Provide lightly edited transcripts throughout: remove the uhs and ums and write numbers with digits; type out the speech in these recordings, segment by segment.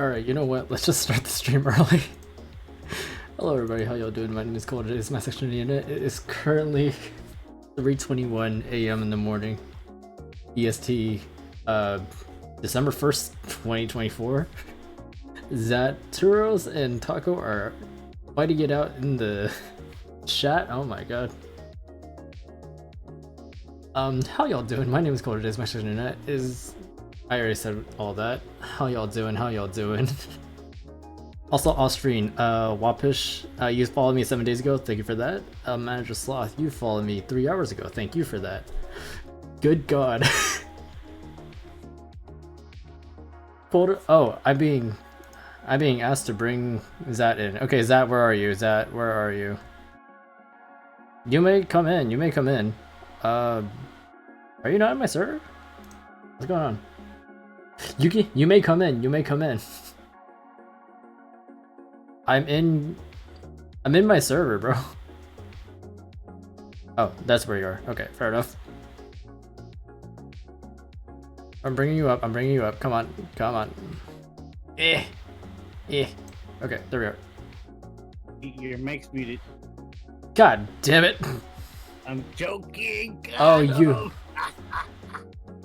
Alright, you know what? Let's just start the stream early. Hello everybody, how y'all doing? My name is ColderDay, this is my section unit. It is currently 3:21 AM in the morning. EST, December 1st, 2024. Zaturos and Taco are fighting it out in the chat. Oh my god. How y'all doing? My name is ColderDay, this is my section unit. I already said all that. How y'all doing? How y'all doing? Also, Austrian, Wapish, you followed me 7 days ago. Thank you for that. Manager Sloth, you followed me 3 hours ago. Thank you for that. Good God. Oh, I'm being asked to bring Zat in. Okay, Zat, where are you? Zat, where are you? You may come in. You may come in. Are you not in my server? What's going on? Yuki, you may come in. You may come in. I'm in my server, bro. Oh, that's where you are. Okay, fair enough. I'm bringing you up. I'm bringing you up. Come on. Come on. Eh. Okay, there we are. Your mic's muted. God damn it. I'm joking. God, Oh, you.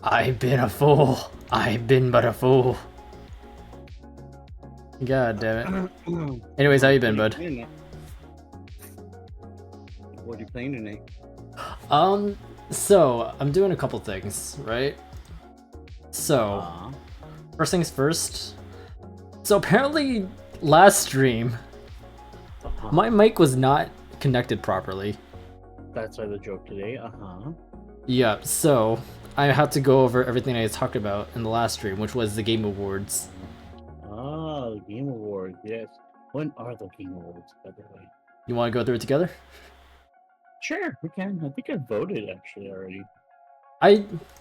I've been a fool. I've been but a fool. God damn it. Anyways, how you been, bud? What are you playing tonight? So I'm doing a couple things, right? So, first things first. So apparently, last stream, my mic was not connected properly. That's why the joke today. Yeah. So I had to go over everything I talked about in the last stream, which was the Game Awards. Oh, the Game Awards, yes. When are the Game Awards, by the way? You want to go through it together? Sure, we can. I think I voted actually already.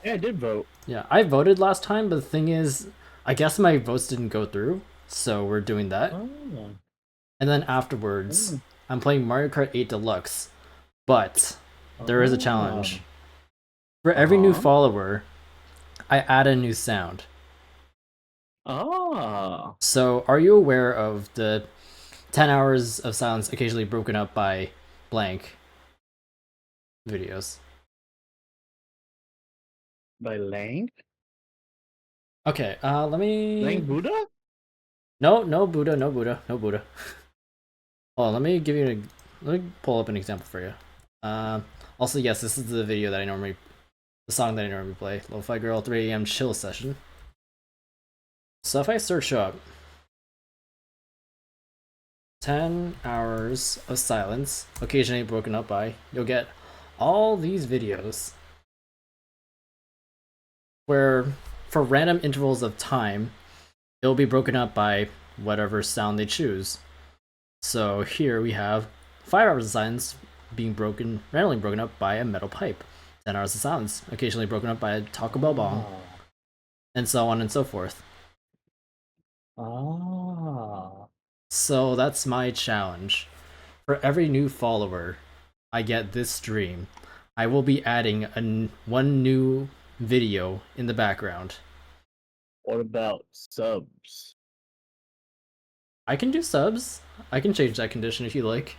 Yeah, I did vote. Yeah, I voted last time, but the thing is, I guess my votes didn't go through, so we're doing that. Oh. And then afterwards, I'm playing Mario Kart 8 Deluxe, but there is a challenge. For every new follower, I add a new sound. Oh. So, are you aware of the 10 hours of silence occasionally broken up by blank videos? By Lang? Okay, let me... Lang Buddha? No Buddha, no Buddha, no Buddha. Oh, let me pull up an example for you. Also, yes, this is the video that the song that I normally play. Lo-Fi Girl 3 AM chill session. So if I search up 10 hours of silence, occasionally broken up by, you'll get all these videos where, for random intervals of time, it'll be broken up by whatever sound they choose. So here we have 5 hours of silence being randomly broken up by a metal pipe. 10 hours of silence, occasionally broken up by a Taco Bell bong, and so on and so forth. So that's my challenge. For every new follower I get this stream, I will be adding one new video in the background. What about subs? I can do subs. I can change that condition if you like.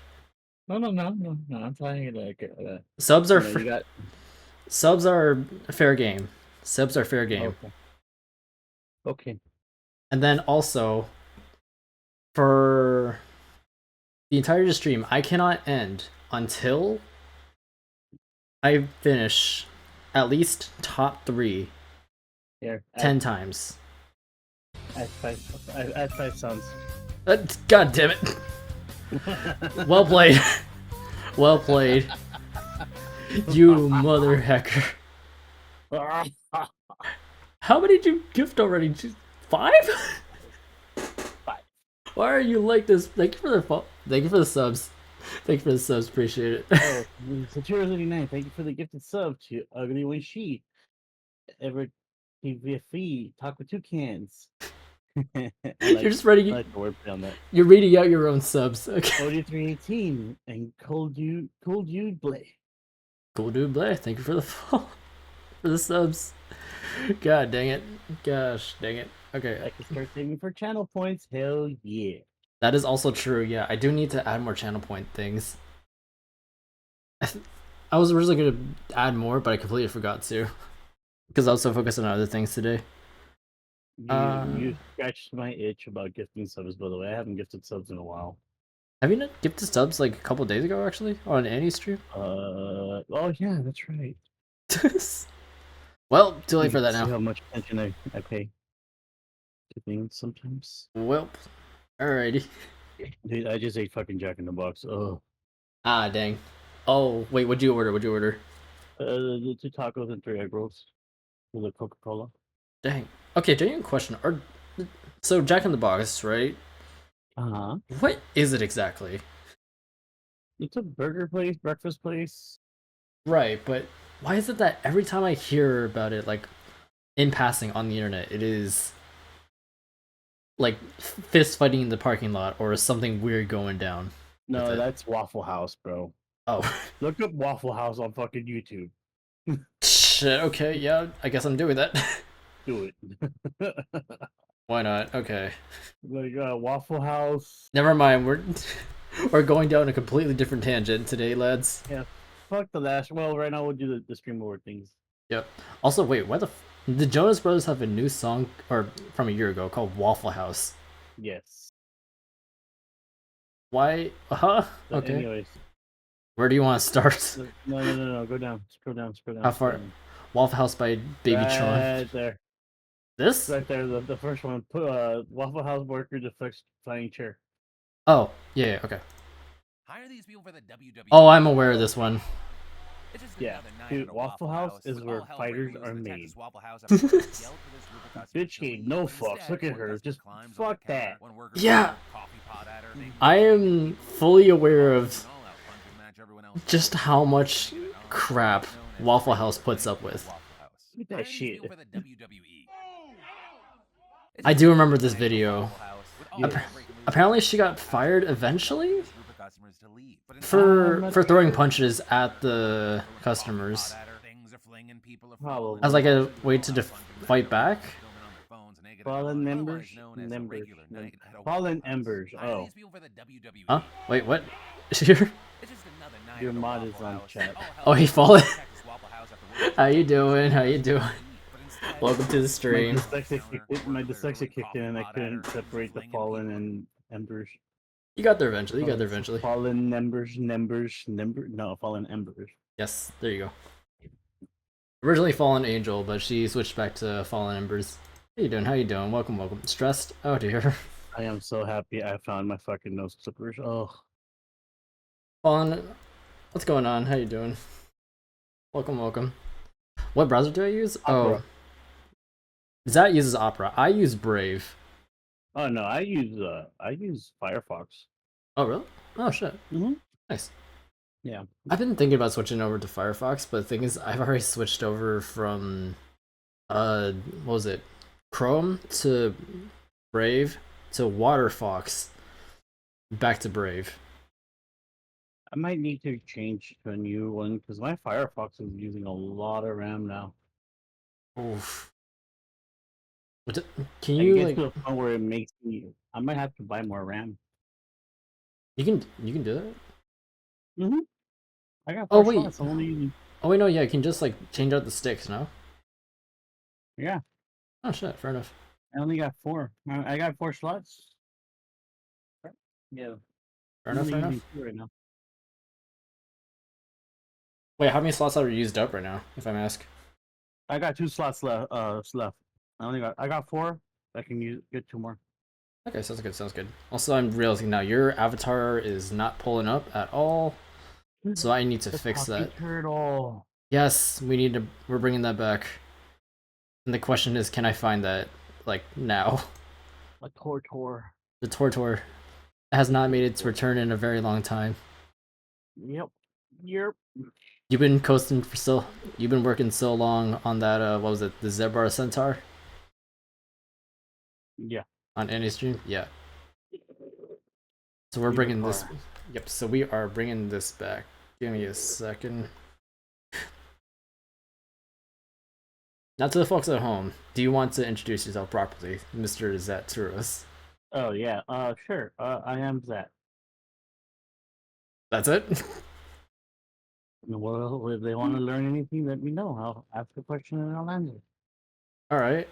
No. I'm trying to subs are subs are fair game. Subs are fair game. Okay. And then also, for the entire stream, I cannot end until I finish at least top 3 10 times. Add 5 sounds. God damn it. Well played. Well played. You mother hacker. How many did you gift already? 5? 5. Why are you like this? Thank you for the subs. Thank you for the subs. Appreciate it. Oh, Satura89, thank you for the gifted sub to Ugly When She. Ever TVFE, talk with two cans. I You're just reading. like the wordplay on that. You're reading out your own subs. Okay. 4318 and Cold Dude Blay. Cool dude, Blair. Thank you for the follow, for the subs. God dang it. Gosh dang it. Okay. I can start saving for channel points. Hell yeah. That is also true. Yeah, I do need to add more channel point things. I was originally gonna add more, but I completely forgot to because I was so focused on other things today. You scratched my itch about gifting subs, by the way. I haven't gifted subs in a while. Have you not gifted subs like a couple days ago, actually, on Annie's stream? Oh yeah, that's right. Well, too late for that See now. how much attention I pay to things sometimes. Well, alrighty. Dude, I just ate fucking Jack in the Box. Oh. Ah, dang. Oh, wait, what'd you order? What'd you order? The 2 tacos and 3 egg rolls with a Coca-Cola. Dang. Okay, genuine question. So Jack in the Box, right? Uh-huh. What is it exactly? It's a burger place, breakfast place. Right, but why is it that every time I hear about it, like in passing on the internet, it is like fist fighting in the parking lot or something weird going down? No, that's Waffle House, bro. Oh. Look up Waffle House on fucking YouTube. Shit, okay, yeah, I guess I'm doing that. Do it. Why not? Okay. Like Waffle House. Never mind, we're going down a completely different tangent today, lads. Yeah, fuck the last. Well, right now we'll do the stream award things. Yep. Also, wait, why the Jonas Brothers have a new song or from a year ago called Waffle House? Yes. Why? Huh? But Okay. anyways. Where do you want to start? No. Go down. Scroll down. How far? Waffle House by Baby Tron. Right there. This? Right there, the first one. Put Waffle House worker deflects flying chair. Oh, yeah, okay. Oh, I'm aware of this one. Yeah, dude, Waffle House is where fighters are made. Bitch gave no fucks. Look at her. Just fuck that. Yeah. I am fully aware of just how much crap Waffle House puts up with. Look at that shit. I do remember this video. Apparently she got fired eventually for throwing punches at the customers as like a way to fight back. Fallen embers. Fallen embers. Oh. Huh? Wait, what? Here? Your mod is on chat. Oh, he fallen. How you doing? How you doing? Welcome to the stream. My dyslexia kicked in and I couldn't separate the fallen and embers. You got there eventually. Fallen embers. No, fallen embers. Yes, there you go. Originally Fallen Angel, but she switched back to Fallen Embers. How you doing? Welcome. Stressed? Oh dear. I am so happy I found my fucking nose clippers. Oh. Fallen, what's going on? How you doing? Welcome. What browser do I use? Opera. Oh. Zat uses Opera. I use Brave. Oh no, I use Firefox. Oh really? Oh shit. Mm-hmm. Nice. Yeah. I've been thinking about switching over to Firefox, but the thing is, I've already switched over from, what was it? Chrome to Brave to Waterfox back to Brave. I might need to change to a new one because my Firefox is using a lot of RAM now. Oof. Can you get to a point where it makes me? I might have to buy more RAM. You can do that. Mm-hmm. I got. Oh wait. Slots. I'm only using... Oh wait, no, yeah, you can just like change out the sticks, no? Yeah. Oh shit, fair enough. I only got 4. I got 4 slots. Yeah. Fair enough. Right now. Wait, how many slots are used up right now, if I'm asked? I got 2 slots left. I got 4. I can get 2 more. Okay, sounds good. Also, I'm realizing now your avatar is not pulling up at all, so I need to fix that. Turtle. Yes, we're bringing that back. And the question is, can I find that, like, now? A Tortor. The Tortor has not made its return in a very long time. Yep. Yep. You've been coasting for so. You've been working so long on that. What was it? The Zebra Centaur Yeah. on any stream. Yeah. So we're Beautiful bringing this. car. Yep. So we are bringing this back. Give me a second. Now to the folks at home, do you want to introduce yourself properly, Mr. Zaturos? Oh yeah. Sure. I am that. That's it. Well, if they want to learn anything, let me know. I'll ask a question and I'll answer. All right.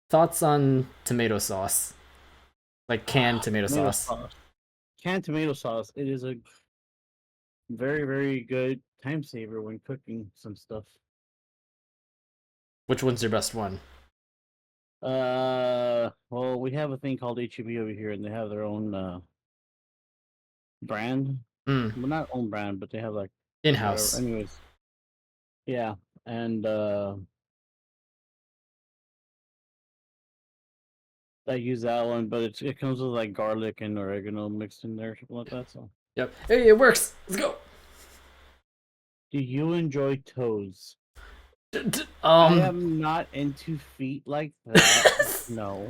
Thoughts on tomato sauce, like canned tomato Tomato sauce. sauce. Canned tomato sauce. It is a very, very good time saver when cooking some stuff. Which one's your best one? Well, we have a thing called HEB over here, and they have their own brand. Mm, Well, not own brand, but they have like in whatever. house. Anyways, yeah, and I use that one, but it comes with like garlic and oregano mixed in there, something like that. So, Yep. Hey, it works. Let's go. do you enjoy toes? D- d- I um. am not into feet like that. No,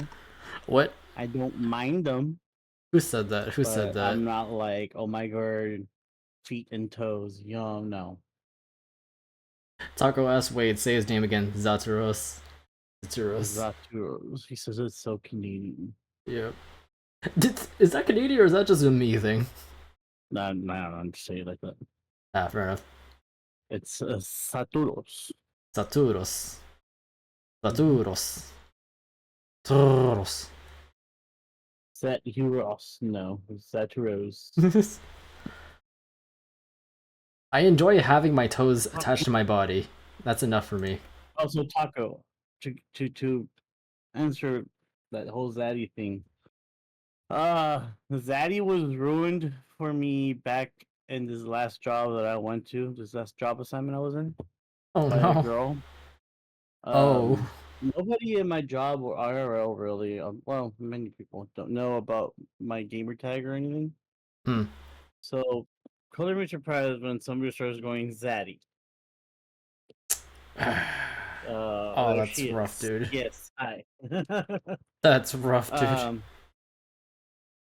What? I don't mind them, Who said that? Who said but that? I'm not like, oh my god, feet and toes. Yum, no. Taco asked Wade. Say his name again. Zaturos. Zaturos. Zaturos. He says it's so Canadian. Yep. Is that Canadian or is that just a me thing? Nah, I'm just saying it like that. Ah, fair enough. It's Saturos. Saturos. Mhm. Saturos. Turos. Saturos. No, Saturos. I enjoy having my toes attached to my body. That's enough for me. Also, Taco. To answer that whole Zaddy thing. Zaddy was ruined for me back in this last job that I went to. This last job assignment I was in Oh by a no. girl. Oh. Nobody in my job or IRL really. Well, many people don't know about my gamer tag or anything. Hmm. So, color me surprised when somebody starts going Zaddy. Oh, There that's she rough, is. dude. Yes, hi. That's rough, dude. um,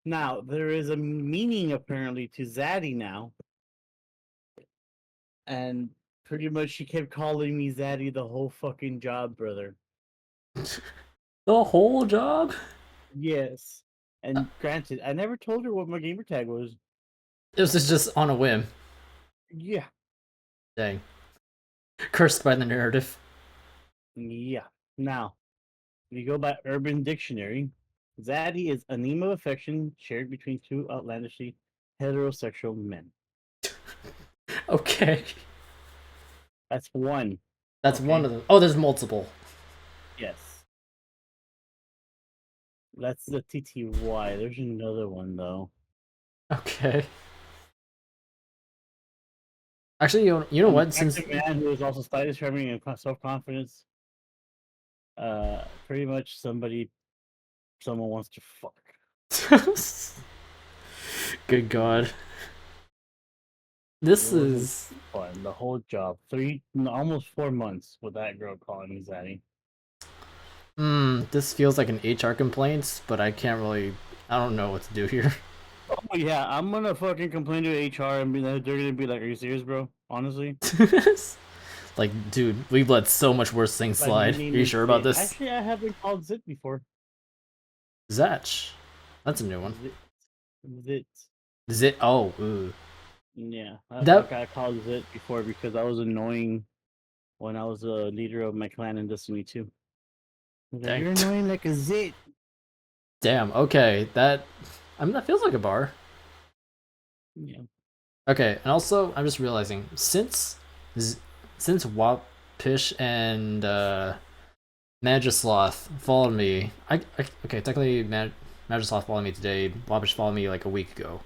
Now there is a meaning apparently to Zaddy now, and pretty much she kept calling me Zaddy the whole fucking job, brother. The whole job? Yes, and granted, I never told her what my gamer tag was. This is just on a whim. Yeah, Dang. Cursed by the narrative. yeah. Now, if you go by Urban Dictionary, Zaddy is a name of affection shared between two outlandishly heterosexual men. Okay. That's one. That's one Okay. of them. Oh, there's multiple. Yes. That's the TTY. There's another one though. Okay. Actually, you know An what? Since attractive man who is also slightly charming and self confidence. Pretty much someone wants to fuck. good God, this It wasn't is. fun. The whole job, three, no, almost 4 months with that girl calling me Zaddy. This feels like an HR complaint, but I can't really. I don't know what to do here. Oh yeah, I'm gonna fucking complain to HR and be like, they're gonna be like, "Are you serious, bro? Honestly." Like, dude, we've let so much worse things Like my slide. Are name you is sure about Zit. this? Actually, I have been called Zit before. Zatch. That's a new one. Zit, Zit. Zit. Oh, ooh. Yeah, I That. got called Zit before because I was annoying when I was a leader of my clan in Destiny 2. Like, Dang. you're annoying like a Zit. Damn. Okay. That. I mean, that feels like a bar. Yeah. Okay, and also I'm just realizing since Wapish and Magisloth followed me, okay technically Magisloth followed me today. Wapish followed me like a week ago.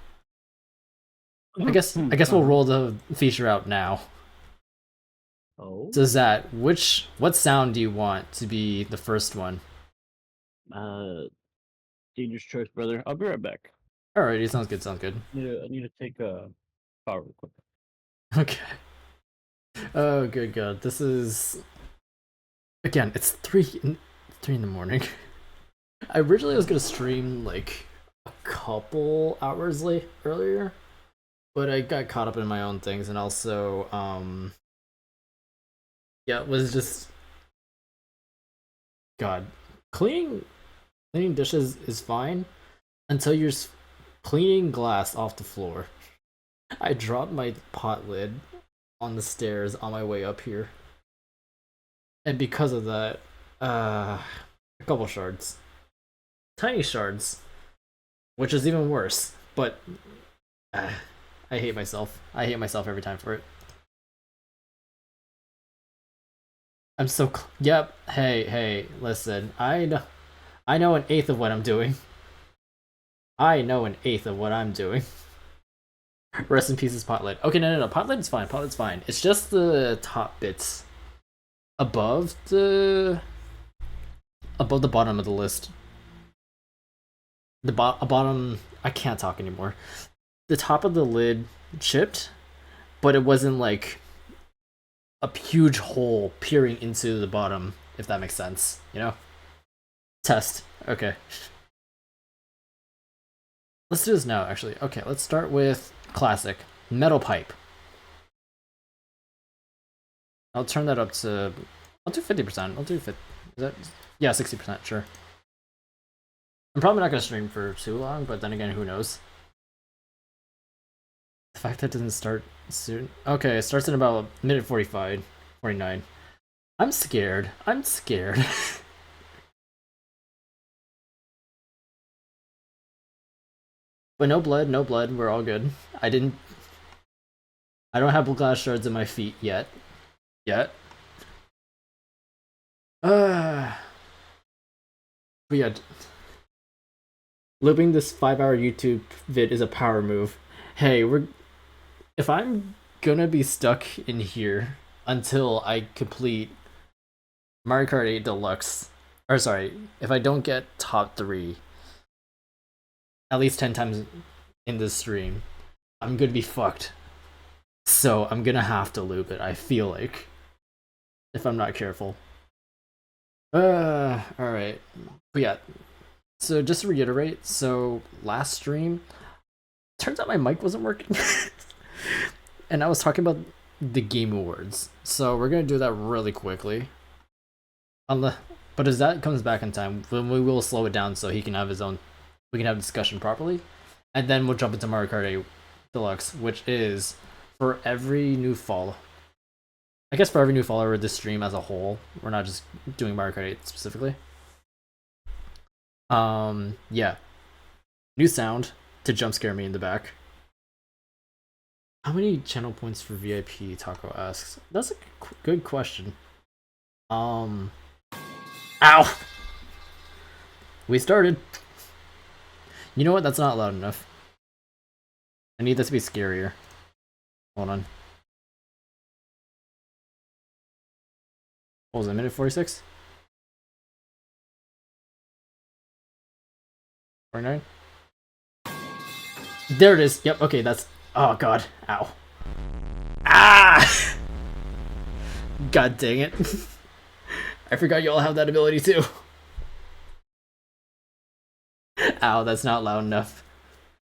I guess we'll Uh-huh. roll the feature out now. Oh. So Zat, what sound do you want to be the first one? Uh, Dangerous choice, brother. I'll be right back. Alrighty, sounds good. Sounds good. I need to take a Power real quick. Okay. Oh, good God. This is. Again, it's 3 in the morning. I originally was gonna stream like a couple hours earlier, but I got caught up in my own things, and also, yeah, it was just God. Cleaning dishes is fine until you're cleaning glass off the floor. I dropped my pot lid on the stairs on my way up here, and because of that, a couple shards, tiny shards, which is even worse. But uh, I hate myself. I hate myself every time for it. I'm so yep. Hey, listen. I know an eighth of what I'm doing. I know an eighth of what I'm doing. Rest in pieces, Potlet. Okay, no. Potlet's fine. Potlet's fine. It's just the top bits above the bottom of the list. The bottom. I can't talk anymore. The top of the lid chipped, but it wasn't like a huge hole peering into the bottom. If that makes sense, you know. Test. Okay. Let's do this now, actually. Okay, let's start with classic metal pipe. I'll turn that up to. I'll do 50%. I'll do 50. Is that? Yeah, 60%. Sure. I'm probably not gonna stream for too long, but then again, who knows? The fact that it doesn't start soon. Okay, it starts in about minute 45, 49. I'm scared. I'm scared. But no blood, no blood. We're all good. I didn't. I don't have glass shards in my feet yet. Yet. But yeah, looping this 5-hour YouTube vid is a power move. Hey, if I'm gonna be stuck in here until I complete Mario Kart 8 Deluxe, or sorry, if I don't get top 3 at least 10 times in this stream, I'm gonna be fucked. So I'm gonna have to loop it, I feel like, if I'm not careful. Alright. But yeah, so just to reiterate, so last stream, turns out my mic wasn't working. And I was talking about the Game Awards. So we're gonna do that really quickly. But as that comes back in time, then we will slow it down so he can have his own. We can have a discussion properly, and then we'll jump into Mario Kart 8 Deluxe, which is for every new follower. I guess for every new follower of this stream as a whole. We're not just doing Mario Kart 8 specifically. Yeah. New sound to jump scare me in the back. How many channel points for VIP? Taco asks. That's a good question. Ow! We started. You know what? That's not loud enough. I need this to be scarier. Hold on. What was it? Minute 46? 49? There it is. Yep. Okay. That's. Oh god. Ow. Ah! God dang it. I forgot you all have that ability too. Ow, that's not loud enough.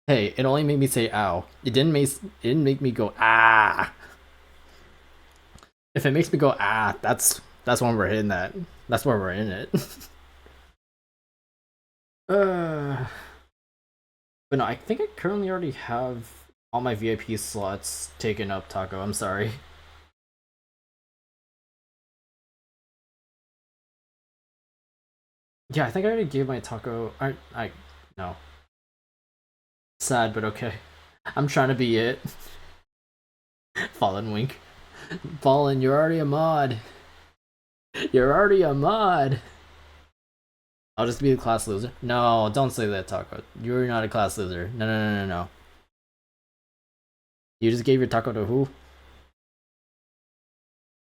Hey, it only made me say ow. It didn't make me go ah. If it makes me go ah, that's when we're hitting that. That's where we're in it. But no, I think I currently already have all my VIP slots taken up, Taco. I'm sorry. Yeah, I think I already gave my Taco. I no. Sad, but okay. I'm trying to be it. Fallen wink. Fallen, you're already a mod. You're already a mod. I'll just be a class loser. No, don't say that, Taco. You're not a class loser. No. You just gave your taco to who?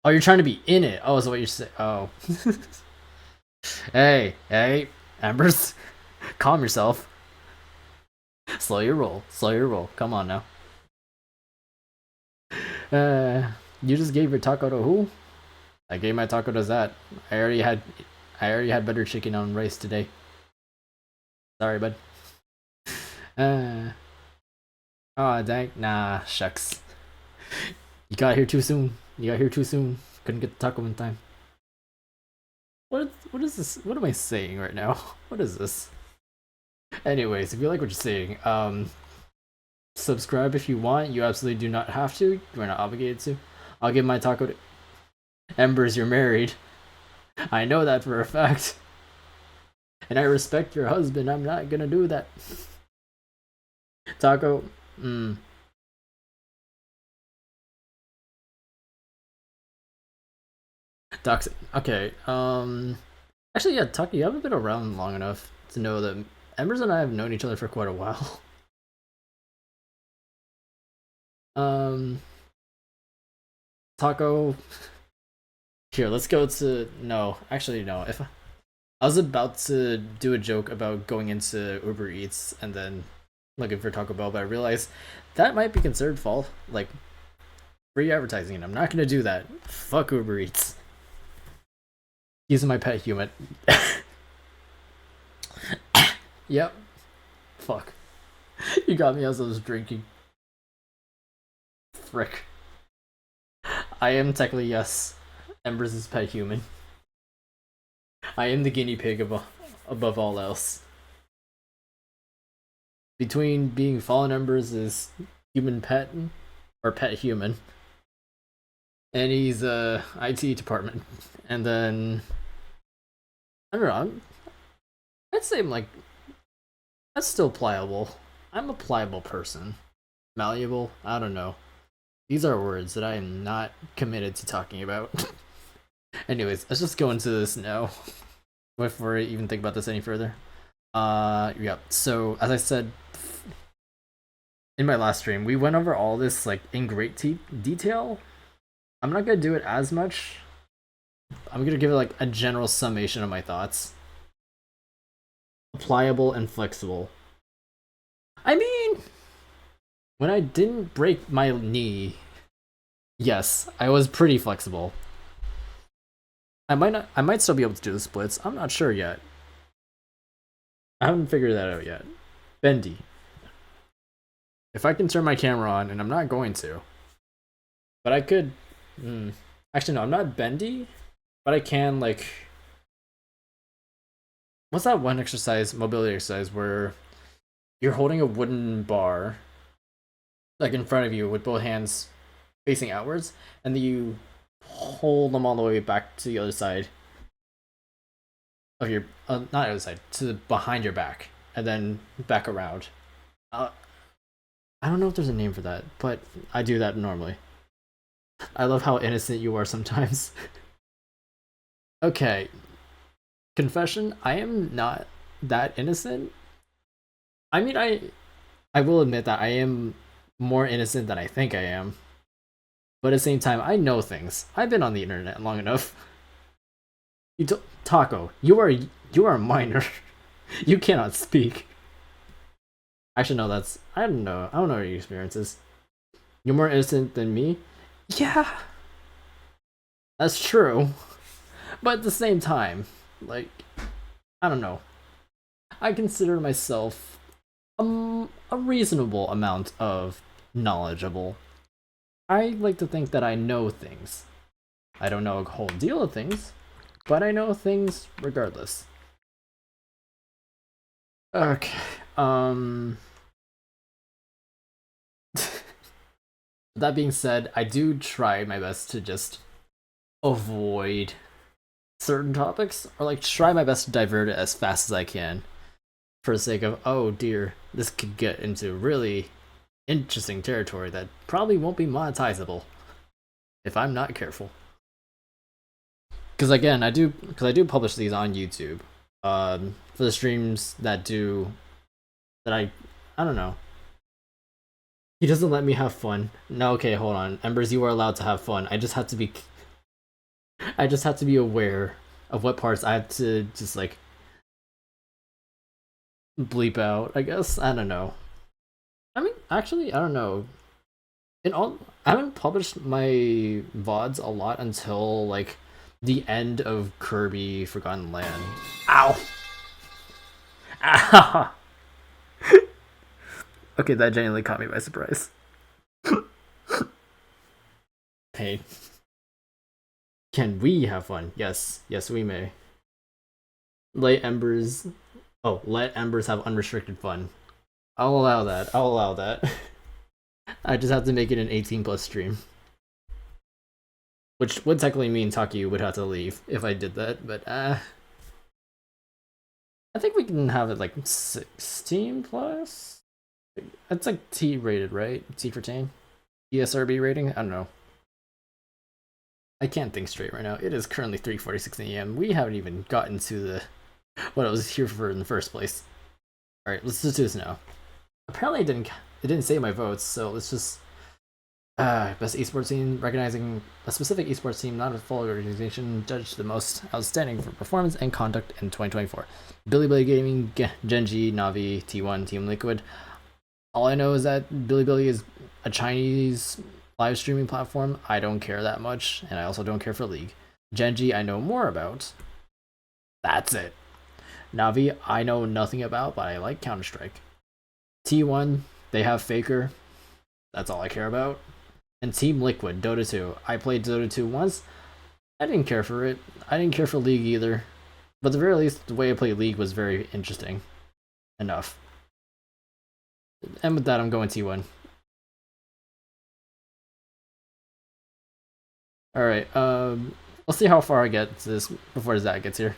Oh, you're trying to be in it. Oh, is what you're saying. Oh. Hey, Embers. Calm yourself. Slow your roll. Come on now. You just gave your taco to who? I gave my taco to Zat. I already had I already had butter chicken on rice today. Sorry, bud. Uh oh dang, nah, shucks. You got here too soon. You got here too soon. Couldn't get the taco in time. What is this? What am I saying right now? What is this? Anyways, if you like what you're saying, subscribe if you want. You absolutely do not have to. You're not obligated to. I'll give my taco to Embers. You're married. I know that for a fact. And I respect your husband. I'm not gonna do that. Taco. Toxic. Okay. Actually, yeah, Taco, you haven't been around long enough to know that Embers and I have known each other for quite a while. Um, Taco. Here, let's go to no. Actually, no. If I was about to do a joke about going into Uber Eats and then looking for Taco Bell, but I realized that might be considered like free advertising, and I'm not gonna do that. Fuck Uber Eats. Using my pet human. Yep. Fuck. You got me as I was drinking. Frick. I am technically, yes, Embers' pet human. I am the guinea pig above all else. Between being Fallen Embers is human pet or pet human, and he's IT department, and then I don't know. I'd say I'm like that's still pliable. I'm a pliable person. Malleable. I don't know. These are words that I am not committed to talking about. Anyways, let's just go into this now before I even think about this any further. Yeah. So as I said in my last stream, we went over all this like in great detail. I'm not gonna do it as much. I'm gonna give it like a general summation of my thoughts. Pliable and flexible. I mean, when I didn't break my knee, yes, I was pretty flexible. I might still be able to do the splits. I'm not sure yet. I haven't figured that out yet. Bendy. If I can turn my camera on, and I'm not going to, but I could. Actually, no, I'm not bendy, but I can like. What's that one exercise, mobility exercise, where you're holding a wooden bar, like in front of you, with both hands facing outwards, and then you hold them all the way back to the other side of your, not other side, to behind your back, and then back around. I don't know if there's a name for that, but I do that normally. I love how innocent you are sometimes. Okay, confession, I am not that innocent. I mean, I will admit that I am more innocent than I think I am. But at the same time, I know things. I've been on the internet long enough. Taco, you are a minor. You cannot speak. Actually, no. That's I don't know. I don't know what your experience is. You're more innocent than me. Yeah, that's true. But at the same time, like, I don't know. I consider myself a reasonable amount of knowledgeable. I like to think that I know things. I don't know a whole deal of things, but I know things regardless. Okay. That being said, I do try my best to just avoid certain topics, or like try my best to divert it as fast as I can, for the sake of, oh dear, this could get into really interesting territory that probably won't be monetizable if I'm not careful. Because again, I do publish these on YouTube. For the streams that I don't know. He doesn't let me have fun. No, okay, hold on. Embers, you are allowed to have fun. I just have to be aware of what parts I have to just like bleep out, I guess. I don't know. I mean, actually, I don't know. In all, I haven't published my VODs a lot until like the end of Kirby Forgotten Land. Ow! Ow! Okay, that genuinely caught me by surprise. Hey, can we have fun? Yes, yes, we may. Let embers. Oh, let embers have unrestricted fun. I'll allow that. I'll allow that. I just have to make it an 18 plus stream. Which would technically mean Taki would have to leave if I did that, but I think we can have it like 16 plus? It's like T rated, right? T for teen? ESRB rating? I don't know. I can't think straight right now. It is currently 3:46 a.m. We haven't even gotten to the what I was here for in the first place. Alright, let's just do this now. Apparently it didn't say my votes, so let's just best esports team, recognizing a specific esports team, not a full organization, judged the most outstanding for performance and conduct in 2024. Bilibili Gaming, Genji, Navi, T1, Team Liquid. All I know is that Bilibili is a Chinese live streaming platform. I don't care that much, and I also don't care for League. Genji, I know more about. That's it. Navi, I know nothing about, but I like Counter Strike. T1, they have Faker. That's all I care about. And Team Liquid, Dota 2. I played Dota 2 once. I didn't care for it. I didn't care for League either. But at the very least, the way I played League was very interesting. Enough. And with that, I'm going T1. Alright, let's see how far I get to this before Zach gets here.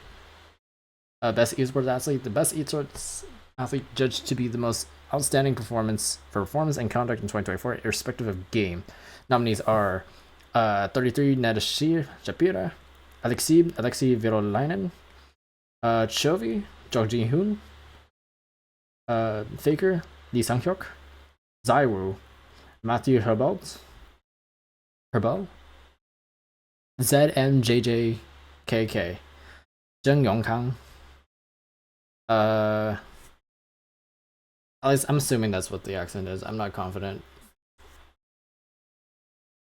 Best esports athlete. The best esports athlete judged to be the most outstanding performance and conduct in 2024, irrespective of game. Nominees are 33 Nadashir Shapira, Alexei Virolainen, Chovy, Jong Ji-hoon, Faker, Lee Sang-hyuk, Zaiwu, Matthew Herbal, ZMJJKK, Zheng Yongkang, at least I'm assuming that's what the accent is. I'm not confident.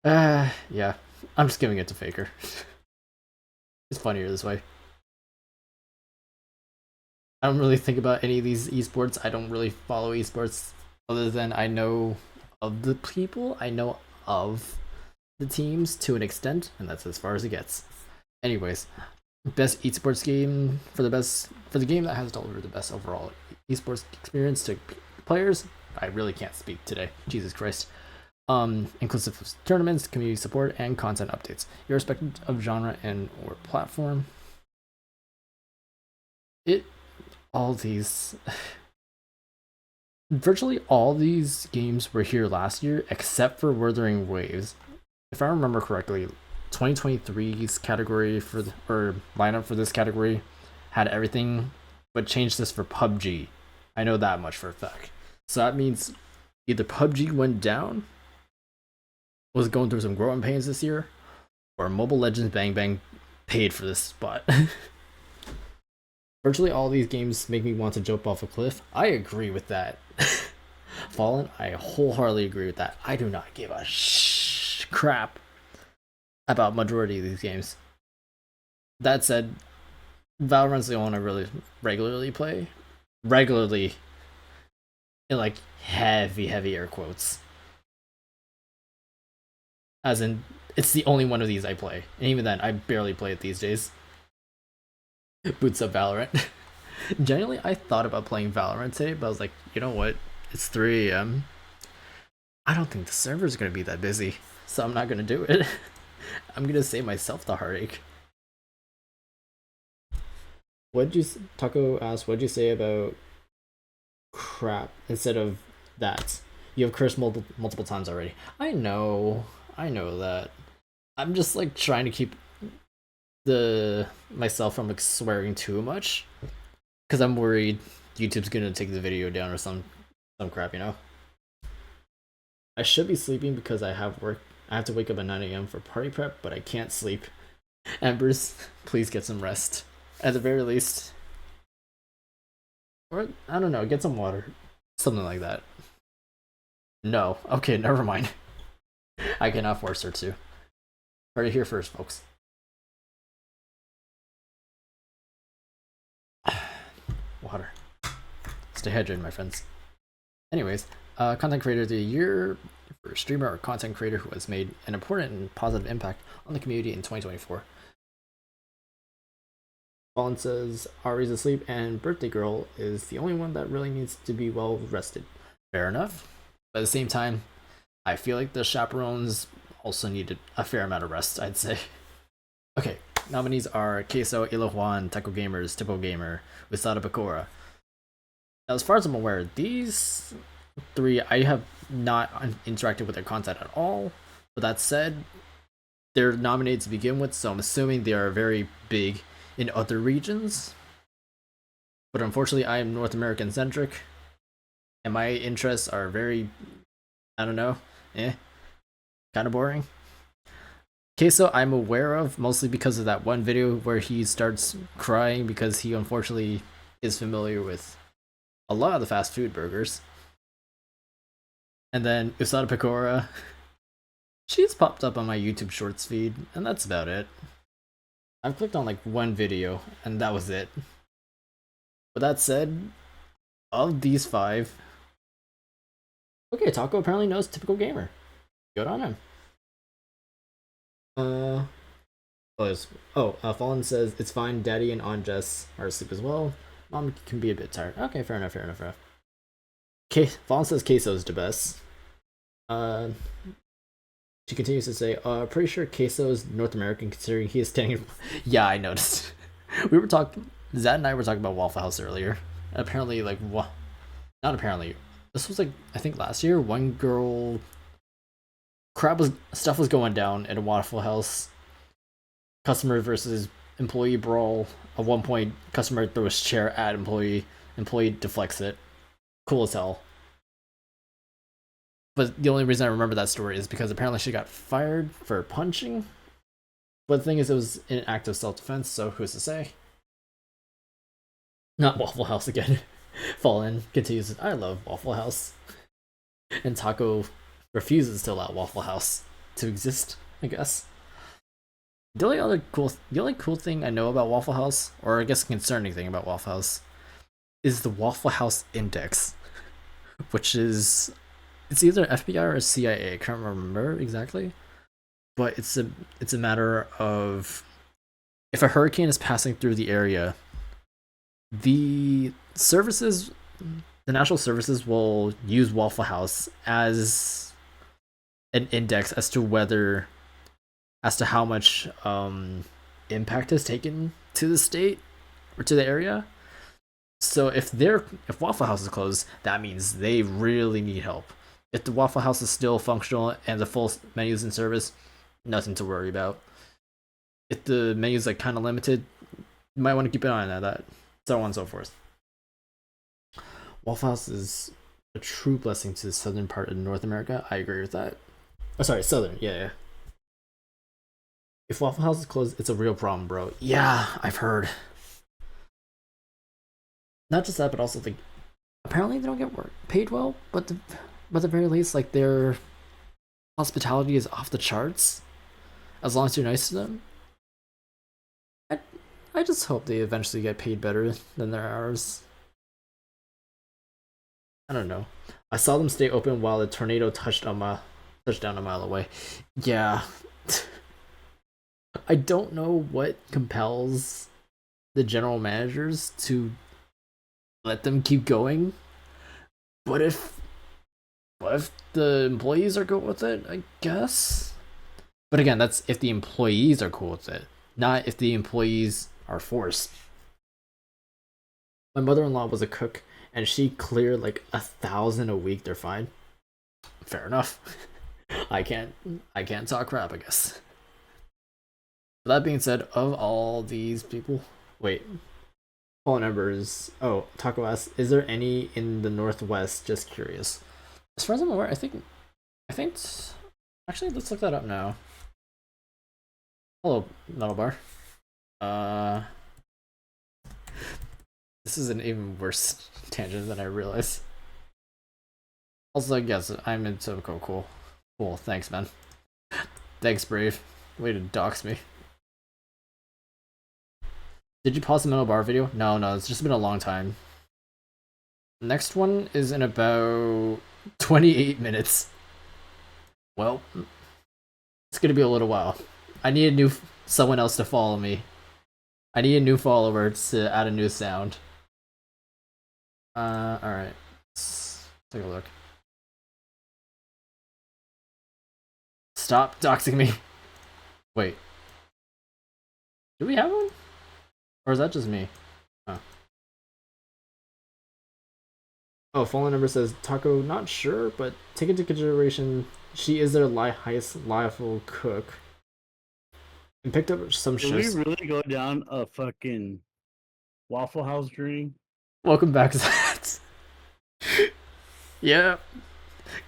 Yeah. I'm just giving it to Faker. It's funnier this way. I don't really think about any of these esports. I don't really follow esports other than I know of the people. I know of the teams to an extent, and that's as far as it gets. Anyways, best esports game for the game that has delivered the best overall esports experience to players. I really can't speak today. Jesus Christ. Inclusive of tournaments, community support, and content updates, irrespective of genre and or platform. Virtually all these games were here last year, except for Wuthering Waves. If I remember correctly, 2023's category or lineup for this category had everything, but changed this for PUBG. I know that much for a fact. So that means either PUBG went down, was going through some growing pains this year, or Mobile Legends Bang Bang paid for this spot. Virtually all these games make me want to jump off a cliff. I agree with that. Fallen, I wholeheartedly agree with that. I do not give a crap about majority of these games. That said, Valorant's the one I really regularly play. Regularly, in like heavy air quotes. As in, it's the only one of these I play. And even then, I barely play it these days. Boots up Valorant. Generally, I thought about playing Valorant today, but I was like, you know what? It's 3 a.m. I don't think the server's gonna be that busy, so I'm not gonna do it. I'm gonna save myself the heartache. Taco asked, what'd you say about crap instead of that? You have cursed multiple times already. I know that. I'm just like trying to keep myself from like swearing too much, because I'm worried YouTube's gonna take the video down or some crap, you know. I should be sleeping because I have work. I have to wake up at 9 a.m. for party prep, but I can't sleep. Embers, please get some rest. At the very least. Or, I don't know, get some water. Something like that. No. Okay, never mind. I cannot force her to. Heard it here first, folks. Water. Stay hydrated, my friends. Anyways, content creator of the year for a streamer or content creator who has made an important and positive impact on the community in 2024. Fallen says Ari's asleep and Birthday Girl is the only one that really needs to be well rested. Fair enough. But at the same time, I feel like the chaperones also needed a fair amount of rest, I'd say. Okay, nominees are Queso, Ilojuan, Taco Gamers, Tipo Gamer, Usada Bakura. Now, as far as I'm aware, these three, I have not interacted with their content at all. But that said, they're nominated to begin with, so I'm assuming they are very big in other regions. But unfortunately, I am North American centric, and my interests are very, I don't know, kind of boring. Queso I'm aware of, mostly because of that one video where he starts crying because he unfortunately is familiar with a lot of the fast food burgers. And then Usada Pecora, she's popped up on my YouTube Shorts feed, and that's about it. I've clicked on like one video, and that was it. But that said, of these five, okay, Taco apparently knows Typical Gamer. Good on him. Fallen says it's fine. Daddy and Aunt Jess are asleep as well. Mom can be a bit tired. Okay, fair enough. Fallen says Queso's the best. She continues to say, pretty sure Queso's North American considering he is standing. Yeah, I noticed. We were talking. Zad and I were talking about Waffle House earlier. Apparently, like what? Not apparently. This was like I think last year. One girl. Stuff was going down at a Waffle House. Customer versus employee brawl. At one point, customer throws chair at employee. Employee deflects it. Cool as hell. But the only reason I remember that story is because apparently she got fired for punching. But the thing is, it was an act of self-defense, so who's to say? Not Waffle House again. Fallen continues, I love Waffle House. And Taco refuses to allow Waffle House to exist, I guess. The only cool thing I know about Waffle House, or I guess concerning thing about Waffle House, is the Waffle House Index, which is it's either FBI or CIA. I can't remember exactly, but it's a matter of if a hurricane is passing through the area, the national services will use Waffle House as an index as to how much impact is taken to the state or to the area. So if Waffle House is closed, that means they really need help. If the Waffle House is still functional and the full menu is in service, nothing to worry about. If the menu is like kind of limited, you might want to keep an eye on that, so on and so forth. Waffle House is a true blessing to the southern part of North America. I agree with that. Oh, sorry, southern. Yeah. If Waffle House is closed, it's a real problem, bro. Yeah, I've heard. Not just that, but also apparently they don't get paid well, but at the very least, like their hospitality is off the charts. As long as you're nice to them. I just hope they eventually get paid better than their hours. I don't know. I saw them stay open while the tornado touched down a mile away. Yeah. I don't know what compels the general managers to let them keep going. What if the employees are cool with it, I guess? But again, that's if the employees are cool with it, not if the employees are forced. My mother-in-law was a cook and she cleared like 1,000 a week. They're fine. Fair enough. I can't talk crap, I guess. That being said, of all these people, wait, phone numbers. Oh, Taco asks, is there any in the Northwest? Just curious. As far as I'm aware, I think. Actually, let's look that up now. Hello, Metal Bar. This is an even worse tangent than I realized. Also, yes, I'm in Tobico. Cool. Thanks, man. Thanks, Brave. Way to dox me. Did you pause the metal bar video? No, it's just been a long time. Next one is in about 28 minutes. Well, it's gonna be a little while. I need a new someone else to follow me. I need a new follower to add a new sound. Alright. Let's take a look. Stop doxing me. Wait. Do we have one? Or is that just me? Oh. Oh, phone number says Taco, not sure, but take into consideration she is their highest liable cook. And picked up some Did shifts. we really go down a fucking Waffle House journey? Welcome back, Zats. Yeah.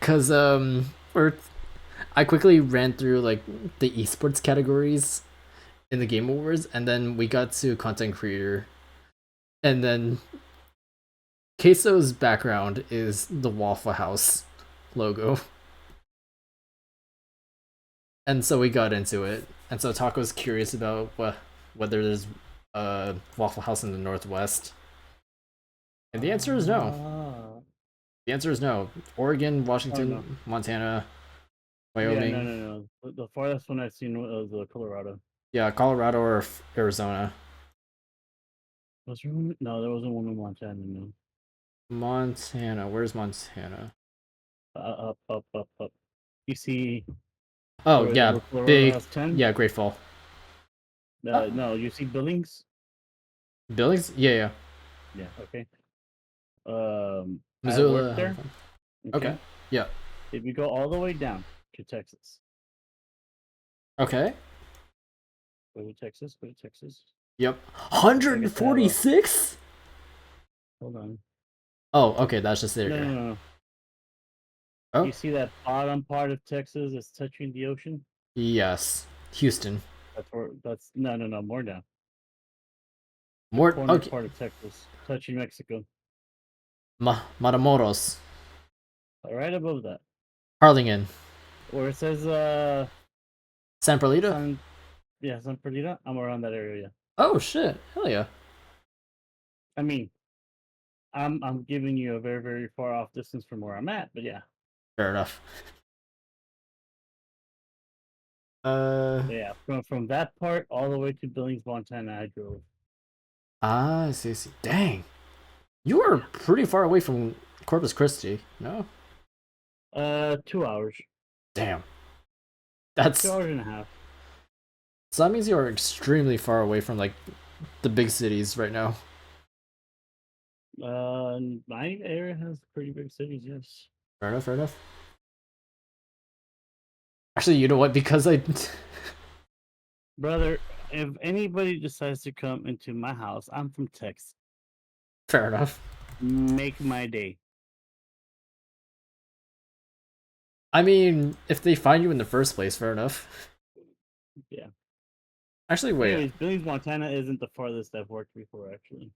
Cause I quickly ran through like the esports categories in the Game Awards, and then we got to content creator, and then Queso's background is the Waffle House logo, and so we got into it. And so Taco's curious about whether there's a Waffle House in the Northwest, and the answer is no. The answer is no. Oregon, Washington, no. Montana, Yeah, Wyoming. no. The farthest one I've seen was Colorado. Yeah, Colorado or Arizona. Was there one? No, there wasn't one in Montana. No. Montana. Where's Montana? Up. You see Oh where yeah, Colorado big. has 10? Yeah, Great Fall. No, you see Billings? Yeah. Yeah, okay. I Missoula. worked there. Okay. Yeah. If you go all the way down to Texas, Okay. go to Texas. Yep. 146? Hold on. Oh, okay, that's just there. No. Oh. You see that bottom part of Texas that's touching the ocean? Yes. Houston. That's more down. More Corner okay. part of Texas, touching Mexico. Matamoros. Right above that. Harlingen. Where it says San Perlito? San Perdita. I'm around that area. Oh shit. Hell yeah. I mean, I'm giving you a very, very far off distance from where I'm at, but yeah. Fair enough. Yeah, from that part all the way to Billings, Montana, I drove. I see. Dang. You are pretty far away from Corpus Christi, no? 2 hours. Damn. That's 2 hours and a half. So that means you are extremely far away from like the big cities right now. My area has pretty big cities, yes. Fair enough. Actually, you know what? Because I Brother, if anybody decides to come into my house, I'm from Texas. Fair enough. Make my day. I mean, if they find you in the first place, fair enough. Yeah. Actually, wait. Anyways, Billings, Montana isn't the farthest I've worked before, actually.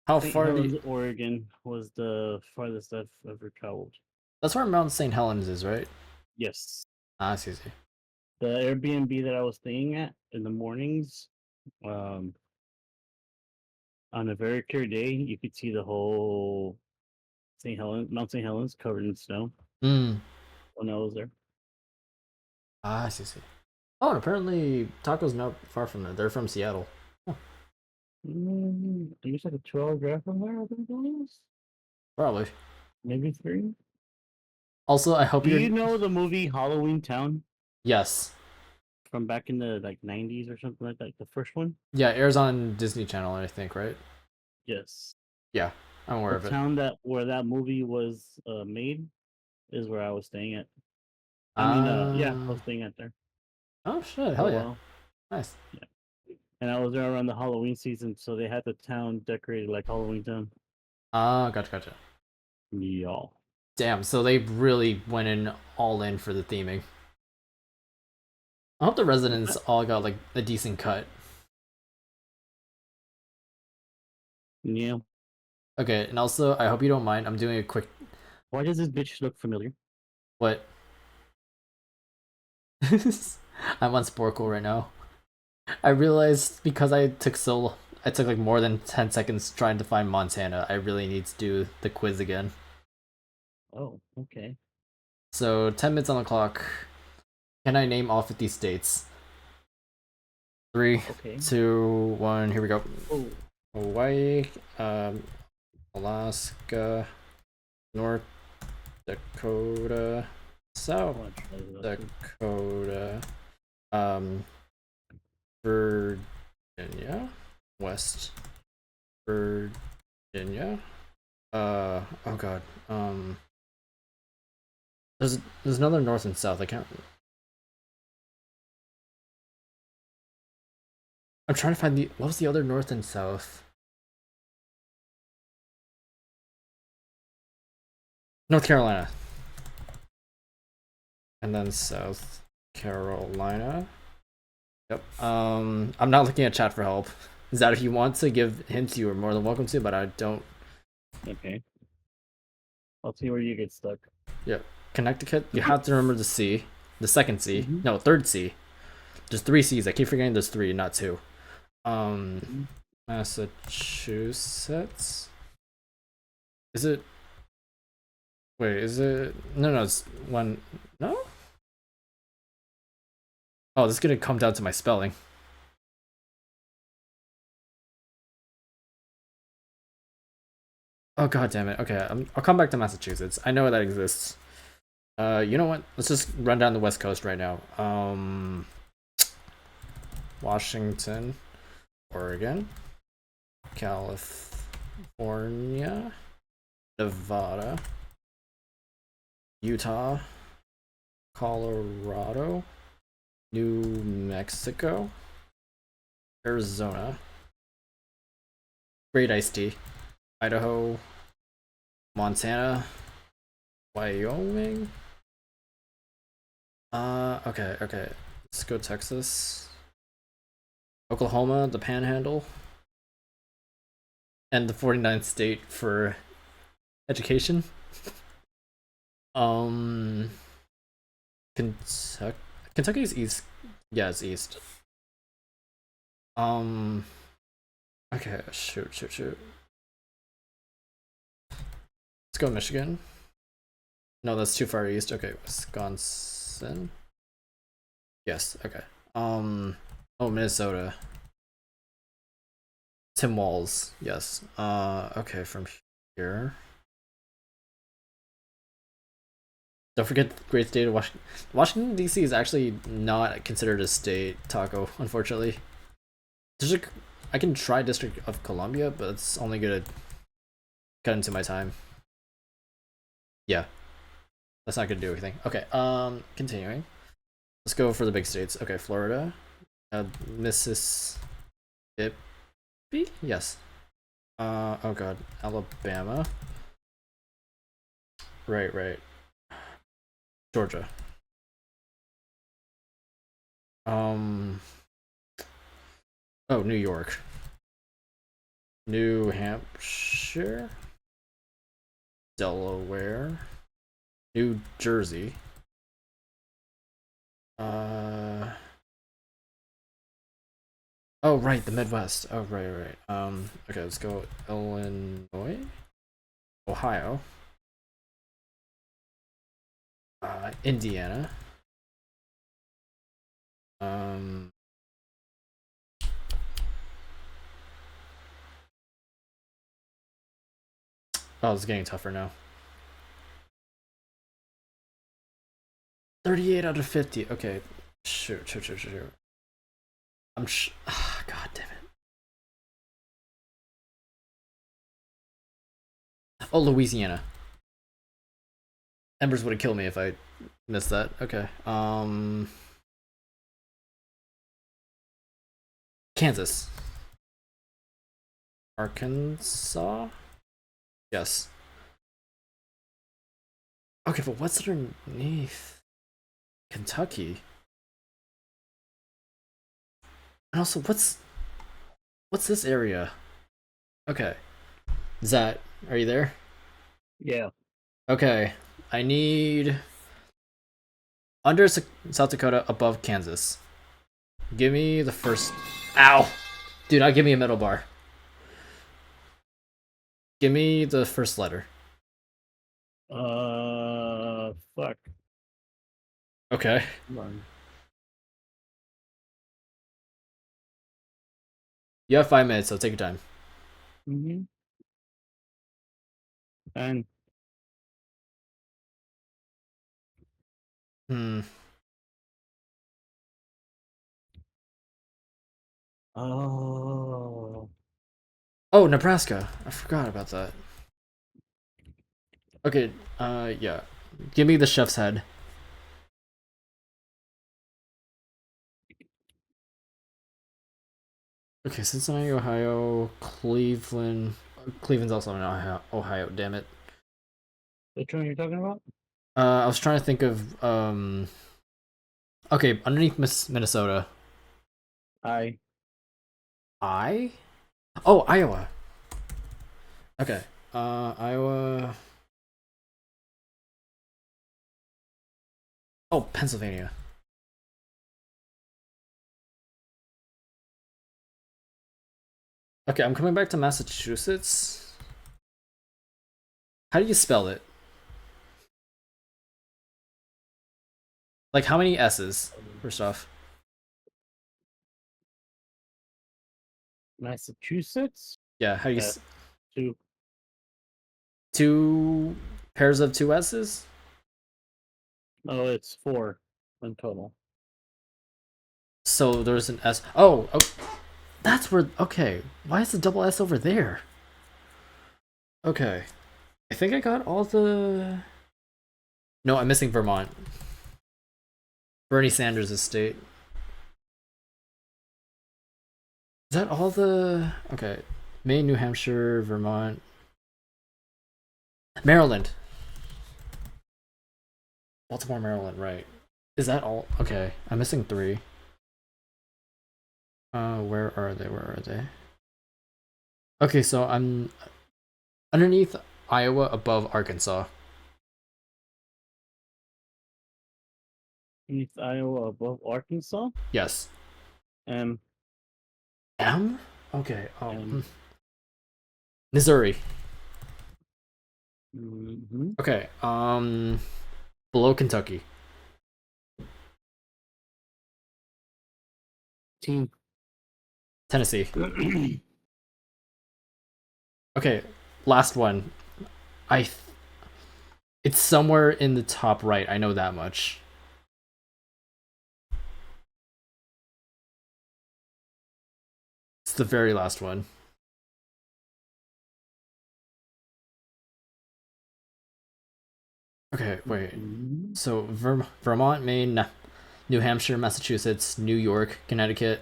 How St. far Helens, Oregon was the farthest I've ever traveled. That's where Mount St. Helens is, right? Yes. Ah, I see. The Airbnb that I was staying at in the mornings, on a very clear day, you could see the whole Mount St. Helens covered in snow. When I was there. Ah, I see. Oh, and apparently Taco's not far from there. They're from Seattle. I think it's like a 2-hour drive from there, I think it is. Probably. Maybe 3. Also, I hope Do you know the movie Halloween Town? Yes. From back in the 90s or something like that, the first one? Yeah, it airs on Disney Channel, I think, right? Yes. Yeah, I'm aware of it. The town where that movie was made is where I was staying at. I was staying at there. Oh shit! Hell yeah! Nice. Yeah. And I was there around the Halloween season, so they had the town decorated like Halloween Town. Ah, gotcha. Yeah. Damn, so they really went all in for the theming. I hope the residents all got like a decent cut. Yeah. Okay, and also I hope you don't mind. I'm doing a quick. Why does this bitch look familiar? What? I'm on Sporkle right now. I realized because I took like more than 10 seconds trying to find Montana. I really need to do the quiz again. Oh, okay. So 10 minutes on the clock. Can I name all 50 states? Three, Okay. 2, 1. Here we go. Oh, Hawaii, Alaska, North Dakota, I South want to try this one. Dakota, um, Virginia, West Virginia. Oh god. There's another north and south. I can't. I'm trying to find the what was the other north and south? North Carolina, and then South Carolina. Yep. I'm not looking at chat for help. Is that if you want to give hints, you are more than welcome to, but I don't. Okay. I'll see where you get stuck. Yep. Connecticut. You have to remember the C, the second C. Mm-hmm. No, third C. There's three C's. I keep forgetting there's three, not two. Mm-hmm. Massachusetts. Is it? Wait, is it? No, no, it's one. No. Oh, this is gonna come down to my spelling. Oh god damn it. Okay, I'll come back to Massachusetts. I know that exists. You know what? Let's just run down the West Coast right now. Washington, Oregon, California, Nevada, Utah, Colorado, New Mexico, Arizona, Great Iced Tea, Idaho, Montana, Wyoming. Okay. Let's go Texas, Oklahoma, the Panhandle, and the 49th state for education. Um, Kentucky. Kentucky's east. Yeah, it's east. Um. Okay. Shoot. Let's go Michigan. No, that's too far east. Okay, Wisconsin. Yes. Okay. Oh, Minnesota. Tim Walls. Yes. Okay, from here. Don't forget the great state of Washington. Washington D.C. is actually not considered a state, Taco. Unfortunately, District. I can try District of Columbia, but it's only gonna cut into my time. Yeah, that's not gonna do anything. Okay. Continuing. Let's go for the big states. Okay, Florida, Mississippi. Yes. Oh god, Alabama. Right. Georgia. Um. Oh, New York. New Hampshire. Delaware. New Jersey. Oh right, the Midwest. Oh right. Okay, let's go Illinois, Ohio, Indiana. Um. Oh, it's getting tougher now. 38 out of 50. Okay. Shoot. God damn it. Oh, Louisiana. Embers would have killed me if I missed that. Okay. Kansas. Arkansas? Yes. Okay, but what's underneath? Kentucky. And also, what's this area? Okay. Zat, are you there? Yeah. Okay. I need Under South Dakota, above Kansas. Give me the first. Ow! Do not give me a middle bar. Give me the first letter. Fuck. Okay. Hold on. You have 5 minutes, so take your time. Mm-hmm. And Hmm. oh, Oh, Nebraska. I forgot about that. Okay. Yeah. Give me the chef's head. Okay, Cincinnati, Ohio, Cleveland. Cleveland's also in Ohio. Ohio, damn it. which one you're talking about? I was trying to think of Okay, underneath Minnesota. I. I. Oh, Iowa. Okay. Iowa. Oh, Pennsylvania. Okay, I'm coming back to Massachusetts. How do you spell it? Like, how many S's? First off. Massachusetts. Yeah, how do you. Uh, two. Two pairs of two S's? Oh, it's four in total. So there's an S. Oh, oh, that's where. Okay, why is the double S over there? Okay, I think I got all the. No, I'm missing Vermont. Bernie Sanders' state. Is that all the. Okay. Maine, New Hampshire, Vermont. Maryland. Baltimore, Maryland, right. Is that all? Okay, I'm missing three. Where are they? Where are they? Okay, so I'm underneath Iowa, above Arkansas. East Iowa above Arkansas. Yes. M. M? Okay. M. Missouri. Mm-hmm. Okay. Below Kentucky. Team. Tennessee. Okay. Last one. I. It's somewhere in the top right. I know that much. It's the very last one. Okay. Wait. Mhm. So Vermont, Maine, New Hampshire, Massachusetts, New York, Connecticut,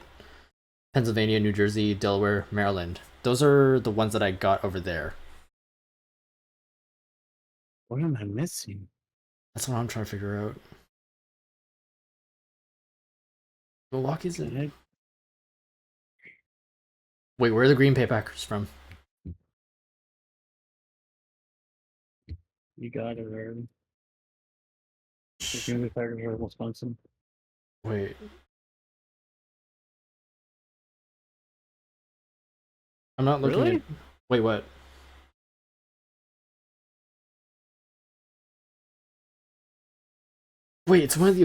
Pennsylvania, New Jersey, Delaware, Maryland. Those are the ones that I got over there. What am I missing? That's what I'm trying to figure out. Milwaukee's in. Heck, Wait, where are the Green Bay Packers from? you got it already. The Green Bay Packers are Wisconsin. Wait, I'm not looking at. Really? Wait, what? Wait, it's one of the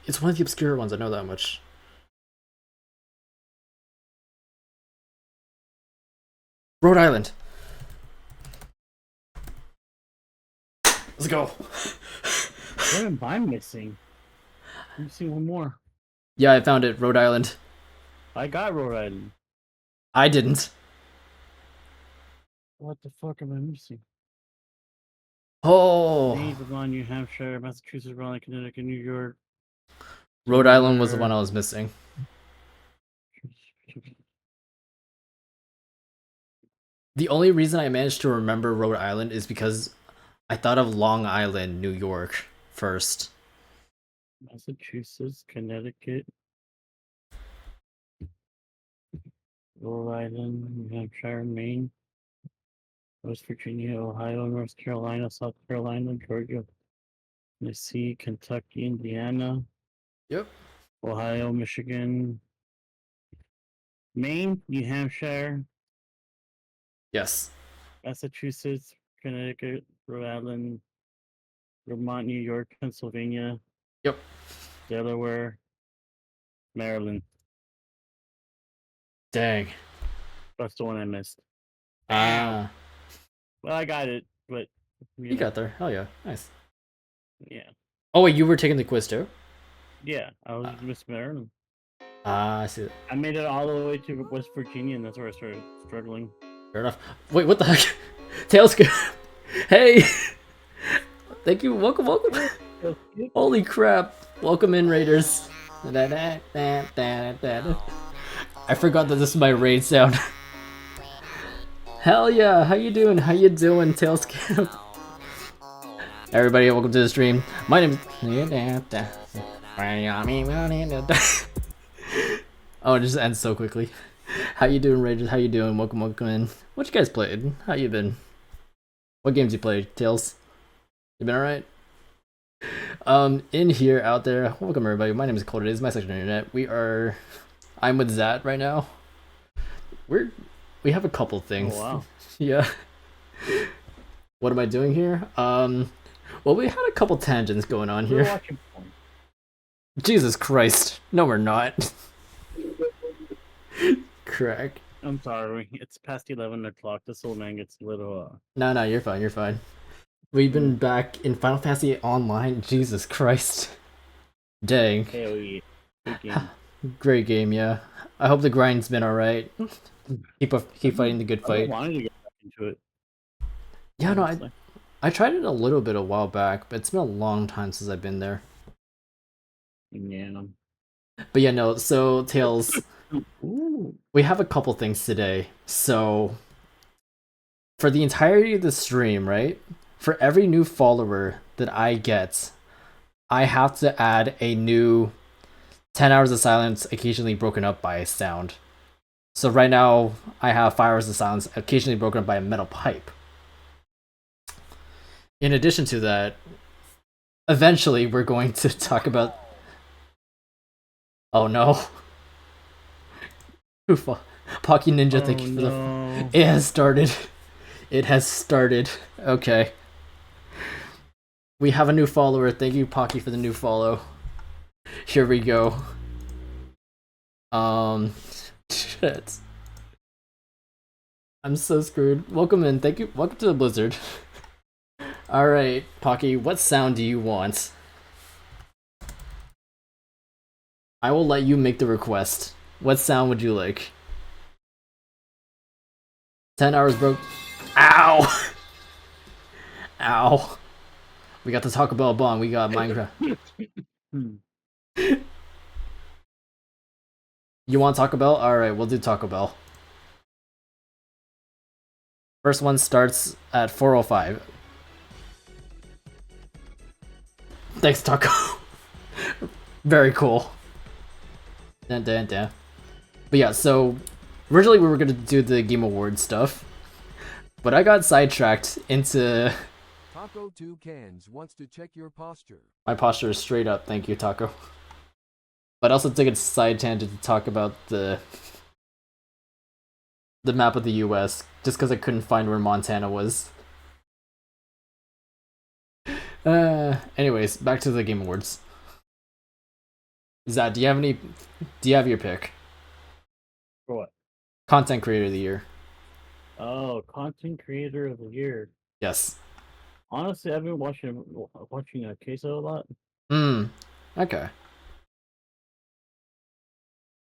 it's one of the obscure ones. I know that much. Rhode Island. Let's go. What am I missing? I'm missing one more. Yeah, I found it. Rhode Island. I got Rhode Island. I didn't. What the fuck am I missing? Oh, Maine, Vermont, New Hampshire, Massachusetts, Rhode Island, Connecticut, New York, Rhode Island was the one Delaware. I was missing. The only reason I managed to remember Rhode Island is because I thought of Long Island, New York first. Massachusetts, Connecticut, Rhode Island, New Hampshire, Maine, West Virginia, Ohio, North Carolina, South Carolina, Georgia, Tennessee, Kentucky, Indiana, Yep. Ohio, Michigan, Maine, New Hampshire, Yes. Massachusetts, Connecticut, Rhode Island, Vermont, New York, Pennsylvania, Yep. Delaware, Maryland. Dang. That's the one I missed. Ow. Ah. Well, I got it, but You got there. Hell yeah. Nice. yeah, Oh wait, you were taking the quiz too? yeah. I was Ah, Miss Maryland. I see. I made it all the way to West Virginia, and that's where I started struggling. Fair enough. Wait, what the heck? Tailscope. Hey. Thank you. Welcome, welcome. Holy crap. Welcome in, Raiders. I forgot that this is my raid sound. Hell yeah. How you doing? How you doing, Tailscope? Everybody, welcome to the stream. My name is... Oh, it just ends so quickly. How you doing, Raiders? How you doing? Welcome, welcome in. What you guys played? How you been? What games you played, Tails? You been alright? In here, out there, welcome everybody. My name is ColderDay. This is my section of the internet. I'm with Zat right now. We have a couple things. Oh, wow. Yeah. What am I doing here? Well, we had a couple tangents going on We're here. watching porn. Jesus Christ. No, we're not. Crack. I'm sorry. It's past 11 o'clock. This old man gets a little. No, you're fine, you're fine. We've been back in Final Fantasy Online. Jesus Christ. Dang. Hell yeah. Good game. Great game, yeah. I hope the grind's been alright. Keep fighting the good I fight. wanted to get back into it. Yeah, no, honestly. I tried it a little bit a while back, but it's been a long time since I've been there. Yeah. But yeah, no, so Tails, Ooh. we have a couple things today. So for the entirety of the stream, right? For every new follower that I get, I have to add a new 10 hours of silence occasionally broken up by sound. So right now I have 5 hours of silence occasionally broken up by a metal pipe. In addition to that, eventually we're going to talk about... Oh no. Pocky Ninja, thank you for the... It has started. It has started. Okay. We have a new follower. Thank you, Pocky, for the new follow. Here we go. Shit. I'm so screwed. Welcome in. Thank you. Welcome to the Blizzard. Alright, Pocky, what sound do you want? I will let you make the request. What sound would you like? 10 hours broke. Ow! Ow. We got the Taco Bell bomb. We got Minecraft. You want Taco Bell? Alright, we'll do Taco Bell. First one starts at 4:05. Thanks, Taco. Very cool. Dun, dun, dun. But yeah, so originally we were gonna do the Game Awards stuff, but I got sidetracked into... Taco 2 Cans wants to check your posture. My posture is straight up, thank you, Taco. But I also took a side tangent to talk about the map of the US, just because I couldn't find where Montana was. Anyways, back to the Game Awards. Zad, do you have your pick? For what? Content Creator of the Year. Oh, content creator of the year. Yes. Honestly, I've been watching Queso a lot. Okay.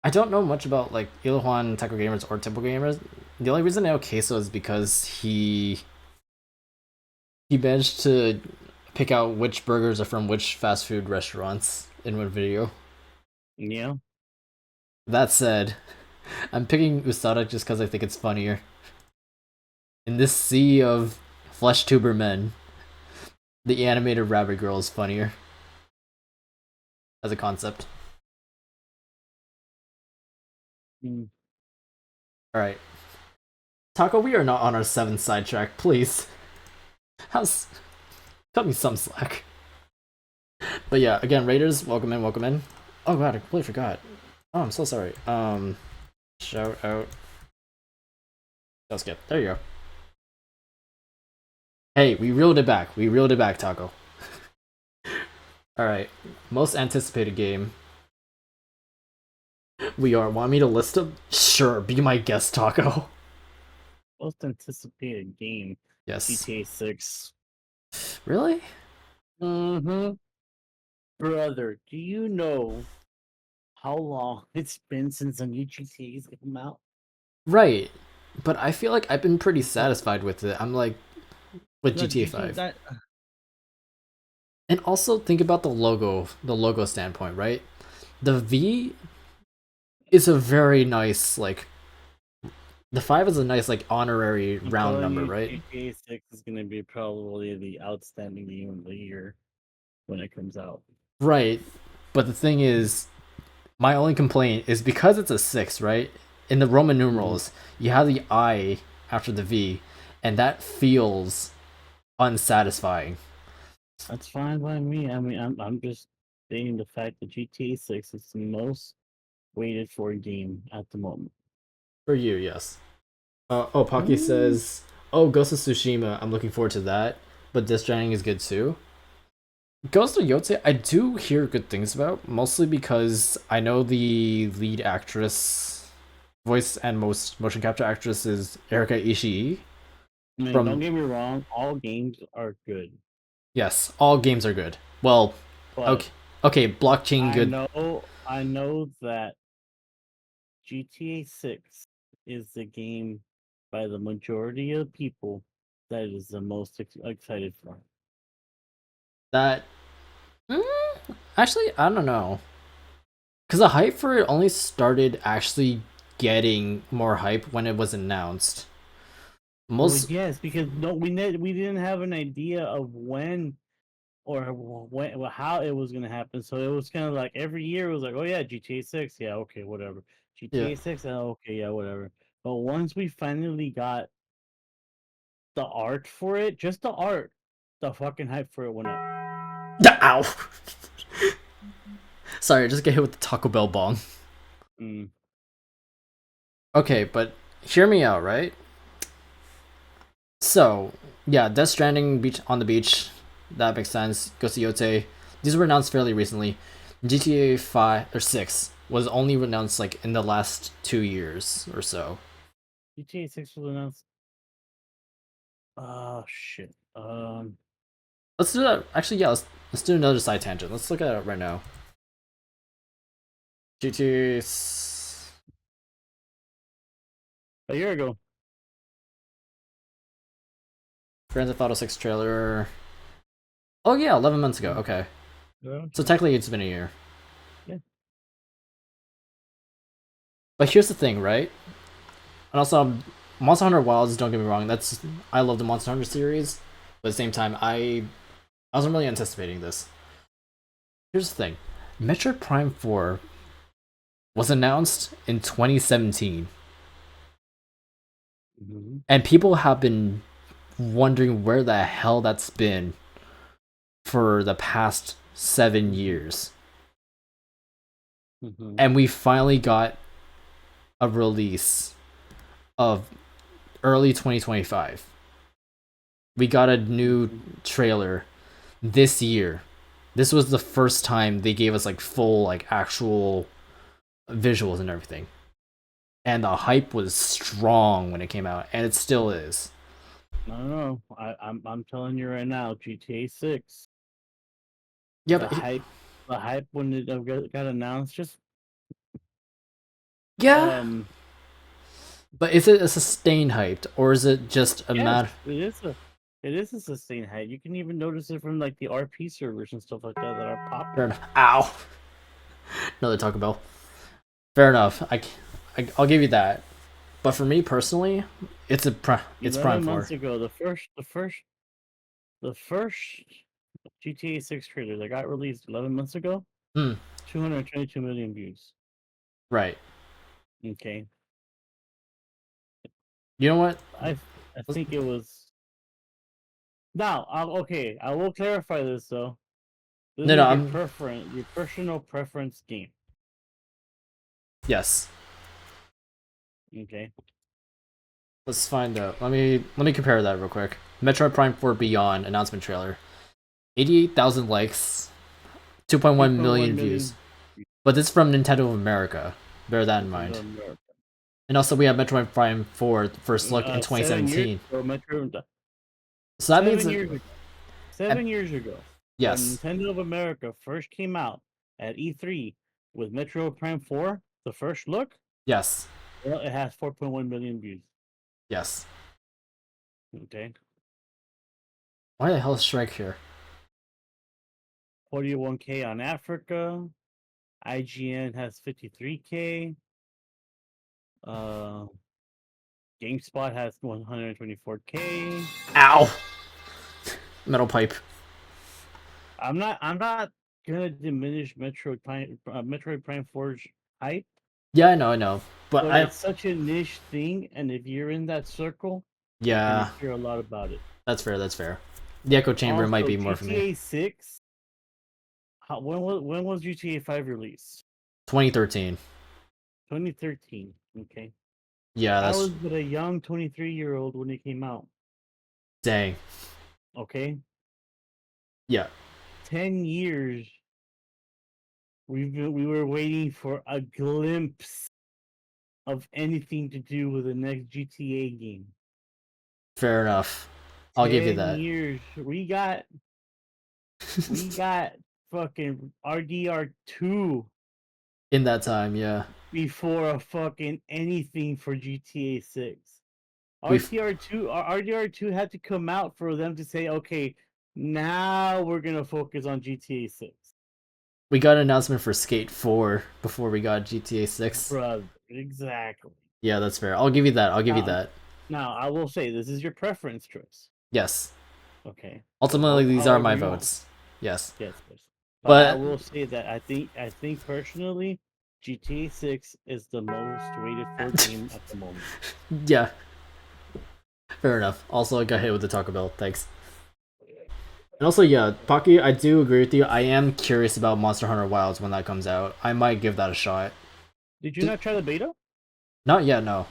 I don't know much about like Illuan, Taco Gamers, or Temple Gamers. The only reason I know Queso is because he managed to pick out which burgers are from which fast food restaurants in one video. Yeah. That said, I'm picking Usada just because I think it's funnier. In this sea of flesh tuber men, the animated rabbit girl is funnier as a concept. Alright. Taco, we are not on our 7th sidetrack, please. Cut me some slack. But yeah, again, Raiders, welcome in, welcome in. Oh god, I completely forgot. Oh, I'm so sorry. Shout out. Let's skip. There you go. Hey, we reeled it back. We reeled it back, Taco. Alright. Most anticipated game. We are. Want me to list them? Sure, be my guest, Taco. Most anticipated game, Yes. GTA 6. Really? Mm-hmm. Brother, do you know how long it's been since a new GTA's come out? Right. But I feel like I've been pretty satisfied with it. I'm like, with No, GTA GTA 5. that And also think about the logo standpoint, right? The V is a very nice, like, the 5 is a nice, like, honorary I'm round telling number, you, right? GTA 6 is gonna be probably the outstanding game of the year when it comes out. Right. But the thing is, my only complaint is because it's a 6, right? In the Roman numerals, you have the I after the V, and that feels unsatisfying. That's fine by me. I mean, I'm just stating the fact that GTA 6 is the most waited for game at the moment. For you, yes. Oh, Pocky Mm. says, "Oh, Ghost of Tsushima. I'm looking forward to that. But Death Stranding is good too." Ghost of Yotze, I do hear good things about, mostly because I know the lead actress, voice and most motion capture actress is Erika Ishii. I mean, don't From get me wrong, all games are good, yes, all games are good. Well, but okay, blockchain good. I know that GTA 6 is the game by the majority of people that is the most excited for. That mm, actually, I don't know, because the hype for it only started actually getting more hype when it was announced. Well, Most yes, because no, we didn't have an idea of when or when how it was gonna happen. So it was kind of like every year it was like, oh yeah, GTA 6, yeah, okay, whatever. yeah. GTA 6, oh, okay, yeah, whatever. But once we finally got the art for it, just the art, the fucking hype for it went up. Ow. Sorry, I just get hit with the Taco Bell bong. Mm. Okay, but hear me out, right? So, yeah, Death Stranding beach on the beach, that makes sense. Ghost of Yotei, these were announced fairly recently. GTA 5 or 6 was only announced like in the last 2 years or so. GTA 6 was announced. Oh shit. Let's do that. Actually, yeah, let's do another side tangent. Let's look at it right now. GTA A year ago. Grand Theft Auto 6 trailer. Oh yeah, 11 months ago. Okay. Yeah. So technically it's been a year. Yeah. But here's the thing, right? And also, Monster Hunter Wilds. Don't get me wrong. I love the Monster Hunter series, but at the same time, I wasn't really anticipating this. Here's the thing: Metroid Prime 4 was announced in 2017, Mm-hmm. and people have been wondering where the hell that's been for the past 7 years, Mm-hmm. and we finally got a release of early 2025. We got a new Mm-hmm. trailer this year. This was the first time they gave us like full like actual visuals and everything. And the hype was strong when it came out, and it still is. I don't know. I'm telling you right now, GTA 6. Yeah, The but hype, the hype when it got announced, just yeah, um, but is it a sustained hype or is it just a yes, matter? it is a sustained hype. You can even notice it from like the RP servers and stuff like that that are Fair popular. enough. Ow, another Taco Bell. Fair enough. I'll give you that. But for me personally, it's Prime 11 months Four. ago, the first GTA 6 trailer that got released 11 months ago, Hmm. 222 million views. Right. Okay, You know what? I I think it was. Now, okay, I will clarify this though. This No, is no, your I'm preference, your personal preference game. yes. Okay. Let's find out. Let me compare that real quick. Metroid Prime 4 Beyond announcement trailer. 88,000 likes, 2.1 2.1 million views. million But this is from Nintendo of America. Bear that in Nintendo mind. America. And also we have Metroid Prime 4 first look in 7 years 2017. ago, Metro. So that means 7 years ago. 7 years ago. When yes. Nintendo of America first came out at E3 with Metro Prime 4, the first look, Yes. well, it has 4.1 million views. Yes. Okay. Why the hell is Strike here? 41K on Africa. IGN has 53K. Uh, GameSpot has 124K. Ow! Metal pipe. I'm not gonna diminish Metroid Prime 4's hype, Yeah, I know. But but I it's such a niche thing, and if you're in that circle, you're yeah, gonna hear a lot about it. that's fair, that's fair. The Echo Chamber might Also, be more for me. GTA 6. When was GTA 5 released? 2013. 2013. Okay, Yeah, I that's was but a young 23-year-old when it came out. dang. Okay, Yeah. 10 years. We were waiting for a glimpse of anything to do with the next GTA game. Fair enough. I'll give you 10 that. years. We got fucking RDR2 In that time, yeah. before a fucking anything for GTA 6. We've RDR2 had to come out for them to say, okay, now we're gonna focus on GTA 6. we got an announcement for Skate 4 before we got GTA 6. Brother, exactly. Yeah, that's fair. I'll give you that. I'll give you Now, that. now I will say this is your preference choice. Yes. Okay. So Ultimately, these are my however you want. votes. Yes. Yes, yes. But I But will say that I think personally, GTA 6 is the most waited for game at the moment. yeah, fair enough. Also, I got hit with the Taco Bell. Thanks. And also, yeah, Pocky, I do agree with you. I am curious about Monster Hunter Wilds when that comes out. I might give that a shot. Did you Did- not try the beta? Not yet, no.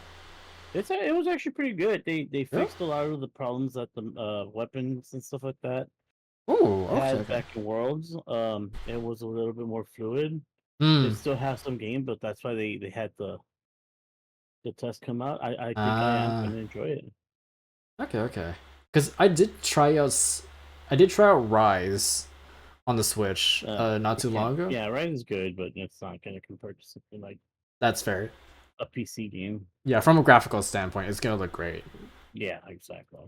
It was actually pretty good. They Yeah? fixed a lot of the problems that the weapons and stuff like that Ooh, okay, had okay. back in Worlds. It was a little bit more fluid. Hmm. It still has some game, but that's why they had the test come out. I think I am Uh, gonna enjoy it. okay, okay. Because I did try out Rise on the Switch, not You too long can't. ago. Yeah, Rise is good, but it's not gonna compare to something like That's fair. a PC game. Yeah, from a graphical standpoint, it's gonna look great. Yeah, exactly.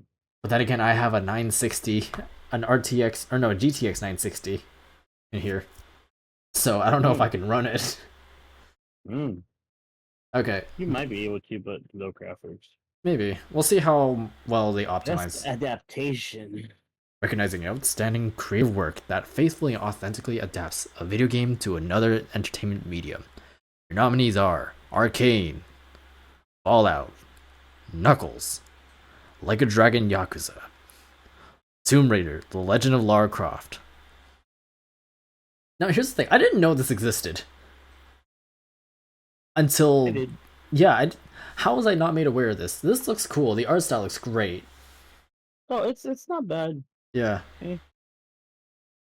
But then again, I have a 960, an RTX, or no, a GTX 960 in here. So I don't know if I can run it. Mm. Okay, You might be able to, but low graphics. maybe. We'll see how well they Best optimize. adaptation. Recognizing outstanding creative work that faithfully and authentically adapts a video game to another entertainment medium. Your nominees are Arcane, Fallout, Knuckles, Like a Dragon Yakuza, Tomb Raider, The Legend of Lara Croft. Now here's the thing, I didn't know this existed. Until I did. yeah, how was I not made aware of this? This looks cool. The art style looks great. Oh, it's not bad. Yeah. Eh.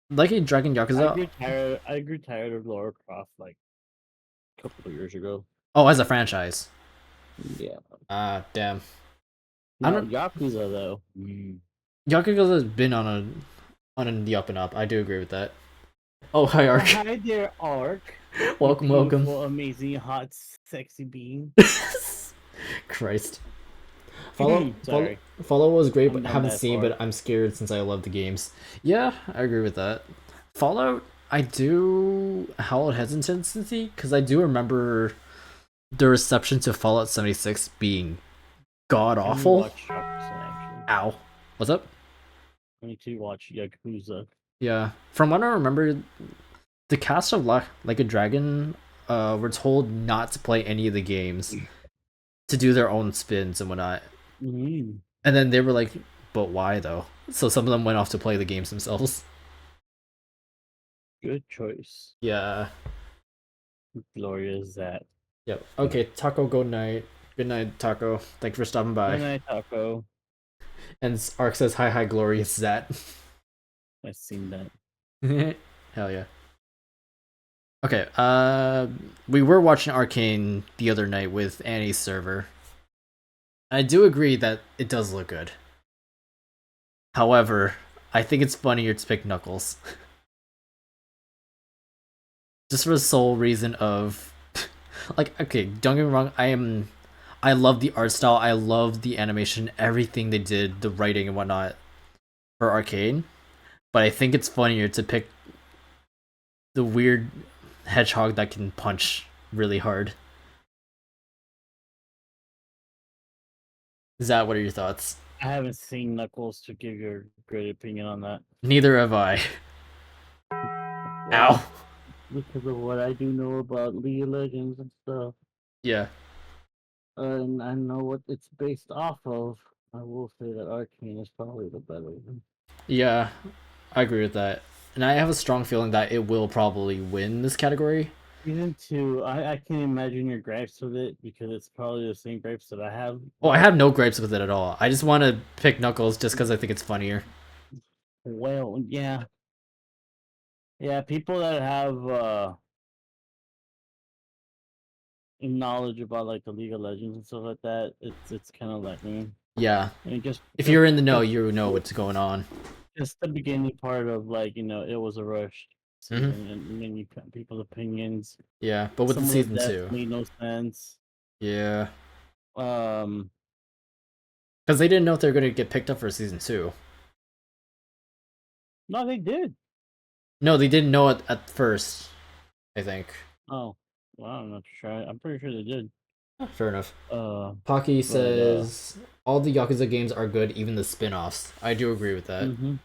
Like a Dragon I Yakuza. grew tired. I grew tired of Lara Croft like a couple of years ago. Oh, as a franchise. Yeah. Ah, damn. I No, don't. Yakuza though. Yakuza has been on the up and up. I do agree with that. Oh, hi, Oh, Ark. hi there, Ark. welcome, You welcome. beautiful, amazing, hot, sexy being. Christ. Follow, Sorry. follow was great, but I'm haven't bad seen. for But I'm scared since I love the games. Yeah, I agree with that. Fallout, I do held hesitancy because I do remember the reception to Fallout 76 being god I need to awful. watch Yakuza actually. Ow. What's up? I need to watch Yakuza. Yeah. From what I remember, the cast of Like a Dragon were told not to play any of the games to do their own spins and whatnot. Mm. And then they were like, but why though? So some of them went off to play the games themselves. Good choice. Yeah. Gloria Zat. Yep. Okay, Taco, go night. Good night, Taco. Thanks for stopping by. Good night, Taco. And Ark says, hi, glorious Zat. I've seen that. Hell yeah. Okay, we were watching Arcane the other night with Annie's server. I do agree that it does look good. However, I think it's funnier to pick Knuckles. Just for the sole reason of like, okay, don't get me wrong, I love the art style, I love the animation, everything they did, the writing and whatnot for Arcane. But I think it's funnier to pick the weird hedgehog that can punch really hard. What are your thoughts? I haven't seen Knuckles to give your great opinion on that. Neither have I. Well, Ow. because of what I do know about League of Legends and stuff, Yeah. and I know what it's based off of, I will say that Arcane is probably the better one. Yeah, I agree with that. And I have a strong feeling that it will probably win this category. Season 2, I can't imagine your gripes with it because it's probably the same gripes that I have. Well, I have no gripes with it at all. I just want to pick Knuckles just because I think it's funnier. Well, yeah. Yeah, people that have knowledge about like the League of Legends and stuff like that, it's kind of like Yeah. and just If you're in the know, you know what's going on. just the beginning part of like it was a rushed season and then you got people's opinions. Yeah, but with Some the of season deaths 2. made no sense. Yeah. Um, Because they didn't know if they were going to get picked up for season 2. no, they did. No, they didn't know it at first, I think. Oh, well, I'm not sure. I'm pretty sure they did. Fair enough. but, Pocky says all the Yakuza games are good, even the spin-offs. I do agree with that.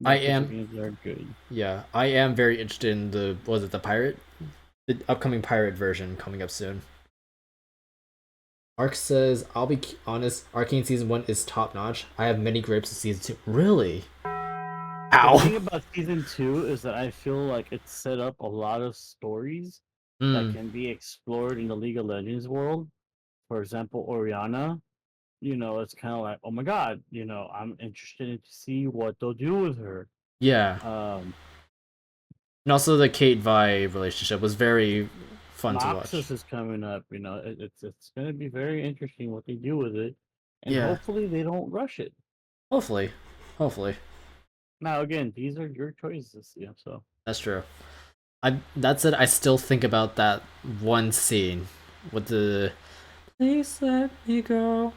I am. Games are good. Yeah, I am very interested in the the upcoming pirate version coming up soon. Ark says, I'll be honest, Arcane Season 1 is top notch. I have many gripes with Season 2. Really? The thing about Season 2 is that I feel like it's set up a lot of stories that can be explored in the League of Legends world. For example, Oriana, it's kind of like, oh my god, I'm interested to see what they'll do with her. Yeah. And also the Kate Vi relationship was very fun Noxus to watch. is coming up, it's going to be very interesting what they do with it, and Yeah. hopefully they don't rush it. Hopefully. Now again, these are your choices, so That's true. That said, I still think about that one scene with the "Please let me go."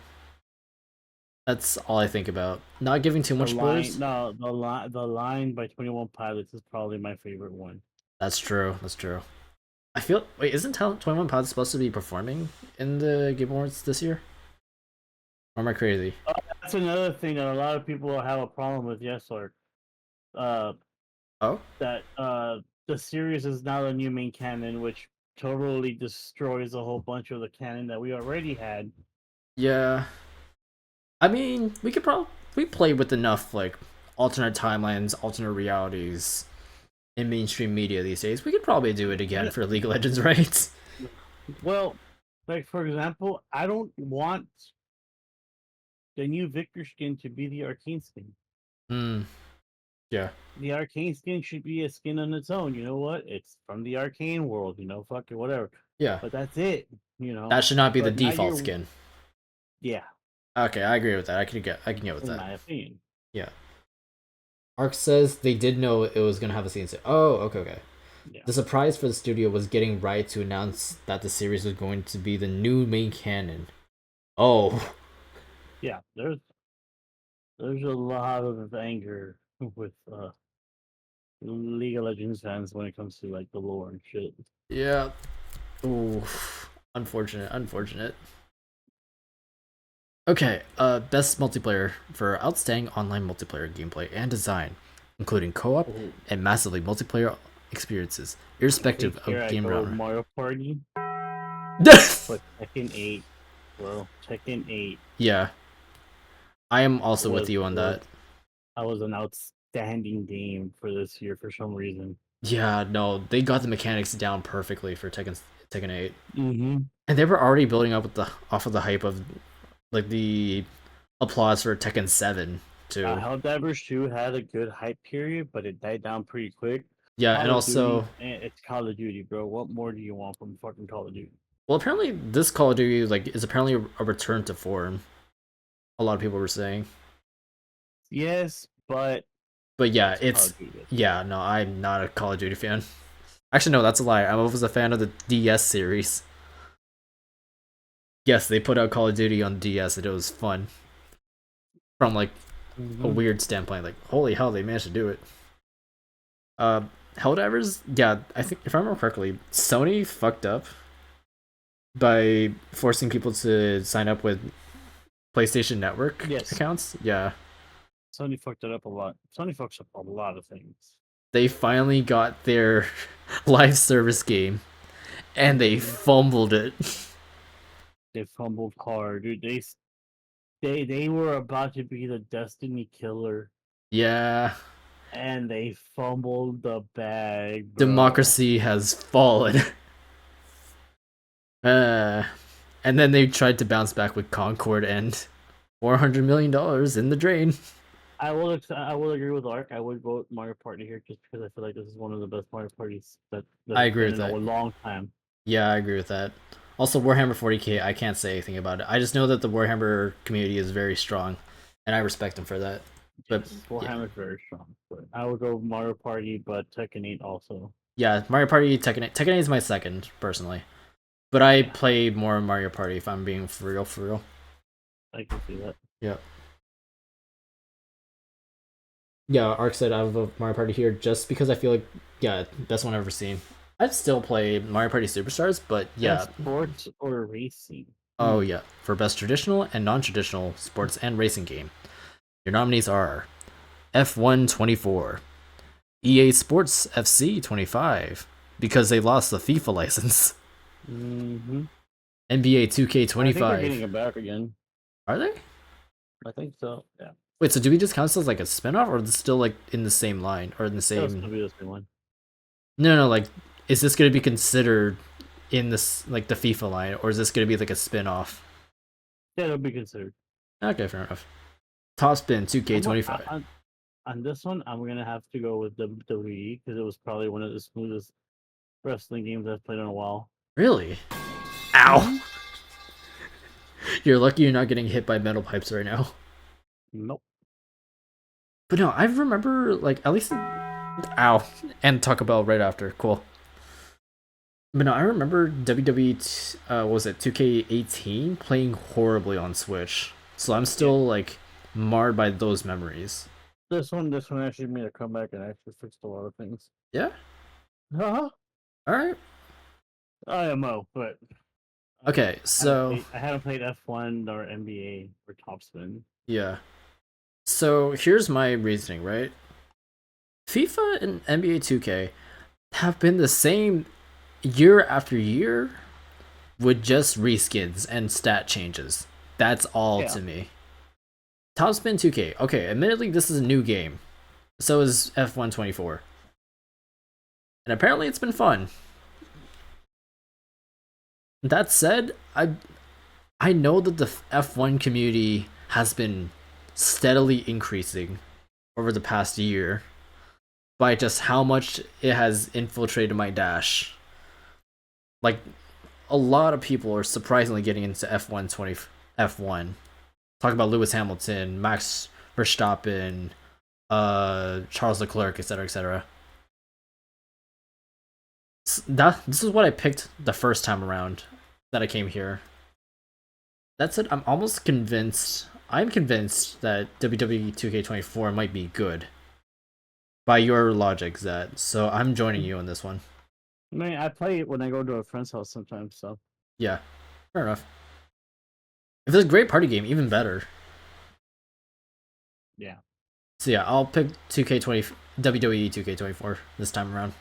That's all I think about. Not giving too much spoilers. No, the line by 21 Pilots is probably my favorite one. That's true. I feel. Wait, isn't 21 Pilots supposed to be performing in the Game Awards this year? Or am I crazy? That's another thing that a lot of people have a problem with. Yes, Lord. That the series is now the new main canon, which totally destroys a whole bunch of the canon that we already had. Yeah. I mean, we play with enough like alternate timelines, alternate realities in mainstream media these days. We could probably do it again for League of Legends, right? Well, like for example, I don't want the new Victor skin to be the Arcane skin. Yeah. The Arcane skin should be a skin on its own. You know what? It's from the Arcane world. Fuck it, whatever. Yeah. But that's it. That should not be the default skin. Yeah. Okay, I agree with that. I can get with that. In my opinion. Yeah. Ark says they did know it was gonna have a season. Oh, okay. Yeah. The surprise for the studio was getting Riot to announce that the series was going to be the new main canon. Oh. Yeah, there's a lot of anger with League of Legends fans when it comes to like the lore and shit. Yeah. Ooh. Unfortunate. Okay, best multiplayer for outstanding online multiplayer gameplay and design, including co-op and massively multiplayer experiences, irrespective of game genre. Mario Party. But Tekken 8, bro. Tekken 8. Yeah. I am also with you on that. That was an outstanding game for this year for some reason. Yeah, no, they got the mechanics down perfectly for Tekken 8. Mm-hmm. And they were already building up with the off of the hype of like the applause for Tekken 7 too. Helldivers 2 had a good hype period, but it died down pretty quick. Yeah, and Call of also, Duty, it's Call of Duty, bro. What more do you want from fucking Call of Duty? well, apparently this Call of Duty like is apparently a return to form. A lot of people were saying, Yes, but but yeah, it's Call it's of Duty. yeah, no, I'm not a Call of Duty fan. Actually, no, that's a lie. I was a fan of the DS series. Yes, they put out Call of Duty on DS and it was fun. From like a Mm-hmm. weird standpoint, like holy hell, they managed to do it. Uh, Helldivers, yeah, I think if I remember correctly, Sony fucked up by forcing people to sign up with PlayStation Network Yes, accounts. Yeah, Sony fucked it up a lot. Sony fucks up a lot of things. they finally got their live service game and they Mhm. fumbled it. They fumbled hard, dude. They were about to be the Destiny killer, Yeah, and they fumbled the bag, bro. democracy has fallen. Uh, and then they tried to bounce back with Concord and $400 million in the drain. I will agree with Ark. I would vote Mario Party here just because I feel like this is one of the best Mario Parties that I has agree been with in a that. long time. Yeah, I agree with that. Also, Warhammer 40k, I can't say anything about it. I just know that the Warhammer community is very strong, and I respect them for that. But Yes, yeah, Warhammer is very strong. But I would go Mario Party, but Tekken 8 also. yeah, Mario Party Tekken 8 is my second personally, but I Yeah, play more Mario Party if I'm being for real, for real. I can see that. Yeah, yeah. Arc said I would vote Mario Party here just because I feel like yeah, best one I've ever seen. I'd still play Mario Party Superstars, but yeah. Best sports or racing? Oh yeah, for best traditional and non-traditional sports and racing game, your nominees are F1 24, EA Sports FC 25 because they lost the FIFA license. Mm-hmm. NBA 2K I think they're getting 25. it back again. Are they? I think so. Yeah, Wait, so do we just count this as like a spinoff or is this still like in the same line or in the that'll same? still be the same one. No, no, like is this going to be considered in this like the FIFA line or is this going to be like a spin-off? Yeah, it'll be considered. Okay, fair enough. Top Spin I'm, 2K25. on this one, I'm gonna have to go with WWE because it was probably one of the smoothest wrestling games I've played in a while. Really? Ow. Mm-hmm. You're lucky you're not getting hit by metal pipes right now. Nope. But no, I remember like at least ow and Taco Bell right after. Cool. But no, I remember WWE. What was it 2K18 playing horribly on Switch. So I'm Yeah. still like marred by those memories. This one actually made a comeback and actually fixed a lot of things. Yeah. Uh-huh. All right. IMO, but Okay. So I haven't played F1 or NBA or Topspin. yeah. So here's my reasoning. Right. FIFA and NBA 2K have been the same year after year with just reskins and stat changes. That's all Yeah. to me. Topspin 2K. Okay, admittedly, this is a new game. So is F124. And apparently it's been fun. That said, I know that the F1 community has been steadily increasing over the past year by just how much it has infiltrated my dash. Like a lot of people are surprisingly getting into F1. Talk about Lewis Hamilton, Max Verstappen, Charles Leclerc, etc., etc. This is what I picked the first time around that I came here. That said, I'm almost convinced. I'm convinced that WWE 2K24 might be good. By your logic, Zed. So I'm joining you on this one. I mean, I play it when I go to a friend's house sometimes, so. Yeah, fair enough. If it's a great party game, even better. Yeah. So yeah, I'll pick 2K20 WWE 2K24 this time around.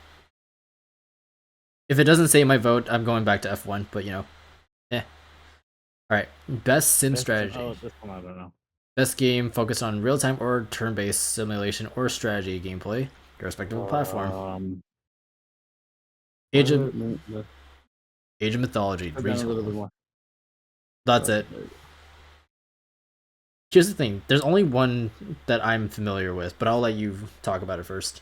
If it doesn't say my vote, I'm going back to F1, but you know. Eh. Alright. Best sim strategy. Oh, this one I don't know. Best game focused on real time or turn based simulation or strategy gameplay, irrespective of platform. Age of Let's Age of Mythology go down a little bit retold. more. That's it. Here's the thing. There's only one that I'm familiar with, but I'll let you talk about it first.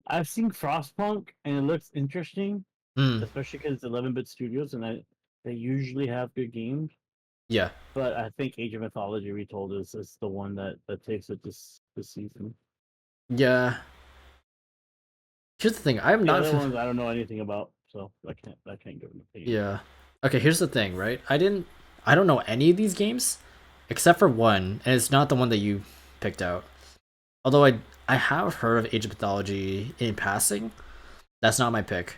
I've seen Frostpunk, and it looks interesting, Mm, especially because it's 11-bit studios, and they usually have good games. yeah. But I think Age of Mythology Retold is the one that takes it this season. Yeah. Here's the thing. I'm The not. other ones I don't know anything about, so I can't give an opinion. Yeah. Okay, here's the thing, right? I don't know any of these games except for one, and it's not the one that you picked out. Although I have heard of Age of Mythology in passing. That's not my pick.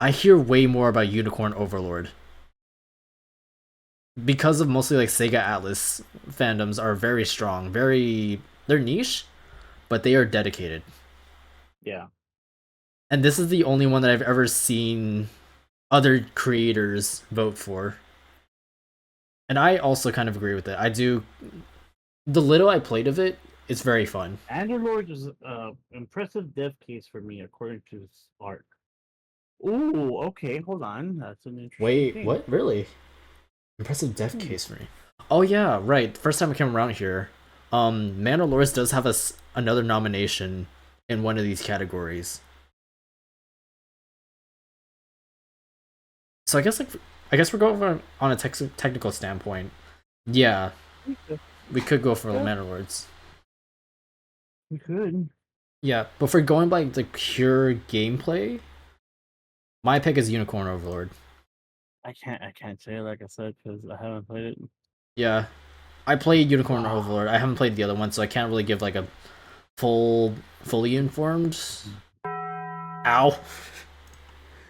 I hear way more about Unicorn Overlord. Because of mostly like Sega Atlas fandoms are very strong, they're niche, but they are dedicated. Yeah. And this is the only one that I've ever seen other creators vote for. And I also kind of agree with it. I do. The little I played of it, it's very fun. Underlord is impressive dev case for me according to his art. Ooh, okay, hold on. That's an interesting Wait, thing. what? Really? Impressive dev case for me. Oh yeah, right. First time I came around here, Mandalorian does have another nomination in one of these categories. So I guess we're going on a technical standpoint. Yeah, we could go for the Yeah. Mandalorians. We could. Yeah, but for going by the pure gameplay, my pick is Unicorn Overlord. I can't say it like I said because I haven't played it. Yeah, I played Unicorn Wow. Overlord. I haven't played the other one, so I can't really give like a fully informed. Ow.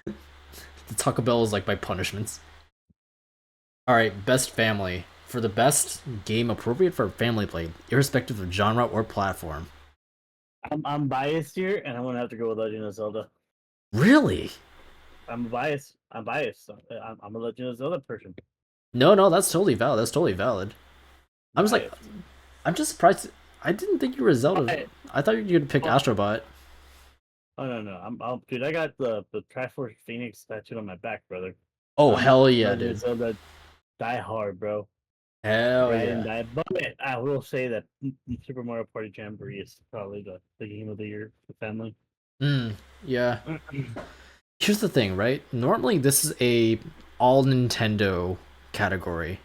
The Taco Bell is like my punishments. Alright, best family. For the best game appropriate for family play, irrespective of genre or platform. I'm biased here, and I'm gonna have to go with Legend of Zelda. Really? I'm biased. I'm biased. I'm a Legend of Zelda person. No, that's totally valid. That's totally valid. I'm just like, Biased. I'm just surprised. I didn't think you were Zelda. Biased. I thought you'd pick Oh, Astrobot. oh no, no. Dude. I got the Triforce Phoenix tattooed on my back, brother. Oh, I'm hell yeah, Legend of dude. Zelda die hard, bro. Hell Ride and yeah. die. But I will say that Super Mario Party Jamboree is probably the game of the year for family. Yeah. Here's the thing, right? Normally this is a all Nintendo category.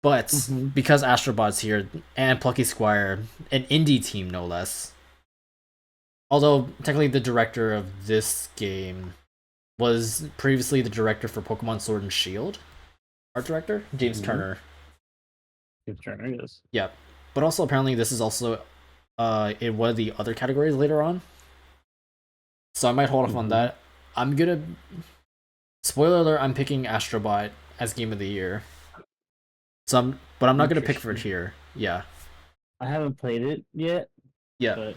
But because Astrobot's here and Plucky Squire, an indie team no less. Although technically the director of this game was previously the director for Pokemon Sword and Shield. Art director? James Turner. James Turner, yes. Yeah. But also apparently this is also in one of the other categories later on. So I might hold off on that. I'm gonna spoiler alert, I'm picking Astrobot as game of the year. But I'm not gonna pick for it here. Yeah. I haven't played it yet, Yeah. but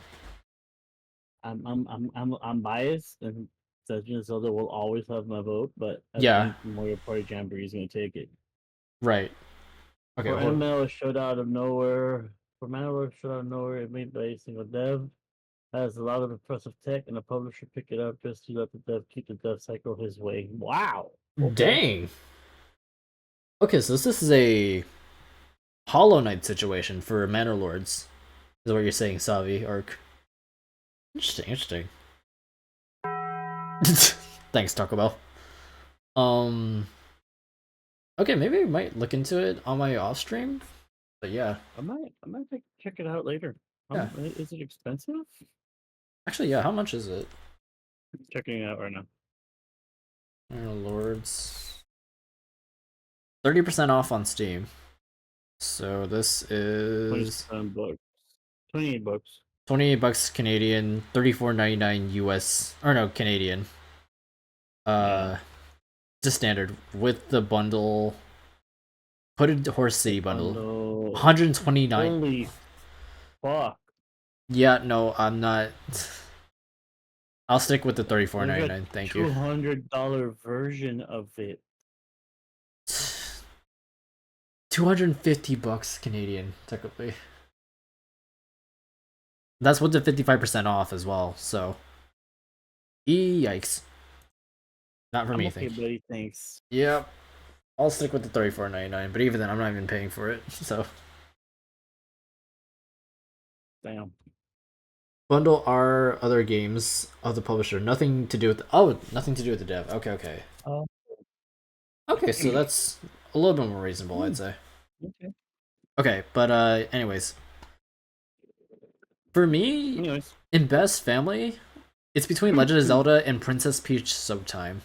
I'm biased, and Legend of Zelda will always have my vote. But I Yeah. think Mario Party Jamboree is gonna take it. Right. Okay. For ML showed out of nowhere. For Mandalore showed out of nowhere, it made by a single dev. Has a lot of impressive tech, and a publisher pick it up just to let the dev keep the dev cycle his way. Wow. Okay. Dang. Okay, so this is a Hollow Knight situation for Manor Lords. Is what you're saying, Savi Arc. Interesting. Thanks, Taco Bell. Okay, maybe I might look into it on my off stream. But yeah. I might check it out later. Yeah. Is it expensive? Actually, yeah, how much is it? I'm checking it out right now. Manor Lords. 30% off on Steam. So this is 28 bucks. 28 bucks Canadian, 34.99 US, or no, Canadian. Just standard with the bundle. Hooded Horse City bundle. 129. Holy fuck. Yeah, no, I'm not. I'll stick with the 34.99. Thank you. $200 version of it. 250 bucks Canadian, technically. That's with the 55% off as well, so Yikes. Not for I'm me, okay, thank you. buddy. Thanks. Yep. I'll stick with the $34.99, but even then, I'm not even paying for it. So Damn. bundle our other games of the publisher. Nothing to do with nothing to do with the dev. Okay. Oh. Okay, so that's a little bit more reasonable, I'd say. Okay. Okay, but anyways, for me, Anyways. in best family, it's between Legend of Zelda and Princess Peach Showtime.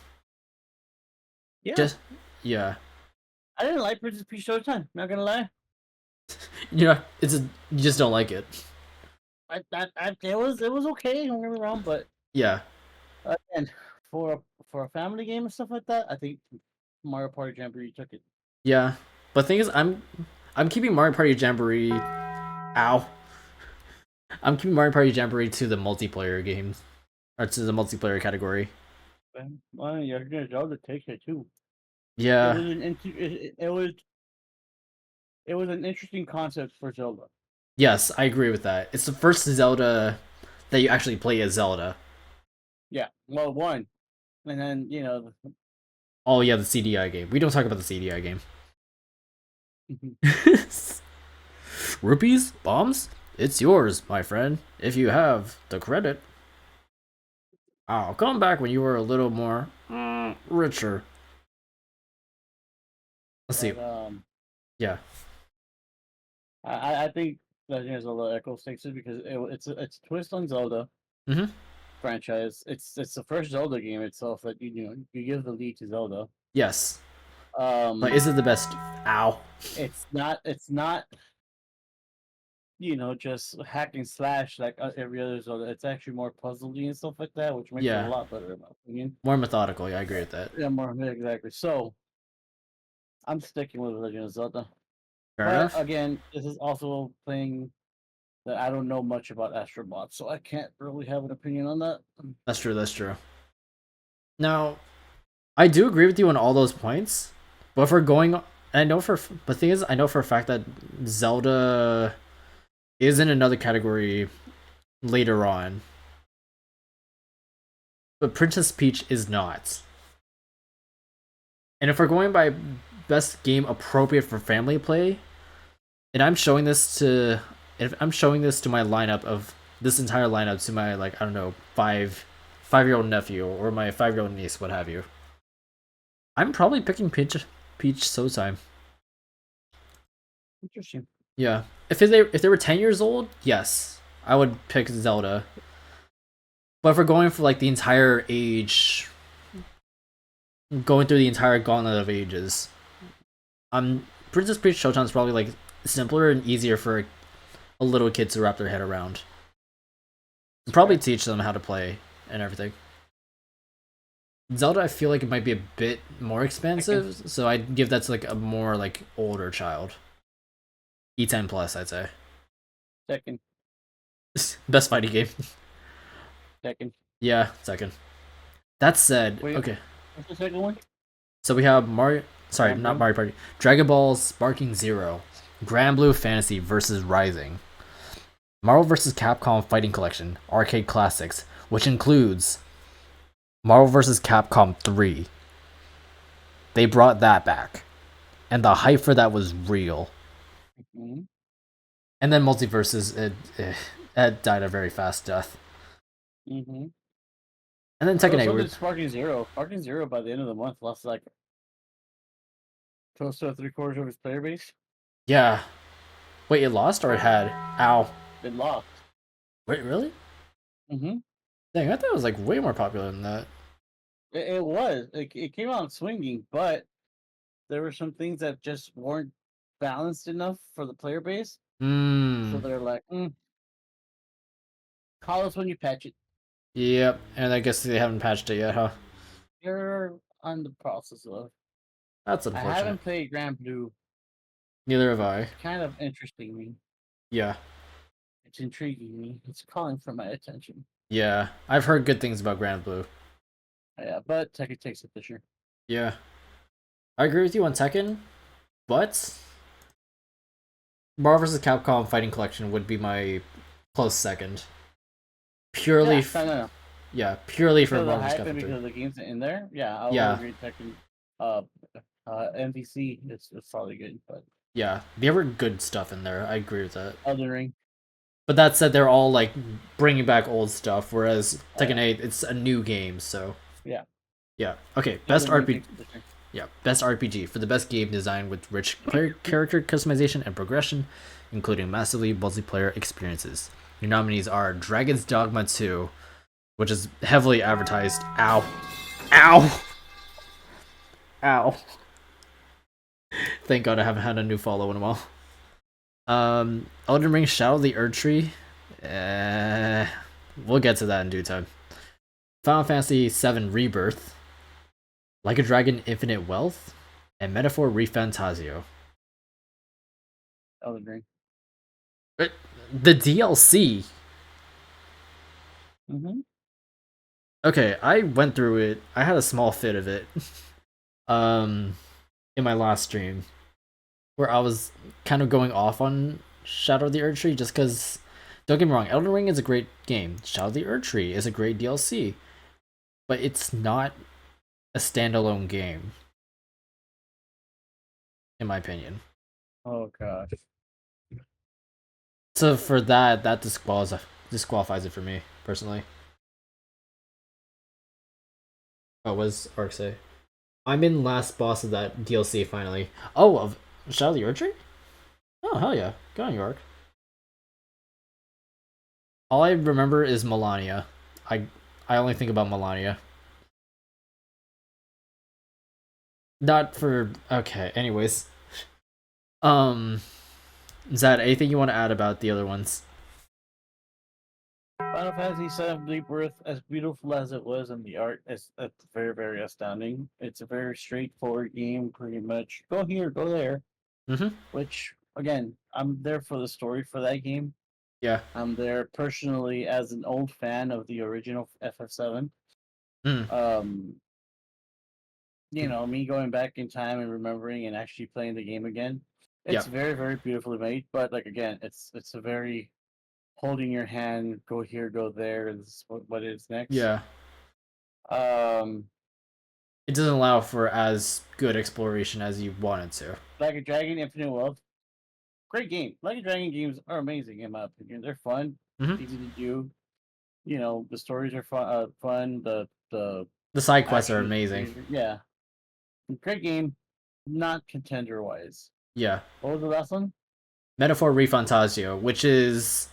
Yeah. Just yeah. I didn't like Princess Peach Showtime. Not gonna lie. You just don't like it. It was okay. Don't get me wrong, but Yeah. again, for a family game and stuff like that, I think Mario Party Jamboree took it. Yeah. But thing is I'm keeping Mario Party Jamboree ow. I'm keeping Mario Party Jamboree to the multiplayer games. Or to the multiplayer category. Well, yeah, Zelda takes it too. Yeah. It was an interesting concept for Zelda. Yes, I agree with that. It's the first Zelda that you actually play as Zelda. Yeah, well, one, and then Oh yeah, the CDI game. We don't talk about the CDI game. Rupees? Bombs? It's yours, my friend, if you have the credit. I'll come back when you were a little more richer. Let's see. but Yeah. I think Legend of Zelda Echo takes it because it's a twist on Zelda Mhm. franchise. It's the first Zelda game itself that you give the lead to Zelda. Yes. But Um, is it the best? Ow. it's not just hack and slash like every other Zelda. It's actually more puzzly and stuff like that, which makes it a Yeah. lot better in my opinion. More methodical. Yeah, I agree with that. Yeah, more exactly. So I'm sticking with Legend of Zelda. Fair But enough. again, this is also playing that I don't know much about Astrobot, so I can't really have an opinion on that. That's true. That's true. Now, I do agree with you on all those points, but if we're going, I know for the thing is, I know for a fact that Zelda is in another category later on, but Princess Peach is not. And if we're going by best game appropriate for family play, and I'm showing this to, if I'm showing this to my lineup of this entire lineup to my like I don't know 5-year-old nephew or my 5-year-old niece, what have you, I'm probably picking Peach Showtime. Interesting. Yeah, if they were 10 years old, yes, I would pick Zelda. But if we're going for like the entire age, going through the entire gauntlet of ages, Princess Peach Showtime is probably like simpler and easier for a little kid to wrap their head around. And probably teach them how to play and everything. Zelda, I feel like it might be a bit more expensive, so I'd give that to like a more like older child. E10 plus, I'd say. Second. Best fighting game. Second. Yeah, second. That said, Wait. okay. What's the second one? So we have Mario. Sorry, Grand not Blue? Mario Party. Dragon Ball Sparking Zero, Grand Blue Fantasy versus Rising, Marvel vs. Capcom Fighting Collection Arcade Classics, which includes Marvel vs. Capcom 3. They brought that back, and the hype for that was real. Mm-hmm. And then Multiverses, it died a very fast death. Mm-hmm. And then Tekken 8. So did Sparking Zero. Sparking Zero by the end of the month lost like close to 3/4 of its player base. Yeah. Wait, it lost or it had? Ow. It lost. Wait, really? Mm-hmm. Dang, I thought it was like way more popular than that. It was. It came out swinging, but there were some things that just weren't balanced enough for the player base. So they're like, call us when you patch it. Yep, and I guess they haven't patched it yet, huh? You're on the process of. That's I unfortunate. haven't played Grand Blue. Neither have I. It's kind of interesting me. Yeah. It's intriguing me. It's calling for my attention. Yeah. I've heard good things about Grand Blue. Yeah, but Tekken takes it this year. Yeah. I agree with you on Tekken, but Marvel vs. Capcom Fighting Collection would be my close second. Purely, No. Yeah, purely for Because of the Marvel's hype and Capcom 3. because the games in there, yeah, I will Yeah. agree. Tekken, uh, MVC it's probably good, but Yeah, there were good stuff in there. I agree with that. Elden Ring, But that said, they're all like bringing back old stuff, whereas oh Tekken yeah, 8, it's a new game. So yeah, yeah, okay. Best Elden Ring RPG. takes the picture. Yeah, best RPG for the best game design with rich character customization and progression, including massively multiplayer experiences. Your nominees are Dragon's Dogma 2, which is heavily advertised. Ow, ow, ow. Thank God I haven't had a new follow in a while. Elden Ring Shadow of the Erdtree. We'll get to that in due time. Final Fantasy VII Rebirth, Like a Dragon Infinite Wealth, and Metaphor ReFantasio. Elden Ring. The DLC. Mm-hmm. Okay, I went through it. I had a small fit of it. um in my last stream where I was kind of going off on Shadow of the Erdtree just cuz don't get me wrong, Elden Ring is a great game. Shadow of the Erdtree is a great DLC, but it's not a standalone game in my opinion. Oh gosh. So for that disqualifies it for me personally. What was Ark say? I'm in last boss of that DLC finally. Oh, of Shadow of the Erdtree? Oh hell yeah! Go on, York. All I remember is Melania. I only think about Melania. Not for okay. Anyways, um, Zad, anything you want to add about the other ones? Final Fantasy VII Rebirth, as beautiful as it was, and the art is very, very astounding. It's a very straightforward game, pretty much. Go here, go there. Mm-hmm. Which, again, I'm there for the story for that game. Yeah. I'm there personally as an old fan of the original FF7. Mm. Me going back in time and remembering and actually playing the game again. Yeah. It's very, very beautifully made, but like again, it's a very holding your hand, go here, go there. This is what is next. Yeah. Um, It doesn't allow for as good exploration as you wanted to. Like a Dragon Infinite Wealth, great game. Like a Dragon games are amazing in my opinion. They're fun, Mm-hmm. easy to do. The stories are fun. Fun. The side quests are action, amazing. yeah, great game. Not contender wise. Yeah. What was the last one? Metaphor ReFantasio, which is.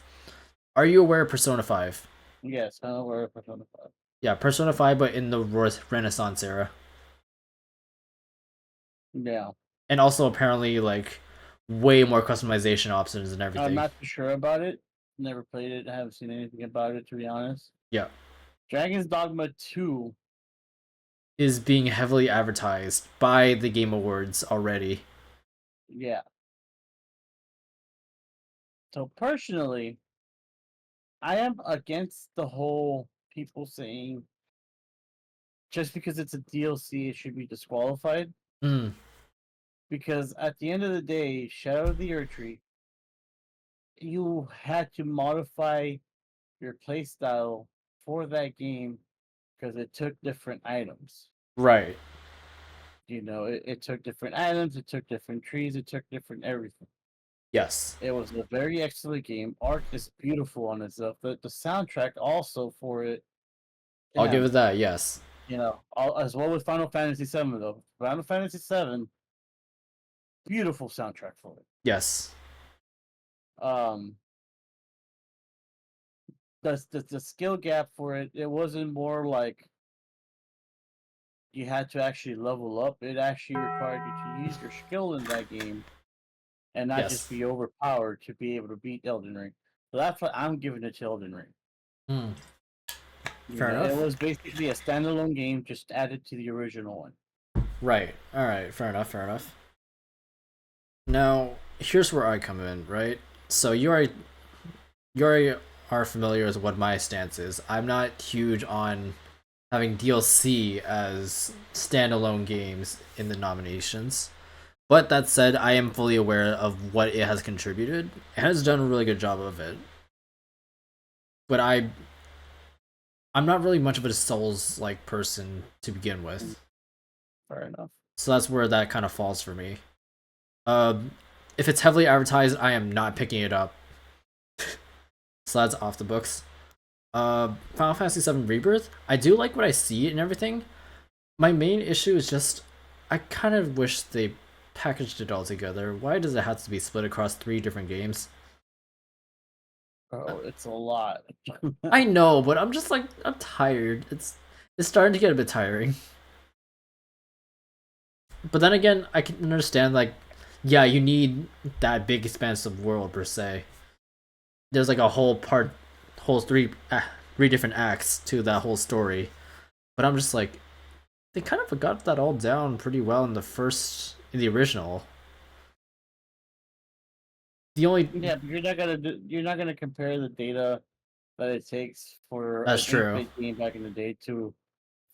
Are you aware of Persona 5? Yes, I know where Persona 5. Yeah, Persona 5, but in the Renaissance era. Yeah, And also apparently like way more customization options and I'm everything. not too sure about it. Never played it. I haven't seen anything about it to be honest. Yeah. Dragon's Dogma 2. Is being heavily advertised by the Game Awards already. Yeah. So personally, I am against the whole people saying just because it's a DLC it should be disqualified. Mm. Because at the end of the day, Shadow of the Erdtree, you had to modify your playstyle for that game because it took different items. Right. It took different items, it took different trees, it took different everything. Yes. It was a very excellent game. Art is beautiful on itself. The soundtrack also for it. I'll give Damn, it that, yes. As well with Final Fantasy VII though. Final Fantasy VII, beautiful soundtrack for it. Yes. Um, the skill gap for it, it wasn't more like you had to actually level up. It actually required you to use your skill in that game and not just Yes. be overpowered to be able to beat Elden Ring. So that's what I'm giving it to Elden Ring. Mm. Fair enough. It was basically a standalone game just added to the original one. Right. Alright, fair enough. Now, here's where I come in, right? So you already are familiar with what my stance is. I'm not huge on having DLC as standalone games in the nominations. But that said, I am fully aware of what it has contributed. It has done a really good job of it. But I'm not really much of a Souls like person to begin with, Fair enough. so that's where that kind of falls for me. If it's heavily advertised, I am not picking it up. So that's off the books. Final Fantasy VII Rebirth. I do like what I see and everything. My main issue is just I kind of wish they packaged it all together. Why does it have to be split across 3 different games? Oh, it's a lot. I know, but I'm just like I'm tired. It's starting to get a bit tiring. But then again, I can understand like yeah, you need that big expansive world per se. There's like a whole 3 different acts to that whole story. But I'm just like they kind of got that all down pretty well in the original. The only Yeah, but you're not gonna compare the data that it takes for an That's true. 8-bit game back in the day to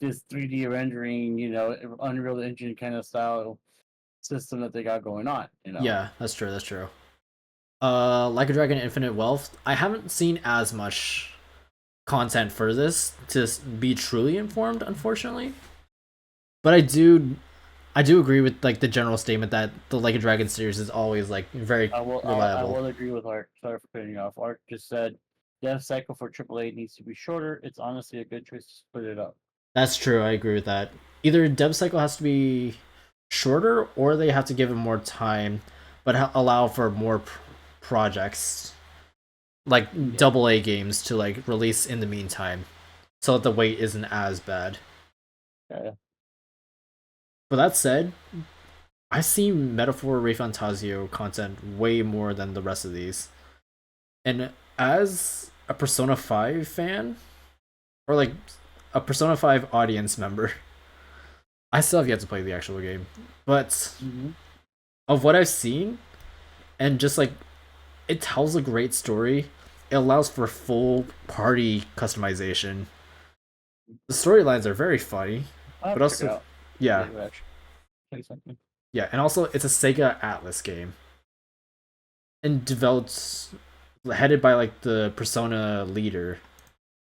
this 3D rendering, Unreal Engine kind of style system that they got going on. Yeah, that's true. That's true. Like a Dragon Infinite Wealth. I haven't seen as much content for this to be truly informed, unfortunately. But I do agree with like the general statement that the Like a Dragon series is always like very I reliable. will agree with Art. Sorry for cutting you off. Art just said dev cycle for AAA needs to be shorter. It's honestly a good choice to split it up. That's true. I agree with that. Either dev cycle has to be shorter, or they have to give it more time, but allow for more projects like double A games to like release in the meantime, so that the wait isn't as bad. Yeah. But that said, I see Metaphor Refantasio content way more than the rest of these. And as a Persona 5 fan, or like a Persona 5 audience member, I still have yet to play the actual game. But of what I've seen, and just like it tells a great story, it allows for full party customization. The storylines are very funny, I'll but check it also, out. yeah, Say something. yeah, and also it's a Sega Atlas game and developed headed by like the Persona leader.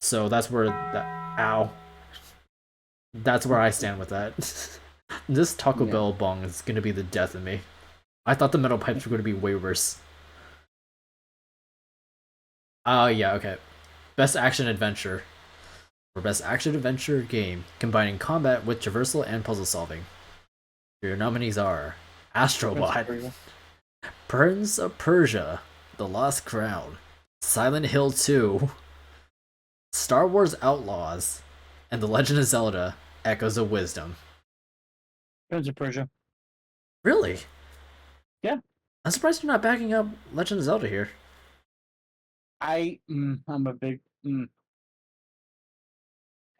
So that's where that's where I stand with that. This Taco Yeah. Bell bong is gonna be the death of me. I thought the metal pipes were gonna be way worse. Yeah, okay. Best action adventure. Or best action adventure game, combining combat with traversal and puzzle solving. Your nominees are Astrobot, Prince of Persia, The Lost Crown, Silent Hill 2, Star Wars Outlaws, and The Legend of Zelda: Echoes of Wisdom. Prince of Persia. Really? Yeah. I'm surprised you're not backing up Legend of Zelda here. I'm a big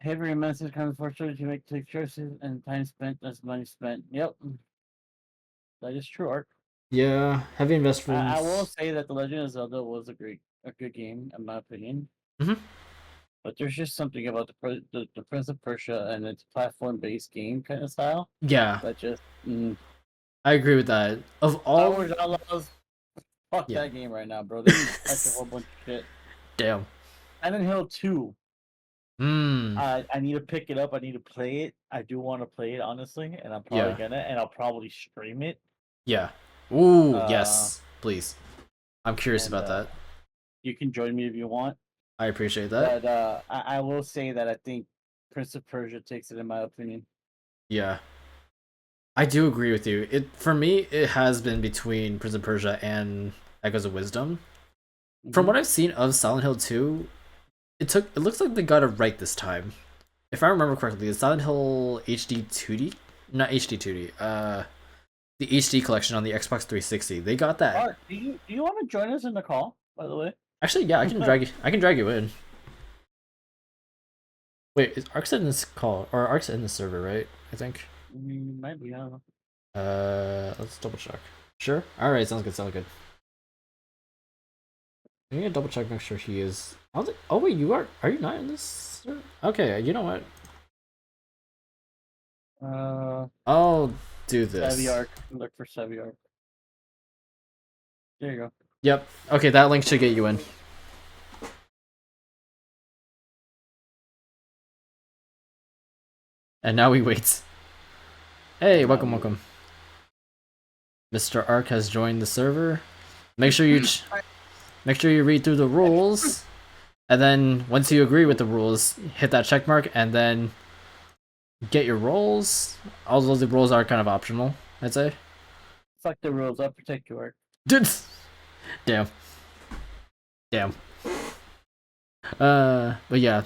heavy message comes frustrated to make take choices and time spent as money spent. Yep. That is true, Art. Yeah, heavy I will investments. say that The Legend of Zelda was a good game, in my opinion. Mhm. But there's just something about the Prince of Persia and its platform-based game kind of style Yeah, that just I agree with that. Of Star all, Wars Outlaws. Fuck yeah. that game right now, bro. They need to patch a whole bunch of shit. Damn. Silent Hill 2. Hmm. I need to pick it up. I need to play it. I do want to play it honestly, and I'm probably Yeah. gonna, and I'll probably stream it. Yeah. Ooh, Uh, yes. Please. I'm curious and about that. you can join me if you want. I appreciate that. But I will say that I think Prince of Persia takes it in my opinion. Yeah. I do agree with you. It for me it has been between Prince of Persia and Echoes of Wisdom. From Mm-hmm. what I've seen of Silent Hill 2, it looks like they got it right this time. If I remember correctly, the Silent Hill HD 2D, not HD 2D, the HD collection on the Xbox 360. They got that. Art, do you want to join us in the call? By the way, Actually, yeah, I can drag you in. Wait, is Ark's in this call or Ark's in the server, right? I think. might be. I don't know. Let's double check. Sure. All right, sounds good. Sounds good. I'm gonna double check, make sure he is. Oh wait, you are? Are you not in this? Okay, you know what? I'll do this. Saviark. Look for Saviark. There you go. Yep. Okay, that link should get you in. And now we wait. Hey, And now welcome, we welcome. Mr. Ark has joined the server. Make sure you make sure you read through the rules, and then once you agree with the rules, hit that check mark, and then get your rolls. Although the rolls are kind of optional, I'd say. Fuck the rules. I'll protect you, Ark. Dude, damn, damn. But yeah,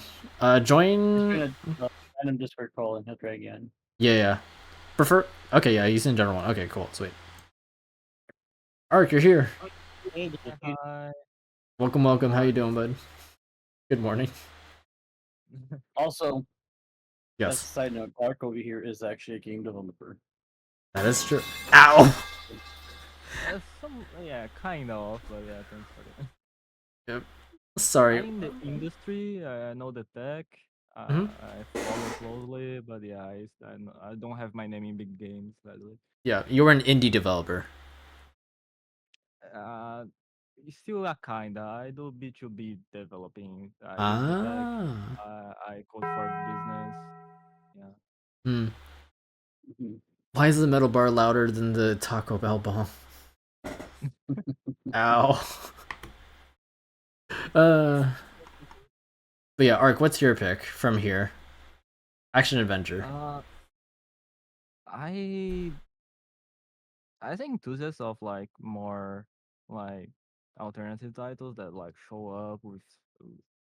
join. Just gonna random Discord call and he'll drag you in. Yeah, yeah. Prefer. Okay, yeah, he's in general one. Okay, cool, sweet. Ark, you're here. Hey, dude, Hi. Welcome, welcome. How you doing, bud? Good morning. Also, as a Yes, side note, Ark over here is actually a game developer. that is true. Ow. Yeah, kind of, but yeah, thanks for that. Sorry. I'm in the industry. I know the tech. Mhm. I follow closely, but yeah, I don't have my name in big games, sadly. Yeah, you were an indie developer. Uh, Still a kinda. I do B2B developing. I use the tech. Ah. I code for business. Yeah. Hmm. Mhm. Why is the metal bar louder than the Taco Bell bomb? Ow. Uh. But yeah, Ark, what's your pick from here? Action adventure. I I think enthusiasts of like more like alternative titles that like show up with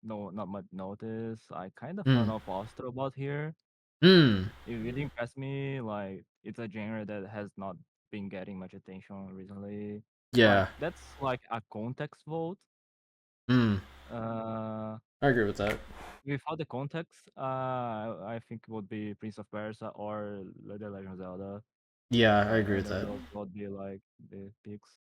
not much notice. I kind of fan Hmm. of Astrobot here. Hmm. It really impressed me. Like it's a genre that has not been getting much attention recently. Like Yeah. that's like a context vote. Hmm. Uh, I agree with that. Without the context, I think it would be Prince of Persia or The Legend of Zelda. Yeah, I agree with that. Those would be like the picks.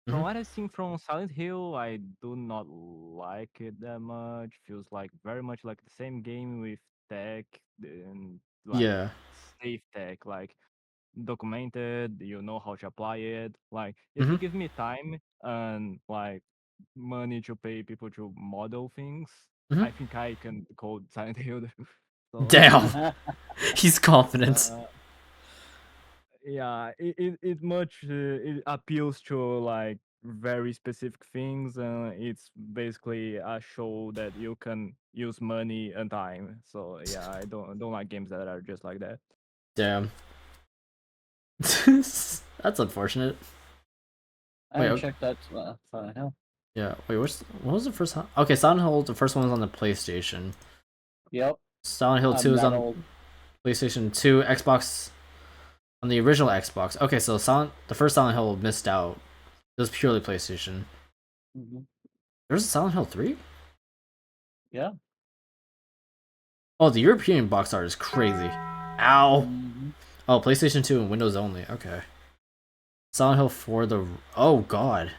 From Mhm. what I've seen from Silent Hill, I do not like it that much. Feels like very much like the same game with tech and like Yeah. safe tech, like documented, you know how to apply it. Like if you Mhm. give me time and like money to pay people to model things, Mhm. I think I can code Silent Hill. So Damn. He's confident. uh, yeah, it appeals to like very specific things, and it's basically a show that you can use money and time. So yeah, I don't like games that are just like that. Damn. That's unfortunate. I Wait, haven't checked that Silent Hill. yeah. Wait, what was the first one? Okay, Silent Hill. The first one was on the PlayStation. Yep. Silent Hill 2 is That on old. PlayStation 2, Xbox on the original Xbox. Okay, so the first Silent Hill missed out. It was purely PlayStation. Mhm. There's a Silent Hill 3? Yeah. Oh, the European box art is crazy. Ow. Mhm. Oh, PlayStation 2 and Windows only. Okay. Silent Hill 4 the Oh god.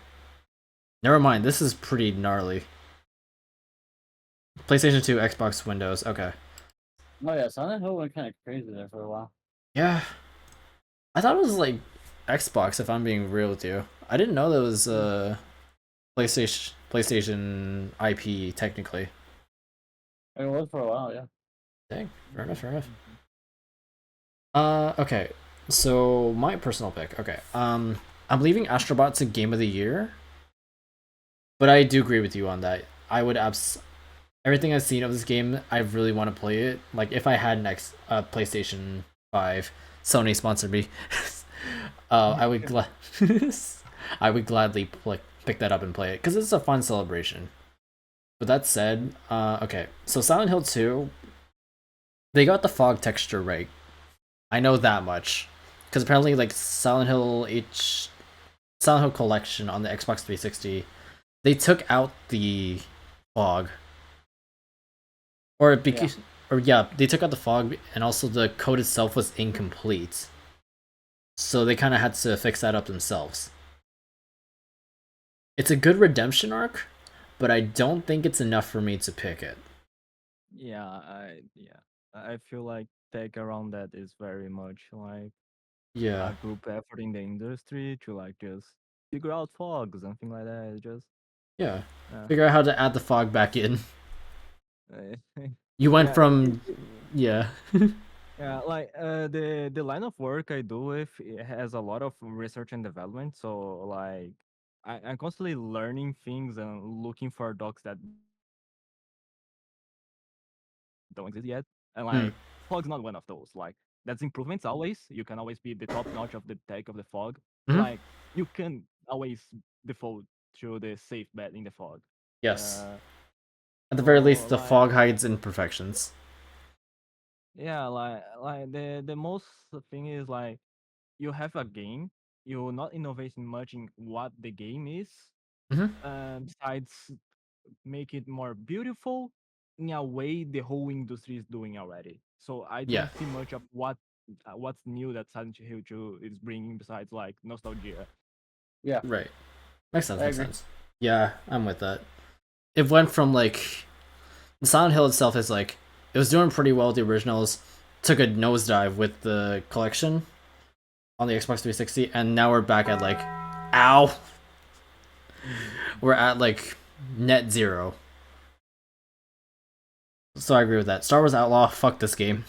Never mind. This is pretty gnarly. PlayStation 2, Xbox, Windows. Okay. Oh yeah, Silent Hill went kind of crazy there for a while. Yeah. I thought it was like Xbox if I'm being real with you. I didn't know that was PlayStation IP technically. It was for a while, yeah. Dang, fair enough, fair enough. Mhm. Okay. So my personal pick. Okay. I'm leaving Astrobot to Game of the Year, but I do agree with you on that. I would everything I've seen of this game, I really want to play it. Like if I had an PlayStation 5, Sony sponsored me. I would I would gladly pick that up and play it because it's a fun celebration. But that said, okay, so Silent Hill 2, they got the fog texture right. I know that much because apparently, like Silent Hill Collection on the Xbox 360, they took out the fog, or it Yeah. or yeah, they took out the fog, and also the code itself was incomplete, so they kind of had to fix that up themselves. It's a good redemption arc, but I don't think it's enough for me to pick it. Yeah, I feel like tech around that is very much like Yeah, a group effort in the industry to like just figure out fog, something like that. It's just yeah. uh, Figure out how to add the fog back in. uh, You went yeah, from yeah. Yeah, like the line of work I do with it has a lot of research and development. So like I'm constantly learning things and looking for docs that don't exist yet. And like fog's not one of those. Like that's improvements always. You can always be the top notch of the tech of the fog. Like Hmm. you can always default to the safe bet in the fog. Yes. Uh, At the very so least, the like fog hides imperfections. yeah, like the most thing is like you have a game, you're not innovating much in what the game is, Hmm. besides make it more beautiful in a way the whole industry is doing already. So I Yeah. don't see much of what's new that Silent Hill 2 is bringing besides like nostalgia. Yeah, Right. Makes sense. I Makes agree. sense. Yeah, I'm with that. It went from like Silent Hill itself is like it was doing pretty well with the originals, took a nosedive with the collection on the Xbox 360, and now we're back at like, ow, we're at like net zero. So I agree with that. Star Wars Outlaw, fuck this game.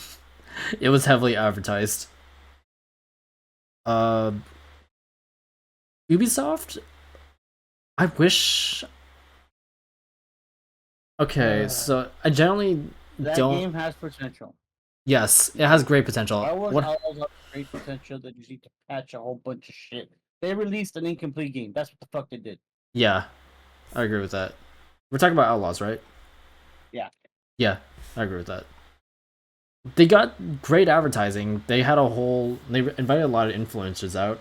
It was heavily advertised. Uh, Ubisoft. I wish. Okay, so I generally That don't. game has potential. Yes, it has great potential. Star Wars What? Outlaws has great potential. That you need to patch a whole bunch of shit. They released an incomplete game. That's what the fuck they did. Yeah, I agree with that. We're talking about Outlaws, right? Yeah. Yeah, I agree with that. They got great advertising. They had a whole. They invited a lot of influencers out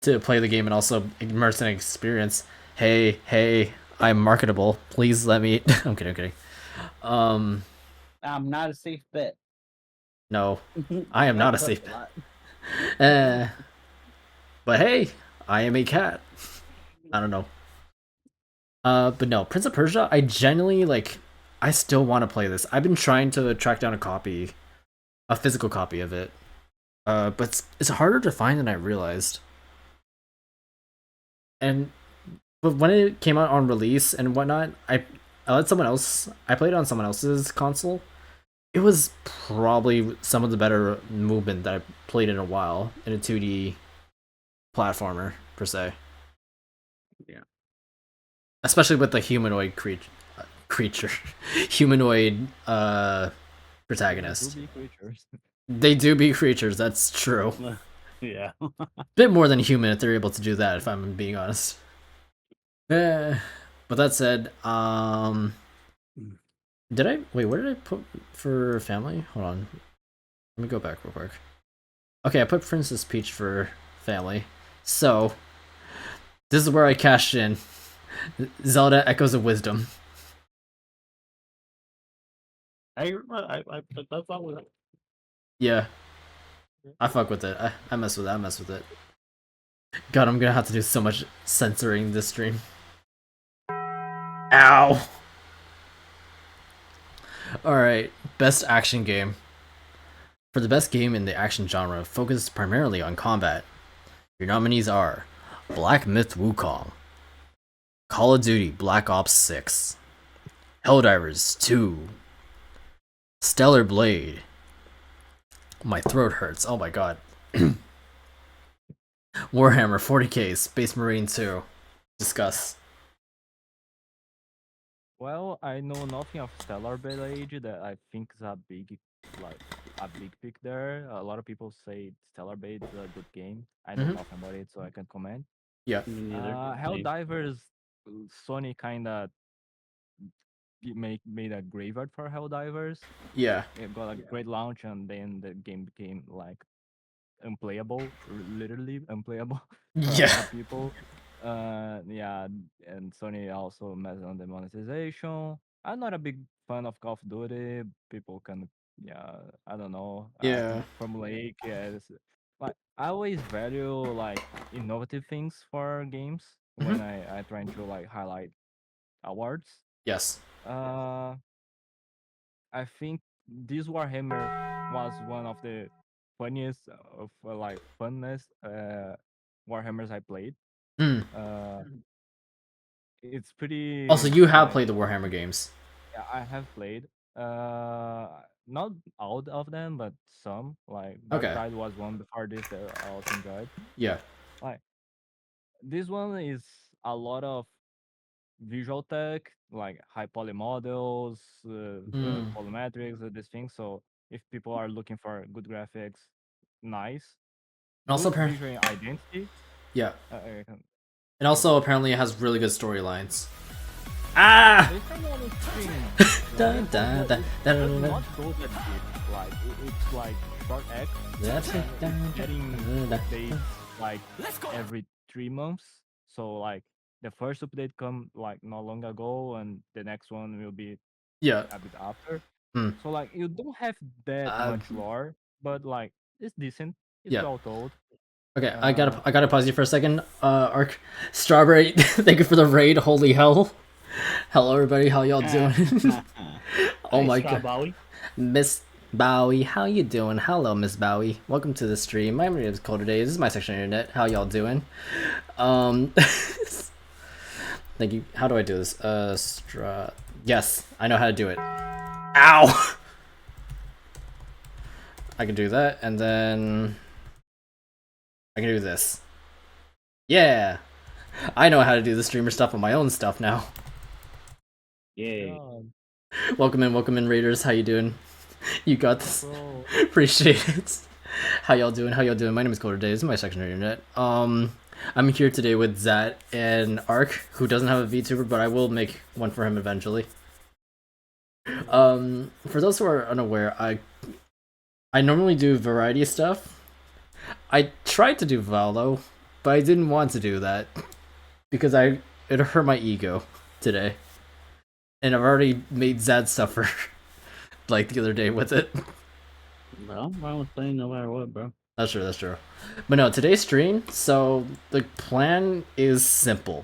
to play the game and also immerse in an experience. Hey, hey, I'm marketable. Please let me. I'm kidding. I'm kidding. Um, I'm not a safe bet. no, I am That not a sucks safe. a lot. Uh, but hey, I am a cat. I don't know. But no, Prince of Persia. I genuinely like. I still want to play this. I've been trying to track down a physical copy of it. But it's harder to find than I realized. And but when it came out on release and whatnot, I let someone else. I played it on someone else's console. It was probably some of the better movement that I played in a while in a 2D platformer per se. Yeah. Especially with the humanoid creature, humanoid They do protagonist. be creatures. They do be creatures. That's true. Yeah. Bit more than human if they're able to do that. If I'm being honest. Eh, but that said, did I wait? What did I put for family? Hold on, let me go back real quick. Okay, I put Princess Peach for family. So this is where I cashed in. Zelda: Echoes of Wisdom. That's all. Yeah, I fuck with it. I mess with it. I mess with it. God, I'm gonna have to do so much censoring this stream. Ow. All right, best action game. For the best game in the action genre, focused primarily on combat, your nominees are Black Myth Wukong, Call of Duty Black Ops 6, Helldivers 2, Stellar Blade. My throat hurts. Oh my god. Warhammer 40k Space Marine 2. Discuss. Well, I know nothing of Stellar Blade that I think is like a big pick there. A lot of people say Stellar Blade is a good game. I know Mm-hmm. nothing about it, so I can't comment. Yeah. Me neither. Same. Helldivers, Sony kind of made a graveyard for Helldivers. Yeah. It got a great launch, and then the game became like unplayable, literally unplayable for a Yeah. lot of people. Yeah, and Sony also messed on the monetization. I'm not a big fan of Call of Duty. People can, yeah, I don't know. I Yeah. think formulaic. Yeah, like I always value like innovative things for games Mm-hmm. when I trying to like highlight awards. Yes. Uh, I think this Warhammer was one of the funniest of like funnest Warhammers I played. Mm. Uh, it's pretty Also, you have like played the Warhammer games. yeah, I have played. Uh, not all of them, but some. Like Dark Okay. Tide was one before this that I also enjoyed. Yeah. Like this one is a lot of visual tech, like high poly models, Mm. polymetrics, these things. So if people are looking for good graphics, nice, And also, good visual identity. yeah. I can And go also, for it. apparently, it has really good storylines. Ah! They stream on the stream. Da, It da, does da, da, it does da, not go that deep. Like it's like short X, da, and it's getting da, da. updates like every 3 months. So like the first update come like not long ago, and the next one will be Yeah. a bit after. Hmm. So like you don't have that Uh, much lore, but like it's decent. It's yeah. well told. Okay, Uh, I gotta pause you for a second. Arc Strawberry, thank you for the raid. Holy hell! Hello, everybody. How y'all doing? Oh Hi, my Straw god, Bowie. Miss Bowie, how you doing? Hello, Miss Bowie. Welcome to the stream. My name is ColderDay. This is my section of internet. How y'all doing? Thank you. How do I do this? Yes, I know how to do it. Ow! I can do that, and then I can do this. Yeah, I know how to do the streamer stuff on my own stuff now. Yay. God, Welcome in, Raiders. How you doing? You got this. bro. Appreciate it. How y'all doing? How y'all doing? My name is ColderDay. This is my section of internet. I'm here today with Zat and Ark, who doesn't have a VTuber, but I will make one for him eventually. For those who are unaware, I normally do variety stuff. I tried to do Valo, but I didn't want to do that because it hurt my ego today, and I've already made Zad suffer like the other day with it. Well, I'm fine with playing no matter what, bro. That's true, that's true. But no, today's stream, so the plan is simple.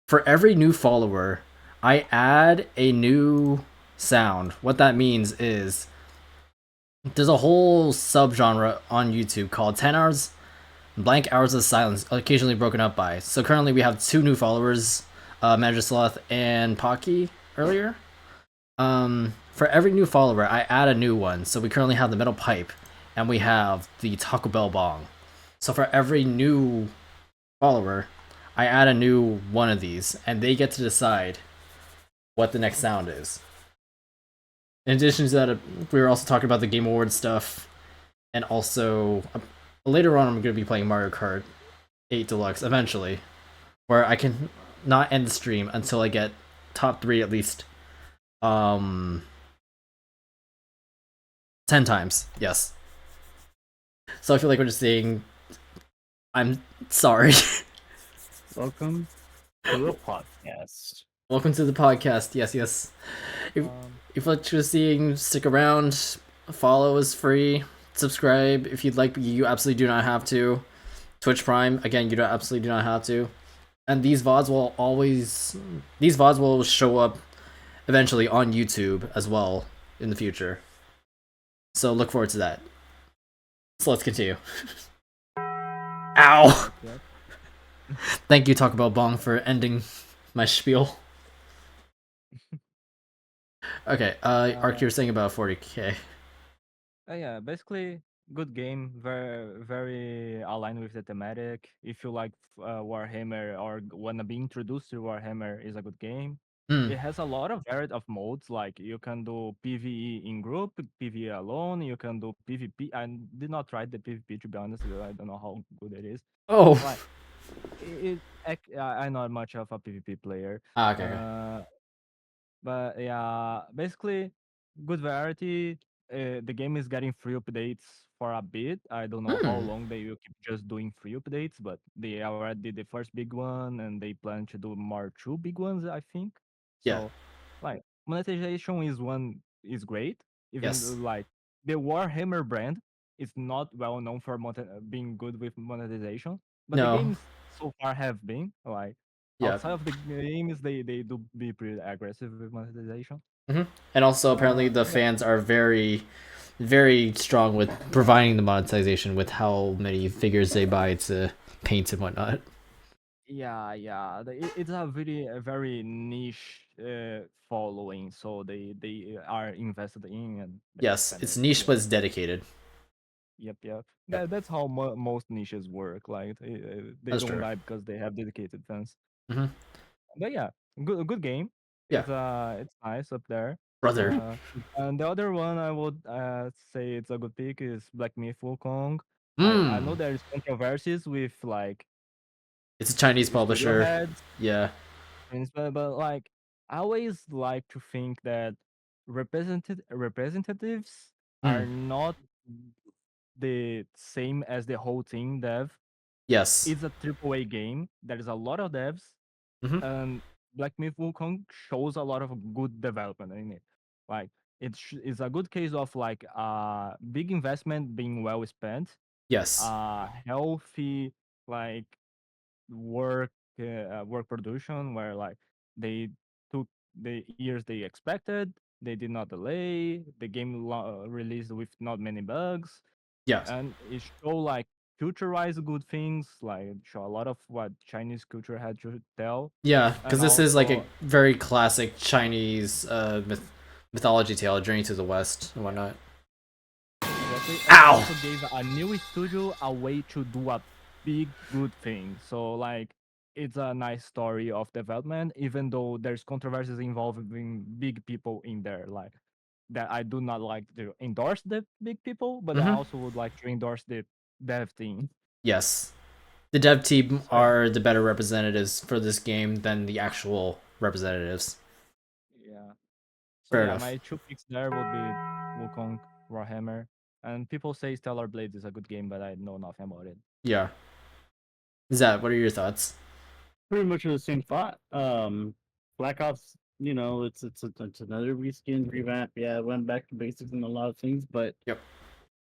For every new follower, I add a new sound. What that means is there's a whole subgenre on YouTube called 10 hours blank hours of silence, occasionally broken up by. So currently we have two new followers, Manager Sloth and Pocky earlier. For every new follower, I add a new one. So we currently have the metal pipe, and we have the Taco Bell bong. So for every new follower, I add a new one of these, and they get to decide what the next sound is. In addition to that, we were also talking about the Game Awards stuff, and also later on, I'm going to be playing Mario Kart 8 Deluxe eventually, where I can not end the stream until I get top 3 at least 10 times. Yes. So I feel like we're just saying I'm sorry. Welcome to a podcast. Welcome to the podcast. Yes, yes. If you're just seeing, stick around. Follow is free. Subscribe if you'd like. You absolutely do not have to. Twitch Prime, again, you absolutely do not have to. And these VODs will show up eventually on YouTube as well in the future. So look forward to that. So let's continue. Ow! Thank you, Taco Bell Bong, for ending my spiel. Okay, Ark, you were saying about 40k. Yeah, basically good game, very aligned with the thematic. If you like Warhammer or wanna be introduced to Warhammer, is a good game. Mm, It has a lot of variety of modes. Like you can do PVE in group, PVE alone. You can do PvP. I did not try the PvP to be honest. I don't know how good it is. oh. Like I'm not much of a PvP player. Okay, okay. But yeah, basically, good variety. The game is getting free updates for a bit. I don't know how long they will keep just doing free updates, but they already did the first big one, and they plan to do more two big ones, I think. Yeah. So, like monetization is great. Even Yes. like the Warhammer brand is not well known for being good with monetization, but the No. games so far have been like Yeah. outside of the games, they do be pretty aggressive with monetization. And also, apparently, the Yeah, fans are very, very strong with providing the monetization with how many figures they buy to paint and whatnot. Yeah. It's a very niche following, so they are invested in and they Yes, spend it's it. niche, Yeah. but it's dedicated. Yep. Yeah, That's how most niches work. Like they that's don't true. die because they have dedicated fans. Hmm. But yeah, good game. Yeah, It's nice up there. brother. Uh, and the other one I would say it's a good pick is Black Myth Wukong. I know Hmm. there's controversies with like It's a Chinese studio publisher. heads, Yeah. but like I always like to think that representatives Hmm. are not the same as the whole team dev. Yes. It's a triple A game. There is a lot of devs, Hmm. and Black Myth Wukong shows a lot of good development in it. Like it's a good case of like big investment being well spent, Yes. healthy like work production where like they took the years they expected. They did not delay. The game released with not many bugs, Yes. and it show like culture-wise good things, like show a lot of what Chinese culture had to tell, Yeah, because and this is like a also very classic Chinese mythology tale, Journey to the West and whatnot. exactly, and Ow! also gave a new studio a way to do a big good thing. So like it's a nice story of development, even though there's controversies involving big people in there. Like that, I do not like to endorse the big people, but I Hmm. also would like to endorse the dev team. Yes. The dev team So yeah, are the better representatives for this game than the actual representatives. yeah. So Fair yeah, enough. my two picks there would be Wukong, Warhammer, and people say Stellar Blade is a good game, but I know nothing about it. Yeah. Zat, what are your thoughts? Pretty much the same thought. Black Ops, it's another reskin revamp. Yeah, it went back to basics in a lot of things, but Yep.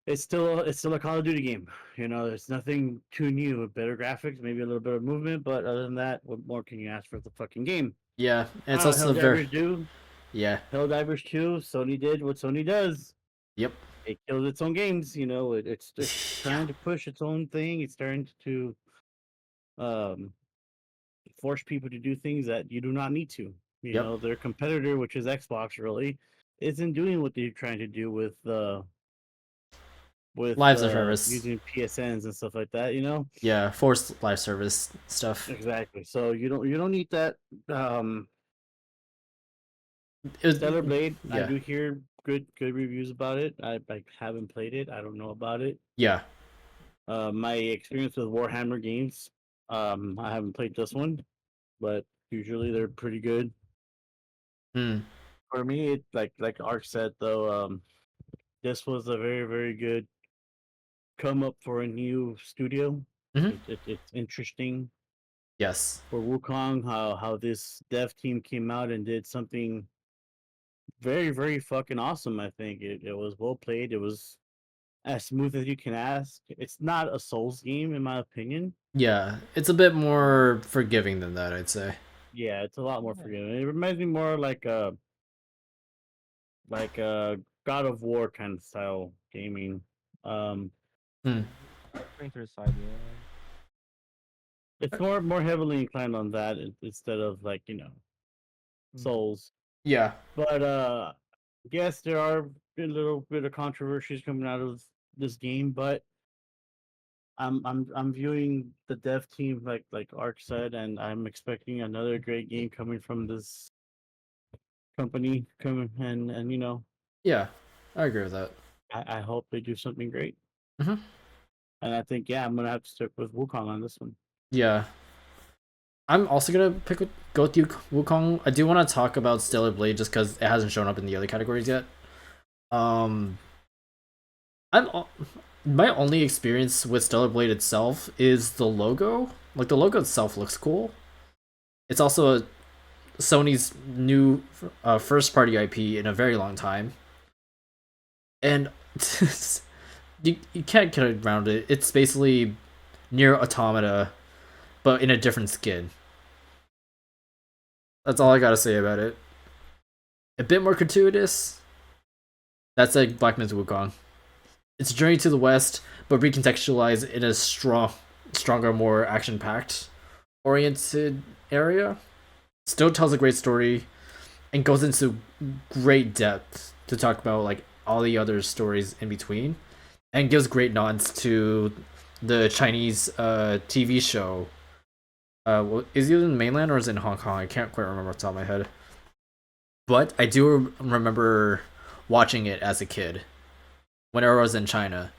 it's still a Call of Duty game. There's nothing too new. Better graphics, maybe a little bit of movement, but other than that, what more can you ask for the fucking game? Yeah, and it's also very. Helldivers do. Yeah. Helldivers 2, Sony did what Sony does. Yep. It kills its own games. It's Yeah. trying to push its own thing. It's trying to um force people to do things that you do not need to. Yep. Their competitor, which is Xbox, really isn't doing what they're trying to do with Lives of service. using PSNs and stuff like that. Yeah, forced live service stuff. Exactly. So you don't need that. Um, It was, Stellar Blade, I yeah. do hear good reviews about it. I haven't played it. I don't know about it. Yeah. My experience with Warhammer games, I haven't played this one, but usually they're pretty good. Hmm. For me, like Ark said though, this was a very very good come up for a new studio. Hmm. It's interesting Yes. for Wukong how this dev team came out and did something very very fucking awesome. I think it was well played. It was as smooth as you can ask. It's not a Souls game in my opinion. Yeah, it's a bit more forgiving than that, I'd say. Yeah, it's a lot more Yeah, forgiving. It reminds me more like God of War kind of style gaming. Um, Hmm. printer side, yeah. it's more heavily inclined on that instead of like Mm. Souls. Yeah. But yes, there are a little bit of controversies coming out of this game, but I'm viewing the dev team like Ark said, and I'm expecting another great game coming from this company coming and Yeah. I agree with that. I hope they do something great. Hmm. And I think yeah, I'm gonna have to stick with Wukong on this one. Yeah. I'm also gonna go with you, Wukong. I do want to talk about Stellar Blade just because it hasn't shown up in the other categories yet. Um, my only experience with Stellar Blade itself is the logo. Like the logo itself looks cool. It's also Sony's new first party IP in a very long time, and you can't get around it. It's basically near Automata, but in a different skin. That's all I gotta say about it. A bit more gratuitous. That's like Black Myth Wukong. It's a journey to the west, but recontextualized in a stronger, more action packed. oriented area. Still tells a great story and goes into great depth to talk about like all the other stories in between, and gives great nods to the Chinese TV show. Is it in mainland or is it in Hong Kong? I can't quite remember off the top of my head. But I do remember watching it as a kid whenever I was in China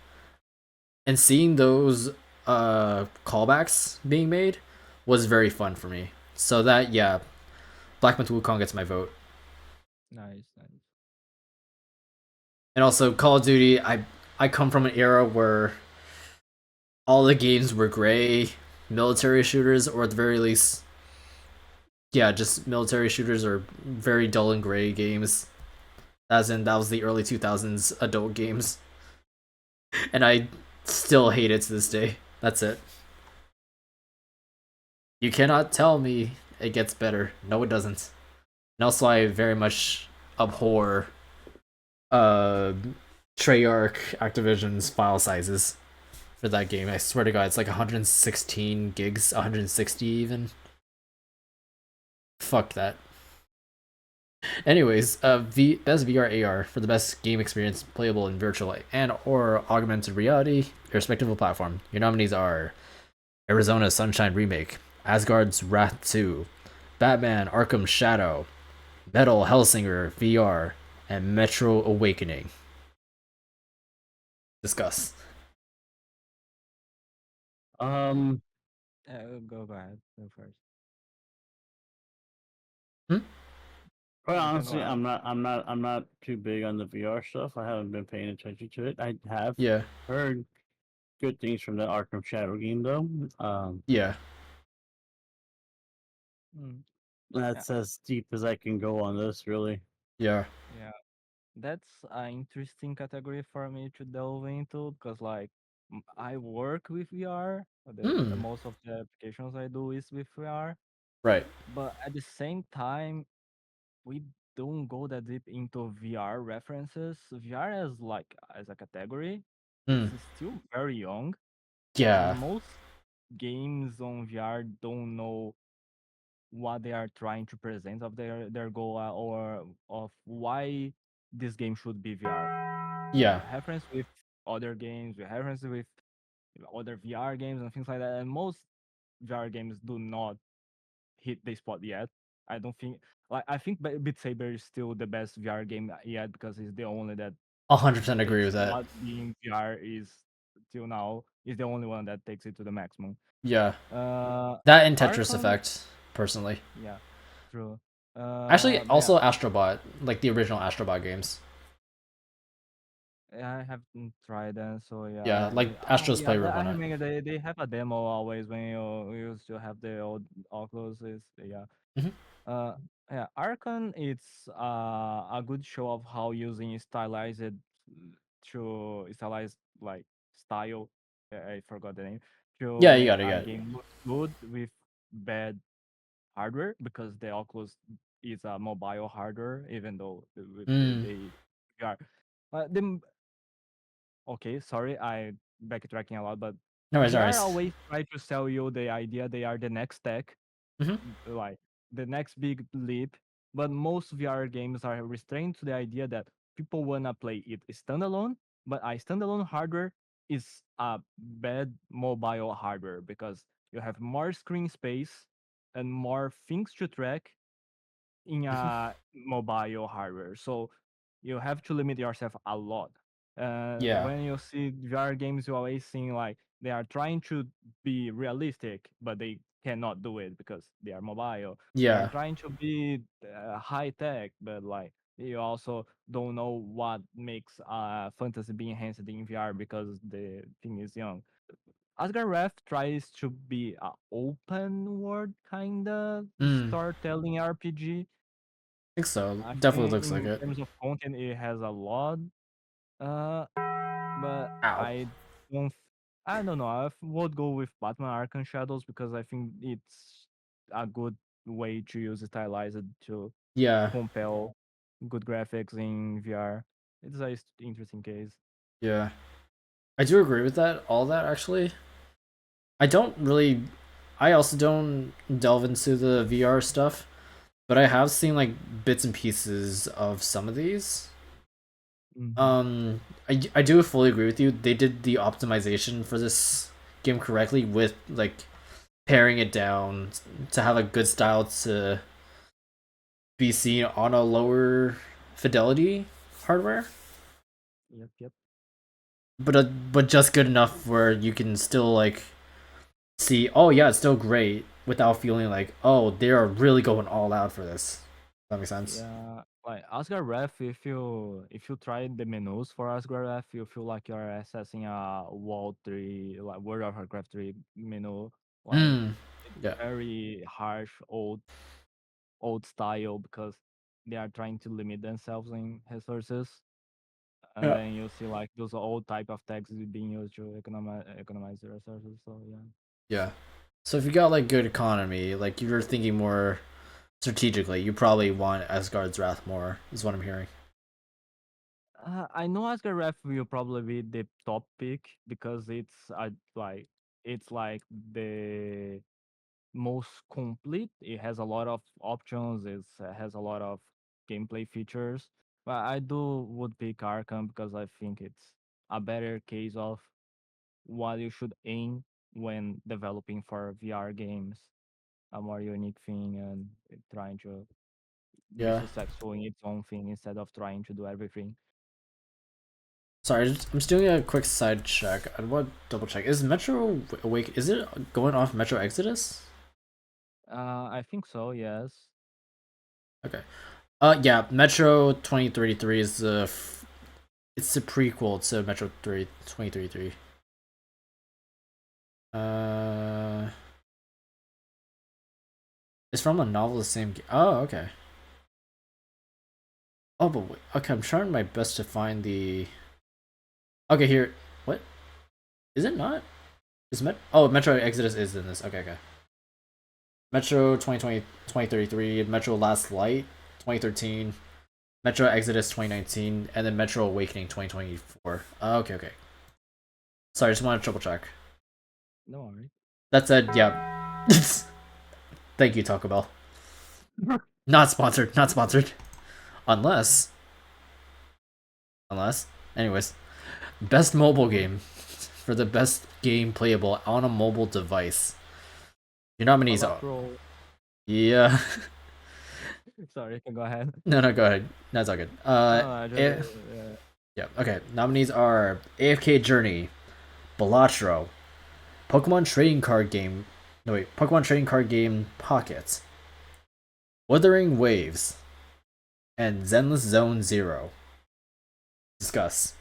and seeing those callbacks being made was very fun for me. So that yeah, Black Myth Wukong gets my vote. Nice, nice. And also Call of Duty, I come from an era where all the games were gray, military shooters, or at the very least, yeah, just military shooters or very dull and gray games. As in, that was the early 2000s adult games. And I still hate it to this day. That's it. You cannot tell me it gets better. No, it doesn't. And also, I very much abhor Treyarch Activision's file sizes for that game. I swear to God, it's like 116 gigs, 160 even. Fuck that. Anyways, best VR AR for the best game experience playable in virtual and or augmented reality, irrespective of platform. Your nominees are Arizona Sunshine Remake, Asgard's Wrath 2, Batman Arkham Shadow, Metal Hellsinger VR, and Metro Awakening. Discuss. Um, Go ahead. Go first. Hmm? Well, You can go honestly, ahead. I'm not too big on the VR stuff. I haven't been paying attention to it. I have Yeah. heard good things from the Arkham Shadow game, though. Yeah. Mm. That's as deep as I can go on this, really. Yeah. Yeah, that's an interesting category for me to delve into because, like, I work with VR. The Hmm. most of the applications I do is with VR, Right. but at the same time, we don't go that deep into VR references. VR as as a category is Hmm. still very young, and Yeah. most games on VR don't know what they are trying to present of their goal or of why this game should be VR. We Yeah. reference with other games, we reference with other VR games and things like that, and most VR games do not hit the spot yet. I don't think I think Beat Saber is still the best VR game yet because it's the only that 100% agree takes with that. what being VR is till now is the only one that takes it to the maximum. Yeah. Uh, That and Tetris Archon, Effect, personally. yeah, true. Actually, Yeah, also Astrobot, like the original Astrobot games. I haven't tried them, so Yeah, yeah. like Astro's Yeah, Playroom I on it. remember they have a demo always when you used to have the old Oculus. Yeah. Mhm. Uh, yeah. Archon, it's a good show of how using stylized like style. I forgot the name to Yeah, you make got it. You a got it. game look good with bad hardware because the Oculus is a mobile hardware, even though with Mm. the VR. The Okay, sorry, I backtracking a lot, but No worries, no VR worries. always try to sell you the idea they are the next tech, Mhm. like the next big leap. But most VR games are restrained to the idea that people wanna play it standalone, but a standalone hardware is a bad mobile hardware because you have more screen space and more things to track in Mhm. a mobile hardware. So you have to limit yourself a lot. Yeah. When you see VR games, you always see like they are trying to be realistic, but they cannot do it because they are mobile. They are Yeah. trying to be high tech, but like you also don't know what makes fantasy be enhanced in VR because the thing is young. Asgard Wrath tries to be a open world kind of Mm. storytelling RPG. I think so. I Definitely think looks like in it. terms of content, it has a lot. Uh, but Ow. don't. I don't know. I would go with Batman Arkham Shadows because I think it's a good way to use stylized to Yeah. compel good graphics in VR. It's a interesting case. Yeah. I do agree with that. All that actually. I don't really. I also don't delve into the VR stuff, but I have seen like bits and pieces of some of these. I do fully agree with you. They did the optimization for this game correctly with like paring it down to have a good style to be seen on a lower fidelity hardware, Yep. but just good enough where you can still like see, oh yeah, it's still great without feeling like, oh, they are really going all out for this. That makes sense. Yeah, like Asgard Ref, if you try the menus for Asgard Ref, you feel like you're accessing a Wall 3, like World of Warcraft 3 menu. Like Mm. it's Yeah. very harsh, old style because they are trying to limit themselves in resources. And Yeah. then you see like those old type of tags being used to economize the resources. So yeah. Yeah. So if you got like good economy, like you're thinking more strategically, you probably want Asgard's Wrath more, is what I'm hearing. I know Asgard Ref will probably be the top pick because it's like the most complete. It has a lot of options. It has a lot of gameplay features. But I do would pick Arkham because I think it's a better case of what you should aim when developing for VR games. A more unique thing and trying to be Yeah. successful in its own thing instead of trying to do everything. Sorry, I'm just doing a quick side check. I want to double check. Is Metro Awake? Is it going off Metro Exodus? I think so. Yes. Okay. Yeah. Metro 2033 is it's the prequel to Metro 2033. Uh, it's from a novel the same game. Oh, okay. Oh, but wait. Okay, I'm trying my best to find the. Okay, here. What? Is it not? Is Oh, Metro Exodus is in this. Okay, okay. Metro 2020 2033, Metro Last Light 2013, Metro Exodus 2019, and then Metro Awakening 2024. Okay, okay. Sorry, just want to triple check. No worry. That said, yeah. Thank you, Taco Bell. Not sponsored. Not sponsored. Unless. Unless. Anyways. Best mobile game. For the best game playable on a mobile device. Your nominees are. Balatro. Yeah. Sorry, you can go ahead. No, go ahead. That's all good. No, I just Yeah, okay. Nominees are AFK Journey, Balatro, Pokemon Trading Card Game. No, wait. Pokemon Trading Card Game Pocket, Wuthering Waves, and Zenless Zone Zero. Discuss.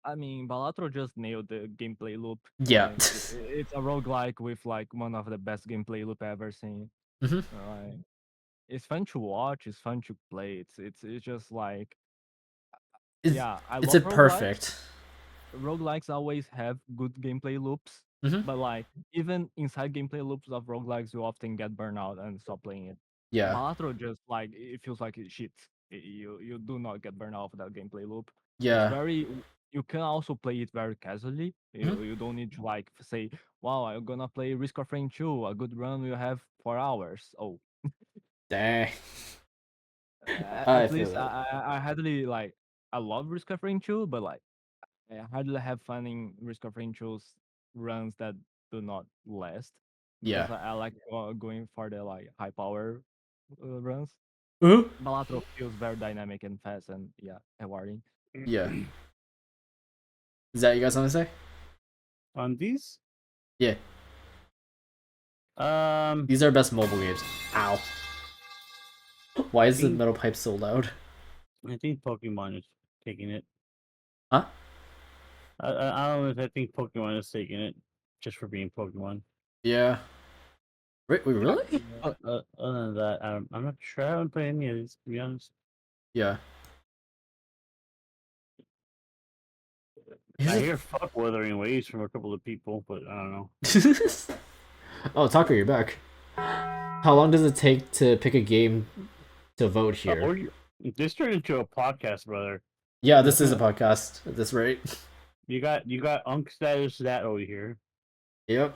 I mean, Balatro just nailed the gameplay loop. Yeah. Like, it's a roguelike with like one of the best gameplay loop I ever seen. Mm-hmm. Like, it's fun to watch. It's fun to play. It's just like yeah, I It's love a roguelikes. perfect. Roguelikes always have good gameplay loops, Mm-hmm. but like even inside gameplay loops of roguelikes, you often get burnout and stop playing it. Yeah. Balatro just like it feels like it shit. You do not get burned out of that gameplay loop. It's Yeah. very you can also play it very casually. Mhm. You don't need to like say, "Wow, I'm gonna play Risk of Rain 2. A good run will have 4 hours." Oh, Dang. I at feel least that. I hardly like I love Risk of Rain 2, but like I hardly have fun in Risk of Rain 2's runs that do not last Yeah. because I like going for the like high power runs. Uh-huh. Balatro feels very dynamic and fast and yeah, rewarding. Yeah. Is that you guys want to say? On these, Yeah. um, These are best mobile games. Ow. Why is the think- metal pipe so loud? I think Pokemon is taking it. Huh? I don't know if I think Pokemon is taking it just for being Pokemon. Yeah. Wait, really? Other than that, I'm not sure. I haven't played any of these, to be honest. Yeah. I hear fuck Wuthering Waves from a couple of people, but I don't know. Oh, Tucker, you're back. How long does it take to pick a game to vote here? This turned into a podcast, brother. Yeah, this is a podcast at this rate. You got Unk Status that over here. Yep.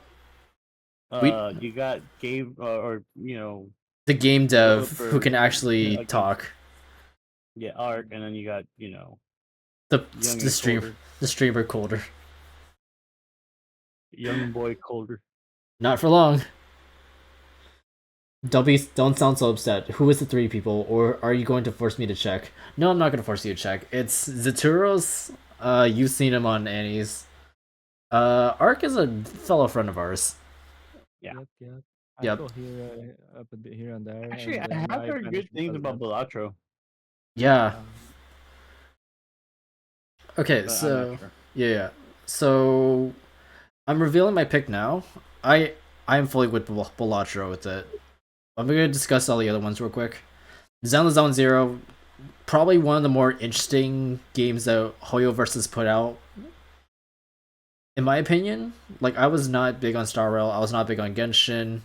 We You got Gabe or the game dev who developer can actually against talk. Arc, and then you got The young the and stream colder, the streamer colder. young boy colder. Not for long. Don't sound so upset. Who is the three people, or are you going to force me to check? No, I'm not going to force you to check. It's Zaturos. You've seen him on Annie's. Ark is a fellow friend of ours. Yeah. Yep. I Yep. saw here up a bit here and there, Actually, and I then have I heard good vanished things because of about that. Balatro, Yeah. Um, Okay. but I'm not So sure. yeah. So I'm revealing my pick now. I am fully with Balatro with it. I'm gonna discuss all the other ones real quick. Zelda Zone Zero, probably one of the more interesting games that Hoyo versus put out. In my opinion, like I was not big on Star Rail. I was not big on Genshin.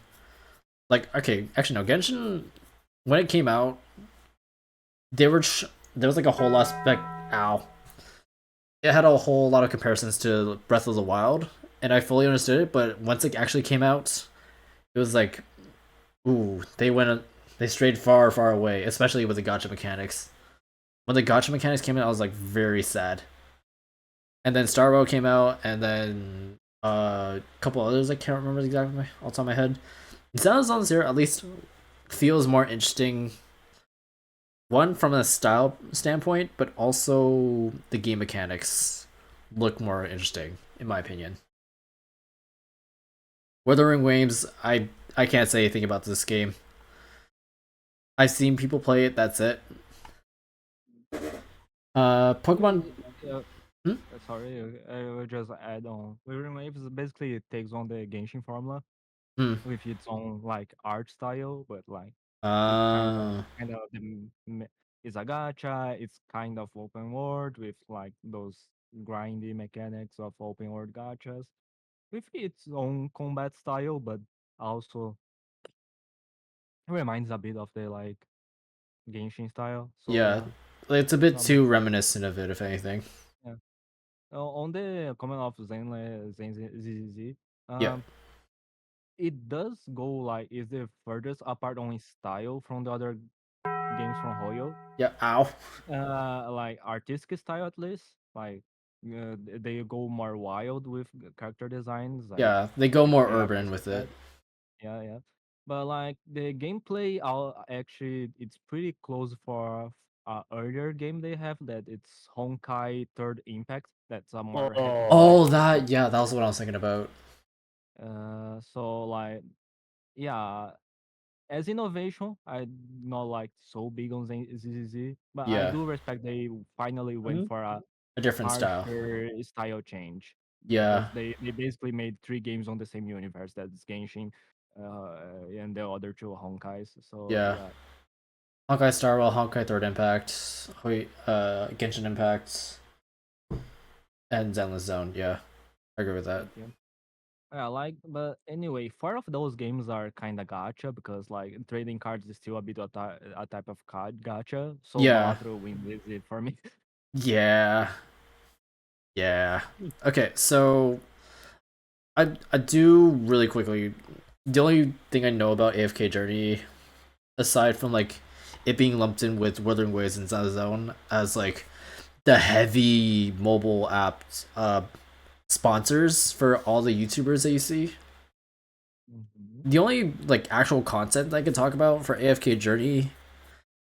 Like, okay, actually no, Genshin when it came out, there was like a whole lot spec. Ow. It had a whole lot of comparisons to Breath of the Wild, and I fully understood it. But once it actually came out, it was like, ooh, they strayed far, far away, especially with the gacha mechanics. When the gacha mechanics came out, I was like very sad. And then Star Rail came out, and then a couple others I can't remember exactly off the top of my head. Zelda Zone Zero at least feels more interesting. One from a style standpoint, but also the game mechanics look more interesting, in my opinion. Wuthering Waves, I can't say anything about this game. I've seen people play it. That's it. Pokemon. yeah, Hmm? sorry, I will just add on. Wuthering Waves basically it takes on the Genshin formula Hmm. with its own like art style, but like it Uh. kind of it's a gacha. It's kind of open world with like those grindy mechanics of open world gachas with its own combat style, but also reminds a bit of the like Genshin style. So Yeah. yeah, It's a bit um, too reminiscent of it, if anything. yeah. On the comment of Zen ZZZ, Yeah. it does go like is the furthest apart on its style from the other games from Hoyo. Yeah. Ow. Like artistic style at least. Like they go more wild with character designs. Like Yeah. They go more yeah, urban as you with it. said. Yeah. But like the gameplay, actually it's pretty close for a earlier game they have that it's Honkai Third Impact. That's a more heavy Oh, Oh, style. that. Yeah, that was what I was thinking about. So like yeah, as innovation, I not like so big on ZZZ, but I Yeah. do respect they finally went mhm. for a A different style. harsher style change because Yeah. they basically made three games on the same universe. That's Genshin, and the other two Honkais. So Yeah. yeah, Honkai Star Rail, Honkai Third Impact, Genshin Impact, and Zenless Zone. Yeah, I agree with that. yeah. Yeah, like, but anyway, four of those games are kind of gacha because like trading cards is still a bit of a type of card gacha. So Yeah, Balatro wins it for me. yeah, yeah. Okay, so I do really quickly. The only thing I know about AFK Journey, aside from like it being lumped in with Wuthering Waves and Zone as like the heavy mobile app sponsors for all the YouTubers that you see, Mhm. the only like actual content that I could talk about for AFK Journey,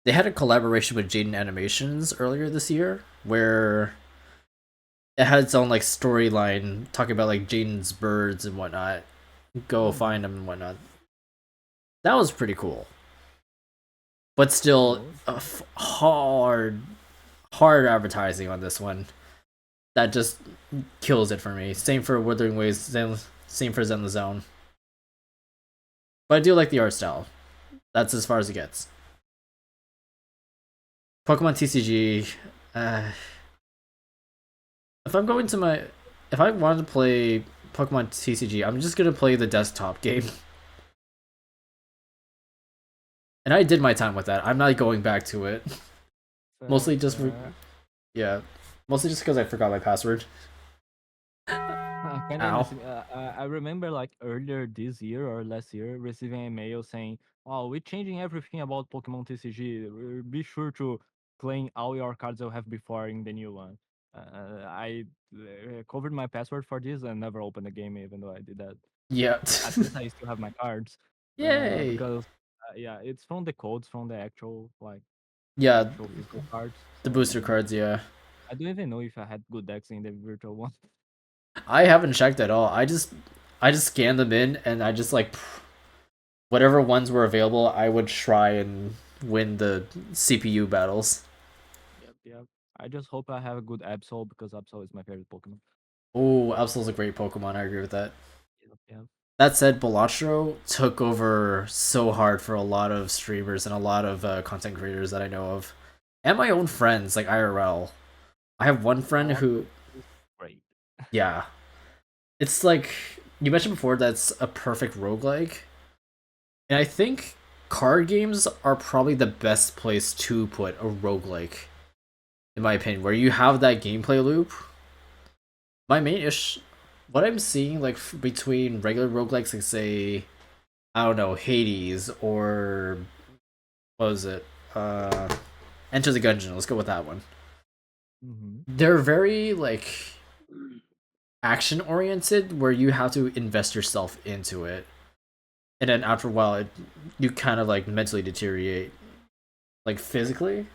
they had a collaboration with Jaden Animations earlier this year where it had its own like storyline talking about like Jaden's birds and whatnot. Go Hmm, find them and whatnot. That was pretty cool, but still cool. hard advertising on this one. That just kills it for me. Same for Wuthering Waves. Same for Zen the Zone. But I do like the art style. That's as far as it gets. Pokemon TCG. Uh, if I'm going to my, if I wanted to play Pokemon TCG, I'm just gonna play the desktop game. And I did my time with that. I'm not going back to it. Fair, Mostly just for, fair. yeah, mostly just because I forgot my password. kind of Ow. receiving. I remember like earlier this year or last year receiving a mail saying, "Oh, we're changing everything about Pokemon TCG. Be sure to claim all your cards you have before in the new one." I covered my password for this and never opened the game, even though I did that. Yeah. At least I still have my cards, Yay. because yeah, it's from the codes from the actual the Yeah, actual physical cards. the So booster cards, yeah. I don't even know if I had good decks in the virtual one. I haven't checked at all. I just scanned them in and I just like whatever ones were available, I would try and win the CPU battles. Yep, yep. I just hope I have a good Absol because Absol is my favorite Pokemon. Oh, Absol's a great Pokemon. I agree with that. Yep, yep. That said, Balatro took over so hard for a lot of streamers and a lot of content creators that I know of, and my own friends like IRL. I have one friend who, Balatro is great. yeah, it's like you mentioned before. That's a perfect roguelike, and I think card games are probably the best place to put a roguelike, in my opinion, where you have that gameplay loop. My main ish, what I'm seeing like between regular roguelikes, like say I don't know, Hades or what was it? Enter the Gungeon. Let's go with that one. Mm-hmm. They're very like action oriented, where you have to invest yourself into it, and then after a while, you kind of like mentally deteriorate, like physically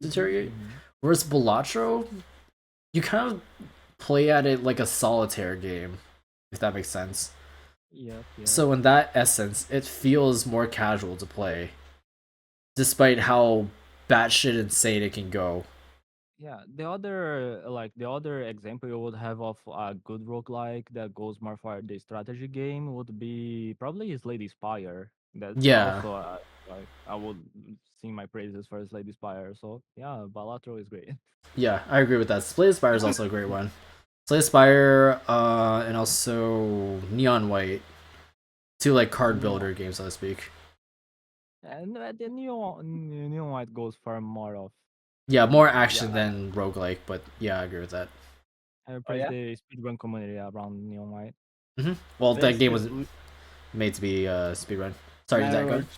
deteriorate. Mm-hmm. Whereas Balatro, you kind of play at it like a solitaire game, if that makes sense. Yep, yep. So in that essence, it feels more casual to play, despite how batshit insane it can go. Yeah, the other example you would have of a good roguelike that goes more for the strategy game would be probably Slade Spire. That's Yeah, also like I would sing my praises for Slade Spire. So yeah, Balatro is great. yeah, I agree with that. Slay Spire is also a great one. Slay Spire, and also Neon White, two like card Neon, builder games, so to speak. and the Neon White goes for more of Yeah, more yeah. action than roguelike, but yeah, I agree with that. I Oh praise yeah. the speedrun community around Neon White. Well, that Best game was made to be speedrun. Sorry, did that go? Lords.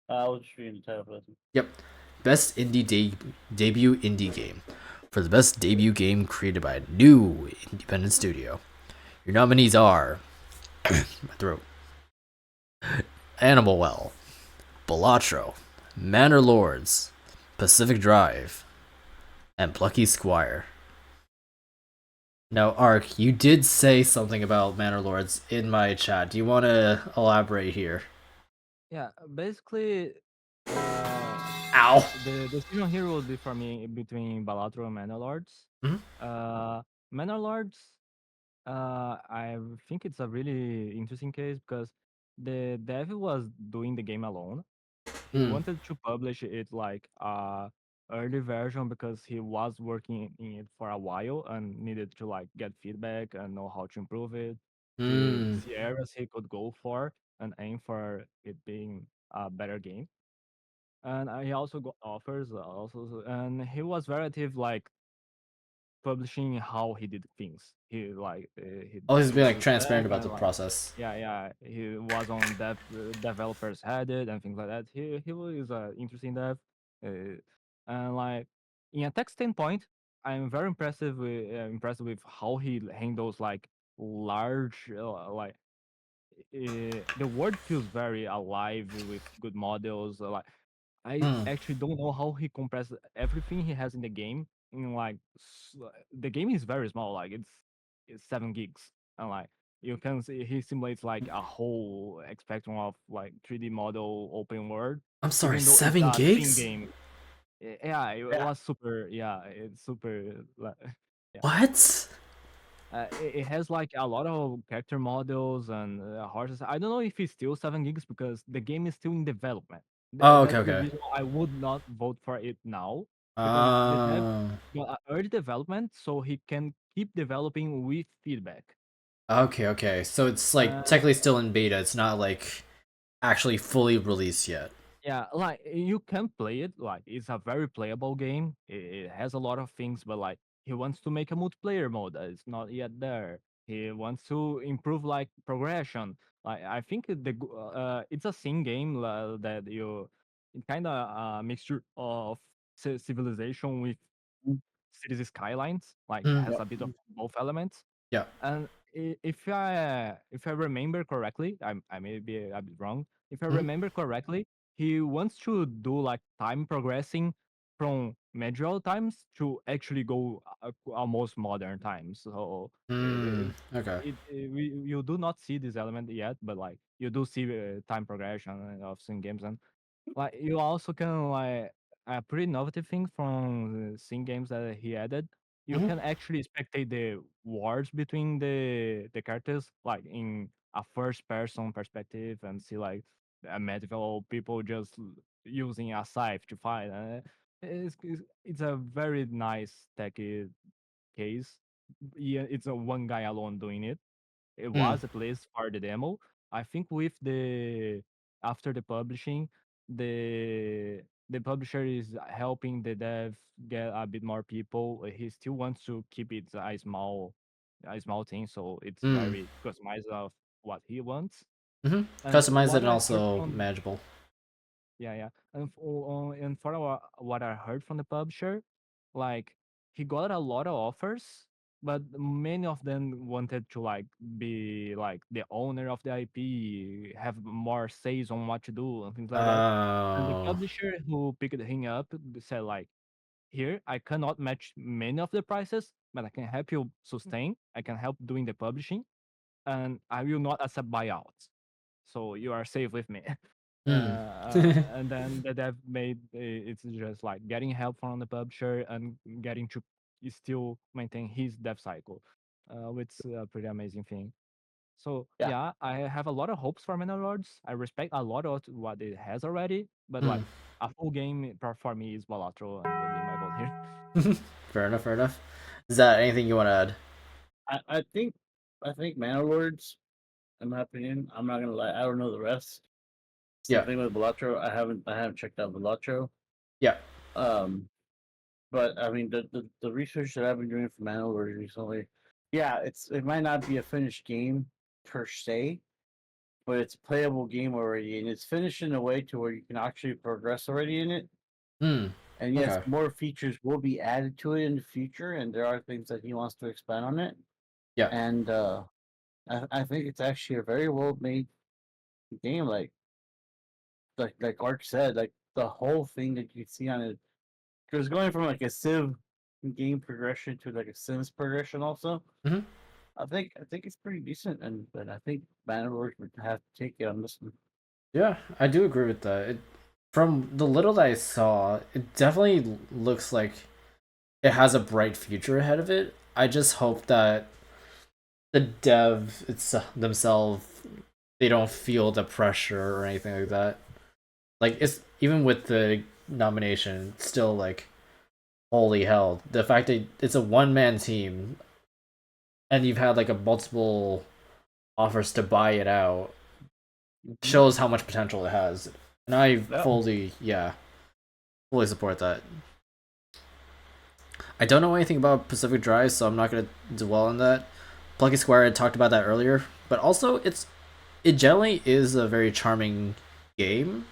I was just reading the title for this one. Yep. Best debut indie game. For the best debut game created by a new independent studio. Your nominees are my throat. Animal Well, Balatro, Manor Lords, Pacific Drive, and Plucky Squire. Now, Ark, you did say something about Manor Lords in my chat. Do you want to elaborate here? Yeah, basically, Ow! the decision here would be for me between Balatro and Manor Lords. Mhm. Manor Lords, I think it's a really interesting case because the dev was doing the game alone. He Mm. wanted to publish it like early version because he was working in it for a while and needed to like get feedback and know how to improve it, to Mm. see areas he could go for and aim for it being a better game. And he also got offers also, and he was very active like publishing how he did things. He like he Oh, he's being used like his transparent deck about the and like process. yeah, yeah, he was on developers headed and things like that. He was interesting dev, and like in a tech standpoint, I'm very impressed with how he handles like large the world feels very alive with good models. I Mm. actually don't know how he compressed everything he has in the game. In like the game is very small, like it's 7 gigs, and like you can see he simulates like a whole spectrum of like 3D model open world, I'm sorry, even though it's 7 a thin gigs? game. Yeah, it Yeah. was super. Yeah, it's super. Yeah. What? It has like a lot of character models and horses. I don't know if it's still 7 gigs because the game is still in development. Oh, okay, That's the okay. reason I would not vote for it now because the dev Uh, got early development, so he can keep developing with feedback. okay, okay. So it's like Uh, technically still in beta. It's not like actually fully released yet. yeah, like you can play it. Like it's a very playable game. It has a lot of things, but like he wants to make a multiplayer mode that is not yet there. He wants to improve like progression. Like I think it's a sim game that you it kind of a mixture of civilization with Mm. cities skylines. Like Mm, has Yep. a bit of both elements. yeah. And if I remember correctly, I may be a bit wrong. If I Mhm. remember correctly, he wants to do like time progressing from medieval times to actually go almost modern times. So Mm, okay. you do not see this element yet, but like you do see time progression of some games, and like you also can like a pretty innovative thing from the sim games that he added. You Mhm. can actually spectate the wars between the characters, like in a first person perspective, and see like medieval people just using a scythe to fight. It's a very nice techy case. Yeah, it's a one guy alone doing it. It Mm, was at least for the demo. I think with the after the publishing, the publisher is helping the dev get a bit more people. He still wants to keep it a small thing, so it's mm, very customized of what he wants. mm-hmm. And Customize it what and I heard also from manageable. yeah, yeah. And for what I heard from the publisher, like he got a lot of offers, but many of them wanted to like be like the owner of the IP, have more says on what to do and things like that. And the Oh. publisher who picked him up said like, here I cannot match many of the prices, but I can help you sustain. I can help doing the publishing, and I will not accept buyouts. So you are safe with me. Mm. And then the dev made it's just like getting help from the publisher and getting to still maintain his dev cycle, which is a pretty amazing thing. So Yeah. yeah, I have a lot of hopes for Manor Lords. I respect a lot of what it has already, but Mm. like a full game for me is Balatro and will be my vote here. Fair enough, fair enough. Is that anything you want to add? I think Mana Lords, in my opinion, I'm not gonna lie, I don't know the rest. Same Yeah. thing with Balatro. I haven't checked out Balatro. Yeah. Um, but I mean the research that I've been doing for Mana Lords recently, yeah, it might not be a finished game per se, but it's a playable game already, and it's finished in a way to where you can actually progress already in it. Mm. And yes, Okay. more features will be added to it in the future, and there are things that he wants to expand on it. Yeah. And I think it's actually a very well made game. Like Ark said, like the whole thing that you see on it, because going from like a Civ game progression to like a Sims progression, also, Hmm. I think it's pretty decent, and I think Bannerlord would have to take it on this one. Yeah, I do agree with that. From the little that I saw, it definitely looks like it has a bright future ahead of it. I just hope that the dev themselves they don't feel the pressure or anything like that. Like it's even with the nomination, it's still like holy hell. The fact that it's a one man team and you've had like a multiple offers to buy it out Mhm. shows how much potential it has. And I Yeah. fully support that. I don't know anything about Pacific Drive, so I'm not gonna dwell on that. Plucky Square, I talked about that earlier, but also it generally is a very charming game.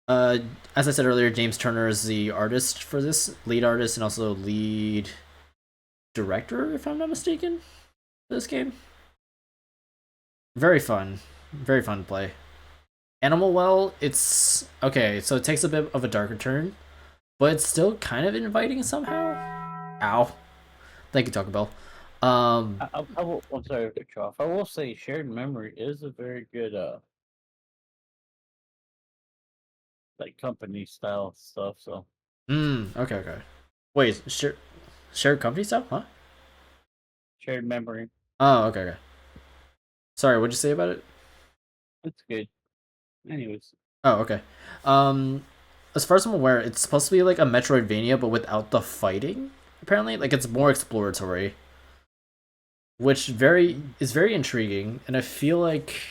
Uh, as I said earlier, James Turner is the artist for this, lead artist and also lead director, if I'm not mistaken, for this game. Very fun to play. Animal Well, it's okay, so it takes a bit of a darker turn, but it's still kind of inviting somehow. Ow. Thank you, Taco Bell. Um, I will. I'm sorry to cut you off. I will say, Shared Memory is a very good like company style stuff. So okay, okay. Wait, shared company stuff, huh? Shared Memory, Oh, okay, okay. Sorry, what'd you say about it? it's good. Anyways, Oh, okay. Um, as far as I'm aware, it's supposed to be like a Metroidvania, but without the fighting. Apparently, like it's more exploratory, which very is very intriguing, and I feel like,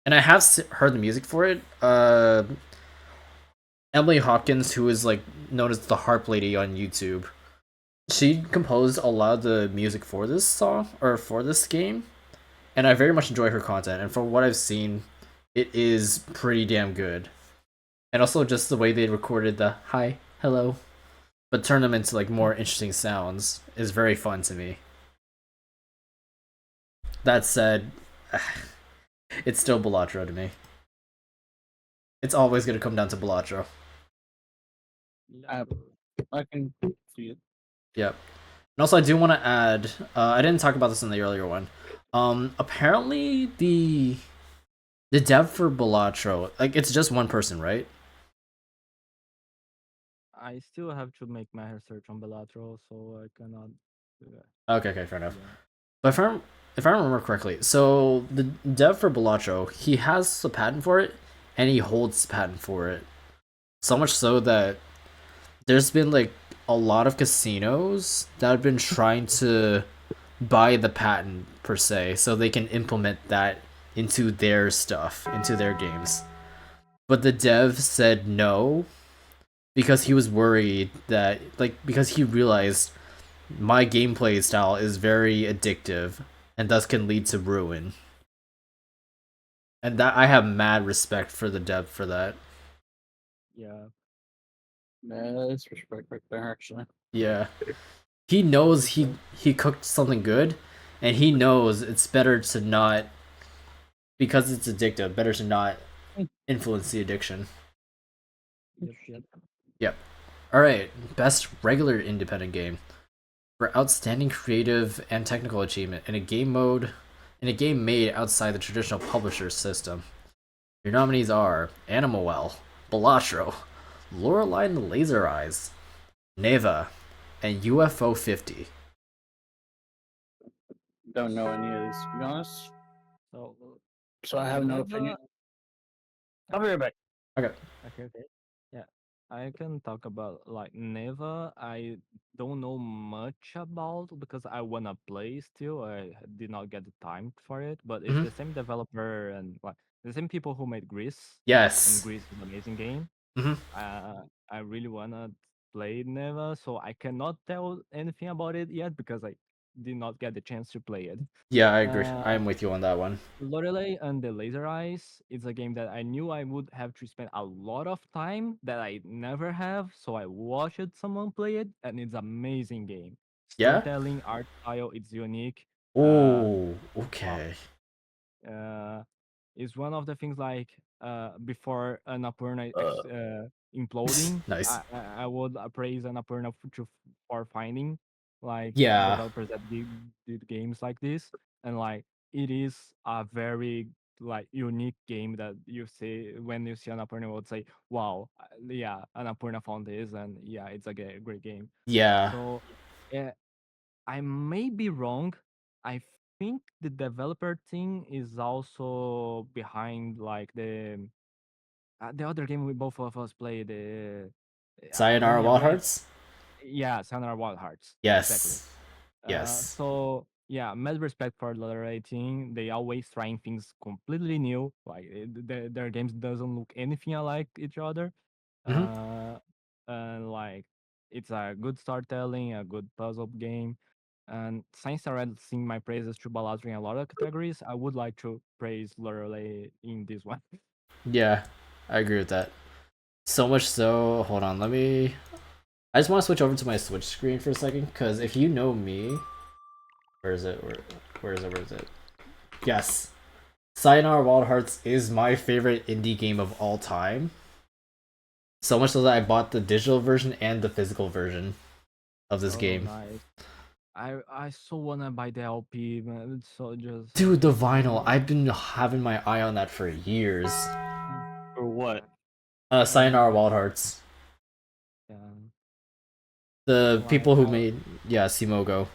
and I have heard the music for it. Emily Hopkins, who is like known as the Harp Lady on YouTube, she composed a lot of the music for this song or for this game, and I very much enjoy her content. And from what I've seen, it is pretty damn good. And also just the way they recorded the hi, hello, but turn them into like more interesting sounds is very fun to me. That said, it's still Balatro to me. It's always gonna come down to Balatro. I can see it. Yep. And also, I do want to add. I didn't talk about this in the earlier one. Apparently the dev for Balatro, like it's just one person, right? I still have to make my research on Bellatrix, so I cannot do that. Okay, fair enough. Yeah. But if I remember correctly, so the dev for Balatro, he has a patent for it, and he holds the patent for it. So much so that there's been like a lot of casinos that have been trying to buy the patent per se, so they can implement that into their stuff, into their games. But the dev said no because he was worried that because he realized my gameplay style is very addictive and thus can lead to ruin. And that I have mad respect for the dev for that. Yeah. That's respect right there, actually. Yeah. He knows he cooked something good, and he knows it's better to not, because it's addictive, better to not influence the addiction. Yep. Yep. Alright, best regular independent game. For outstanding creative and technical achievement in a game made outside the traditional publisher system. Your nominees are Animal Well, Balatro, Lorelei and the Laser Eyes, Neva, and UFO 50. Don't know any of these, to be honest. So So I have no Neva- opinion. I'll be right back. Okay. Okay. Yeah. I can talk about like Neva. I don't know much about because I wanna play still. I did not get the time for it, but it's Mhm. the same developer and like the same people who made Grease. And Yes. Grease is an amazing game. Mhm. I really wanna play Neva, so I cannot tell anything about it yet because I did not get the chance to play it. Yeah, I agree. Uh, I'm with you on that one. Lorelei and the Laser Eyes is a game that I knew I would have to spend a lot of time that I never have, so I watched someone play it, and it's amazing game. Yeah? Storytelling, art style, it's unique. Oh, Wow. okay. Is one of the things like before Annapurna imploding, Nice. I would praise Annapurna for finding like Yeah. developers that did games like this, and like it is a very like unique game that you see when you see Annapurna would say, wow, yeah, Annapurna found this, and yeah, it's a great game. Yeah. So yeah, I may be wrong. I think the developer team is also behind like the other game we both of us played. Sayonara Running Wild Away. Hearts? Yeah, Sayonara Wild Hearts. Exactly. Yes. Yes. So yeah, mad respect for the rating. They always trying things completely new. Like their games doesn't look anything alike each other. Mhm. Uh, and like it's a good storytelling, a good puzzle game. And since I already sing my praises to Baladri in a lot of categories, I would like to praise Lorelei in this one. Yeah. I agree with that. So much so, hold on, let me I just want to switch over to my Switch screen for a second, because if you know me, where is it? Where is it? Where is it? Yes, Sayonara Wild Hearts is my favorite indie game of all time. So much so that I bought the digital version and the physical version of this Oh, game. nice. I so wanna buy the LP, man. It's so just Dude, the vinyl. I've been having my eye on that for years. For what? Sayonara Wild Hearts. Yeah. The Like people who made Simogo.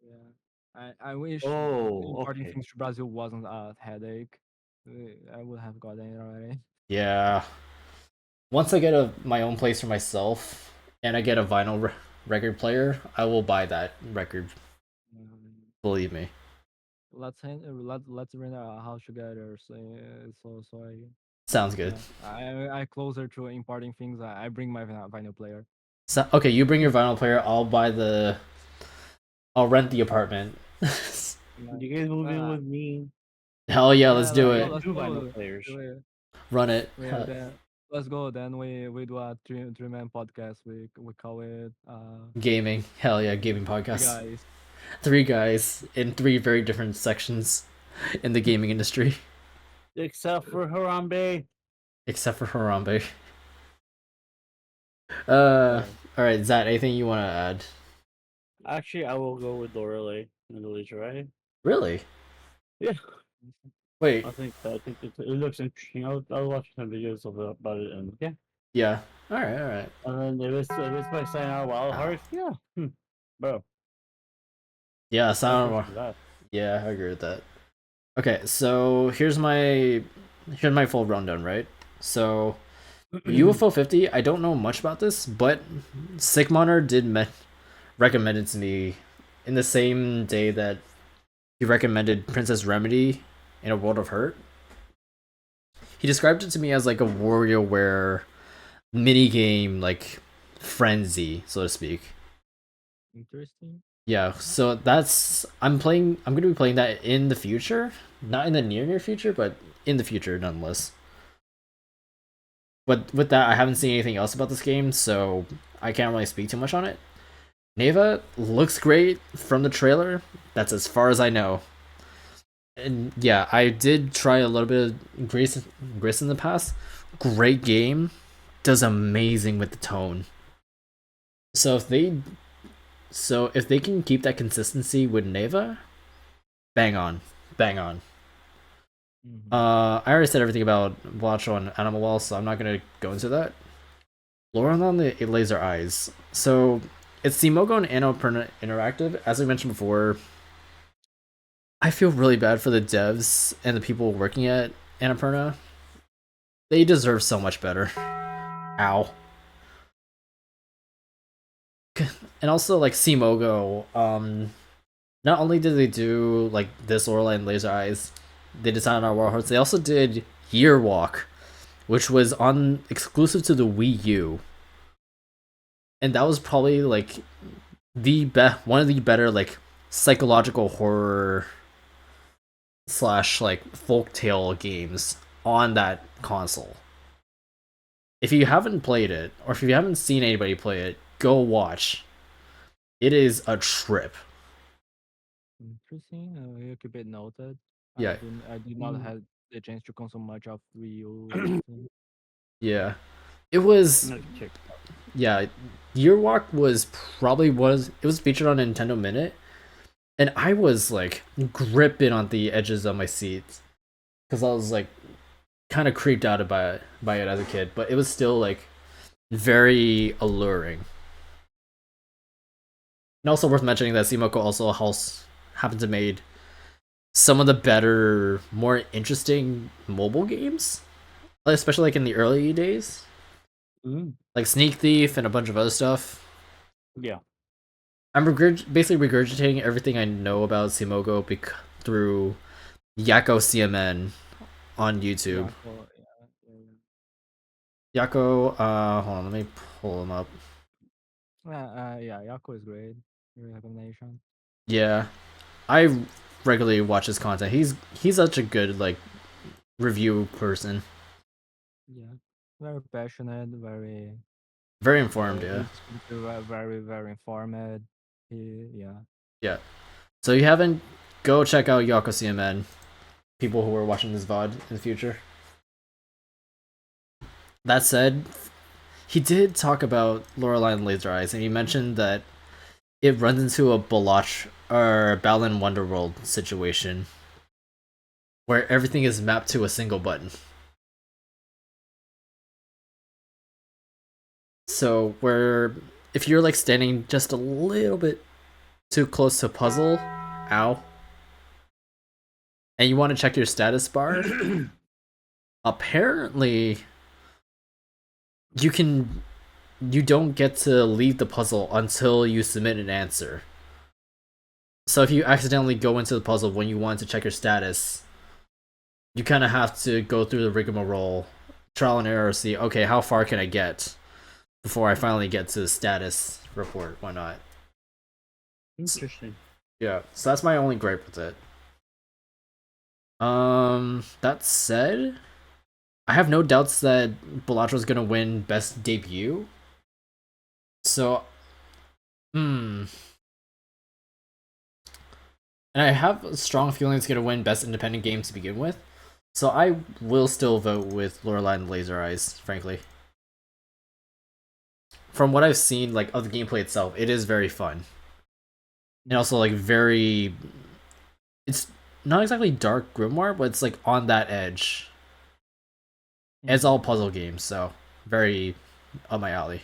yeah. I wish Oh, importing okay. things to Brazil wasn't a headache. I would have gotten it already. Yeah. Once I get my own place for myself and I get a vinyl record player, I will buy that record. Um, Believe me. let's rent a house together. So I Sounds good. yeah I closer to importing things. I bring my vinyl player. So okay, you bring your vinyl player. I'll rent the apartment. Yeah. You guys move in Ah, with me. Hell yeah, let's do I it. got let's two go. vinyl players. Run it. Then let's go. Then we do a three man podcast. We call it Gaming. Hell yeah, gaming Three podcast. Guys. Three guys in three very different sections in the gaming industry, Except for Harambe. except for Harambe. Yeah. All right, Zat. Anything you want to add? Actually, I will go with Lorelei and the Laser Eye. Really? Yeah. Wait. I think it looks interesting. I'll watch some videos about it and yeah. Yeah. All right. All right. And then if it's by saying out Wild Hearts, yeah. Bro. Yeah. That's Sound. that. Yeah, I agree with that. Okay, so here's my full rundown, right? So UFO 50, I don't know much about this, but Sigmoner did recommend it to me in the same day that he recommended Princess Remedy in A World of Hurt. He described it to me as like a WarioWare mini game, like frenzy, so to speak. Interesting. Yeah, so I'm gonna be playing that in the future. Not in the near future, but in the future nonetheless. But with that, I haven't seen anything else about this game, so I can't really speak too much on it. Neva looks great from the trailer. That's as far as I know. And yeah, I did try a little bit of Gris in the past. Great game. Does amazing with the tone. So if they can keep that consistency with Neva, bang on. Bang on. I already said everything about Watch on Animal Wall, so I'm not gonna go into that. Lauren on the Laser Eyes. So it's Simogo and Annapurna Interactive. As I mentioned before, I feel really bad for the devs and the people working at Annapurna. They deserve so much better. Ow. And also like Simogo, not only did they do like this Lorelei and Laser Eyes, they designed our War Hearts, they also did Year Walk, which was on exclusive to the Wii U. And that was probably like one of the better like psychological horror slash like folktale games on that console. If you haven't played it, or if you haven't seen anybody play it, go watch. It is a trip. Interesting. You keep it noted. Yeah. I did not have the chance to consume much of Wii U. Yeah. It was I'm gonna check it out. yeah, Year Walk was probably it was featured on Nintendo Minute, and I was like gripping on the edges of my seats because I was like kind of creeped out by it as a kid, but it was still like very alluring. And also worth mentioning that Simoko also happened to made some of the better, more interesting mobile games, especially like in the early days, like Sneak Thief and a bunch of other stuff. Yeah. I'm basically regurgitating everything I know about Simogo through Yakko CMN on YouTube. Yakko, hold on, let me pull him up. Yeah, Yako is great. Your recommendation. Yeah, I regularly watch his content. He's such a good like review person. Yeah, very passionate, Very informed. Yeah. very informed. Yeah. Yeah. So you haven't go check out Yakko CMN. People who are watching this VOD in the future. That said, he did talk about Lorelei and Laser Eyes, and he mentioned that it runs into a Balach or Balan Wonderworld situation where everything is mapped to a single button. So where if you're like standing just a little bit too close to a puzzle, ow, and you want to check your status bar, apparently you don't get to leave the puzzle until you submit an answer. So if you accidentally go into the puzzle when you want to check your status, you kind of have to go through the rigmarole, trial and error, see, okay, how far can I get? before I finally get to the status report, whatnot. Interesting. Yeah, so that's my only gripe with it. That said, I have no doubts that Belatro's gonna win best debut. So, and I have a strong feeling it's gonna win best independent game to begin with. So I will still vote with Lorelei and Laser Eyes, frankly. From what I've seen, like of the gameplay itself, it is very fun, and also like very. It's not exactly dark grimoire, but it's like on that edge. It's all puzzle games, so very up my alley.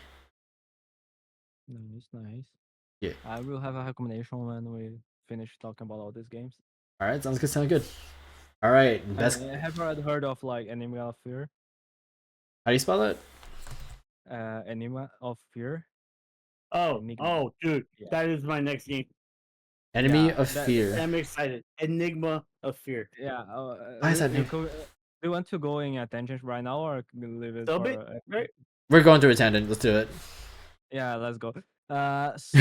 Nice. Yeah. I will have a recommendation when we finish talking about all these games. All right, sounds good. Sounds good. All right, best. Have you already heard of like Enigma of Fear? How do you spell that? Enigma of Fear. Oh, Enigma. dude, Yeah. that is my next game. Enemy Yeah, of Fear. I'm excited. Enigma of Fear. Yeah. Why is that name? Do you want to go in a tangent right now or leave it Sub for? it, right? We're going through a tangent. Let's do it. Yeah, let's go. So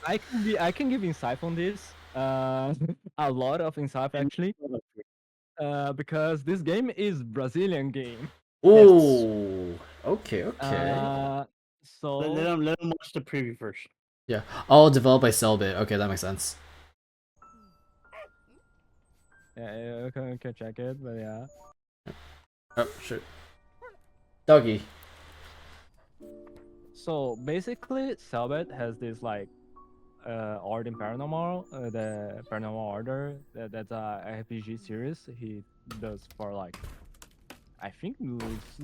I can give insight on this. A lot of insight actually. Enigma of Fear. Because this game is Brazilian game. Ooh. Okay. Okay. So Let them watch the preview first. Yeah. All developed by Cellbit. Okay, that makes sense. yeah, you can check it, but yeah. Oh shit. Doggy. So basically, Cellbit has this like Art in Paranormal, the Paranormal Order. That's a RPG series he does for like I think it's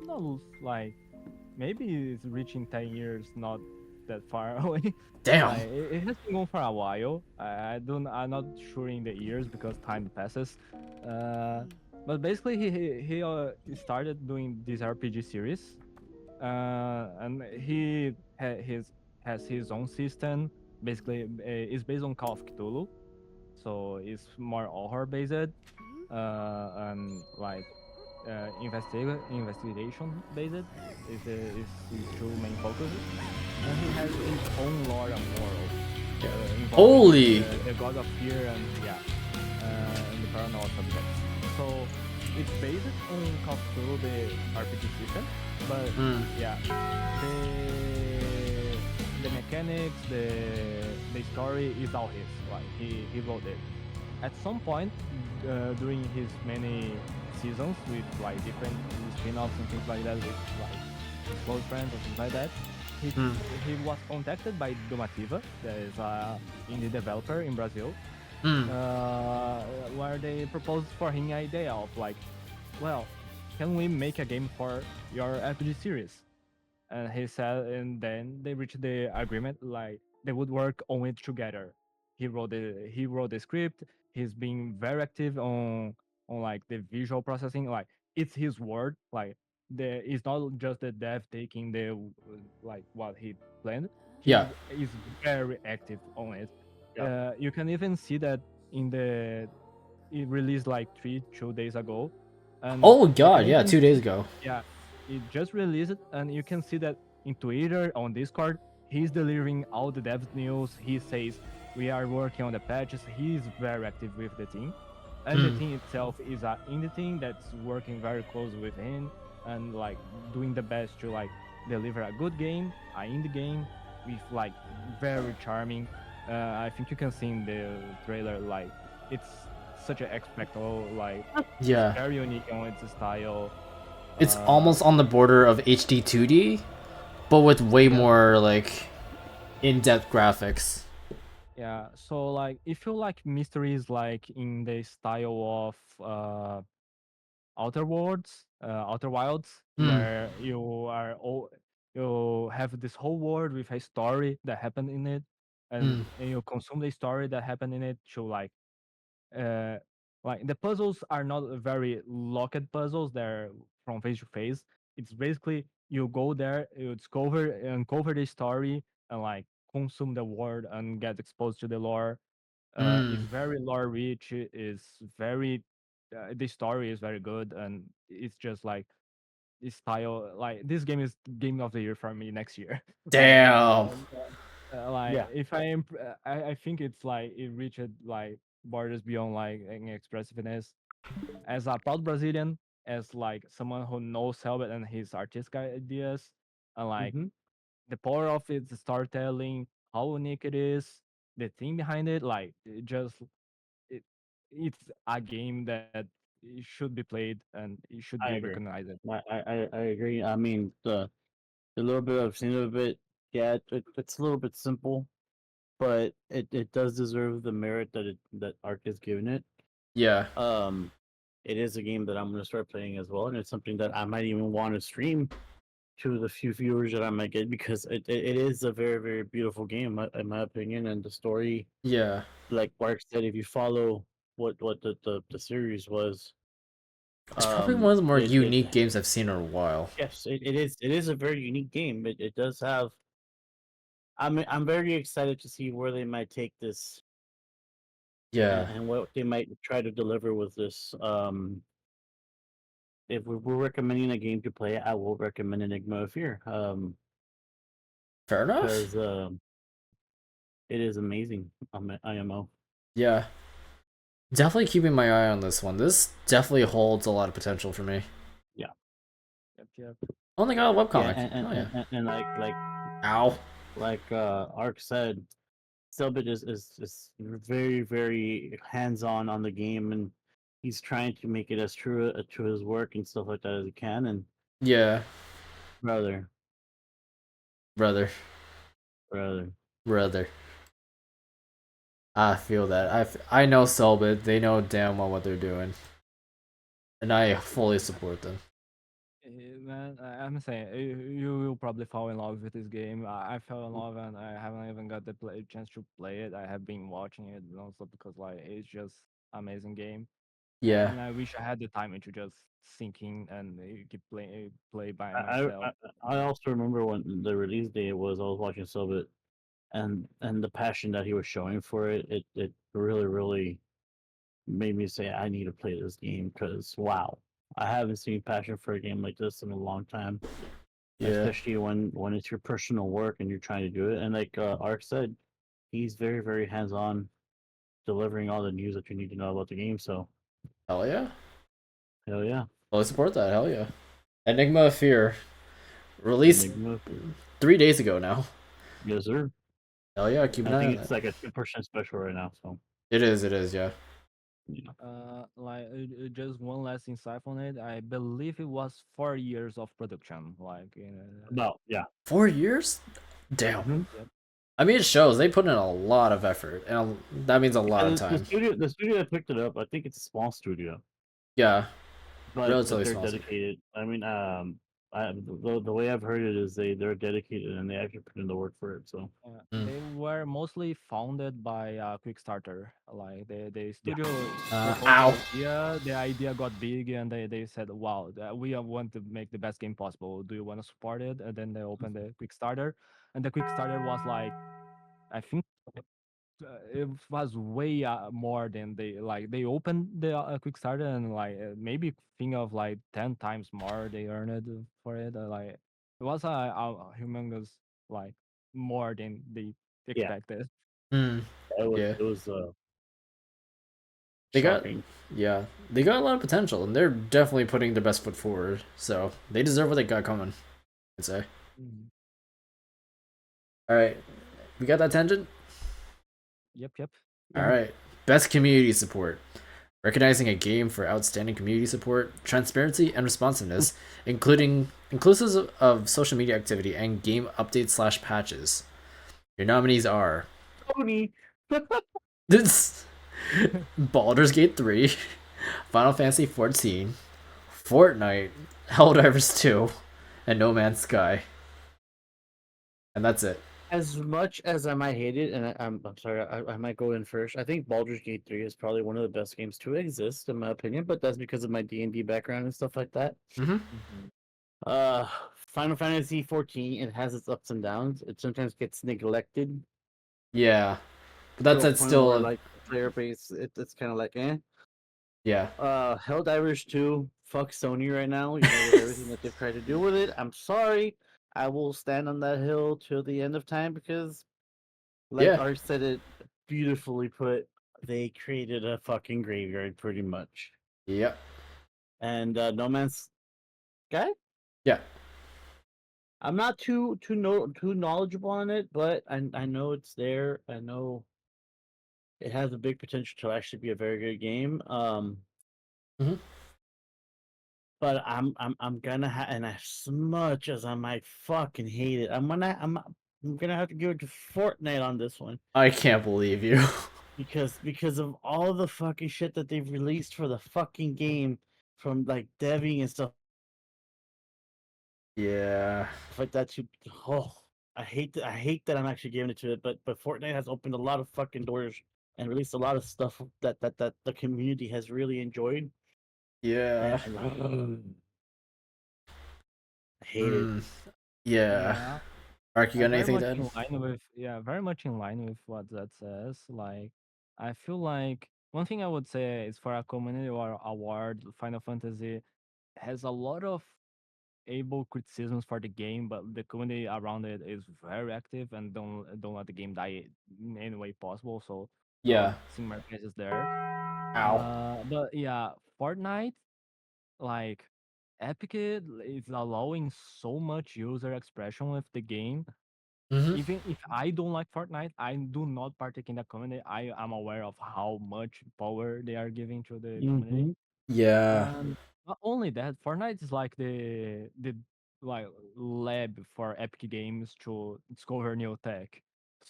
not like maybe it's reaching 10 years, not that far away. Damn. Like, it has been going for a while. I'm not sure in the years because time passes. But basically, he started doing this RPG series, and has his own system. Basically, it's based on Call of Cthulhu, so it's more horror based, and like investigation based is his two main focuses, and he has his own lore and world. Involving Holy. the God of Fear and and the paranormal subjects. So it's based on Call of Cthulhu, the RPG system, but yeah, the mechanics, the story is all his. Like he wrote it. At some point during his many seasons with like different spin-offs and things like that with like his close friends or things like that, he was contacted by Domativa, that is an indie developer in Brazil, where they proposed for him an idea of like, well, can we make a game for your RPG series? And he said, and then they reached the agreement like they would work on it together. He wrote the script. He's being very active on like the visual processing. Like it's his word. Like it's not just the dev taking the like what he planned. He Yeah. is very active on it. Yeah. You can even see that in the it released like 2 days ago. And Oh you god, can yeah, even 2 days see- ago. Yeah, it just released it, and you can see that in Twitter, on Discord, he's delivering all the dev news. He says we are working on the patches. He's very active with the team, and the team itself is a indie team that's working very close with him and like doing the best to like deliver a good game, a indie game with like very charming. I think you can see in the trailer like it's such an expecto like Yeah. very unique on its style. It's almost on the border of HD 2D, but with way more like in-depth graphics. Yeah, so like if you like mysteries like in the style of Outer Wilds, where you have this whole world with a story that happened in it, and you consume the story that happened in it to uh like the puzzles are not very locked puzzles, they're from face to face. It's basically you go there, you uncover the story and like consume the world and get exposed to the lore. It's very lore rich, is very the story is very good, and it's just like style. Like this game is game of the year for me next year. Damn. Like Yeah. if I think it's like it reached like borders beyond like any expressiveness. As a proud Brazilian, as like someone who knows Helvet and his artistic ideas, and like Hmm. the power of its storytelling, how unique it is, the thing behind it, like it, it's a game that it should be played and it should I be agree. recognized. I agree. I mean, the little bit I've seen of it, yeah, it's a little bit simple, but it does deserve the merit that Arc has given it. Yeah. Um, it is a game that I'm gonna start playing as well, and it's something that I might even want to stream to the few viewers that I might get because it is a very very beautiful game in my opinion, and the story, Yeah. like Mark said, if you follow what the series was, It's probably one of the more it unique games I've seen in a while. yes, it is a very unique game. It does have. I'm very excited to see where they might take this Yeah. and what they might try to deliver with this. If we're recommending a game to play, I will recommend Enigma of Fear. Fair enough. Because it is amazing. IMO. Yeah. Definitely keeping my eye on this one. This definitely holds a lot of potential for me. Yeah, Yep. Only got a yeah, webcomic. Oh yeah. and Ow. Ark said, Selbit is very very hands on the game, and he's trying to make it as true to his work and stuff like that as he can. And Yeah. brother, Brother. brother, Brother. I feel that. I know Selbit. They know damn well what they're doing. And I fully support them. Man, I'm saying you will probably fall in love with this game. I fell in love and I haven't even got the chance to play it. I have been watching it also because like it's just amazing game, Yeah. and I wish I had the time to just sink in and keep play by I, I myself. I also remember when the release day was. I was watching Selbit, and the passion that he was showing for it. It really really made me say I need to play this game because wow, I haven't seen passion for a game like this in a long time. Yeah. Especially when it's your personal work and you're trying to do it. And like Ark said, he's very very hands on, delivering all the news that you need to know about the game. So Hell yeah. hell yeah, Fully support that. Hell yeah. Enigma of Fear. Released Enigma. 3 days ago now. Yes sir. Hell yeah, keep an I eye think on it's that. like a 2% special right now. So It is, yeah. yeah. Like just one last insight on it. I believe it was 4 years of production. Like, About yeah. 4 years? Damn. Mhm. yep. I mean, it shows they put in a lot of effort, and that means a lot of And time. the studio that picked it up, I think it's a small studio, Yeah, but relatively they're small. Studio. dedicated. I mean, the way I've heard it is they're dedicated and they actually put in the work for it. So Mm. They were mostly founded by Quickstarter. Like the yeah, studio proposed Ow. the idea got big, and they said, "Wow, we want to make the best game possible. Do you want to support it?" And then they opened the Quickstarter, and the Quickstarter was like, I think it was way more than they opened the Quickstarter and like maybe think of like 10 times more they earned for it. Like it was a humongous like more than they yeah, expected. Mm. Yeah, it was they got shocking. yeah they got a lot of potential, and they're definitely putting their best foot forward. So they deserve what they got coming. I'd say. Mhm. All right, we got that tangent. Yep. All right, best community support. Recognizing a game for outstanding community support, transparency, and responsiveness, inclusive of social media activity and game updates / patches. Your nominees are Tony. this Baldur's Gate 3, Final Fantasy 14, Fortnite, Helldivers 2, and No Man's Sky. And that's it. As much as I might hate it, and I'm sorry, I might go in first. I think Baldur's Gate 3 is probably one of the best games to exist, in my opinion. But that's because of my D&D background and stuff like that. Mm-hmm. Mhm. Uh, Final Fantasy 14, it has its ups and downs. It sometimes gets neglected Yeah, but to that's a it. point where Still, like the player base, it's kind of like eh. yeah. Helldivers 2 fuck Sony right now. You know, with everything that they've tried to do with it. I'm sorry. I will stand on that hill till the end of time because, like Yeah. Art said it beautifully put, they created a fucking graveyard pretty much. Yep. And No Man's Sky. Yeah. I'm not too knowledgeable on it, but I know it's there. I know it has a big potential to actually be a very good game. Mhm. But I'm gonna and as much as I might fucking hate it, I'm gonna have to give it to Fortnite on this one I can't believe you. because of all the fucking shit that they've released for the fucking game from like deving and stuff Yeah. like that. To oh, I hate that I'm actually giving it to it, but Fortnite has opened a lot of fucking doors and released a lot of stuff that the community has really enjoyed, Yeah. and I hate it. Mm. Yeah. Yeah. Mark, you got Very anything much to add? in line with very much in line with what that says. Like, I feel like one thing I would say is for a community or award, Final Fantasy has a lot of able criticisms for the game, but the community around it is very active and don't let the game die in any way possible. So I Yeah. would sing my praises there. Ow. But yeah, Fortnite, like Epic is allowing so much user expression with the game. Mm-hmm. Even if I don't like Fortnite, I do not partake in the community. I am aware of how much power they are giving to the community. Mm-hmm. Yeah. And not only that, Fortnite is like the like lab for Epic Games to discover new tech.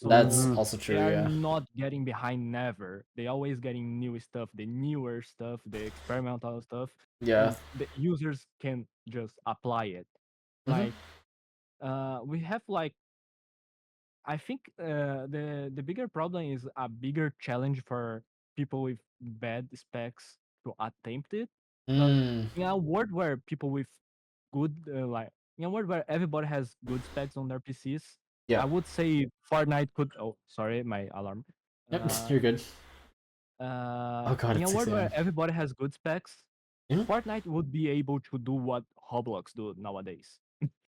That's So Mm-hmm. also they true, are yeah. not getting behind never. They always getting new stuff, the newer stuff, the experimental stuff, Yeah. and the users can just apply it. Mm-hmm. Like we have like I think the bigger problem is a bigger challenge for people with bad specs to attempt it. Because Mm. in a world where people with good in a world where everybody has good specs on their PCs, Yeah. I would say Fortnite could. Oh, sorry, my alarm. Yep. Uh, You're good. Oh god, in a it's 6 world where a.m. everybody has good specs, Mhm. Fortnite would be able to do what Roblox do nowadays.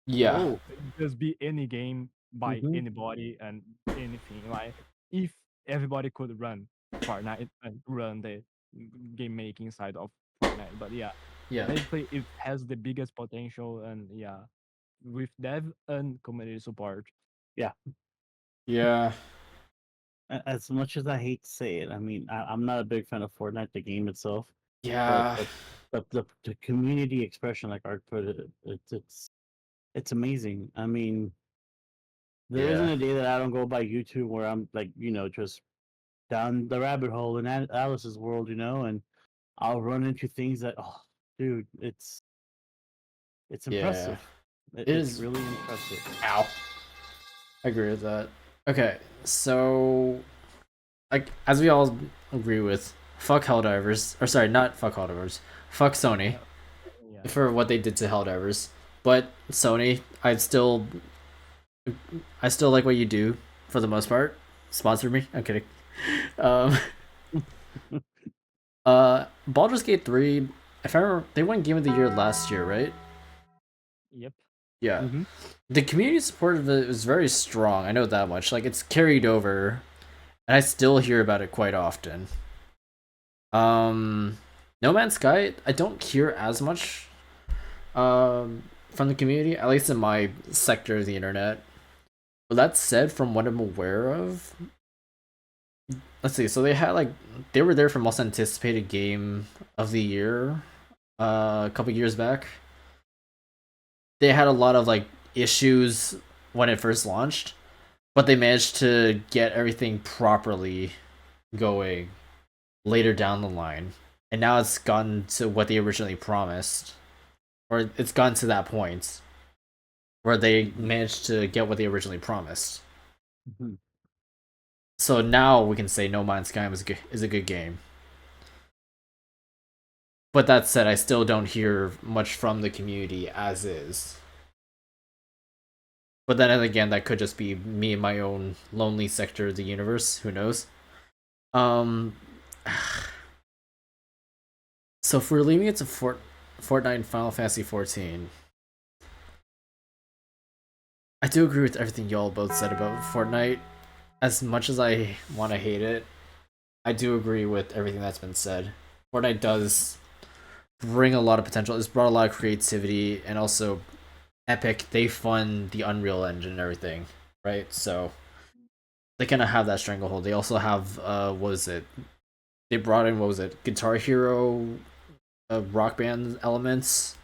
Yeah. Oh. Just be any game by Mm-hmm. anybody and anything. Like if everybody could run Fortnite and run the game making side of Fortnite. But yeah, Yeah. basically it has the biggest potential and yeah, with dev and community support. Yeah. Yeah. As much as I hate to say it, I mean, I'm not a big fan of Fortnite, the game itself, but Yeah. the community expression, like Art put it, it's amazing. I mean, there isn't Yeah. a day that I don't go by YouTube where I'm like, just down the rabbit hole in Alice's world, and I'll run into things that, oh, dude, it's Yeah. impressive. It It's is. really impressive. Ow. I agree with that. Okay, so like as we all agree with, fuck Helldivers, or sorry, not fuck Helldivers, fuck Sony Yeah, yeah. for what they did to Helldivers. But Sony, I still like what you do for the most part. Sponsor me. I'm kidding. Um, Baldur's Gate 3. If I remember, they won Game of the Year last year, right? Yep. Yeah. Mm-hmm. The community support of it was very strong. I know that much. Like it's carried over, and I still hear about it quite often. Um, No Man's Sky, I don't hear as much from the community, at least in my sector of the internet. But that said, from what I'm aware of, let's see. So they were there for most anticipated game of the year, a couple years back. They had a lot of like issues when it first launched, but they managed to get everything properly going later down the line. And now it's gotten to what they originally promised. Or it's gotten to that point where they managed to get what they originally promised. Mm-hmm. So now we can say No Man's Sky is a good game. But that said, I still don't hear much from the community as is. But then again, that could just be me in my own lonely sector of the universe. Who knows? Um, so if we're leaving it to Fortnite and Final Fantasy 14. I do agree with everything y'all both said about Fortnite. As much as I want to hate it, I do agree with everything that's been said. Fortnite does bring a lot of potential. It's brought a lot of creativity, and also Epic, they fund the Unreal Engine and everything, right? So they kind of have that stranglehold. They also have what was it? They brought in, what was it? Guitar Hero, Rock Band elements.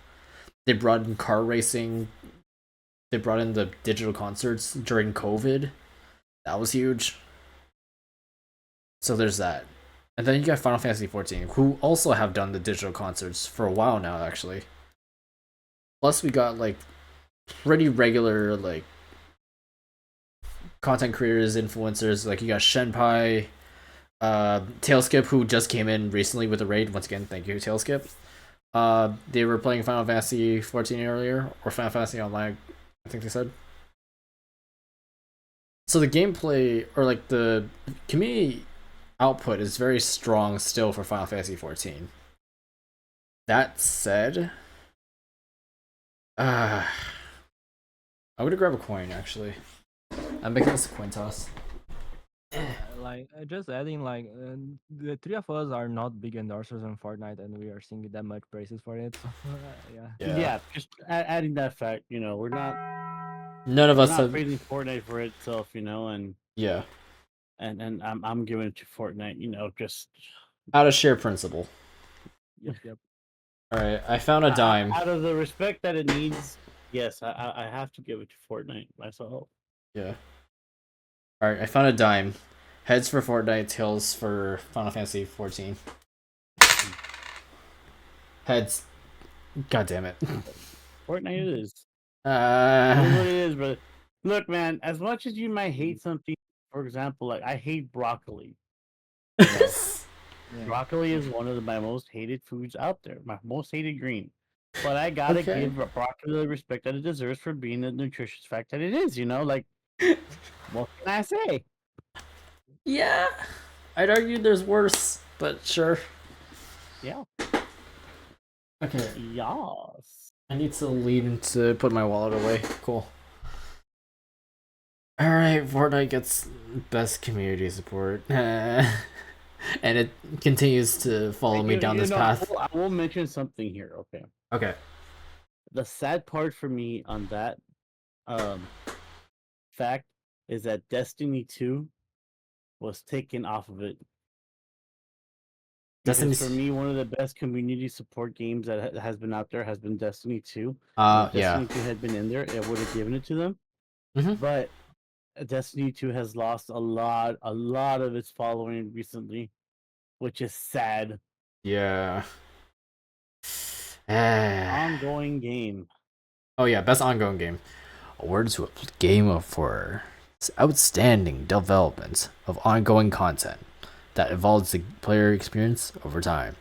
They brought in car racing. They brought in the digital concerts during COVID. That was huge. So there's that. And then you got Final Fantasy 14, who also have done the digital concerts for a while now, actually. Plus, we got like pretty regular like content creators, influencers. Like you got Shenpai, Tailskip, who just came in recently with a raid. Once again, thank you, Tailskip. They were playing Final Fantasy 14 earlier, or Final Fantasy Online, I think they said. So the gameplay, or like the community output, is very strong still for Final Fantasy 14. That said, I'm gonna grab a coin actually. I'm making this a coin toss. Like just adding, like the three of us are not big endorsers on Fortnite, and we are singing that much praises for it. So yeah. Yeah, just adding that fact, we're not None of we're us not have. praising Fortnite for itself, and Yeah. and I'm giving it to Fortnite, just Out of sheer principle. Yep. All right, I found a dime. out of the respect that it needs. Yes, I have to give it to Fortnite myself. Yeah. All right, I found a dime. Heads for Fortnite, tails for Final Fantasy 14. Heads. God damn it. Fortnite it is. It is what Uh. it is, but look, man. As much as you might hate something, for example, like I hate broccoli. Yeah. Broccoli is one of my most hated foods out there. My most hated green. But I gotta Okay. give broccoli the respect that it deserves for being the nutritious fact that it is. Like, what can I say? Yeah. I'd argue there's worse, but sure. Yeah. Okay. Yes. I need to leave to put my wallet away. Cool. Alright, Fortnite gets best community support. And it continues to follow me down this path. I will mention something here. Okay. Okay. The sad part for me on that fact is that Destiny 2 was taken off of it. Because Destiny's. for me, one of the best community support games that has been out there has been Destiny 2. If Yeah. Destiny 2 had been in there, it would have given it to them. Mhm. But Destiny 2 has lost a lot of its following recently, which is sad. Yeah. Ongoing game. Oh yeah, best ongoing game. Awarded to a game for outstanding development of ongoing content that evolves the player experience over time.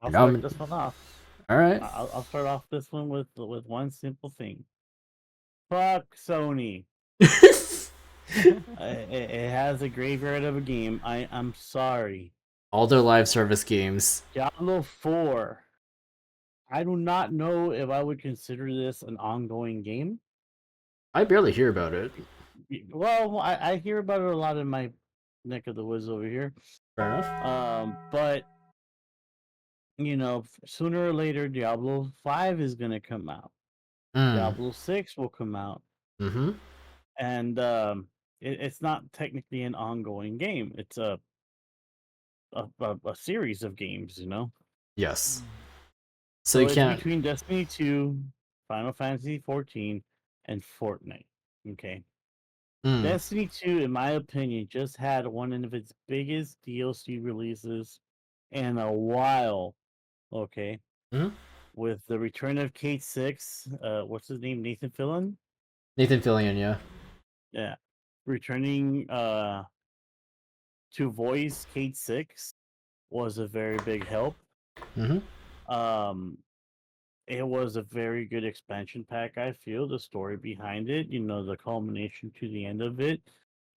I'll You're start this one off. All right. I'll start off this one with one simple thing. Fuck Sony. It has a graveyard of a game. I'm sorry. All their live service games. Diablo 4. I do not know if I would consider this an ongoing game. I barely hear about it. Well, I hear about it a lot in my neck of the woods over here. Fair enough. But sooner or later, Diablo 5 is gonna come out. Diablo 6 will come out. Mm-hmm. And it's not technically an ongoing game. It's a series of games, Yes. So So you it's can't. between Destiny 2, Final Fantasy 14, and Fortnite. Okay. Destiny 2, in my opinion, just had one of its biggest DLC releases in a while. Okay. Mhm. With the return of Kate 6, what's his name? Nathan Fillion? Nathan Fillion, yeah. Yeah. Returning to voice Kate 6 was a very big help. Mm-hmm. It was a very good expansion pack, I feel. The story behind it, the culmination to the end of it.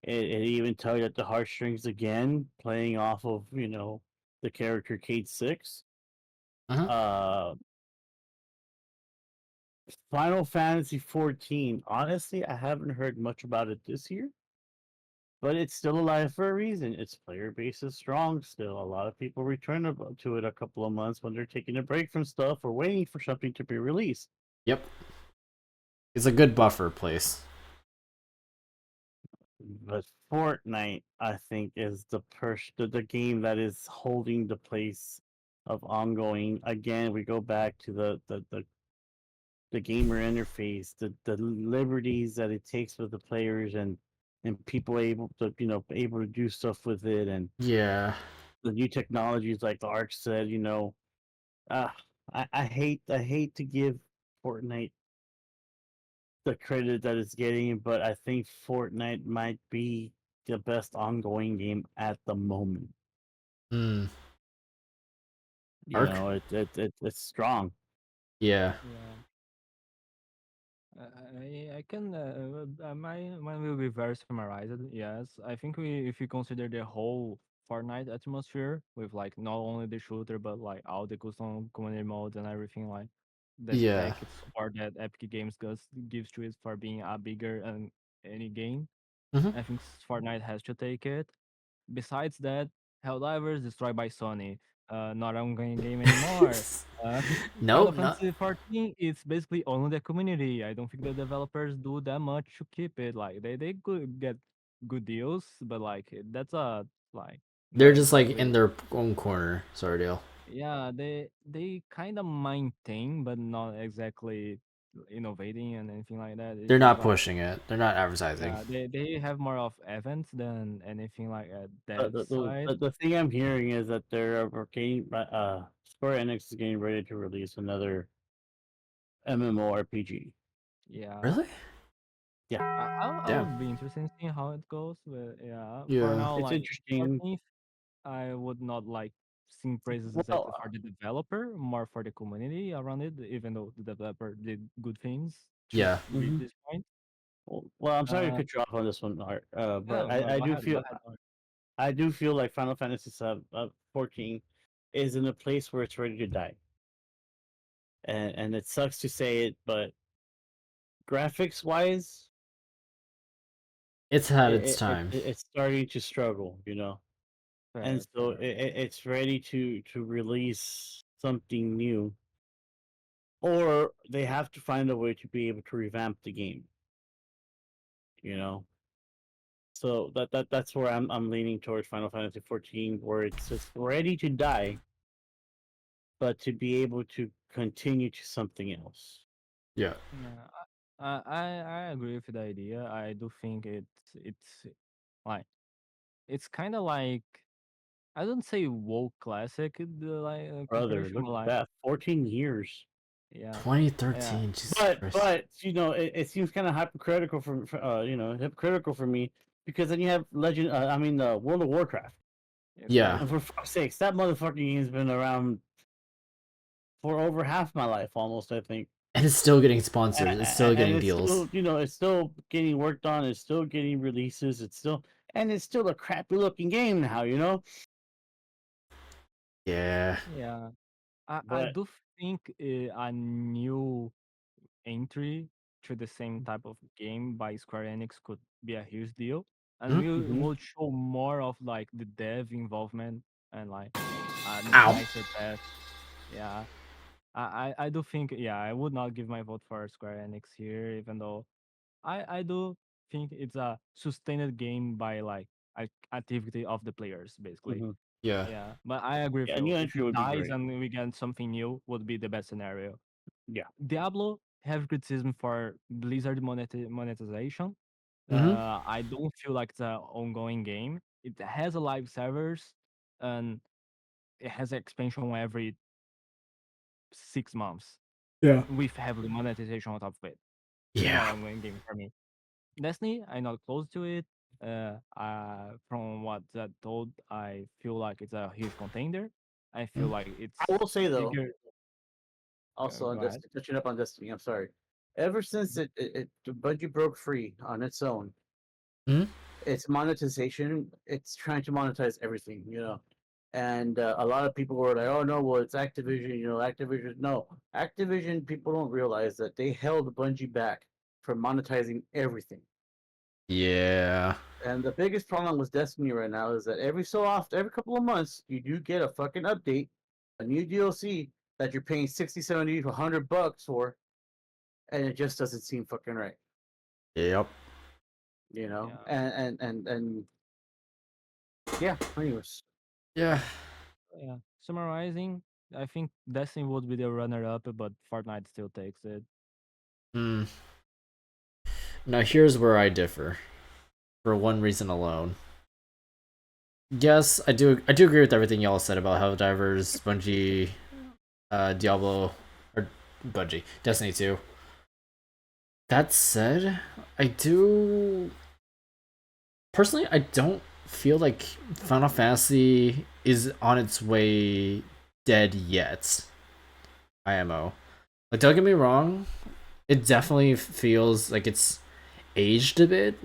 It even tugged at the heartstrings again, playing off of, the character Kate 6. Uh-huh. Final Fantasy 14. Honestly, I haven't heard much about it this year, but it's still alive for a reason. Its player base is strong still. A lot of people return to it a couple of months when they're taking a break from stuff or waiting for something to be released. Yep. It's a good buffer place. But Fortnite, I think, is the game that is holding the place of ongoing. Again, we go back to the gamer interface, the liberties that it takes with the players and people able to able to do stuff with it, and Yeah. the new technologies like the Arch said. Uh, I hate to give Fortnite the credit that it's getting, but I think Fortnite might be the best ongoing game at the moment. Hmm. You Arc. know, it's strong. Yeah. Yeah. I can mine will be very summarized. Yes, I think if you consider the whole Fortnite atmosphere with like not only the shooter but like all the custom community modes and everything like the Yeah. tech support that Epic Games gives to it for being a bigger and any game. Hmm. I think Fortnite has to take it. Besides that, Helldivers destroyed by Sony. Not an ongoing game anymore. Uh, Final Nope. Not. Fantasy 14, it's basically only the community. I don't think the developers do that much to keep it. Like they could get good deals, but like that's a like They're very just like in exactly their own corner, sort of deal. yeah, they kind of maintain but not exactly innovating and anything like that. It's They're just not like pushing it. They're not advertising. yeah, they have more of events than anything like a The, dev the, the, side. the the thing I'm hearing is that they're getting Square Enix is getting ready to release another MMORPG. Yeah. Really? Yeah, I Damn. would be interested in seeing how it goes, but yeah, for Yeah. now, it's like interesting. 14th, I would not like sing praises Well, exactly for the developer, more for the community around it, even though the developer did good things to Yeah. reach mhm. this point. Well, I'm sorry to Uh, cut you off on this one, Art. yeah, But I go do ahead, go feel ahead. Art. like Final Fantasy 14 is in a place where it's ready to die, and it sucks to say it, but graphics wise, It's had its time. it's starting to struggle, and Fair, so fair. it's ready to release something new, or they have to find a way to be able to revamp the game, you know. So that's where I'm leaning towards Final Fantasy 14, where it's ready to die, but to be able to continue to something else. Yeah. Yeah, I agree with the idea. I do think it's like it's kind of like I don't say woke classic like Brother, comparison, look but at like that, 14 years. yeah, yeah, 2013. Jesus But Christ. but it seems kind of hypocritical hypocritical for me, because then you have World of Warcraft, Yeah. and for fuck's sakes, that motherfucking game's been around for over half my life almost, I think. And it's still getting sponsors. It's still And getting it's deals. still it's still getting worked on, it's still getting releases, it's still a crappy looking game now. Yeah. yeah. I But do think a new entry to the same type of game by Square Enix could be a huge deal, and Mhm. we mhm, would show more of like the dev involvement and like a Ow. nicer path. Yeah, I do think yeah I would not give my vote for Square Enix here, even though I do think it's a sustained game by like activity of the players basically. mhm. Yeah. Yeah, but I agree with Yeah, a new you. If entry it would be dies great. and we get something new, would be the best scenario. Yeah. Diablo have criticism for Blizzard monetization. Hmm. I don't feel like it's an ongoing game. It has a live servers and it has expansion every 6 months Yeah. with heavily monetization on top of it. It's not Yeah. an ongoing game for me. Destiny, I'm not close to it. From what that told, I feel like it's a huge contender. I feel Mhm. like I it's will say though, bigger. also on Go ahead. Destiny, touching up on Destiny, I'm sorry. Ever since the budget broke free on its own, Mhm. its monetization, it's trying to monetize everything. And a lot of people were like, "Oh no, well it's Activision." Activision. No, Activision. People don't realize that they held Bungie back from monetizing everything. Yeah. And the biggest problem with Destiny right now is that every so often, every couple of months, you do get a fucking update, a new DLC that you're paying 60, 70 to $100 for, and it just doesn't seem fucking right. Yep. Yeah. And yeah. Anyways, Yeah. Yeah. Summarizing, I think Destiny would be the runner-up, but Fortnite still takes it. Hmm. Now here's where I differ, for one reason alone. Yes, I do agree with everything y'all said about Helldivers, Bungie, Diablo, or Bungie, Destiny 2. That said, I do personally I don't feel like Final Fantasy is on its way dead yet. IMO. Like, don't get me wrong, it definitely feels like it's aged a bit,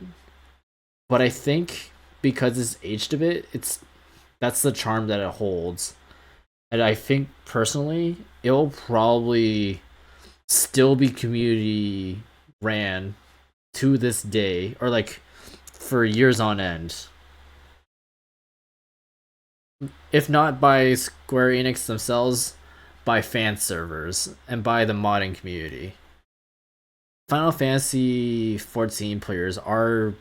but I think because it's aged a bit, that's the charm that it holds. And I think personally, it'll probably still be community ran to this day, or like for years on end. If not by Square Enix themselves, by fan servers and by the modding community. Final Fantasy 14 players are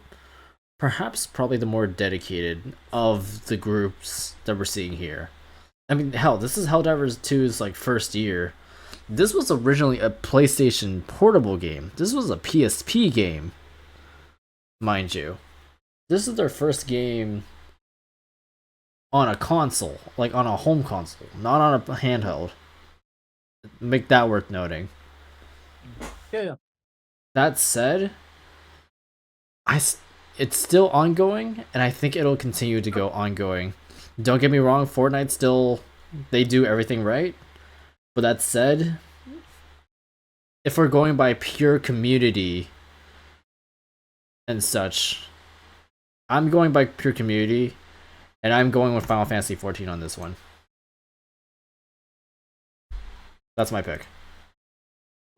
perhaps probably the more dedicated of the groups that we're seeing here. I mean, hell, this is Helldivers 2's like first year. This was originally a PlayStation portable game. This was a PSP game, mind you. This is their first game on a console, like on a home console, not on a handheld. Make that worth noting. yeah. That said, it's still ongoing, and I think it'll continue to go ongoing. Don't get me wrong, Fortnite still, they do everything right. But that said, if we're going by pure community and such, I'm going by pure community, and I'm going with Final Fantasy 14 on this one. That's my pick.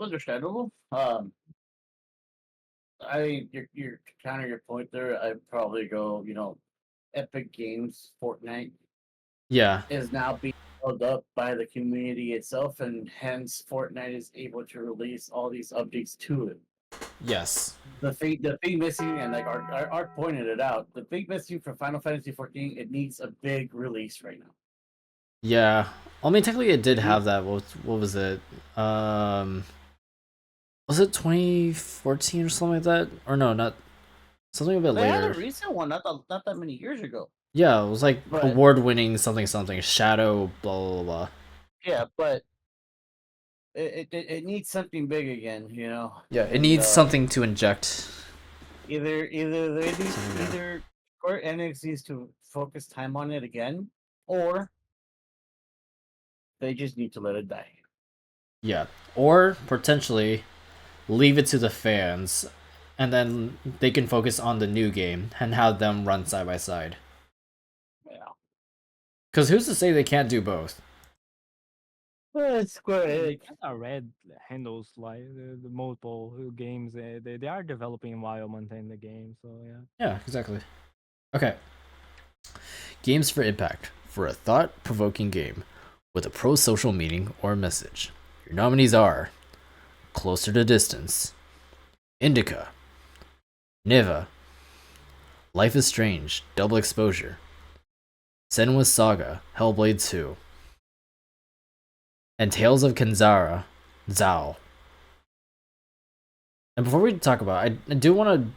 Understandable. You're counter your point there. I'd probably go. Epic Games Fortnite Yeah. is now being held up by the community itself, and hence Fortnite is able to release all these updates to it. Yes. The thing missing, and like Art pointed it out, the thing missing for Final Fantasy 14, it needs a big release right now. Yeah. I mean, technically, it did have that. What was it? Was it 2014 or something like that? Or no, not something a bit They had a later. recent one, not that many years ago. Yeah, it was like But- award-winning something something Shadow blah blah blah. Yeah, but it needs something big again, Yeah, it And, needs something to inject. Either they need Something, yeah. either Square Enix needs to focus time on it again, or they just need to let it die. Yeah, or potentially leave it to the fans, and then they can focus on the new game and have them run side by side. Yeah. Because who's to say they can't do both? Well, Square Enix. Red handles like the multiple games. They are developing while maintaining the game. So yeah. Yeah, exactly. Okay. Games for Impact, for a thought-provoking game with a pro-social meaning or message. Your nominees are Closer to Distance, Indica, Niva, Life is Strange, Double Exposure, Senua's Saga, Hellblade 2, and Tales of Kenzara, Zao. And before we talk about it, I do want to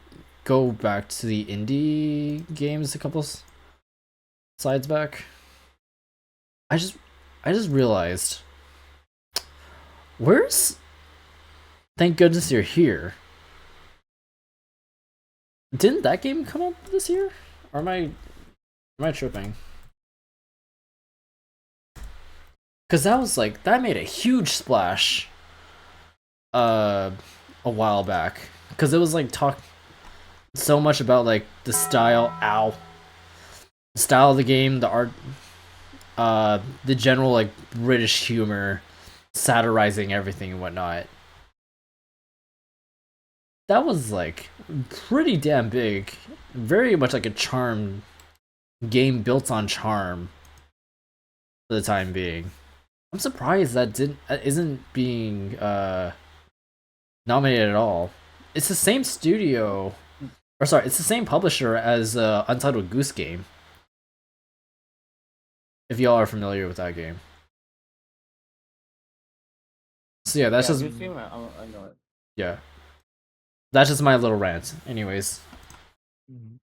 go back to the indie games a couple slides back. I just realized, where's Thank Goodness You're Here? Didn't that game come up this year? Or am I tripping? Cause that made a huge splash a while back. Cause it was like talk so much about like the style of the game, the art the general like British humor, satirizing everything and whatnot. That was like pretty damn big, very much like a charm game built on charm for the time being. I'm surprised that didn't isn't being nominated at all. It's the same studio, or sorry, it's the same publisher as Untitled Goose Game. If y'all are familiar with that game, so yeah, that's Yeah, just good team. I know it. yeah, that's just my little rant. Anyways, Mhm.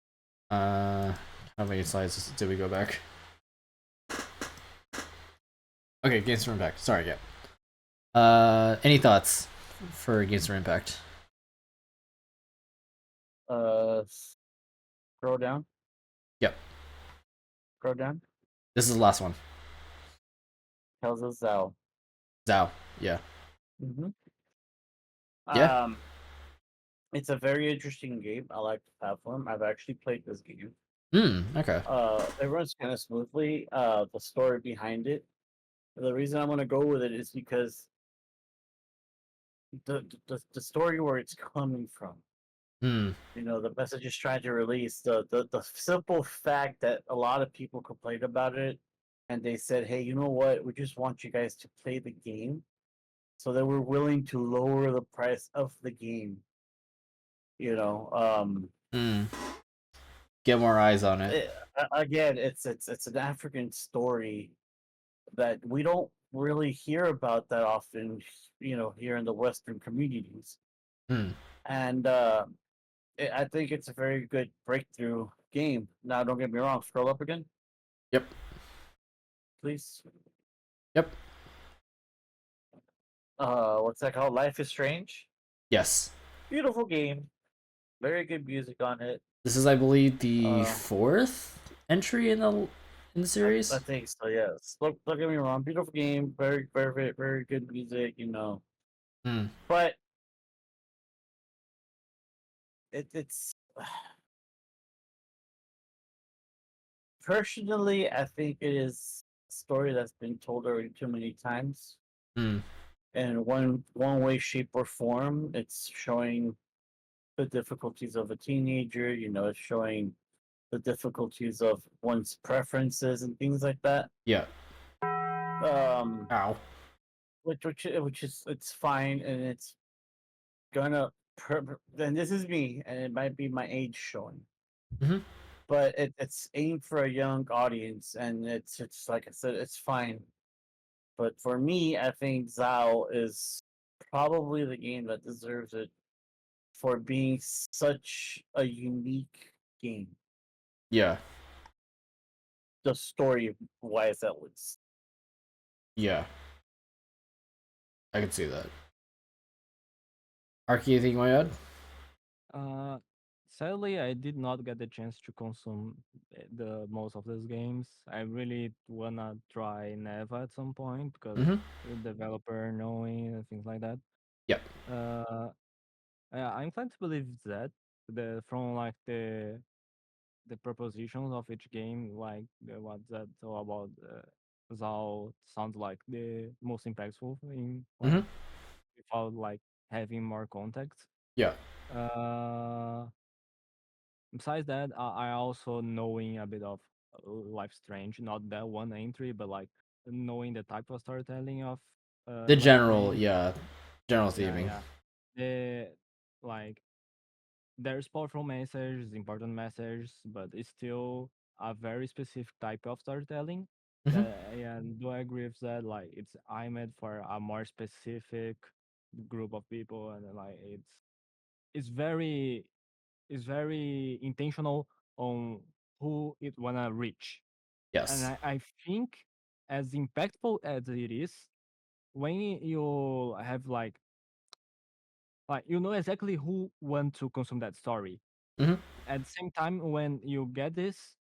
how many slides did we go back? Okay, Games for Impact. Sorry, yeah. Any thoughts for Games for Impact? Scroll down. Yep, Scroll down. this is the last one. Tells us Zao. Zao. Yeah. Mm-hmm. Yeah. It's a very interesting game. I like the platform. I've actually played this game. Okay. It runs kind of smoothly. The story behind it. The reason I'm gonna go with it is because the story where it's coming from. Hmm. You know, the message is trying to release the simple fact that a lot of people complained about it, and they said, "Hey, you know what? We just want you guys to play the game, so that we're willing to lower the price of the game." You know, Hmm. Get more eyes on it. again, it's an African story that we don't really hear about that often. You know, here in the Western communities, Hmm. and I think it's a very good breakthrough game. Now, don't get me wrong. Scroll up again, Yep. please. Yep. What's that called? Life is Strange. Yes. Beautiful game. Very good music on it. This is, I believe, the Uh, fourth entry in the I series. think so. Yes. Look, don't get me wrong. Beautiful game. Very, very, very, very good music. You know, Hmm. but it's personally, I think it is a story that's been told already too many times. Hmm. And one way, shape, or form, it's showing the difficulties of a teenager. You know, it's showing the difficulties of one's preferences and things like that. Yeah. Um, Ow. which is it's fine, and it's gonna. And this is me, and it might be my age showing, Hmm. but it's aimed for a young audience, and it's like I said, it's fine. But for me, I think Zao is probably the game that deserves it for being such a unique game. Yeah. The story wise, at least. Yeah. I can see that. Arky, anything you want to add? Uh, Sadly, I did not get the chance to consume the most of these games. I really wanna try Neva at some point because Mm-hmm. the developer knowing and things like that. Yep. Uh, I'm inclined to believe that from like the propositions of each game, like what that's all about, Zal sounds like the most impactful in Mm-hmm. like without like having more context. Yeah. Uh, Besides that, I also knowing a bit of Life Strange, not that one entry, but like knowing the type of storytelling of The Life general, Strange. yeah, general Yeah, theming. yeah. The like there's powerful messages, important messages, but it's still a very specific type of storytelling. Mm-hmm. That yeah, do I agree with that? Like it's aimed for a more specific group of people, and like it's very is very intentional on who it wanna reach. And Yes. I think as impactful as it is, when you have like you know exactly who want to consume that story. Mm-hmm. At the same time, when you get this,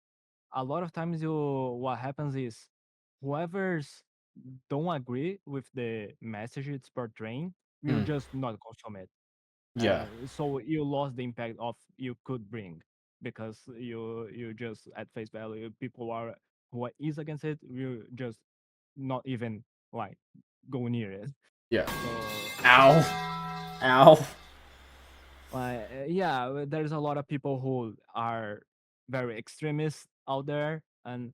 a lot of times you what happens is whoever's don't agree with the message it's portraying will Mm. just not consume it. Yeah. So you lost the impact of you could bring because you just at face value people are who is against it will just not even like go near it. Yeah. So Ow. Ow. yeah, there's a lot of people who are very extremist out there, and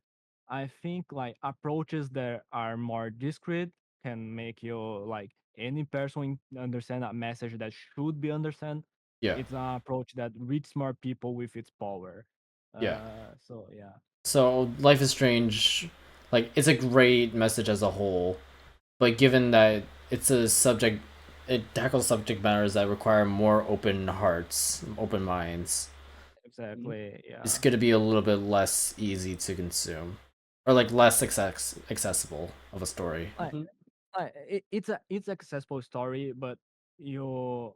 I think like approaches that are more discreet can make you like any person understand a message that should be understand. Yeah. It's an approach that reaches more people with its power. Yeah. So yeah. So Life is Strange, like it's a great message as a whole, but given that it's a subject, it tackles subject matters that require more open hearts, open minds. Exactly. It's Yeah. going to be a little bit less easy to consume, or like less accessible of a story. Like, Mhm. it's accessible story, but you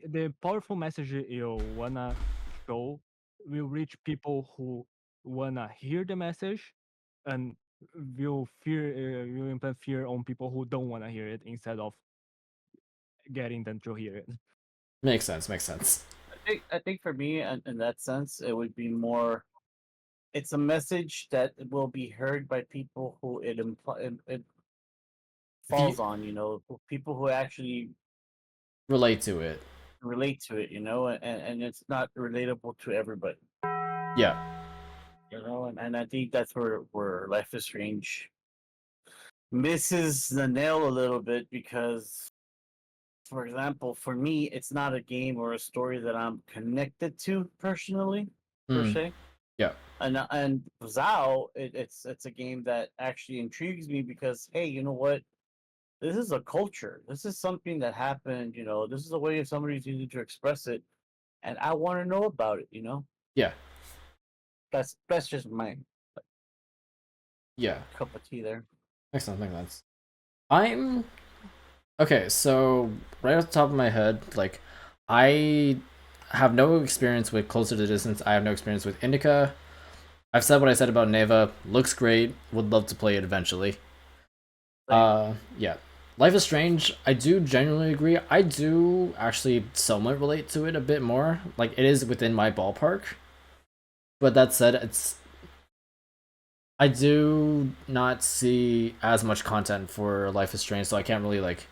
the powerful message you wanna show will reach people who wanna hear the message, and will implant fear on people who don't wanna hear it instead of getting them to hear it. Makes sense. Makes sense. I think for me, in that sense, it would be more. It's a message that will be heard by people who it The falls on. People who actually relate to it. relate to it. And it's not relatable to everybody. Yeah. And I think that's where Life is Strange misses the nail a little bit because, for example, for me, it's not a game or a story that I'm connected to personally, per Mm, se. yeah. And Zao, it's a game that actually intrigues me because, hey, you know what? This is a culture. This is something that happened. This is a way of somebody's using to express it, and I want to know about it. Yeah. That's just my Yeah. cup of tea there. Makes sense. Makes sense. I'm okay. So right off the top of my head, like I have no experience with Closer to Distance. I have no experience with Indica. I've said what I said about Neva. Looks great. Would love to play it eventually. Same. Yeah. Life is Strange, I do genuinely agree. I do actually somewhat relate to it a bit more. Like it is within my ballpark. But that said, I do not see as much content for Life is Strange, so I can't really like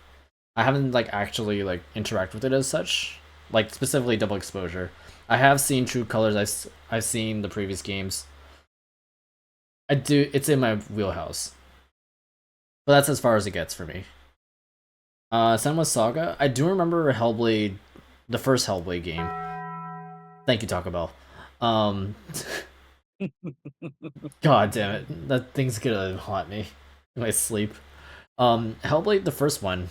I haven't like actually like interact with it as such. Like specifically Double Exposure. I have seen True Colors. I've seen the previous games. I do. It's in my wheelhouse, but that's as far as it gets for me. Senua Saga. I do remember Hellblade, the first Hellblade game. Thank you, Taco Bell. Um, God damn it, that thing's gonna haunt me in my sleep. Hellblade, the first one,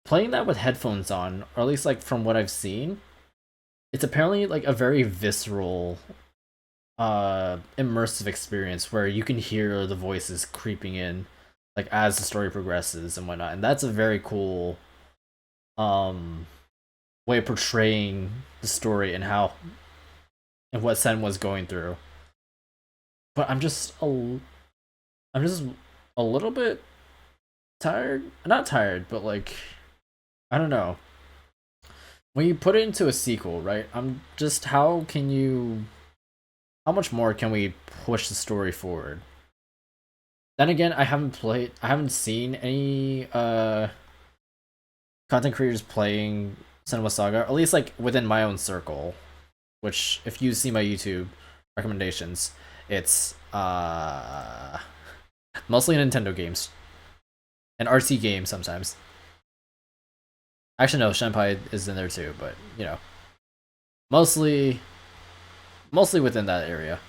playing that with headphones on, or at least like from what I've seen, it's apparently like a very visceral, immersive experience where you can hear the voices creeping in, like as the story progresses and whatnot, and that's a very cool, um, way of portraying the story and how and what Sen was going through. But I'm just a little bit tired. Not tired, but like I don't know. When you put it into a sequel, right? I'm just how much more can we push the story forward? Then again, I haven't seen any content creators playing Cinema Saga, at least like within my own circle, which if you see my YouTube recommendations, it's mostly Nintendo games and RC games sometimes. Actually, no, Shenpai is in there too, but mostly mostly within that area.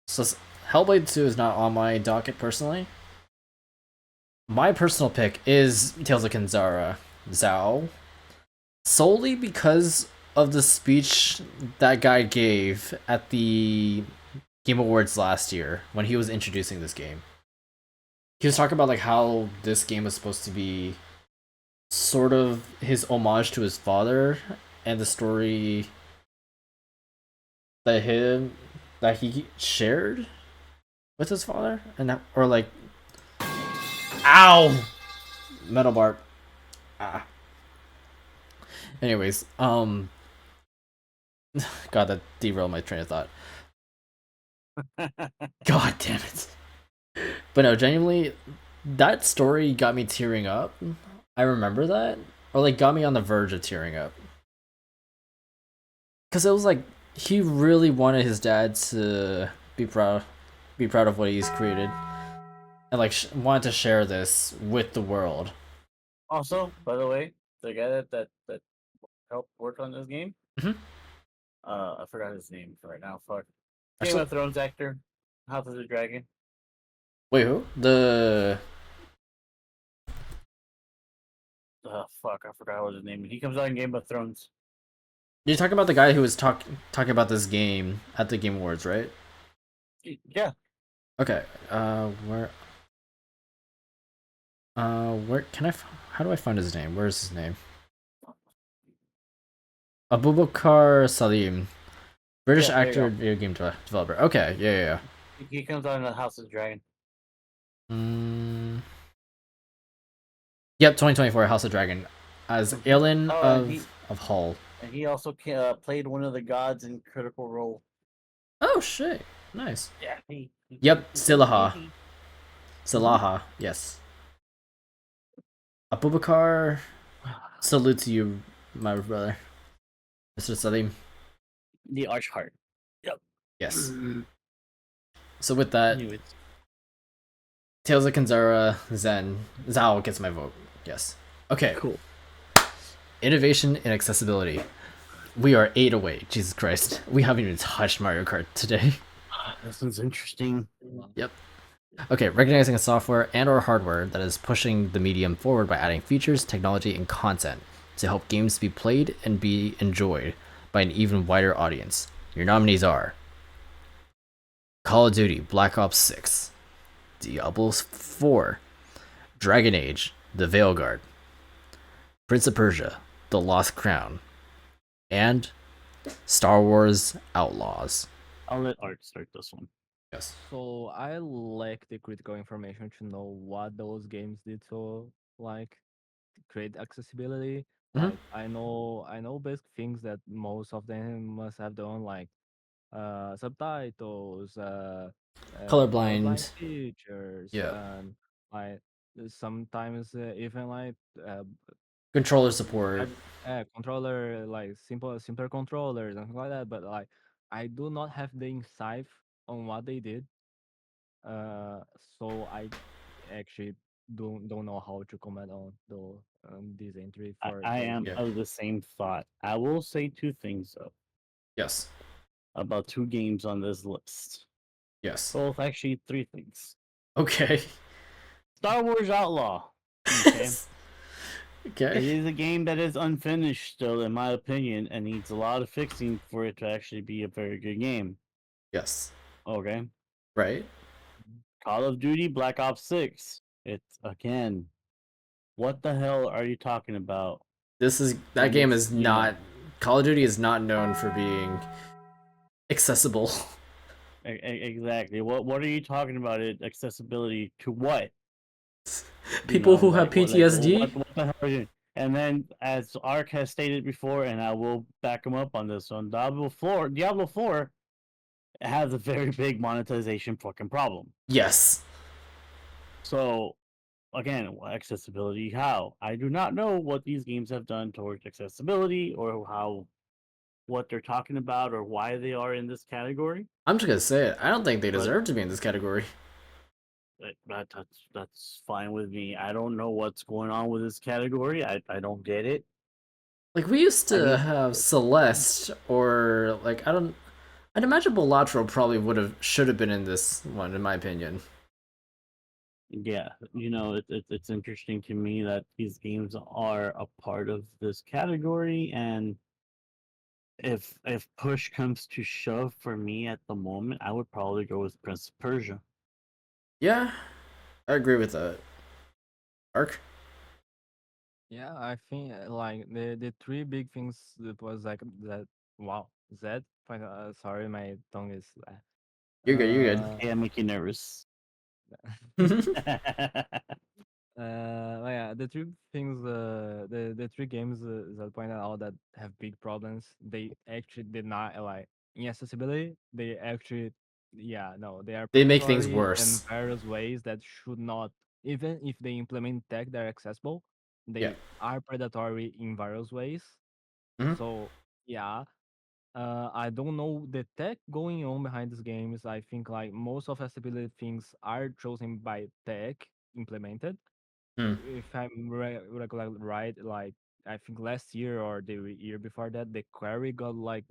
So Hellblade 2 is not on my docket personally. My personal pick is Tales of Kenzara Zhao, solely because of the speech that guy gave at the Game Awards last year when he was introducing this game. He was talking about like how this game was supposed to be sort of his homage to his father and the story that he shared with his father and that, or like ow metal bar. Ah. Anyways, god, that derailed my train of thought. God damn it. But no, genuinely, that story got me tearing up. I remember that. Or like got me on the verge of tearing up. Cause it was like he really wanted his dad to be proud of what he's created, and like wanted to share this with the world. Also, by the way, the guy that helped work on this game, Mhm. I forgot his name right now. Fuck. Game Actually, of Thrones actor, House of the Dragon. wait, who? The Fuck, I forgot what his name. He comes out in Game of Thrones. you're talking about the guy who was talking about this game at the Game Awards, right? Yeah, Okay. Where can how do I find his name? Where's his name? Abubakar Salim, British yeah. There you actor, go. video game developer. Okay, yeah. He comes out in the House of the Dragon. Mm, yep, 2024 House of Dragon as Aelin Oh, of Hull. and he also played one of the gods in Critical Role. Oh shit, nice. Yeah. Yep, He plays Silaha. Davey. Silaha, yes. Abubakar, salute to you, my brother, Mr. Salim. The Archheart. Yep. Yes. So with that, Knew it. Tales of Kanzara, Zen, Zao gets my vote. Yes. Okay. Cool. Innovation and accessibility. We are 8 away. Jesus Christ. We haven't even touched Mario Kart today. This one's interesting. Yep. Okay, recognizing a software and or hardware that is pushing the medium forward by adding features, technology, and content to help games be played and be enjoyed by an even wider audience. Your nominees are Call of Duty Black Ops 6, Diablo 4, Dragon Age The Veilguard, Prince of Persia The Lost Crown, and Star Wars Outlaws. I'll let Art start this one. Yes. So I lack the critical information to know what those games did to like create accessibility. Mhm. Like I know basic things that most of them must have done, like subtitles, colorblind Colorblind. features, Yeah. and like sometimes even like Controller support. controller, like simpler controllers and things like that. But like I do not have the insight on what they did, uh, so I actually don't know how to comment on the this entry for I those am Yeah. games. of the same thought. I will say two things though Yes. about two games on this list. Yes. Both actually three things. Okay. Star Wars Outlaw. Okay. It Okay. is a game that is unfinished still, in my opinion, and needs a lot of fixing for it to actually be a very good game. Yes. Okay. Right. Call of Duty Black Ops 6. It's again, what the hell are you talking about? That And game it's, is not Call of Duty is not known for being accessible. Exactly. What are you talking about? It accessibility to what? People who have Like PTSD? what the hell are you? And then, as Ark has stated before, and I will back him up on this one, Diablo 4 has a very big monetization fucking problem. Yes. So, again, accessibility, how? I do not know what these games have done towards accessibility or what they're talking about or why they are in this category. I'm just gonna say it. I don't think they But deserve to be in this category. that's fine with me. I don't know what's going on with this category. I don't get it. Like we used I to mean, have Celeste or like I don't I'd imagine Balatro probably should have been in this one in my opinion. yeah, it's interesting to me that these games are a part of this category, and if push comes to shove for me at the moment, I would probably go with Prince of Persia. Yeah, I agree with that. Arc? Yeah, I think like the three big things that was like that. Wow, Zed. Sorry, my tongue is. You're good. Yeah, make you nervous. But yeah, the three things, the three games that pointed out that have big problems, they actually did not like in accessibility. They actually yeah, no, they are They make things predatory in worse. various ways that should not. Even if they implement tech that are accessible, Yeah. they are predatory in various ways. Mhm. So yeah, I don't know the tech going on behind these games. I think like most of accessibility things are chosen by tech implemented. Hmm. If I'm right, like I think last year or the year before that, the query got like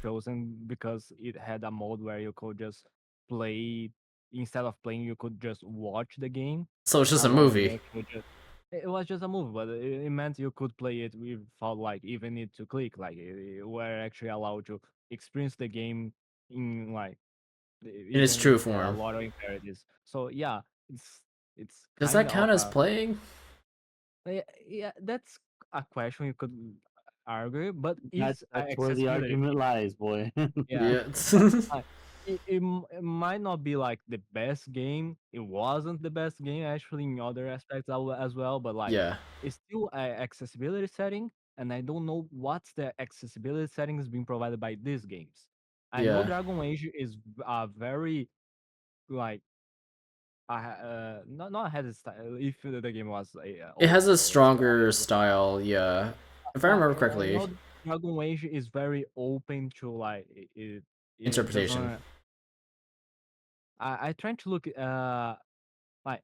chosen because it had a mode where you could just play instead of playing, you could just watch the game So it's just a along the movie. actual just. It was just a movie, but it meant you could play it without like even need to click. Like we're actually allowed to experience the game in like In its even true with a form. lot of impurities. So yeah, it's Does kind that of count as a playing? yeah. That's a question you could argue, but is That's where the accessibility. argument lies, boy. Yeah, Yeah. but it might not be like the best game. It wasn't the best game actually in other aspects as well, but like Yeah. it's still a accessibility setting, and I don't know what's the accessibility settings being provided by these games. I know Yeah. Dragon Age is a very like not ahead of style. If the game was It has a ahead stronger of the time. style, yeah. If I remember I correctly, know Dragon Age is very open to like it interpretation. doesn't. I trying to look like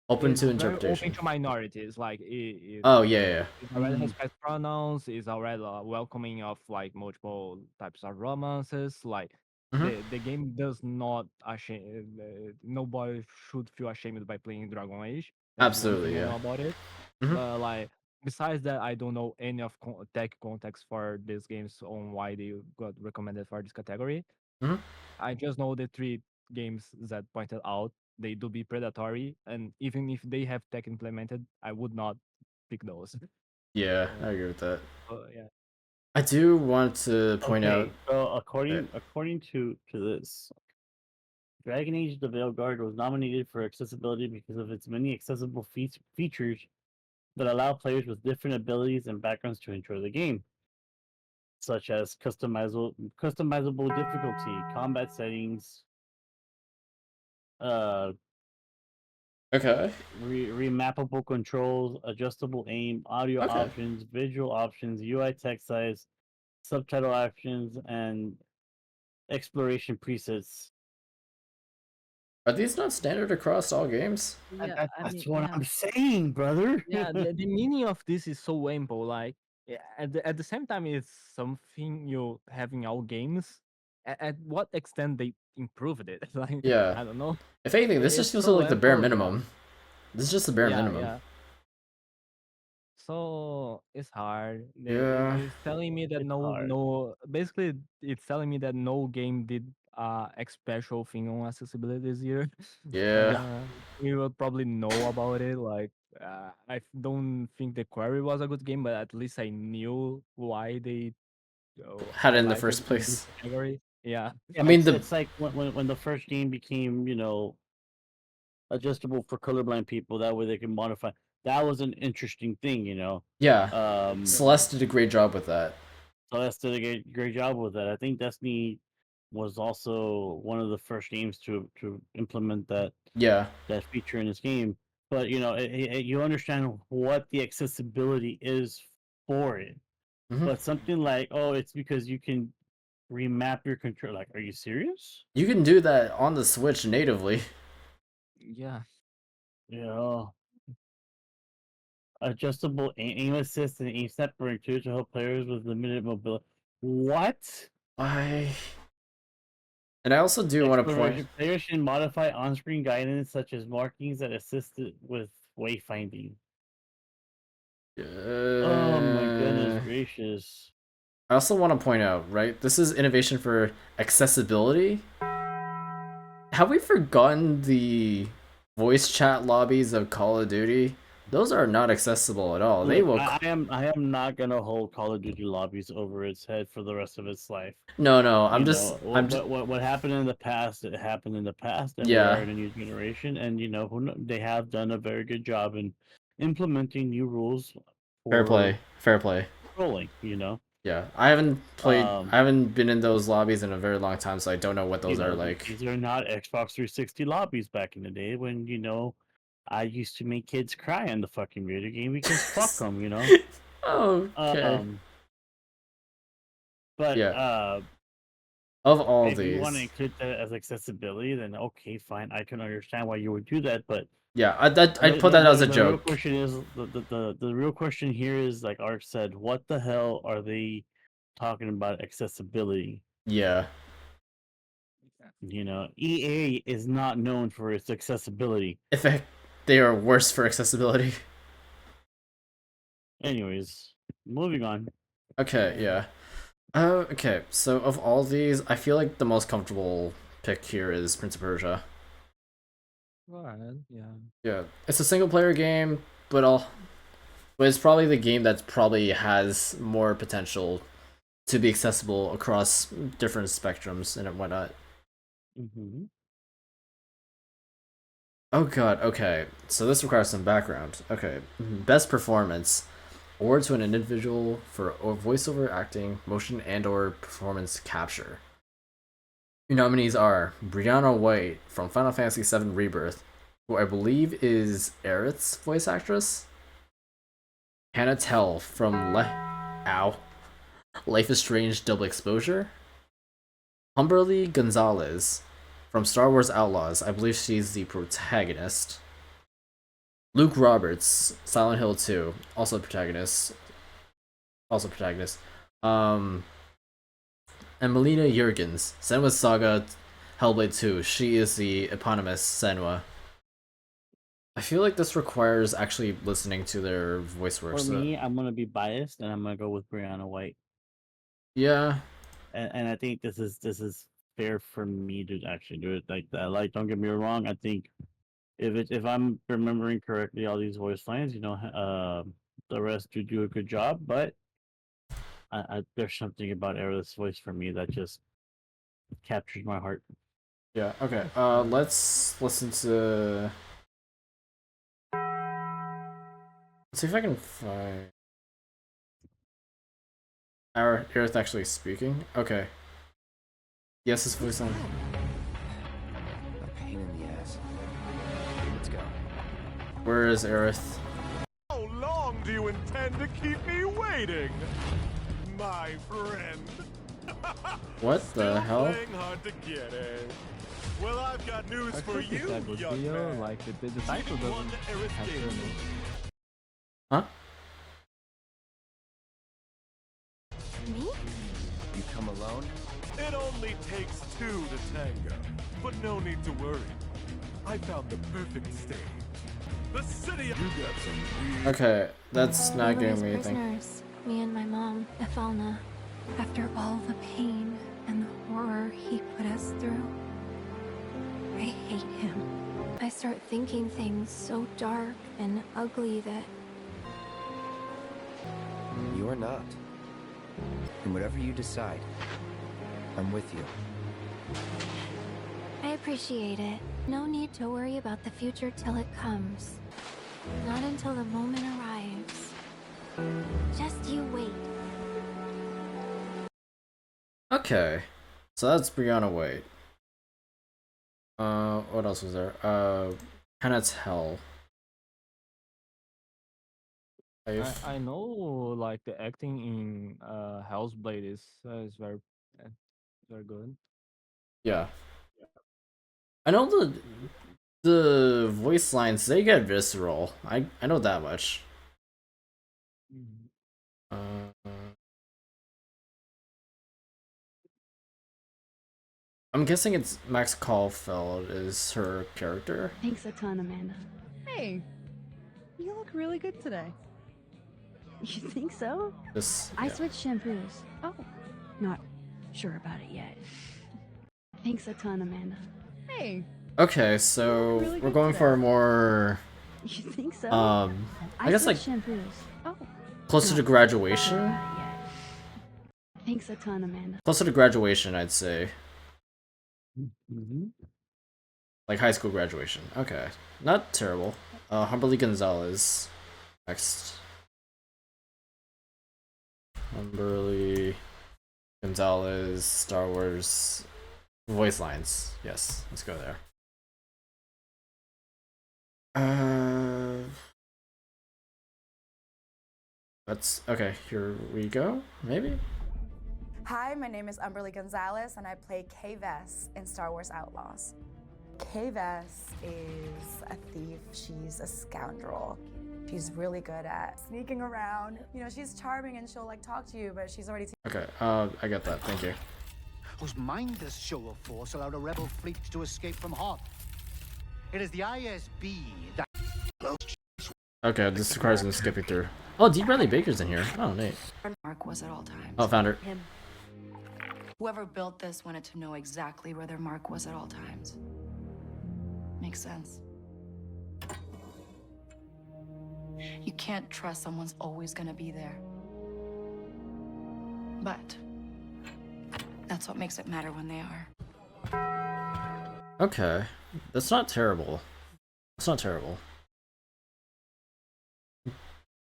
Open it's to very open interpretation. to minorities. Like it Oh, yeah, yeah. it already Mm, respects pronouns. Is already welcoming of like multiple types of romances. Like Hmm. the game does not ashamed. Nobody should feel ashamed by playing Dragon Age. That's one Absolutely, thing I yeah. know about it. Hmm. But like besides that, I don't know any of tech context for these games on why they got recommended for this category. Hmm. I just know the three games that pointed out they do be predatory, and even if they have tech implemented, I would not pick those. Yeah, I So, agree with that. yeah, I do want to point out okay, so that, according to this, Dragon Age: The Veilguard was nominated for accessibility because of its many accessible features that allow players with different abilities and backgrounds to enjoy the game, such as customizable difficulty, combat settings, uh, okay. remappable controls, adjustable aim, audio Okay. options, visual options, UI text size, subtitle options, and exploration presets. Are these not standard across all games? And yeah. I that's mean, what yeah, I'm saying, brother. yeah. The meaning of this is so ample. Like at the same time, it's something you have in all games. At what extent they improved it? Like Yeah. I don't know. If anything, this just It's feels so like the bare ample. Yeah, minimum. This is just the bare yeah, minimum. yeah. So it's hard. Yeah. It's telling me that It's hard. basically it's telling me that no game did a special thing on accessibility this year. Yeah. We will probably know about it. Like don't think the query was a good game, but at least I knew why they Had it in the highlighted first in this place. category. Yeah, I Yeah, mean, the it's like when the first game became, adjustable for colorblind people. That way they can modify. That was an interesting thing. yeah, Um, Celeste did a great job with that. Celeste did a great job with that. I think Destiny was also one of the first games to implement Yeah. that feature in this game. But you understand what the accessibility is for it. Hmm. But something like, oh, it's because you can remap your control. Like, are you serious? You can do that on the Switch natively. yeah. Yeah. Adjustable aim assist and aim separator to help players with limited mobility. What? I and I also do want to point. Exploration players can modify on-screen guidance such as markings that assist with wayfinding. Oh my goodness Uh, gracious! I also want to point out, right? This is innovation for accessibility. Have we forgotten the voice chat lobbies of Call of Duty? Those are not accessible at all. They Look, will. I am not gonna hold Call of Duty lobbies over its head for the rest of its life. No, no. You I'm just. know I'm just. what happened in the past. It happened in the past, and we are Yeah. in a new generation. And they have done a very good job in implementing new rules Fair for play. Fair play. trolling. Yeah, I haven't played. Um, I haven't been in those lobbies in a very long time, so I don't know what those are like. these are not Xbox 360 lobbies back in the day when I used to make kids cry on the fucking video game because fuck them, Oh, okay. Um, but Yeah. Of all if you want to these, include that as accessibility, then okay, fine. I can understand why you would do that. But yeah, I'd put that as a the real joke. question is the real question here is like Ark said, what the hell are they talking about accessibility? Yeah. EA is not known for its accessibility. In fact, they are worse for accessibility. Anyways, moving on. Okay, yeah. Okay, so of all these, I feel like the most comfortable pick here is Prince of Persia. Alright, yeah. Yeah, it's a single player game, but it's probably the game that probably has more potential to be accessible across different spectrums and whatnot. Mm-hmm. Oh god, okay. So this requires some background. Okay. Best performance. Award to an individual for voiceover acting, motion, and or performance capture. Your nominees are Brianna White from Final Fantasy VII Rebirth, who I believe is Aerith's voice actress. Hannah Tell from Life is Strange Double Exposure. Humberly Gonzalez from Star Wars Outlaws, I believe she's the protagonist. Luke Roberts, Silent Hill 2, also protagonist. Also protagonist. And Melina Jurgens, Senua Saga Hellblade 2. She is the eponymous Senua. I feel like this requires actually listening to their voice work. For me, I'm gonna be biased and I'm gonna go with Brianna White. Yeah. And I think this is fair for me to actually do it like that. Like, don't get me wrong. I think if I'm remembering correctly, all these voice lines, the rest do a good job. But there's something about Aerith's voice for me that just captures my heart. Yeah, okay. Let's listen to. Let's see if I can find. Our Aerith actually speaking? Okay. Yes, this voice line. A pain in the ass. Let's go. Where is Aerith? How long do you intend to keep me waiting, my friend? What the Still hell? playing hard to get, eh? Well, I've got news I for think you, that was young video, man. like the title Season 1 doesn't Aerith have Games. to know. Huh? Me? You come alone? It only takes two to tango, but no need to worry. I found the perfect stage. The city. You got some weird. Okay, that's We not were getting his me anything. prisoners, me and my mom, Ethelna. After all the pain and the horror he put us through, I hate him. I start thinking things so dark and ugly that You are not. And whatever you decide, I'm with you. I appreciate it. No need to worry about the future till it comes. Not until the moment arrives. Just you wait. Okay. So that's Brianna White. What else was there? Hannah Tell. I know, like the acting in Hell's Blade is uh, very good. Yeah. I know the voice lines, they get visceral. I know that much. Uh, I'm guessing it's Max Caulfield is her character. Thanks a ton, Amanda. Hey, you look really good today. You think so? This I yeah. switched shampoos. Oh, not sure about it yet. Thanks a ton, Amanda. Hey, Okay, so really we're good going for a today. more you think so? I guess like switched shampoos. Oh, closer to not sure graduation. about it yet. Thanks a ton, Amanda. Closer to graduation, I'd say. Mm-hmm. Like high school graduation. Okay. Not terrible. Humberly Gonzalez. Next. Umberly Gonzalez, Star Wars voice lines. Yes, let's go there. That's okay. Here we go. Maybe. Hi, my name is Umberly Gonzalez, and I play Kay Vess in Star Wars Outlaws. Kay Vess is a thief. She's a scoundrel. She's really good at sneaking around. You know, she's charming and she'll like talk to you, but she's already. Okay. I got that. Thank you. Whose mindless show of force allowed a rebel fleet to escape from Hoth. It is the ISB that. Okay, this requires me skipping through. Oh, D. Bradley Baker's in here. Oh, neat. Mark was at all times. Oh, found her. Him. Whoever built this wanted to know exactly where their mark was at all times. Makes sense. You can't trust someone's always gonna be there. But that's what makes it matter when they are. Okay, that's not terrible. It's not terrible.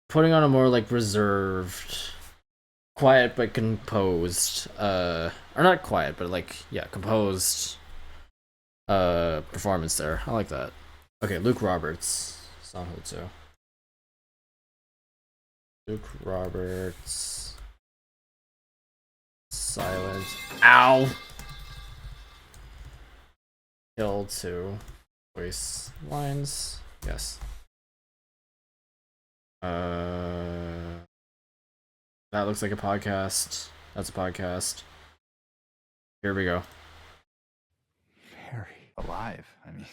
Putting on a more like reserved, quiet but composed, or not quiet, but like, yeah, composed performance there. I like that. Okay, Luke Roberts, Sanhotsu. Luke Roberts. Silent. Ow! Kill 2. Voice lines. Yes. That looks like a podcast. That's a podcast. Here we go. Harry. Alive. I mean,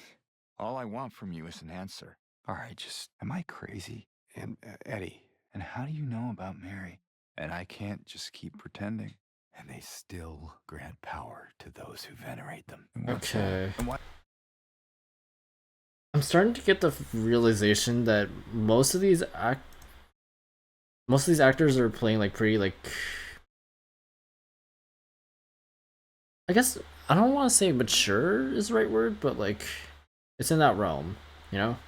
all I want from you is an answer. All right, just, am I crazy? And Eddie, and how do you know about Mary? And I can't just keep pretending. And they still grant power to those who venerate them. And what's that? Okay. And what? I'm starting to get the realization that most of these actors are playing like pretty like, I guess I don't want to say mature is the right word, but like it's in that realm, you know?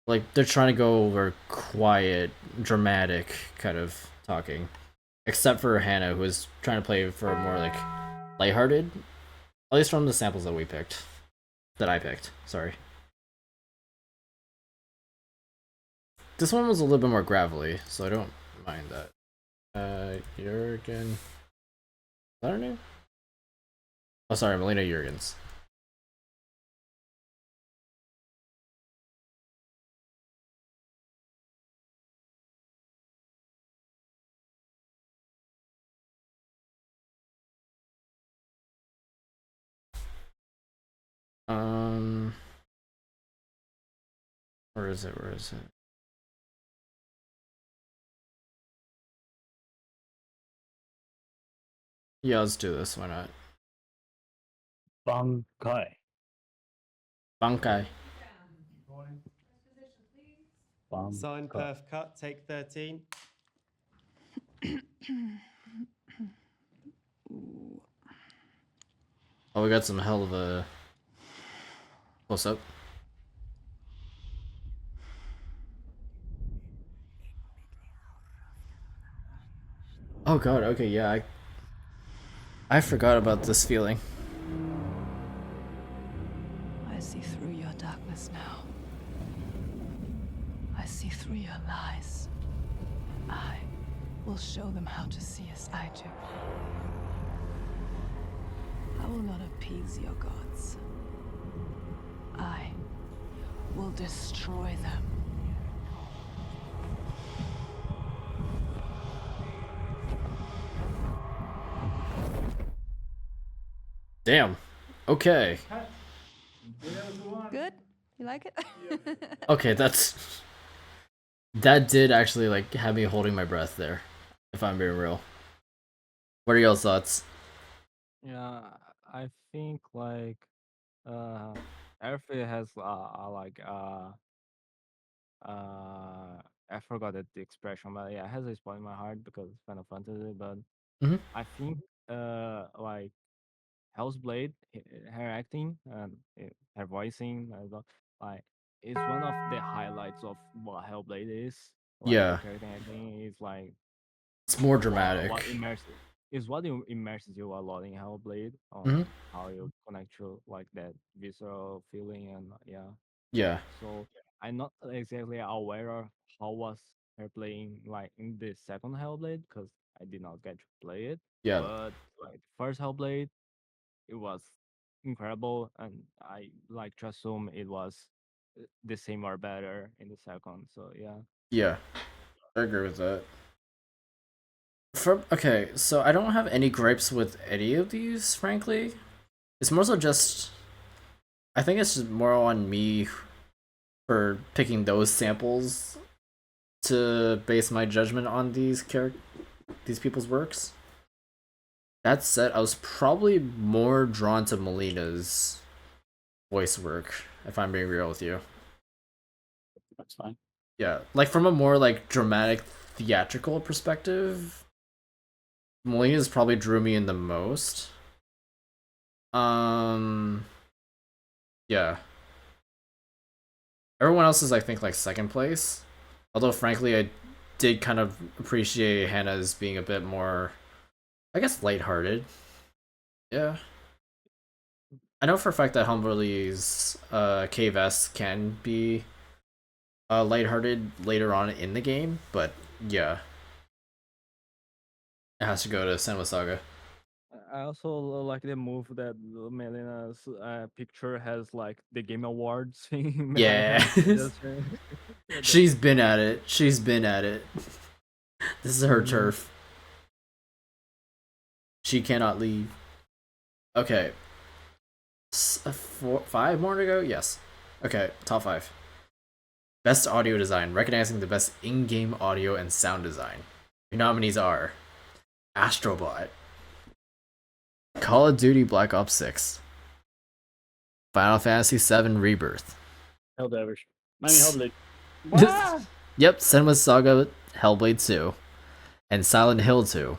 Like they're trying to go over quiet, dramatic kind of talking. Except for Hannah, who is trying to play for more like lighthearted. At least from the samples that we picked. That I picked, sorry. This one was a little bit more gravelly, so I don't mind that. Jurgen. Is that her name? Oh, sorry, Melina Jurgens. Where is it? Where is it? Yeah, let's do this. Why not? Bankai. Bankai. Sign perf cut, take 13. Oh, we got some hell of a close up. Oh god, okay, yeah, I forgot about this feeling. I see through your darkness now. I see through your lies. I will show them how to see as I do. I will not appease your gods. I will destroy them. Damn. Okay. Good? You like it? Okay, that did actually like have me holding my breath there, if I'm being real. What are y'all's thoughts? Yeah, I think like everything has I forgot the expression, but yeah, it has a spot in my heart because it's Final Fantasy. But Mhm. I think like Hell's Blade, her acting and her voicing, like is one of the highlights of what Hellblade is. Like Yeah. the character acting is like It's more what dramatic. what immerses you a lot in Hellblade on Hmm. how you connect to like that visceral feeling and yeah. Yeah. So I'm not exactly aware of how was her playing like in the second Hellblade because I did not get to play it. Yeah. But like first Hellblade, it was incredible, and I like to assume it was the same or better in the second. So yeah. Yeah. I agree with that. Okay, so I don't have any gripes with any of these, frankly. It's more so just I think it's just more on me for picking those samples to base my judgment on these people's works. That said, I was probably more drawn to Melina's voice work, if I'm being real with you. That's fine. Yeah, like from a more like dramatic theatrical perspective, Melina's probably drew me in the most. Um yeah. Everyone else is I think like second place. Although frankly I did kind of appreciate Hannah's being a bit more I guess lighthearted. Yeah. I know for a fact that Humberly's Cave S can be lighthearted later on in the game, but yeah. It has to go to Senwa Saga. I also like the move that Melina's picture has like the Game Awards thing behind Yeah. her. She's been at it. She's been at it. This is her turf. She cannot leave. Okay. 5 more to go? Yes. Okay, top 5. Best audio design, recognizing the best in-game audio and sound design. Your nominees are Astrobot, Call of Duty Black Ops 6, Final Fantasy VII Rebirth. Helldiver. I mean Hellblade. What? Yep, Senwa Saga Hellblade 2, and Silent Hill 2.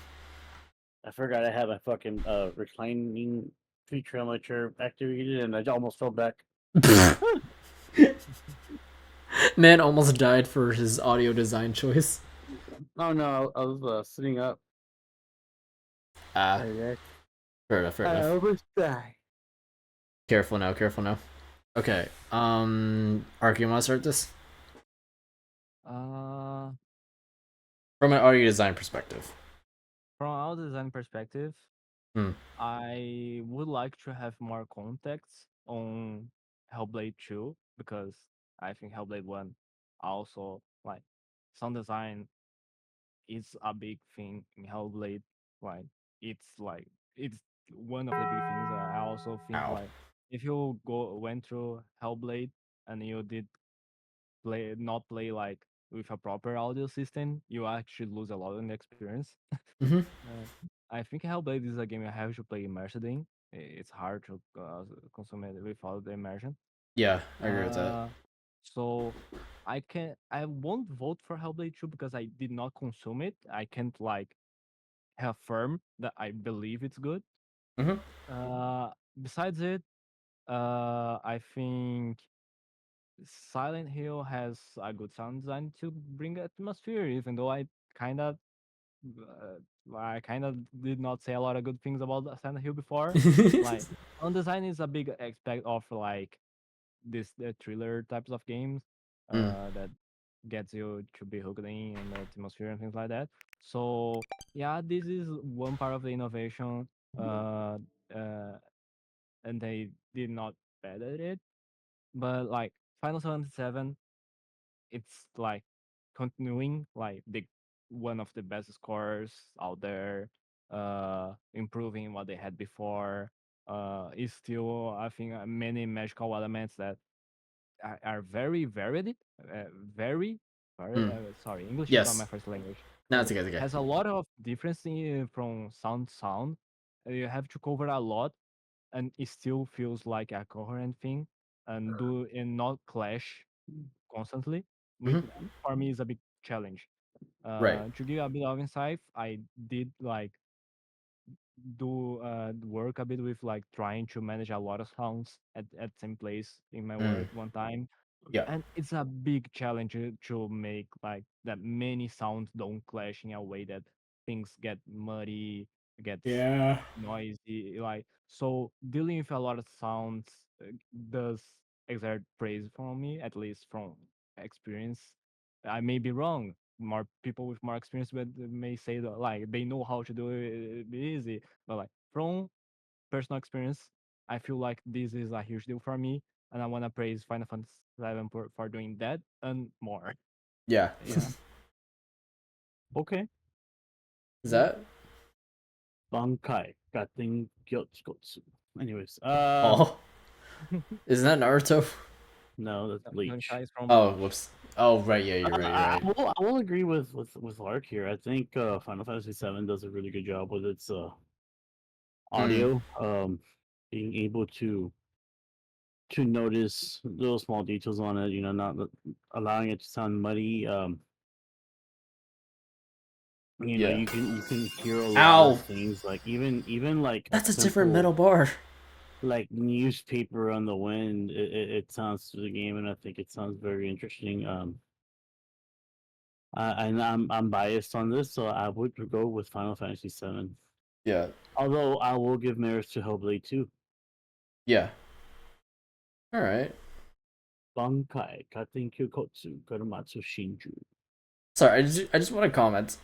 I forgot I have a fucking reclining feature on my chair activated, and I almost fell back. Man almost died for his audio design choice. Oh no, I was sitting up. Fair enough, fair I enough. almost died. Careful now, careful now. Okay, Ark, you want to start this? Uh, From an audio design perspective. from audio design perspective, Hmm. I would like to have more context on Hellblade 2 because I think Hellblade 1 also like sound design is a big thing in Hellblade. Like it's one of the big things. I also think Ow. like if you went through Hellblade and you did not play like with a proper audio system, you actually lose a lot in the experience. Mm-hmm. I think Hellblade is a game you have to play immersed in. It's hard to consume it without the immersion. Yeah, I agree with that. So I won't vote for Hellblade 2 because I did not consume it. I can't like affirm that I believe it's good. Mm-hmm. Besides it, I think Silent Hill has a good sound design to bring atmosphere, even though I kind of did not say a lot of good things about Silent Hill before. Like sound design is a big aspect of like the thriller types of games that gets you to be hooked in and the atmosphere and things like that. So yeah, this is one part of the innovation, and they did not bad at it. But like Final Fantasy VII, it's like continuing like the one of the best scores out there, improving what they had before. Is still I think many magical elements that are very varied, very, sorry, English is not Yes. my first language. No, it's okay, it's okay. Has a lot of difference from sound to sound. You have to cover a lot, and it still feels like a coherent thing, and not clash constantly. Which for me is a big challenge. Right. To give a bit of insight, I did like do work a bit with like trying to manage a lot of sounds at same place in my work one time, Yeah. and it's a big challenge to make like that many sounds don't clash in a way that things get muddy, gets Yeah. noisy. Like so, dealing with a lot of sounds does exert praise from me, at least from experience. I may be wrong. More people with more experience may say that like they know how to do it easy, but like from personal experience, I feel like this is a huge deal for me, and I want to praise Final Fantasy XI for doing that and more. Yeah. Yeah. Okay. Is that? Bankai Gatten Gyotsu. Anyways, Oh. Isn't that Naruto? no, that's Bleach. Oh, whoops. Oh, right. Yeah, you're right. You're I right. will agree with Lark here. I think Final Fantasy VII does a really good job with its audio. Being able to notice little small details on it. Not allowing it to sound muddy. Yeah. You can hear a lot Ow! of things like even like That's a different simple, metal bar. like newspaper on the wind. It sounds to the game, and I think it sounds very interesting. And I'm biased on this, so I would go with Final Fantasy VII. Yeah. Although I will give merits to Hellblade 2. Yeah. All right. Bankai Gatten Kyokotsu Karamatsu Shinju. Sorry, I just want to comment.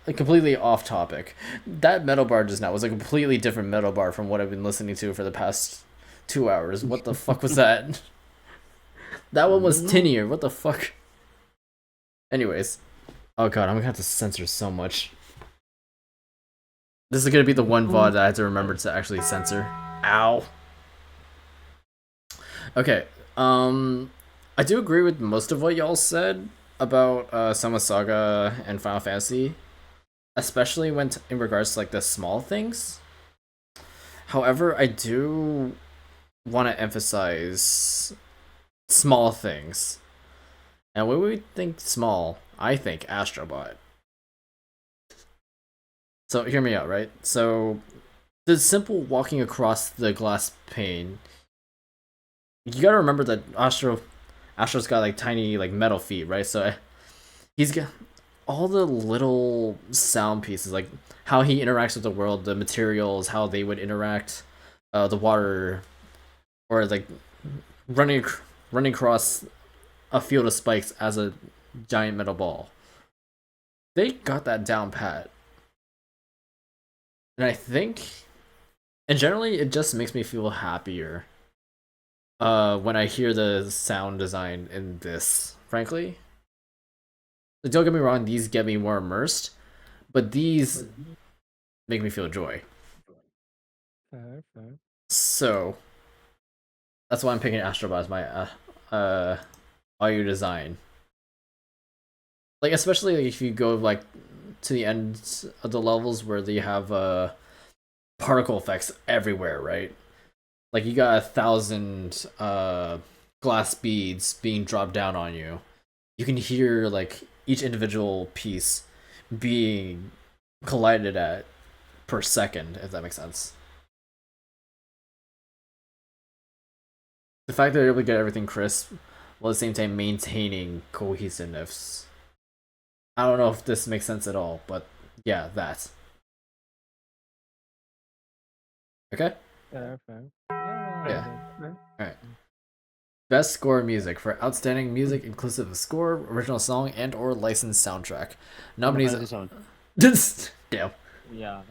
Completely off topic. That metal bar just now was a completely different metal bar from what I've been listening to for the past 2 hours. What the fuck was that? That one was tinier. What the fuck? Anyways. Oh god, I'm gonna have to censor so much. This is gonna be the one VOD that I have to remember to actually censor. Ow. Okay. I do agree with most of what y'all said about Sama Saga and Final Fantasy, especially when in regards to like the small things. However, I do want to emphasize small things. And when we think small, I think Astrobot. So hear me out, right? So the simple walking across the glass pane, you gotta remember that Astro's got like tiny like metal feet, right? So he's got all the little sound pieces, like how he interacts with the world, the materials, how they would interact, the water, or like running across a field of spikes as a giant metal ball. They got that down pat. And I think, and generally it just makes me feel happier when I hear the sound design in this, frankly. Don't get me wrong, these get me more immersed, but these make me feel joy. Fair. So that's why I'm picking Astrobot as my audio design. Like especially like, if you go like to the end of the levels where they have particle effects everywhere, right? Like you got 1,000 glass beads being dropped down on you. You can hear like each individual piece being collided at per second, if that makes sense. The fact that they're able to get everything crisp while at the same time maintaining cohesiveness. I don't know if this makes sense at all, but yeah, that. Okay? Fair. Yeah. Alright. Best score music for outstanding music inclusive of score, original song, and or licensed soundtrack. Nominees. Damn. Yeah,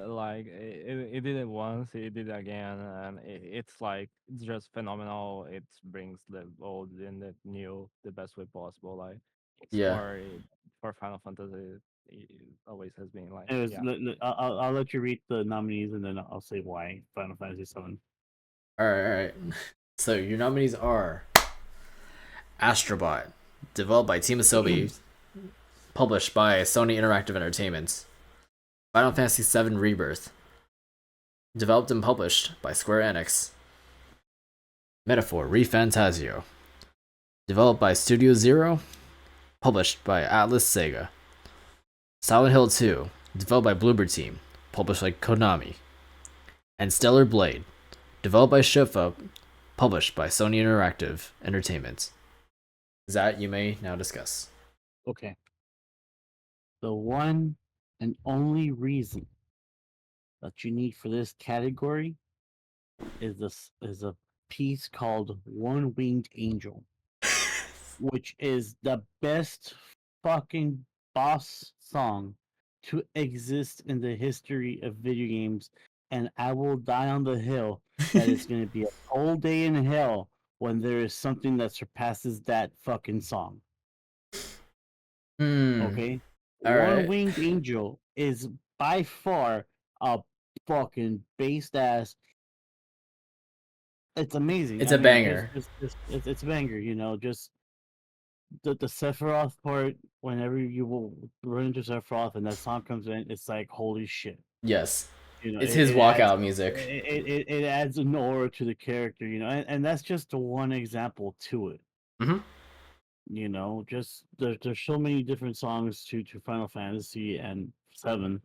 like it did it once, it did it again, and it's like it's just phenomenal. It brings the old and the new the best way possible. Like Yeah. for Final Fantasy, it always has been like. Anyways, Yeah. I'll let you read the nominees and then I'll say why Final Fantasy VII. Alright. So your nominees are Astrobot, developed by Team Asobi, published by Sony Interactive Entertainment. Final Fantasy VII Rebirth, developed and published by Square Enix. Metaphor ReFantasio, developed by Studio Zero, published by Atlas Sega. Silent Hill 2, developed by Bloober Team, published by Konami. And Stellar Blade, developed by Shifa, published by Sony Interactive Entertainment. That you may now discuss. Okay. The one and only reason that you need for this category is a piece called One Winged Angel, which is the best fucking boss song to exist in the history of video games, and I will die on the hill that it's gonna be a cold day in hell when there is something that surpasses that fucking song. Okay? All One right. Winged Angel is by far a fucking based ass. It's amazing. It's I a mean, banger. it's a banger. You know, just the Sephiroth part. Whenever you will run into Sephiroth and that song comes in, it's like holy shit. Yes. You know, It's his it adds walkout music. it adds an aura to the character. You know, and that's just one example to it. Mm-hmm. You know, just there's so many different songs to Final Fantasy and 7.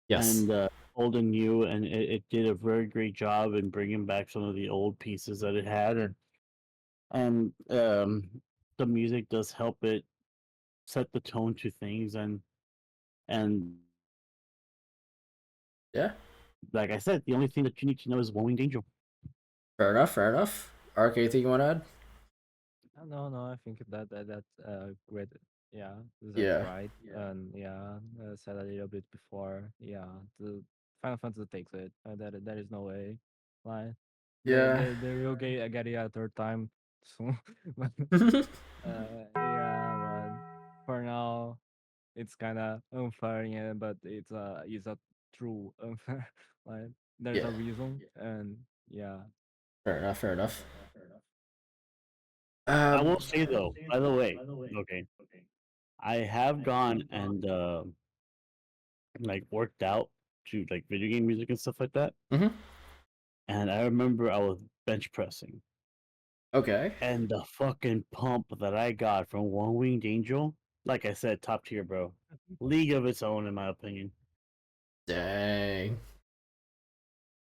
Yes. And old and new, and it did a very great job in bringing back some of the old pieces that it had, and the music does help it set the tone to things, and Yeah. like I said, the only thing that you need to know is One Winged Angel. Fair enough. Fair enough. Ark, anything you want to add? No, I think that's great. Yeah, that's Yeah. right. And yeah, said a little bit before. Yeah, the Final Fantasy takes it. There is no way. Like Yeah. they will get it a third time soon. But, yeah, but for now it's kind of unfair. Yeah, but it's a true unfair. Like there's Yeah. a reason, and yeah. Fair enough. Fair enough. I will say though, by the way, okay, I have gone and like worked out to like video game music and stuff like that. Mm-hmm. And I remember I was bench pressing. Okay. And the fucking pump that I got from One Winged Angel, like I said, top tier, bro. League of its own, in my opinion. Dang.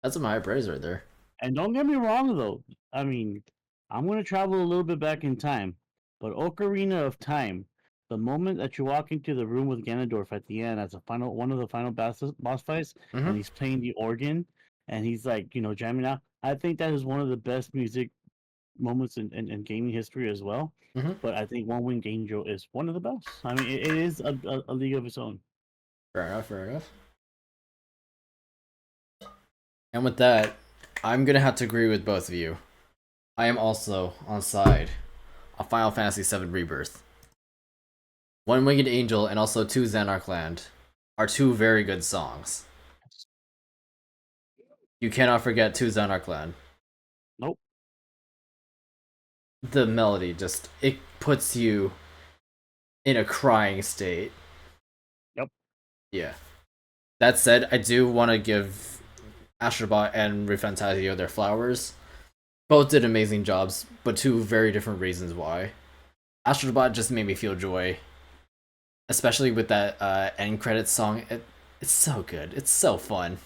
That's some high praise right there. And don't get me wrong, though. I mean, I'm going to travel a little bit back in time. But Ocarina of Time, the moment that you walk into the room with Ganondorf at the end as a one of the final boss fights, and he's playing the organ, and he's like, you know, jamming out, I think that is one of the best music moments in gaming history as well. Mm-hmm. But I think One Winged Angel is one of the best. I mean, it is a league of its own. Fair enough. Fair enough. And with that, I'm gonna have to agree with both of you. I am also on side of Final Fantasy VII Rebirth. One Winged Angel and also 2 Xanark Land are 2 very good songs. You cannot forget 2 Xanark Land. Nope. The melody just, it puts you in a crying state. Yep. Yeah. That said, I do want to give Astrobot and ReFantazio their flowers. Both did amazing jobs, but 2 very different reasons why. Astrobot just made me feel joy. Especially with that end credits song. It's so good. It's so fun.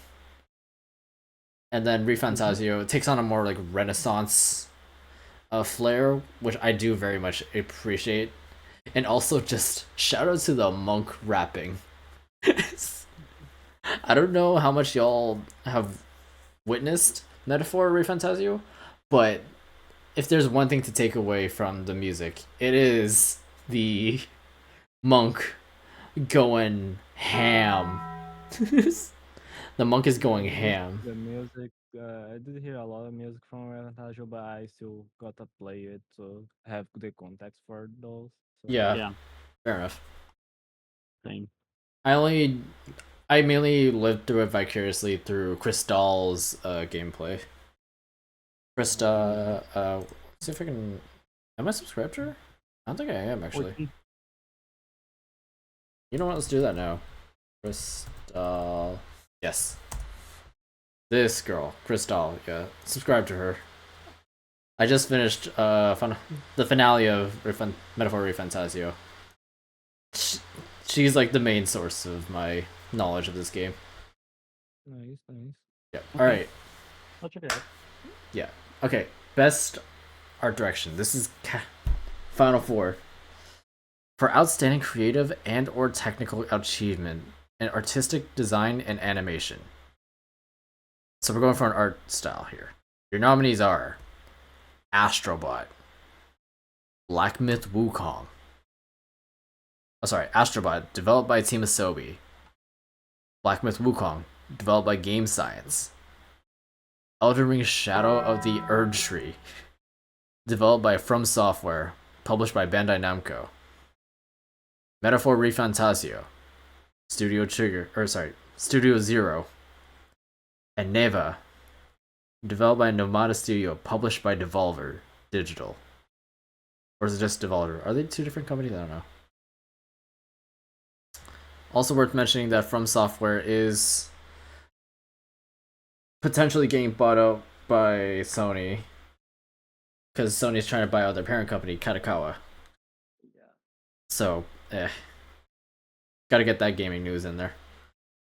And then ReFantazio takes on a more like Renaissance flair, which I do very much appreciate. And also just shout out to the monk rapping. I don't know how much y'all have witnessed Metaphor ReFantazio, but if there's one thing to take away from the music, it is the monk going ham. The monk is going ham. The music, I did hear a lot of music from Reventajal, but I still gotta play it to have the context for those. So. Yeah. Fair enough. Same. I mainly lived through it vicariously through Crystal's gameplay. Krista, see if I can. Am I subscribed to her? I don't think I am actually. 14. You know what? Let's do that now. Crystal. Yes. This girl, Crystal. Yeah, subscribe to her. I just finished the finale of Metaphor ReFantazio. She's like the main source of my knowledge of this game. Nice. Yeah. Okay. All right. I'll check it out. Yeah. Okay. Best art direction. This is Final 4. For outstanding creative and or technical achievement, and artistic design and animation. So we're going for an art style here. Your nominees are Astrobot, Black Myth Wukong. Oh, sorry, Astrobot, developed by Team Asobi. Black Myth Wukong, developed by Game Science. Elden Ring Shadow of the Erdtree, developed by From Software, published by Bandai Namco. Metaphor ReFantasio, Studio Zero. And Neva, developed by Nomada Studio, published by Devolver Digital. Or is it just Devolver? Are they two different companies? I don't know. Also worth mentioning that From Software is potentially getting bought out by Sony, because Sony's trying to buy out their parent company, Katakawa. Yeah. So, gotta get that gaming news in there.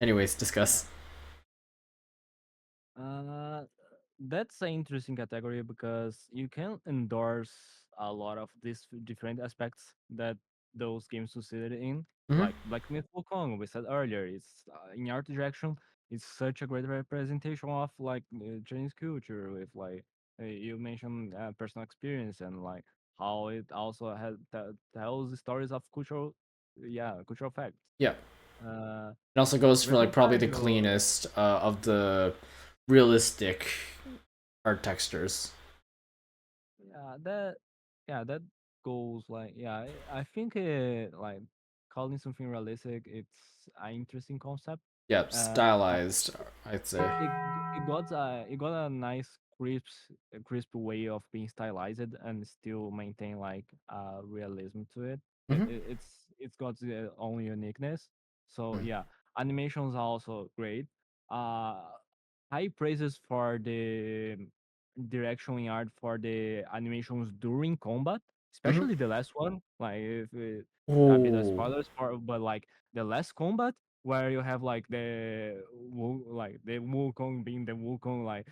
Anyways, discuss. That's an interesting category because you can endorse a lot of these different aspects that those games succeeded in. Like Black Myth Wukong, we said earlier, it's in art direction. It's such a great representation of like Chinese culture with like you mentioned personal experience and like how it also tells stories of cultural facts. Yeah. Uh, It also goes for like probably the Reventage cleanest of the realistic art textures. that goes like I think like calling something realistic it's an interesting concept. Yeah, Uh, stylized, I'd say. it got a nice crisp way of being stylized and still maintain like realism to it. It's got its own uniqueness. So yeah, animations are also great. Uh, High praises for the direction in art for the animations during combat, especially the last one. Like if a bit of Ooh. spoilers for, but like the last combat where you have like the Wukong being the Wukong, like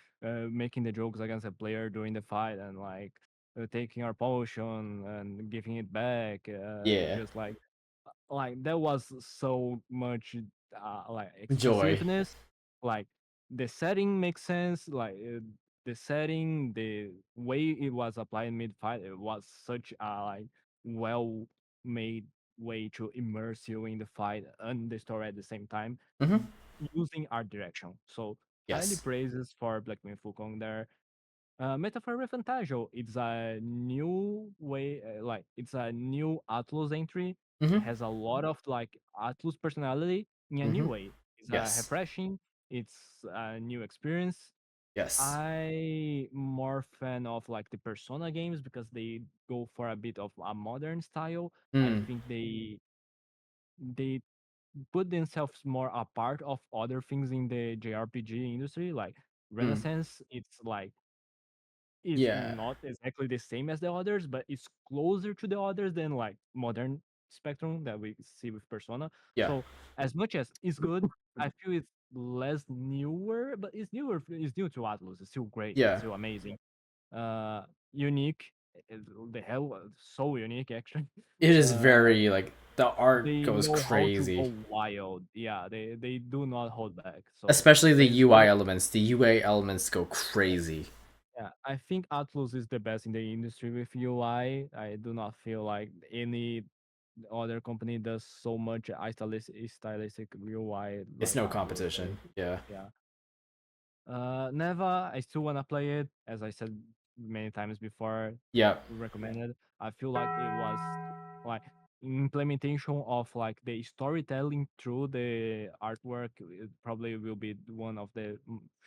making the jokes against a player during the fight and like taking our potion and giving it back, Yeah. just like there was so much like Joy. expressiveness, like the setting makes sense, like the setting, the way it was applied mid fight, it was such a like well made way to immerse you in the fight and the story at the same time, using art direction. So highly Yes. praises for Black Myth Wukong there. Metaphor Refantajo, it's a new way, like it's a new Atlus entry. It has a lot of like Atlus personality in a new way. It's Yes. refreshing. It's a new experience. Yes. I more fan of like the Persona games because they go for a bit of a modern style. I think they put themselves more apart of other things in the JRPG industry. Like Renaissance, it's like is Yeah. not exactly the same as the others, but it's closer to the others than like modern Spectrum that we see with Persona. Yeah. So as much as it's good, I feel it's less newer, but it's newer. It's new to Atlus. It's still great. It's Yeah. still amazing. Unique. The hell, so unique actually. It is Uh, very like the art they goes know how to crazy. go wild. Yeah, they do not hold back. So Especially the praise UI for it. elements. The UA elements go crazy. Yeah, I think Atlus is the best in the industry with UI. I do not feel like any other company does so much stylistic UI It's like no Atlus. competition. Yeah. Yeah. Neva, I still wanna play it. As I said many times before, Yeah. recommended. I feel like it was like implementation of like the storytelling through the artwork. It probably will be one of the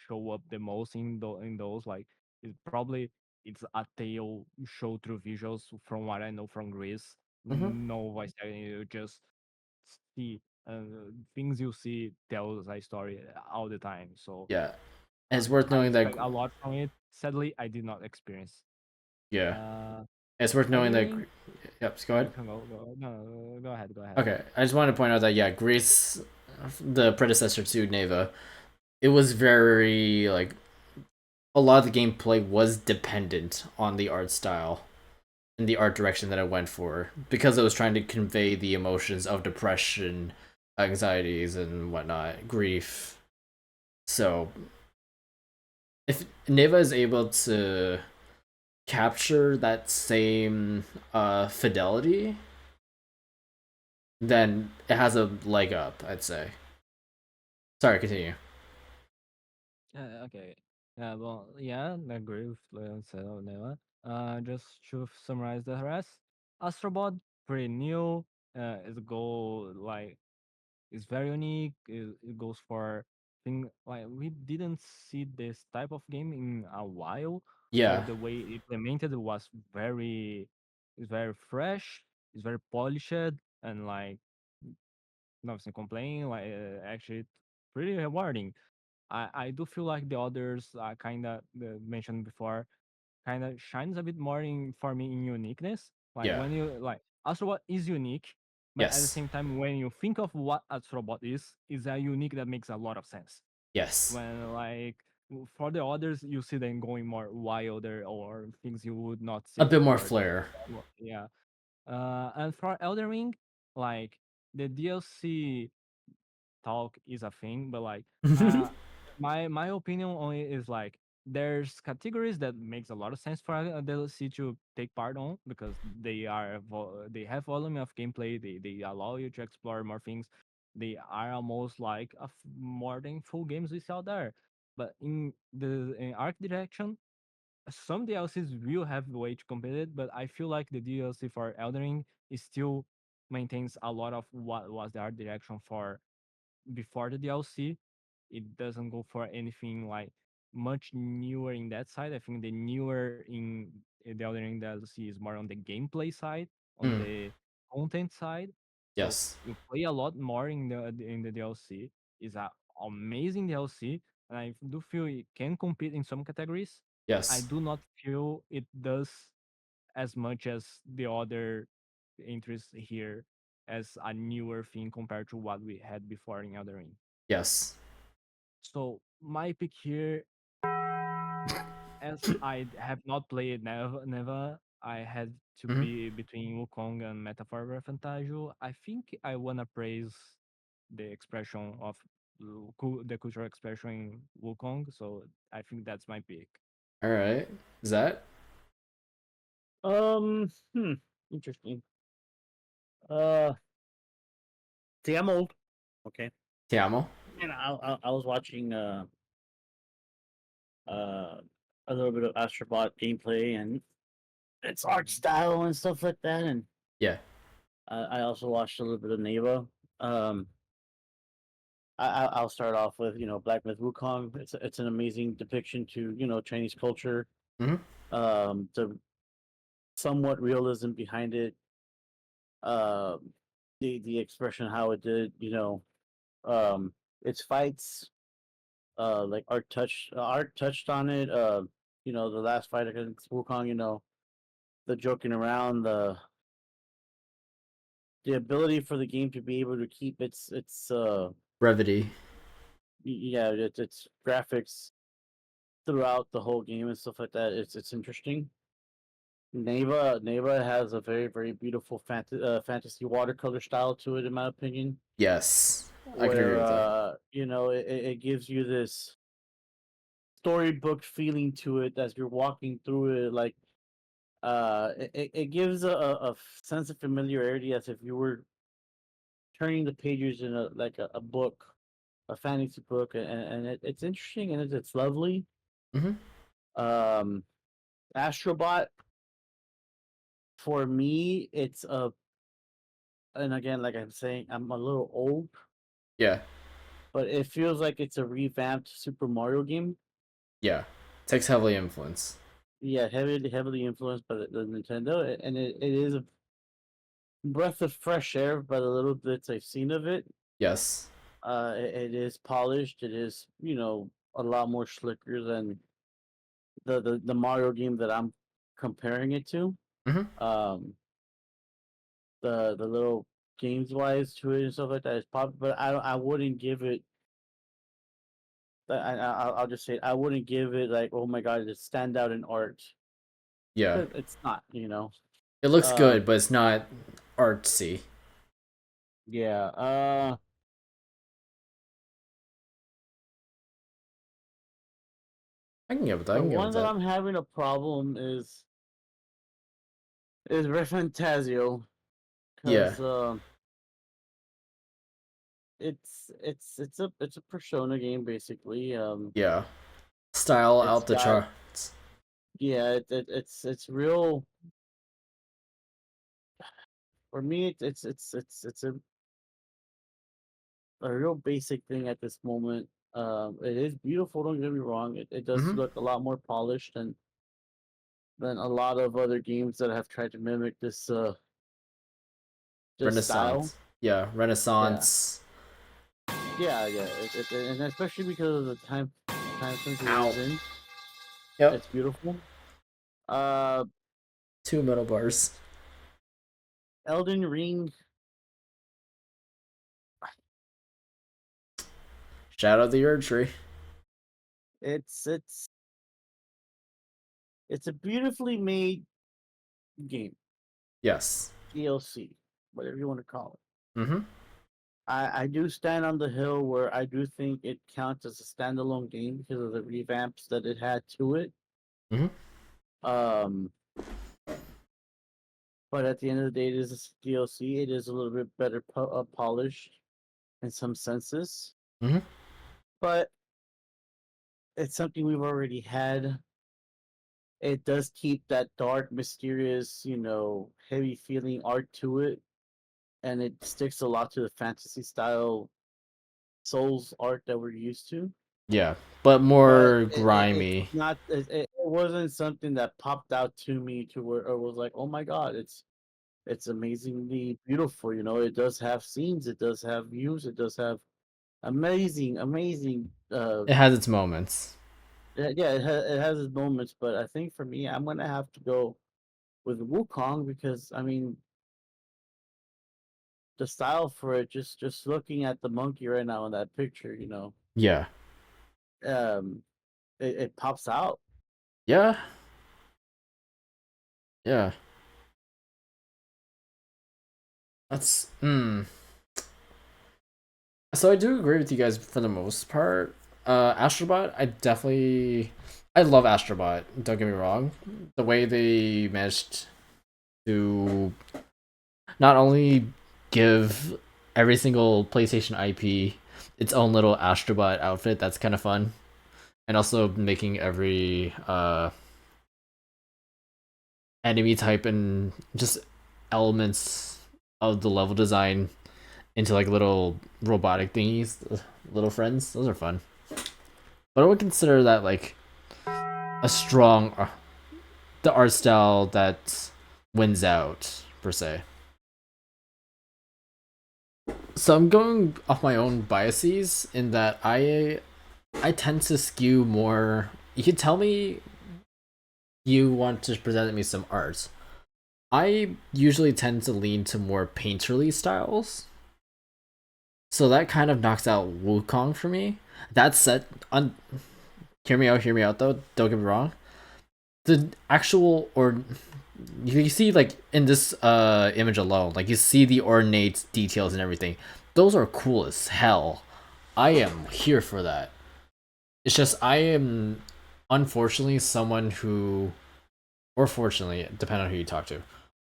show up the most in those. Like it probably it's a tale show through visuals from what I know from Greece. No voice acting, you just see things you see tells a story all the time. So Yeah. And it's worth I knowing that. expect a lot from it. Sadly, I did not experience. Yeah. Uh, It's worth knowing Elden that. Ring. Yep. Go ahead. No, go ahead. Go ahead. Okay. I just wanted to point out that yeah, Greece, the predecessor to Neva, it was very like a lot of the gameplay was dependent on the art style and the art direction that it went for because it was trying to convey the emotions of depression anxieties and whatnot, grief. So if Neva is able to capture that same fidelity, then it has a leg up, I'd say. Sorry, continue. Okay. Well, yeah, I agree with Leon said on that. Just to summarize the rest, Astrobot pretty new. Its goal like is very unique. It goes for thing like we didn't see this type of game in a while. So Yeah. the way it implemented was it's very fresh. It's very polished and like nothing complain. Like actually, it's pretty rewarding. I do feel like the others kind of mentioned before kind of shines a bit more in for me in uniqueness. Like Yeah. when you like Astrobot is unique, but at the Yes. same time when you think of what Astrobot is a unique that makes a lot of sense. Yes. When like for the others you see them going more wilder or things you would not A see bit more for the flair. yeah. And for Elden Ring, like the DLC talk is a thing, but like my opinion on it is like there's categories that makes a lot of sense for a DLC to take part on because they have volume of gameplay, they allow you to explore more things. They are almost like more than full games we sell there. But in art direction, some DLCs will have a way to compete it, but I feel like the DLC for Elden Ring is still maintains a lot of what was the art direction for before the DLC. It doesn't go for anything like much newer in that side. I think the newer in the Elden Ring DLC is more on the gameplay side, on Mm. the content side. So Yes. you play a lot more in the DLC. It's a amazing DLC, and I do feel it can compete in some categories. I Yes. do not feel it does as much as the other entries here as a newer thing compared to what we had before in Elden Ring. Yes. So my pick here, as I have not played never, I had to Mhm. be between Wukong and Metaphor Fantasio. I think I wanna praise the expression of the cultural expression in Wukong, so I think that's my pick. All right. Is that? Interesting. Uh, See, I'm old. Okay. Tiamo? And I was watching uh a little bit of Astrobot gameplay and its art style and stuff like that, and Yeah. I also watched a little bit of Neva. Um, I'll start off with Black Myth Wukong. It's an amazing depiction to Chinese culture. Mhm. The somewhat realism behind it. The expression how it did its fights. Like art touched on it. The last fight against Wukong. The joking around, the ability for the game to be able to keep its Brevity. yeah, its graphics throughout the whole game and stuff like that. It's interesting. Neva has a very very beautiful fantasy watercolor style to it, in my opinion. Yes. I could agree Where with that. it gives you this storybook feeling to it as you're walking through it. Like it gives a sense of familiarity as if you were turning the pages in a book, a fantasy book, and it's interesting and it's lovely. Mhm. Um, Astrobot for me, and again, like I'm saying, I'm a little old, Yeah. but it feels like it's a revamped Super Mario game. Yeah. Takes heavily influence. Yeah, heavily influenced by the Nintendo, and it is a breath of fresh air by the little bits I've seen of it. Yes. It is polished. It is a lot more slicker than the Mario game that I'm comparing it to. Mhm. The little games wise to it and stuff like that is pop, but I wouldn't give it. I'll just say it, I wouldn't give it like, oh my god, it's stand out in art. Yeah. It's not. It looks good, Um, but it's not artsy. yeah. I can get with that. I The can get one with that that. I'm having a problem is Refantasio, Yeah. because it's a Persona game basically. Yeah. Style It's out the got charts. yeah, it's real. For me, it's a real basic thing at this moment. It is beautiful. Don't get me wrong. It does Mhm. look a lot more polished than a lot of other games that have tried to mimic this style. Renaissance. Yeah, Yeah, Renaissance. yeah. And especially because of the time since it Ow. is in, Yep. it's beautiful. Uh, 2 metal bars. Elden Ring. Shadow of the Erd Tree. It's it's it's a beautifully made game. Yes. DLC, whatever you want to call it. Mm-hmm. I do stand on the hill where I do think it counts as a standalone game because of the revamps that it had to it. Mm-hmm. Um, but at the end of the day, it is a DLC. It is a little bit better polished in some senses, Mm-hmm. but it's something we've already had. It does keep that dark, mysterious, heavy feeling art to it, and it sticks a lot to the fantasy style Souls art that we're used to. Yeah, but But more it's grimy. not. It wasn't something that popped out to me to where it was like, oh my god, it's amazingly beautiful. It does have scenes, it does have views, it does have amazing. It has its moments. Yeah, it has its moments, but I think for me, I'm gonna have to go with Wukong because I mean, the style for it, just looking at the monkey right now in that picture, Yeah. um, it pops out. Yeah. Yeah. That's So I do agree with you guys for the most part. Astrobot, I love Astrobot, don't get me wrong. The way they managed to not only give every single PlayStation IP its own little Astrobot outfit, that's kind of fun. And also making every enemy type and just elements of the level design into like little robotic thingies, little friends. Those are fun. But I would consider that like a strong, the art style that wins out per se. So I'm going off my own biases in that I tend to skew more. You can tell me you want to present me some art. I usually tend to lean to more painterly styles. So that kind of knocks out Wukong for me. That said, hear me out though, don't get me wrong. The actual, or you see like in this image alone, like you see the ornate details and everything. Those are cool as hell. I am here for that. It's just I am unfortunately someone who, or fortunately, depending on who you talk to,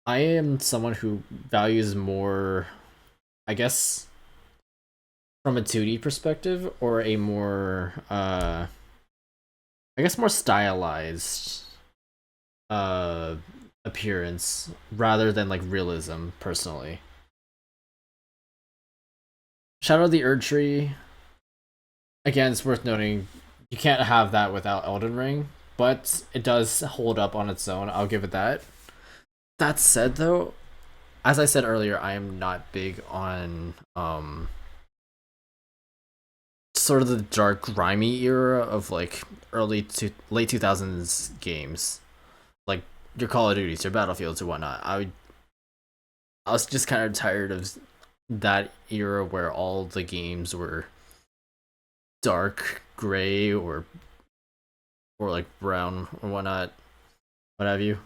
I am someone who values more, I guess, from a 2D perspective, or a more I guess more stylized appearance rather than like realism personally. Shadow of the Erd Tree, again, it's worth noting you can't have that without Elden Ring, but it does hold up on its own. I'll give it that. That said though, as I said earlier, I am not big on sort of the dark grimy era of like early to late 2000s games, like your Call of Duties, your Battlefields, or whatnot. I was just kind of tired of that era where all the games were dark gray or like brown or whatnot, what have you.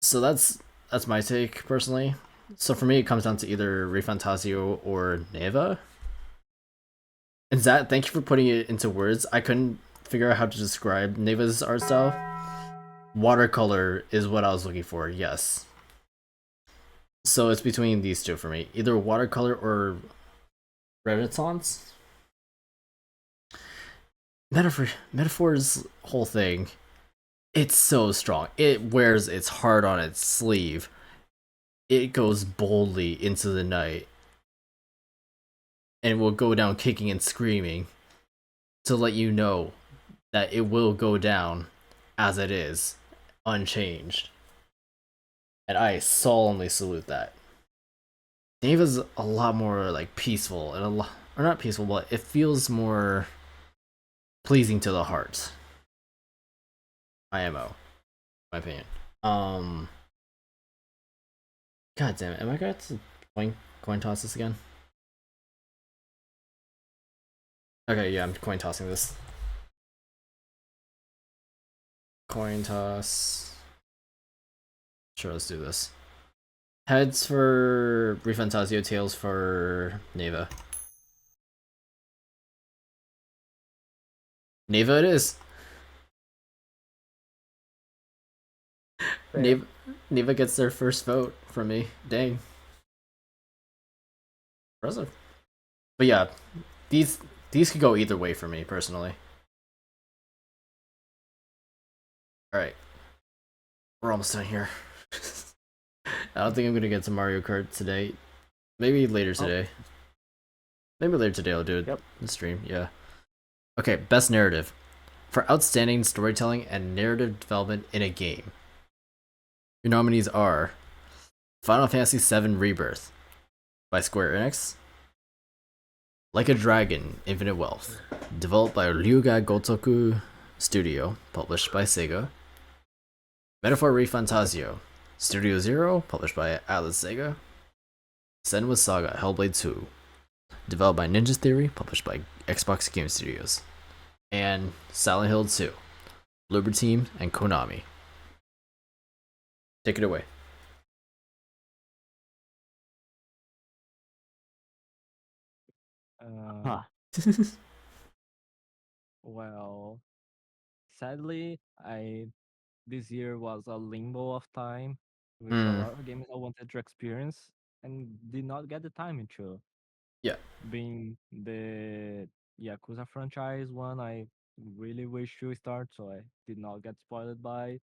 So that's my take personally. So for me, it comes down to either Refantasio or Neva. And Zat, thank you for putting it into words. I couldn't figure out how to describe Neva's art style, watercolor is what I was looking for. Yes. So it's between these two for me, either watercolor or Renaissance. Metaphor's whole thing, it's so strong. It wears its heart on its sleeve. It goes boldly into the night and will go down kicking and screaming to let you know that it will go down as it is, unchanged. And I solemnly salute that. Neva's a lot more like peaceful and a lot, or not peaceful, but it feels more pleasing to the heart. IMO, my opinion. God damn it, am I going to coin toss this again? Okay, yeah, I'm coin tossing this. Coin toss. Sure, let's do this. Heads for Refantazio, tails for Neva. Neva it is. Neva gets their first vote from me. Dang. Impressive. But yeah, these could go either way for me personally. Alright. We're almost done here. I don't think I'm gonna get to Mario Kart today. Maybe later today. Maybe later today I'll do it in stream, yeah. Okay, best narrative. For outstanding storytelling and narrative development in a game. Your nominees are Final Fantasy VII Rebirth by Square Enix, Like a Dragon, Infinite Wealth, developed by Ryuga Gotoku Studio, published by Sega, Metaphor Refantazio, Studio Zero, published by Atlas Sega, Senwa Saga Hellblade 2, developed by Ninja Theory, published by Xbox Game Studios, and Silent Hill 2, Bloober Team, and Konami. Take it away. Well, sadly, this year was a limbo of time with a lot of games I wanted to experience and did not get the time into. Yeah. Being the Yakuza franchise one, I really wish to start, so I did not get spoiled by.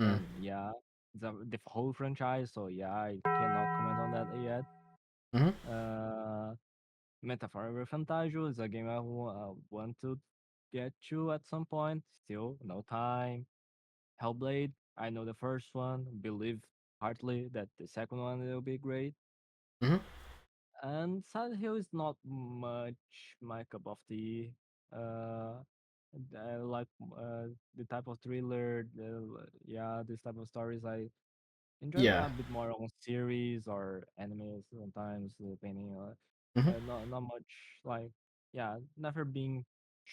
And yeah, the whole franchise, so yeah, I cannot comment on that yet. Metaphor Refantagio is a game I want to get to at some point. Still, no time. Hellblade, I know the first one. Believe heartily that the second one will be great. And Silent Hill is not much my cup of tea. I like the type of thriller, this type of stories. I enjoy a bit more on series or animes sometimes, depending on. Not much like, never being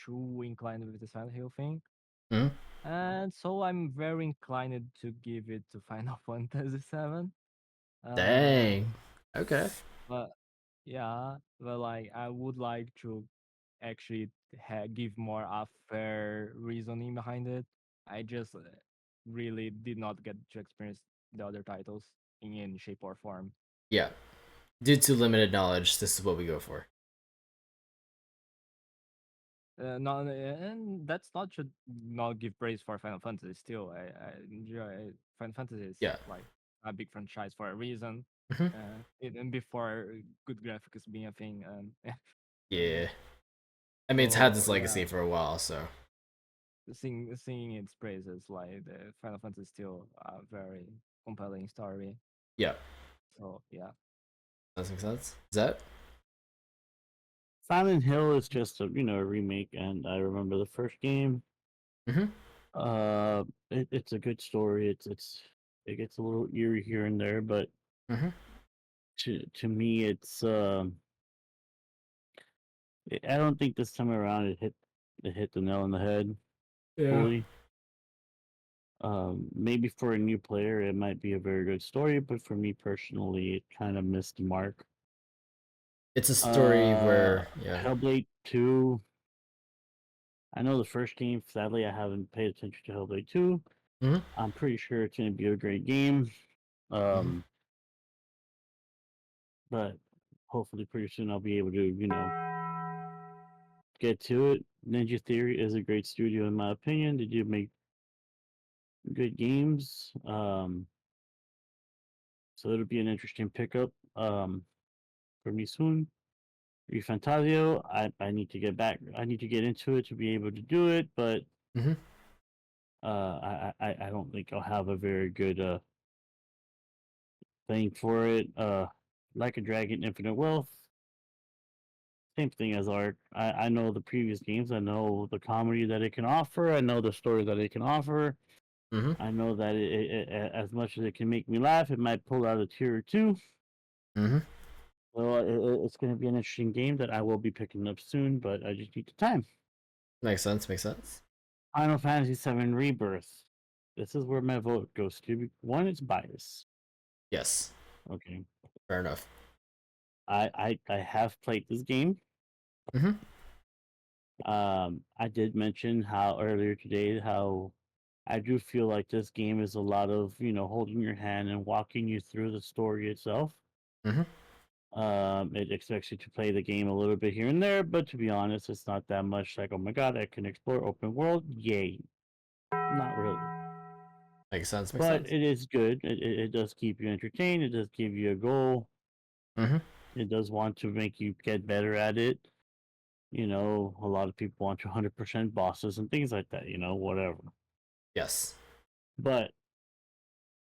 too inclined with the Silent Hill thing. And so I'm very inclined to give it to Final Fantasy VII. Dang. Okay. But like I would like to actually give more a fair reasoning behind it. I just really did not get to experience the other titles in any shape or form. Yeah. Due to limited knowledge, this is what we go for. No, and that's not to not give praise for Final Fantasy. Still, I enjoy Final Fantasy. Is like a big franchise for a reason. Even before good graphics being a thing. Yeah. I mean, it's had this legacy for a while, so. Singing its praises, like the Final Fantasy is still a very compelling story. Yeah. So yeah. That makes sense. Is that? Silent Hill is just a remake, and I remember the first game. It's a good story. It gets a little eerie here and there, but to me, it's I don't think this time around it hit the nail on the head fully. Maybe for a new player, it might be a very good story, but for me personally, it kind of missed the mark. It's a story where Hellblade 2. I know the first game. Sadly, I haven't paid attention to Hellblade 2. Mhm. I'm pretty sure it's going to be a great game. But hopefully, pretty soon I'll be able to, get to it. Ninja Theory is a great studio, in my opinion. They do make good games. So it'll be an interesting pickup for me soon. Refantasio, I need to get back. I need to get into it to be able to do it, but Mhm. I don't think I'll have a very good thing for it. Like a Dragon, Infinite Wealth, same thing as Ark. I know the previous games. I know the comedy that it can offer. I know the story that it can offer. Mhm. I know that as much as it can make me laugh, it might pull out a tear or two. Mhm. So it's going to be an interesting game that I will be picking up soon, but I just need the time. Makes sense. Makes sense. Final Fantasy VII Rebirth. This is where my vote goes to. One, it's bias. Yes. Okay. Fair enough. I have played this game. Mhm. I did mention how earlier today how I do feel like this game is a lot of holding your hand and walking you through the story itself. Mhm. It expects you to play the game a little bit here and there, but to be honest, it's not that much like, oh my god, I can explore open world. Yay. Not really. Makes sense. Makes But sense. it is good. It does keep you entertained. It does give you a goal. Mhm. It does want to make you get better at it. A lot of people want to 100% bosses and things like that, whatever. Yes. But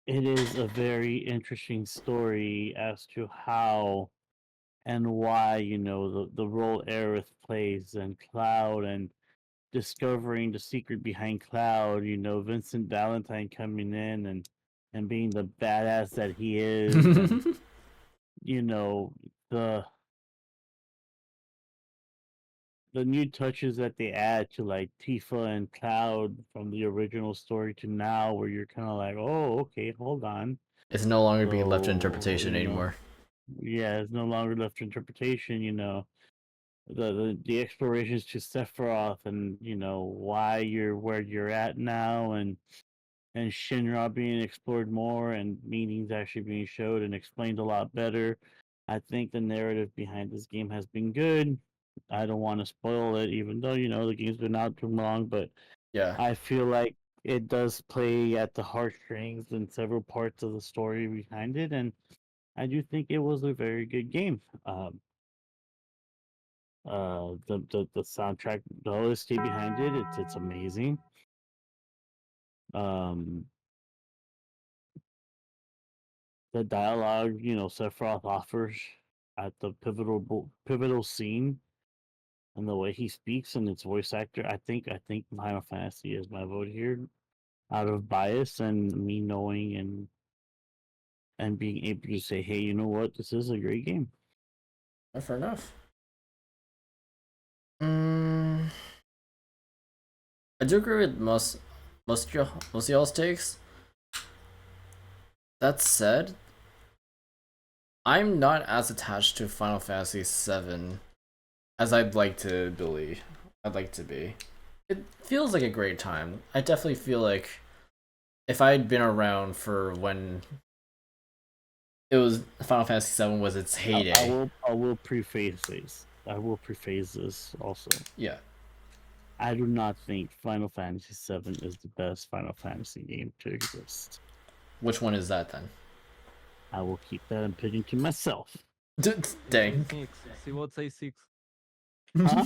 it is a very interesting story as to how and why, the role Aerith plays and Cloud and discovering the secret behind Cloud, Vincent Valentine coming in and being the badass that he is and the new touches that they add to like Tifa and Cloud from the original story to now where you're kind of like, oh, okay, hold on. It's no longer being left to So, interpretation anymore. Yeah, it's no longer left to interpretation, the explorations to Sephiroth and why you're where you're at now and Shinra being explored more and meanings actually being showed and explained a lot better. I think the narrative behind this game has been good. I don't want to spoil it, even though the game's been out too long, but Yeah. I feel like it does play at the heartstrings and several parts of the story behind it, and I do think it was a very good game. The soundtrack, the OST behind it, it's amazing. Um, the dialogue, Sephiroth offers at the pivotal scene and the way he speaks and its voice actor, I think Final Fantasy is my vote here, out of bias and me knowing and being able to say, hey, you know what, this is a great game. Fair enough. I do agree with most of y'all's takes. That said, I'm not as attached to Final Fantasy VII as I'd like to believe. I'd like to be. It feels like a great time. I definitely feel like if I'd been around for when it was Final Fantasy VII was its heyday. I will preface this. I will preface this also. Yeah. I do not think Final Fantasy VII is the best Final Fantasy game to exist. Which one is that then? I will keep that opinion to myself. Dang. See what say 6. Huh?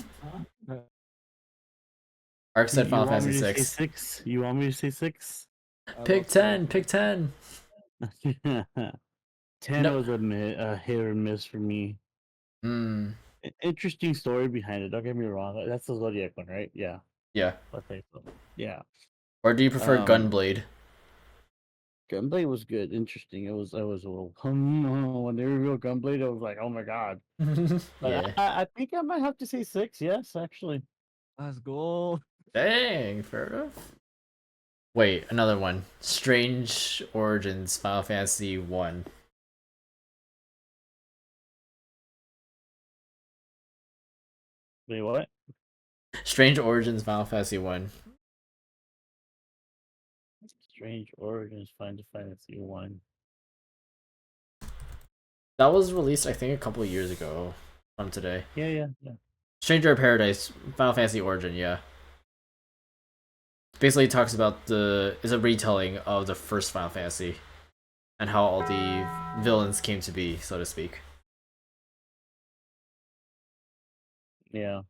Ark said You Final want me Fantasy to say 6. 6? You want me to say 6? Pick 10. Pick 10. 10 No. was a hit or miss for me. Interesting story behind it. Don't get me wrong. That's the Zodiac one, right? Yeah. Yeah. I think so. Yeah. Or do you prefer Gunblade? Gunblade was good. Interesting. It was a little when they revealed Gunblade, I was like, oh my god. But Yeah. I think I might have to say 6. Yes, actually. Let's go. Dang, fair enough. Wait, another one. Strange Origins Final Fantasy 1. Wait, what? Strange Origins Final Fantasy 1. Strange Origins Final Fantasy 1. That was released, I think, a couple of years ago from today. Yeah. Stranger of Paradise Final Fantasy Origin, yeah. Basically, it talks about is a retelling of the first Final Fantasy and how all the villains came to be, so to speak. Yeah.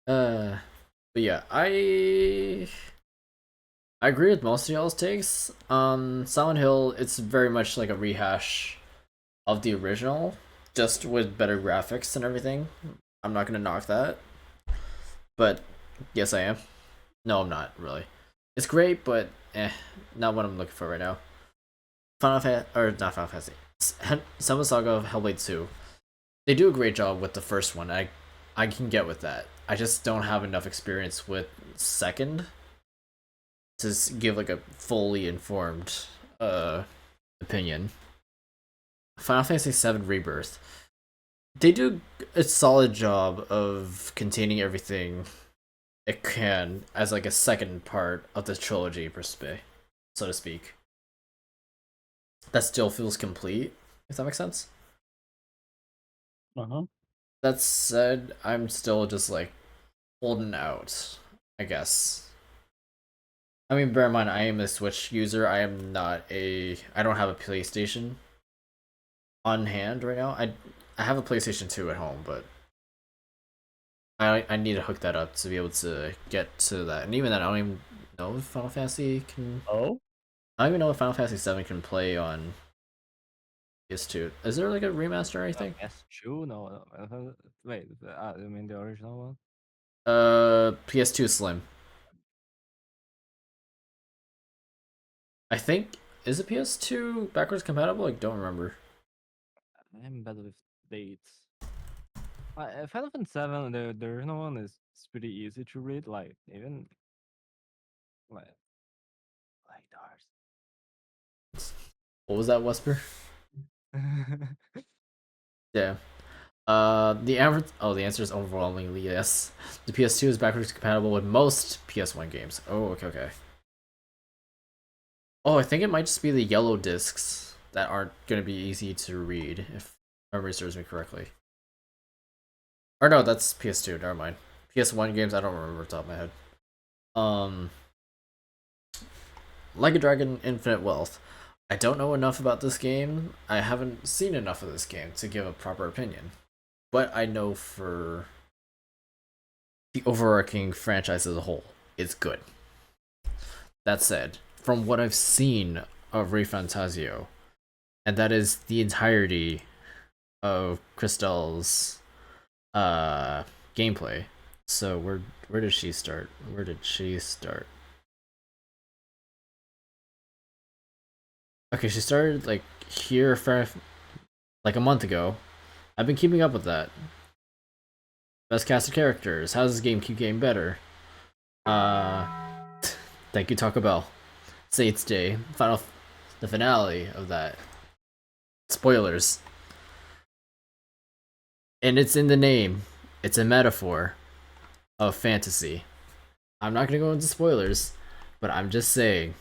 But yeah, I agree with most of y'all's takes. Silent Hill, it's very much like a rehash of the original, just with better graphics and everything. I'm not gonna knock that, but yes, I am. No, I'm not really. It's great, but not what I'm looking for right now. Not Final Fantasy. Senua Saga of Hellblade 2. They do a great job with the first one. I can get with that. I just don't have enough experience with second to give like a fully informed opinion. Final Fantasy VII Rebirth. They do a solid job of containing everything it can as like a second part of the trilogy per se, so to speak. That still feels complete, if that makes sense. That said, I'm still just like holding out, I guess. I mean, bear in mind, I am a Switch user. I don't have a PlayStation on hand right now. I have a PlayStation 2 at home, but I need to hook that up to be able to get to that. And even then, I don't even know if Final Fantasy can. Oh? I don't even know if Final Fantasy 7 can play on PS2. Is there like a remaster or anything? PS2? No. Wait, you mean the original one? PS2 Slim. I think, is it PS2 backwards compatible? I don't remember. I'm bad with dates. Final Fantasy 7, the original one is pretty easy to read. Like even like What was that whisper? Yeah. The answer is overwhelmingly yes. The PS2 is backwards compatible with most PS1 games. Oh, okay. Oh, I think it might just be the yellow discs that aren't gonna be easy to read, if memory serves me correctly. Or no, that's PS2, never mind. PS1 games, I don't remember off the top of my head. Like a Dragon Infinite Wealth. I don't know enough about this game. I haven't seen enough of this game to give a proper opinion. But I know for the overarching franchise as a whole, it's good. That said, from what I've seen of ReFantazio, and that is the entirety of Christelle's gameplay. So where did she start? Okay, she started like here for like a month ago. I've been keeping up with that. Best cast of characters. How's this game keep getting better? Thank you, Taco Bell. Saints Day. The finale of that. Spoilers. And it's in the name. It's a metaphor of fantasy. I'm not gonna go into spoilers, but I'm just saying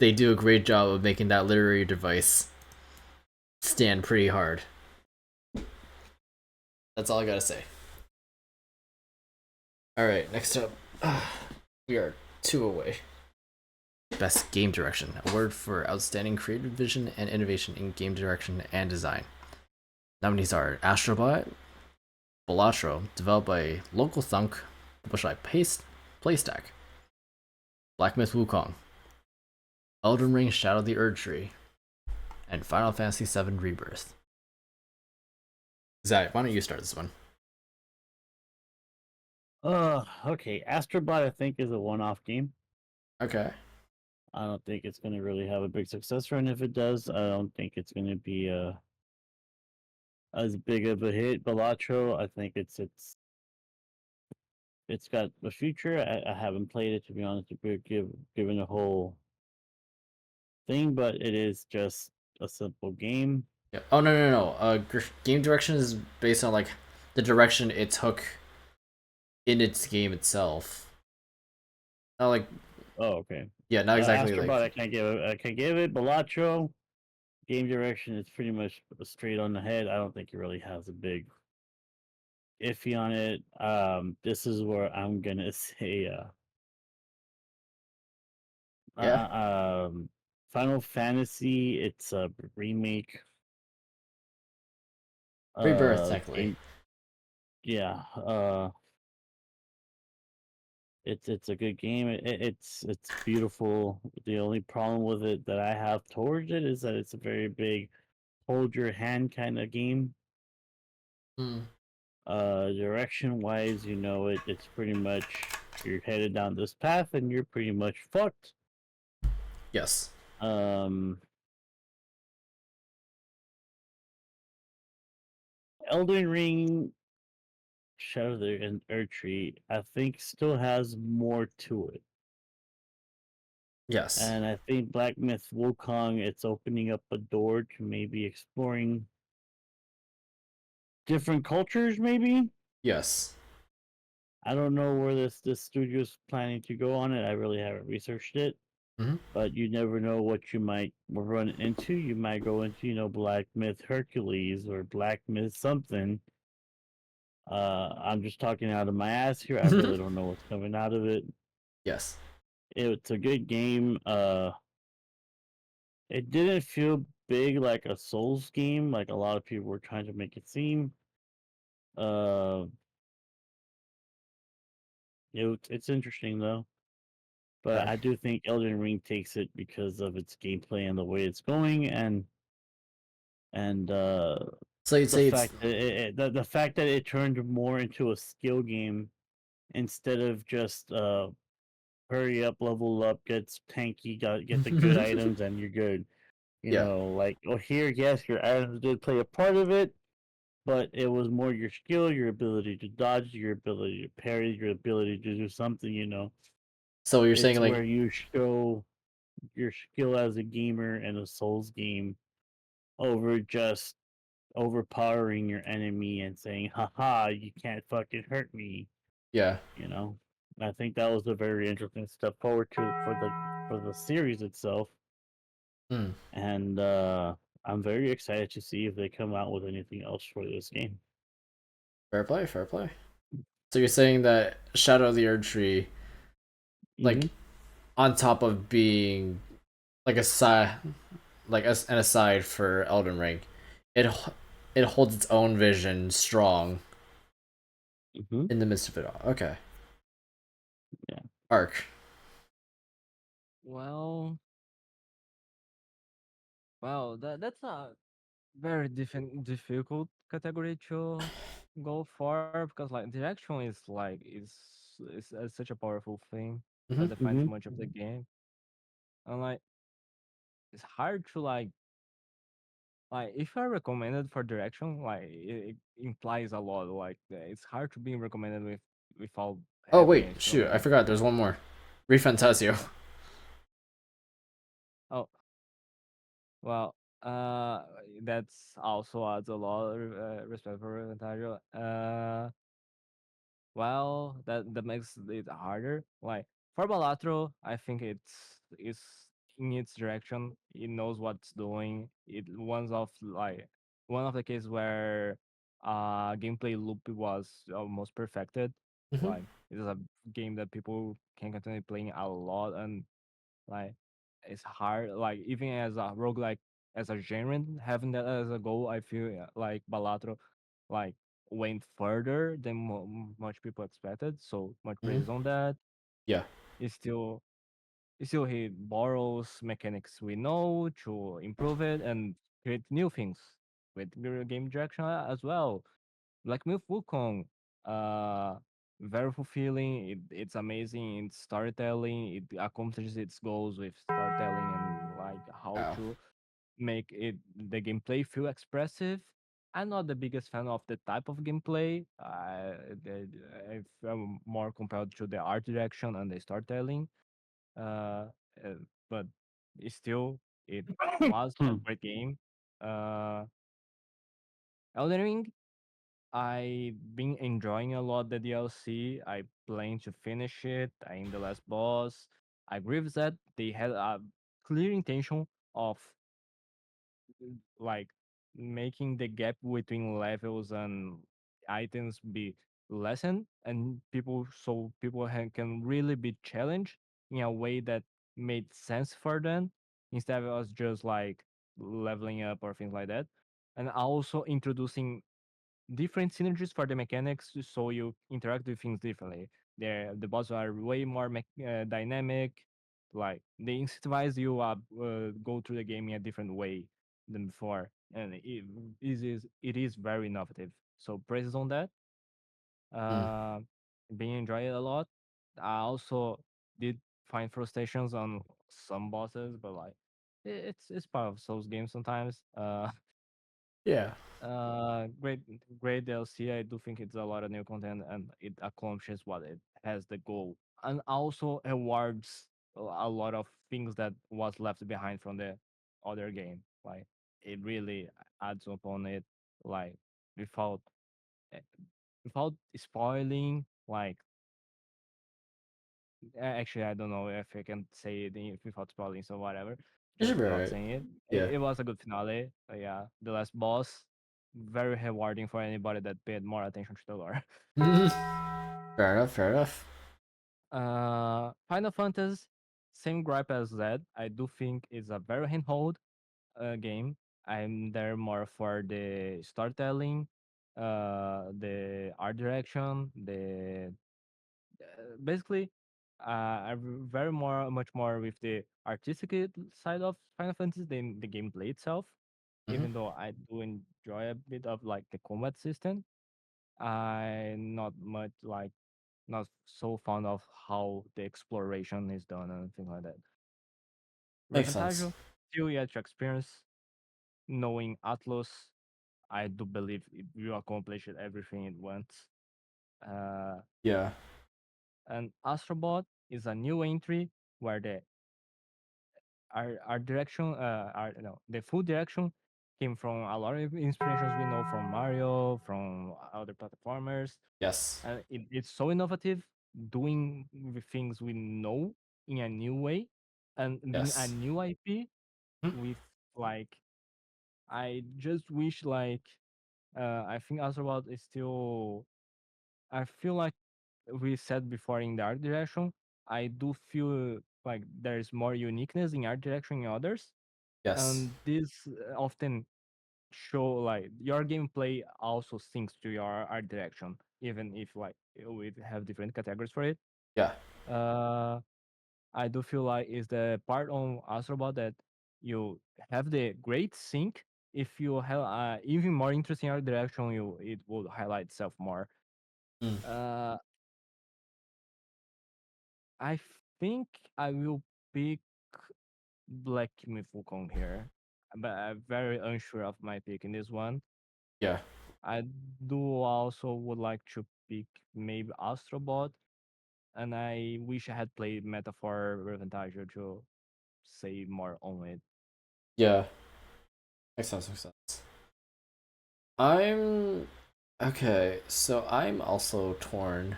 they do a great job of making that literary device stand pretty hard. That's all I gotta say. Alright, next up. We are 2 away. Best Game Direction. Award for Outstanding Creative Vision and Innovation in Game Direction and Design. Nominees are Astrobot, Balatro, developed by Local Thunk, published by Playstack, Black Myth Wukong, Elden Ring Shadow of the Erdtree, and Final Fantasy VII Rebirth. Zach, why don't you start this one? Okay. Astrobot, I think, is a one-off game. Okay. I don't think it's going to really have a big success rate. And if it does, I don't think it's going to be as big of a hit. Balatro, I think it's got a future. I haven't played it, to be honest, given the whole thing, but it is just a simple game. Yeah. Oh no. Game Direction is based on like the direction it took in its game itself. Not like Oh, okay. yeah, not exactly Astrobot, like I can't give it. I can't give it. Balatro, game direction is pretty much straight on the head. I don't think it really has a big iffy on it. This is where I'm gonna say, yeah, Final Fantasy. It's a remake. Rebirth technically. Yeah. It's a good game. It's beautiful. The only problem with it that I have towards it is that it's a very big hold your hand kind of game. Mm. Direction wise, it's pretty much you're headed down this path and you're pretty much fucked. Yes. Elden Ring, Shadow of the Erdtree, I think still has more to it. Yes. And I think Black Myth Wukong, it's opening up a door to maybe exploring different cultures, maybe. Yes. I don't know where this studio's planning to go on it. I really haven't researched it. Mhm. But you never know what you might run into. You might go into, Black Myth Hercules or Black Myth something. I'm just talking out of my ass here. I really don't know what's coming out of it. Yes. It's a good game. It didn't feel big like a Souls game, like a lot of people were trying to make it seem. Uh, it's interesting though. But Okay. I do think Elden Ring takes it because of its gameplay and the way it's going, and So you'd the say it's fact that the fact that it turned more into a skill game instead of just hurry up, level up, get tanky, get the good items, and you're good. yeah. Like here, yes, your items did play a part of it, but it was more your skill, your ability to dodge, your ability to parry, your ability to do something. So you're saying It's where like you show your skill as a gamer in a Souls game over just overpowering your enemy and saying, haha, you can't fucking hurt me. yeah. You know? I think that was a very interesting step forward for the series itself. Mm. And I'm very excited to see if they come out with anything else for this game. Fair play, fair play. So you're saying that Shadow of the Erdtree, like, on top of being like a side, like an aside for Elden Ring, it it holds its own vision strong in the midst of it all. Okay. Yeah. Arc. Well, that's a very difficult category to go for because like direction is such a powerful thing that defines so much of the game, and like it's hard to like if you're recommended for direction, like it implies a lot. Like it's hard to be recommended without Oh having wait, it. So shoot, I like, forgot. There's one more. Refantasio. oh well, that's also adds a lot of respect for Ontario. Well, that makes it harder. Like for Balatro, I think it's in its direction. It knows what it's doing. One of the cases where gameplay loop was almost perfected. Mhm. Like it is a game that people can continue playing a lot, and like it's hard. Like even as a roguelike, as a genre, having that as a goal, I feel like Balatro like went further than much people expected. So much Mhm. praise on that. Yeah. It's still he borrows mechanics we know to improve it and create new things with game direction as well. Like Myth Wukong, uh, very fulfilling. It's amazing in storytelling. It accomplishes its goals with storytelling and like how Wow. to make it the gameplay feel expressive. I'm not the biggest fan of the type of gameplay. I'm more compelled to the art direction and the storytelling. Uh, uh, but it was a great game. Uh, Elden Ring. I've been enjoying a lot the DLC. I plan to finish it. I in the last boss. I agree with that. They had a clear intention of like making the gap between levels and items be lessened, and people can really be challenged in a way that made sense for them instead of us just like leveling up or things like that, and also introducing different synergies for the mechanics so you interact with things differently. The bosses are way more dynamic. Like they incentivize you go through the game in a different way than before, and it is very innovative. So praises on that. Mm. Uh, being enjoyed a lot. I also did find frustrations on some bosses, but like it's part of Souls games sometimes. Yeah. Great DLC. I do think it's a lot of new content and it accomplishes what it has the goal, and also awards a lot of things that was left behind from the other game. Like it really adds up on it, like without eh, without spoiling. Like actually, I don't know if I can say it without spoiling, so whatever. It should Just be not alright. saying it. Yeah. It was a good finale. Yeah, the last boss, very rewarding for anybody that paid more attention to the lore. Fair enough, fair enough. Final Fantasy, same gripe as Zed. I do think it's a very handhold game. I'm there more for the storytelling, the art direction, the basically, I'm very much more with the artistic side of Final Fantasy than the gameplay itself. Mhm. Even though I do enjoy a bit of like the combat system, I'm not much like not so fond of how the exploration is done and things like that. Makes sense. Reventajio, still yet to experience. Knowing Atlas, I do believe you accomplished everything it wants. Uh, Yeah. and Astrobot is a new entry where our direction, our no, the full direction came from a lot of inspirations we know from Mario, from other platformers, Yes. and it's so innovative, doing the things we know in a new way, and being a Yes. new IP Mhm. with like, I just wish like, I think Astrobot is still. I feel like we said before in the art direction. I do feel like there's more uniqueness in art direction in others, Yes. and this often show like your gameplay also syncs to your art direction, even if like we have different categories for it. Yeah. uh I do feel like is the part on Astrobot that you have the great sync. If you have even more interesting art direction, you it will highlight itself more. Mm. uh I think I will pick Black Myth Wukong here, but I'm very unsure of my pick in this one. Yeah. I do also would like to pick maybe Astrobot, and I wish I had played Metaphor Reventajio to say more on it. Yeah. Makes sense, makes sense. I'm okay, so I'm also torn.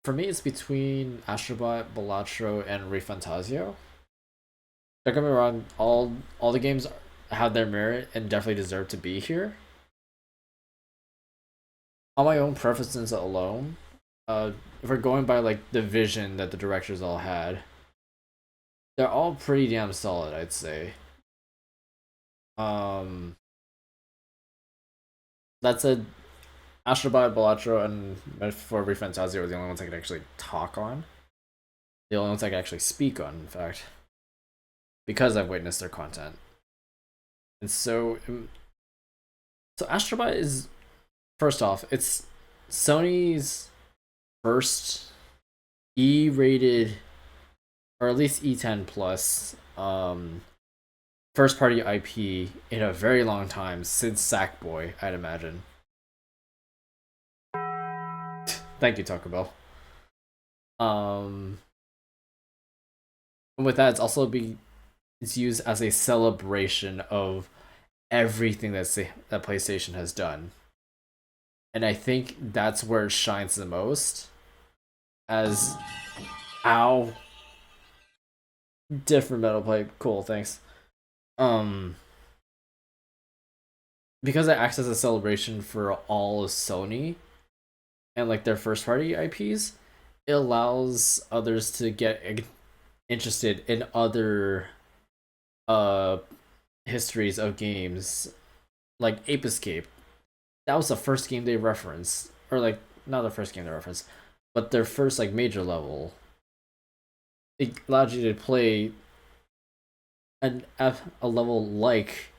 For me, it's between Astrobot, Balatro, and Refantasio. Don't get me wrong, all the games have their merit and definitely deserve to be here. On my own preferences alone, if we're going by like the vision that the directors all had, they're all pretty damn solid, I'd say. Um, that said, Astrobot, Balatro, and Metaphor Refantasio are the only ones I can actually talk on. The only ones I can actually speak on, in fact, because I've witnessed their content. And so Astrobot is, first off, it's Sony's first E-rated, or at least E10 plus, first party IP in a very long time, since Sackboy, I'd imagine. Thank you, Taco Bell. And with that, it's used as a celebration of everything that PlayStation has done. and I think that's where it shines the most. As ow, different metal pipe. Cool, thanks. Um, because it acts as a celebration for all of Sony and like their first party IPs, it allows others to get interested in other uh histories of games like Ape Escape. That was the first game they referenced, or like not the first game they referenced, but their first like major level. It allowed you to play a level like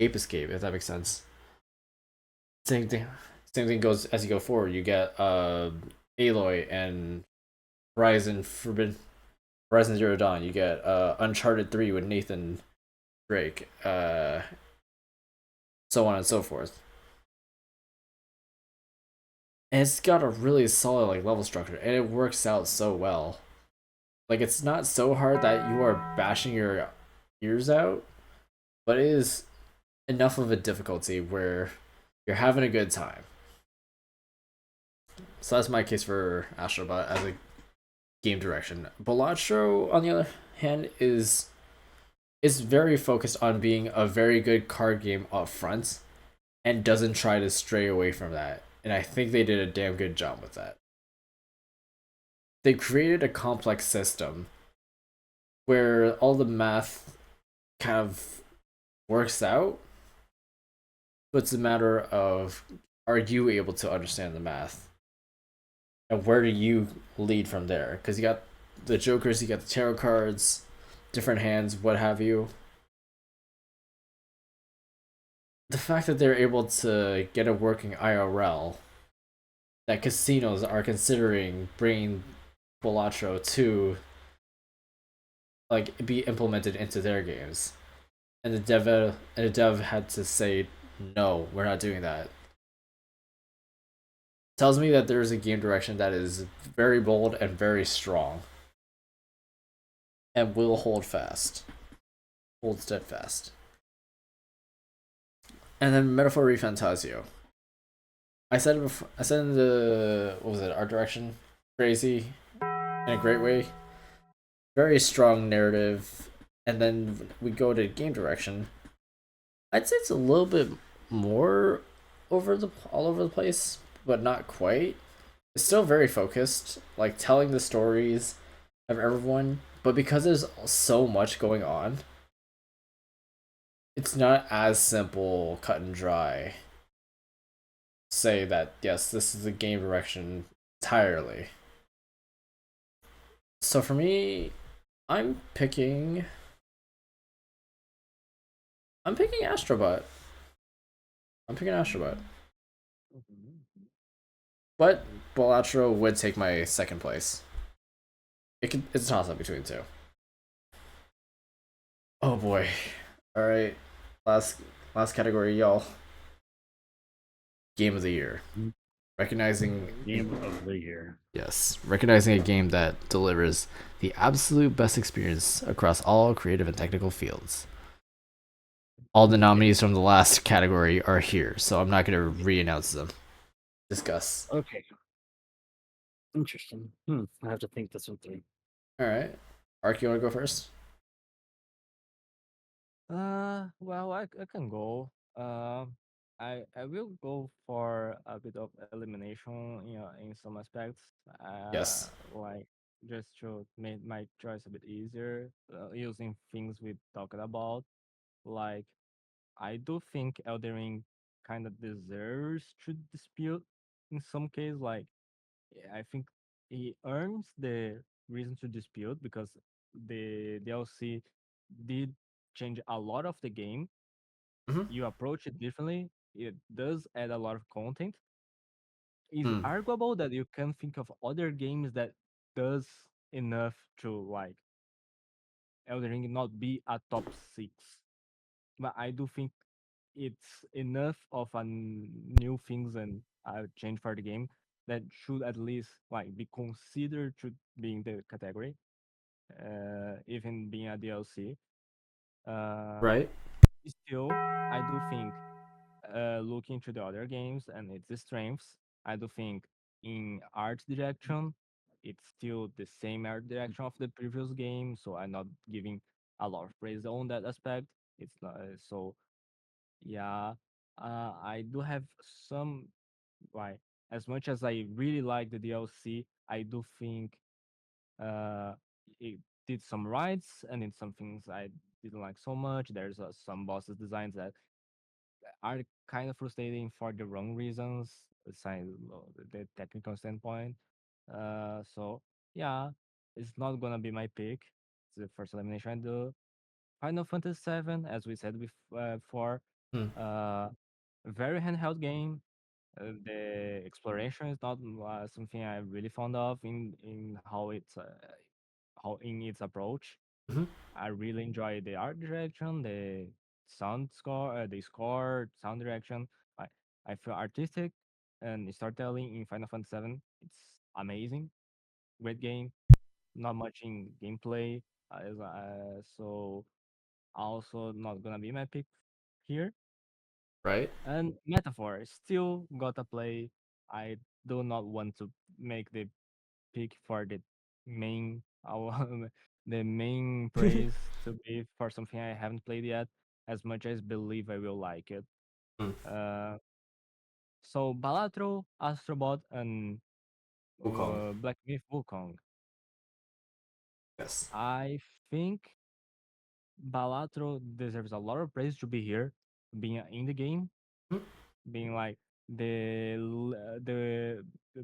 Ape Escape, if that makes sense. Same thing. Same thing goes as you go forward. You get Aloy and Horizon Zero Dawn. You get Uncharted 3 with Nathan Drake. So on and so forth. And it's got a really solid like level structure, and it works out so well. Like it's not so hard that you are bashing your ears out, but it is enough of a difficulty where you're having a good time. So that's my case for Astrobot as a game direction. Balatro, on the other hand, is very focused on being a very good card game up front and doesn't try to stray away from that. And I think they did a damn good job with that. They created a complex system where all the math kind of works out, but it's a matter of, are you able to understand the math? And where do you lead from there? Because you got the jokers, you got the tarot cards, different hands, what have you. The fact that they're able to get a working IRL, that casinos are considering bringing Balatro to like be implemented into their games, and the dev had to say no, we're not doing that. Tells me that there's a game direction that is very bold and very strong, and will hold steadfast. And then Metaphor Refantasio. I said before, I said in the what was it, art direction, crazy, in a great way, very strong narrative, and then we go to game direction. I'd say it's a little bit more all over the place, but not quite. It's still very focused, like telling the stories of everyone, but because there's so much going on, it's not as simple, cut and dry. Say that yes, this is the game direction entirely. So for me, I'm picking Astrobot. I'm picking Astrobot. But Balatro would take my second place. It's a toss up between the two. Oh boy. Alright. Last category, y'all. Game of the year. Recognizing Game of the year. Yes. Recognizing a game that delivers the absolute best experience across all creative and technical fields. All the nominees from the last category are here, so I'm not gonna re-announce them. Discuss. Okay. Interesting. I have to think this one through. Alright. Ark, you wanna go first? Well, I can go. I will go for a bit of elimination, in some aspects. Yes. Like just to make my choice a bit easier, using things we talked about. Like, I do think Elden Ring kind of deserves to dispute in some case. Like, I think he earns the reason to dispute because the DLC did change a lot of the game. Mhm. You approach it differently. It does add a lot of content. It's Hmm. arguable that you can think of other games that does enough to like Elden Ring not be a top 6. But I do think it's enough of a new things and a change for the game that should at least like be considered to be in the category, even being a DLC. Right. Still, I do think looking to the other games and its strengths, I do think in art direction, it's still the same art direction of the previous game. So I'm not giving a lot of praise on that aspect. It's not so yeah. I do have some like as much as I really like the DLC, I do think uh it did some rights and in some things I didn't like so much. There's some bosses designs that are kind of frustrating for the wrong reasons, aside the technical standpoint. So yeah, it's not gonna be my pick. It's the first elimination I do. Final Fantasy VII, as we said before, Hmm. very handheld game. The exploration is not something I'm really fond of in how in its approach. Mhm. I really enjoy the art direction, the sound score, the score, sound direction. I I feel artistic and storytelling in Final Fantasy VII. It's amazing, great game. Not much in gameplay, so also not gonna be my pick here. Right. And Metaphor still gotta play. I do not want to make the pick for the main the main praise to be for something I haven't played yet, as much as believe I will like it. Hmm. So Balatro, Astrobot, and Wukong. Black Myth Wukong. Yes. I think Balatro deserves a lot of praise to be here, being in the game, Hmm. being like the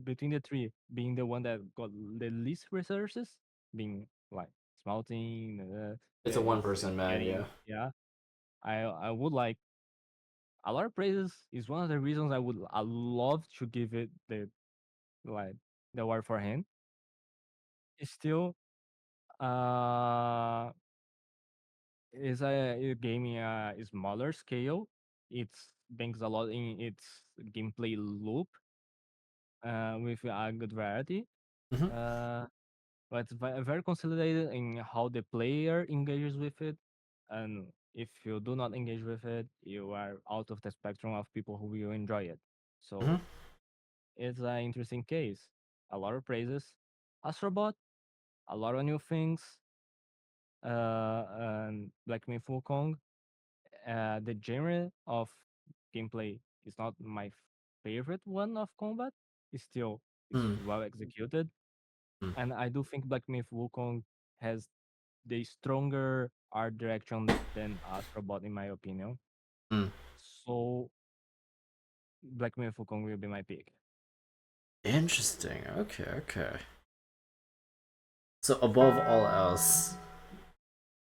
between the three, being the one that got the least resources, being like smelting, It's a is one-person mag, yeah. getting yeah. I would like a lot of praises. Is one of the reasons I love to give it the like the award for him. It's still uh is a game in a smaller scale. It's banks a lot in its gameplay loop with a good variety. Mhm. But it's very consolidated in how the player engages with it. And if you do not engage with it, you are out of the spectrum of people who will enjoy it. Mhm. So it's an interesting case. A lot of praises. Astrobot, a lot of new things. And Black Myth Wukong, the genre of gameplay is not my favorite one of combat. It's still it's Hmm. well executed, Hmm. and I do think Black Myth Wukong has the stronger art direction than Astrobot, in my opinion. Hmm. So Black Myth Wukong will be my pick. Interesting. Okay, okay. So above all else,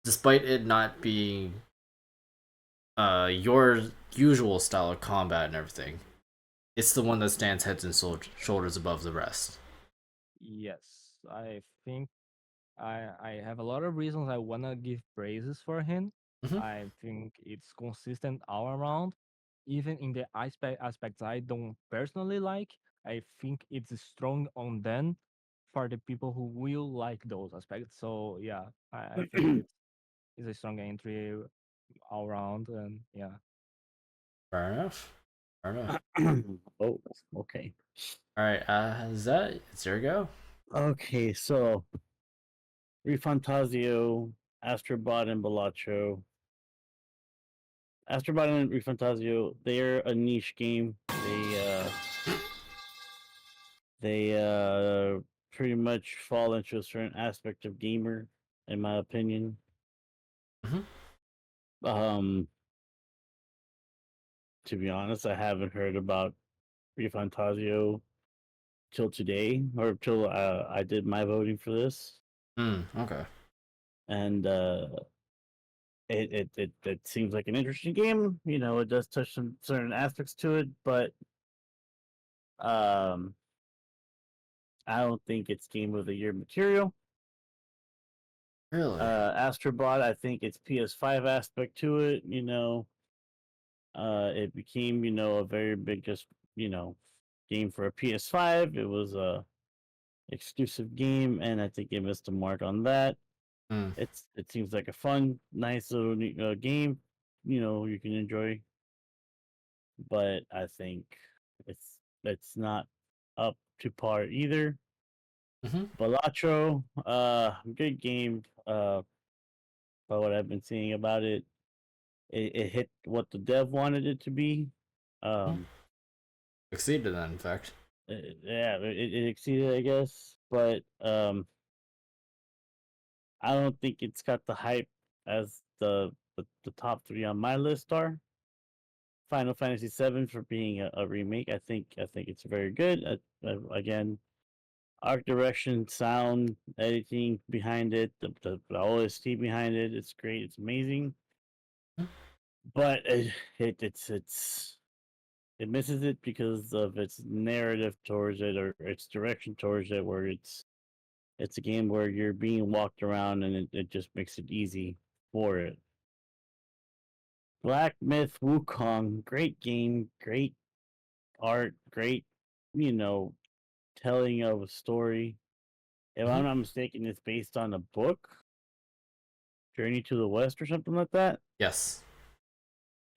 despite it not being your usual style of combat and everything, it's the one that stands heads and shoulders above the rest. Yes, I think I have a lot of reasons I wanna give praises for him. Mhm. I think it's consistent all around. Even in the aspects I don't personally like, I think it's strong on them for the people who will like those aspects. So yeah, I think it's a strong entry all around, and yeah. Fair enough. Fair enough. Oh, okay. All right. Is that it's your go? Okay, so Refantasio, Astrobot, and Balatro. Astrobot and Refantasio, they're a niche game. They pretty much fall into a certain aspect of gamer, in my opinion. Mhm. Um, to be honest, I haven't heard about Refantasio till today, or till I did my voting for this, Hmm. Okay. and it seems like an interesting game. You know, it does touch some certain aspects to it, but um, I don't think it's game of the year material. Really? Astrobot, I think it's PS5 aspect to it. You know, it became a very big just game for a PS5. It was a exclusive game, and I think it missed the mark on that. Hmm. It seems like a fun, nice little game. You know, you can enjoy. but I think it's not up to par either. Balatro, good game. By what I've been seeing about it, it hit what the dev wanted it to be. Exceeded that, in fact. Yeah, it exceeded, I guess, but I don't think it's got the hype as the top three on my list are. Final Fantasy VII for being a remake. I think it's very good. Again, art direction, sound, editing behind it, the OST behind it. It's great. It's amazing. But it misses it because of its narrative towards it or its direction towards it, where it's a game where you're being walked around and it just makes it easy for it. Black Myth Wukong, great game, great art, great, you know, telling of a story. If I'm not mistaken, it's based on a book, Journey to the West or something like that. Yes.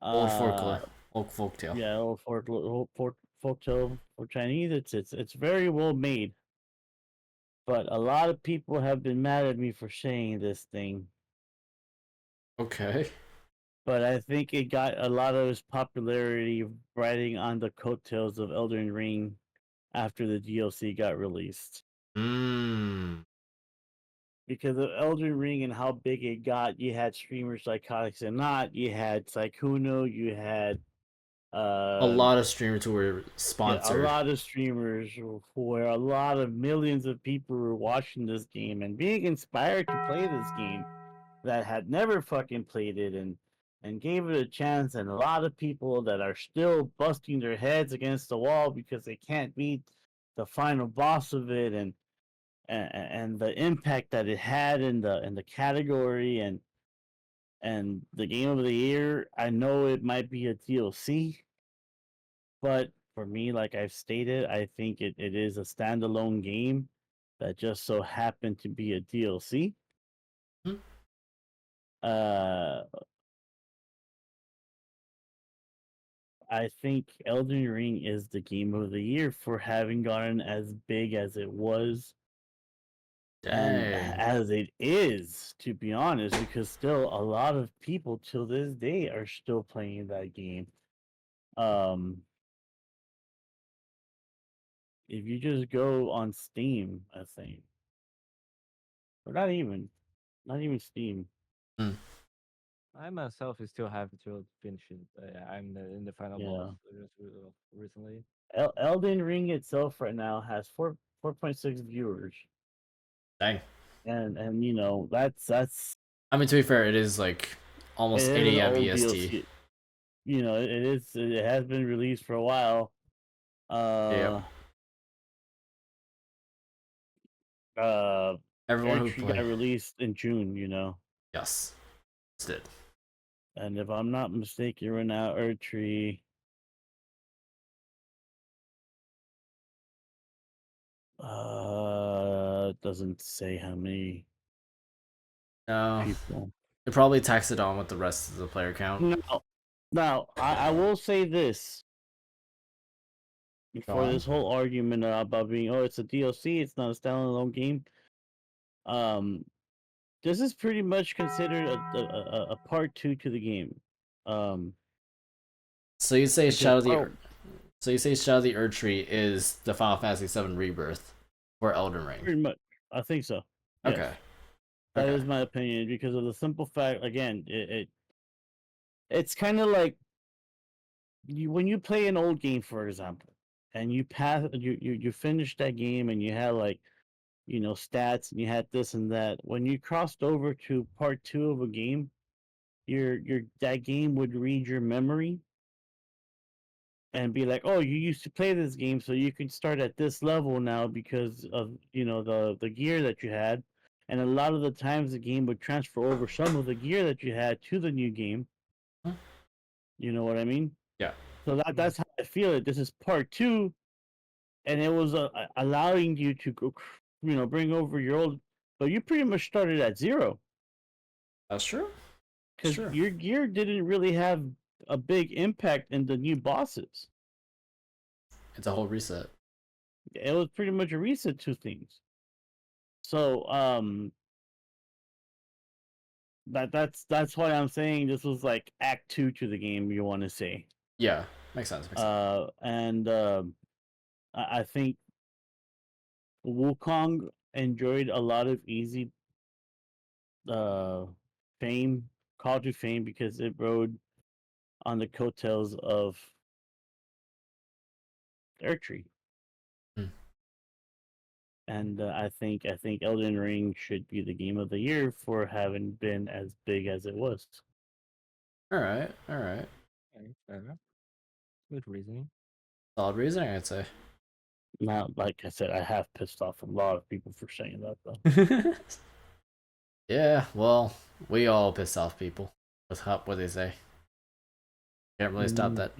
Old folktale. Yeah, old folktale for Chinese. It's very well made. But a lot of people have been mad at me for saying this thing. Okay. But I think it got a lot of its popularity riding on the coattails of Elden Ring after the DLC got released. Because of Elden Ring and how big it got, you had streamers like Codex and Not, you had Saikuno, you had a lot of streamers who were sponsored. A lot of streamers where a lot of millions of people were watching this game and being inspired to play this game that had never fucking played it and gave it a chance, and a lot of people that are still busting their heads against the wall because they can't beat the final boss of it and the impact that it had in the category and the game of the year. I know it might be a DLC, but for me, like I've stated, I think it is a standalone game that just so happened to be a DLC. I think Elden Ring is the game of the year for having gotten as big as it was. And as it is, to be honest, because still a lot of people till this day are still playing that game. If you just go on Steam, I think, or not even Steam. I myself still have to finish it. I'm in the final boss recently. Elden Ring itself right now has 4.6 viewers. Dang. And you know that's. I mean, to be fair, it is like almost 8 a.m. EST. DLC. You know, it has been released for a while. Everyone who Tree got released in June, you know. Yes, it did. And if I'm not mistaken, right now, Tree. It doesn't say how many. No. People. It probably taxed it on with the rest of the player count. No. Now, I will say this. For this whole argument about being, it's a DLC, it's not a standalone game. This is pretty much considered a part 2 to the game. So you say Shadow of the Erdtree is the Final Fantasy VII Rebirth for Elden Ring? Pretty much, I think so. Yes. Okay. That is my opinion because of the simple fact. Again, it's kind of like when you play an old game, for example, and you finish that game and you had like, stats and you had this and that. When you crossed over to part 2 of a game, that game would read your memory and be like, oh, you used to play this game, so you can start at this level now because of the gear that you had. And a lot of the times the game would transfer over some of the gear that you had to the new game. You know what I mean? Yeah. So that's how I feel it. This is part 2, and it was allowing you to go, bring over your old, but you pretty much started at 0. That's true. Because your gear didn't really have a big impact in the new bosses. It's a whole reset. It was pretty much a reset to things. So that's why I'm saying this was like Act 2 to the game. You want to say? Yeah, makes sense. Makes sense. And I think Wukong enjoyed a lot of easy fame, Call to Fame, because it rode on the coattails of Tree. And I think Elden Ring should be the game of the year for having been as big as it was. All right, all right. Okay, fair enough. Good reasoning. Solid reasoning, I'd say. Not like I said, I have pissed off a lot of people for saying that though. Yeah, well, we all piss off people with what they say. Can't really stop that.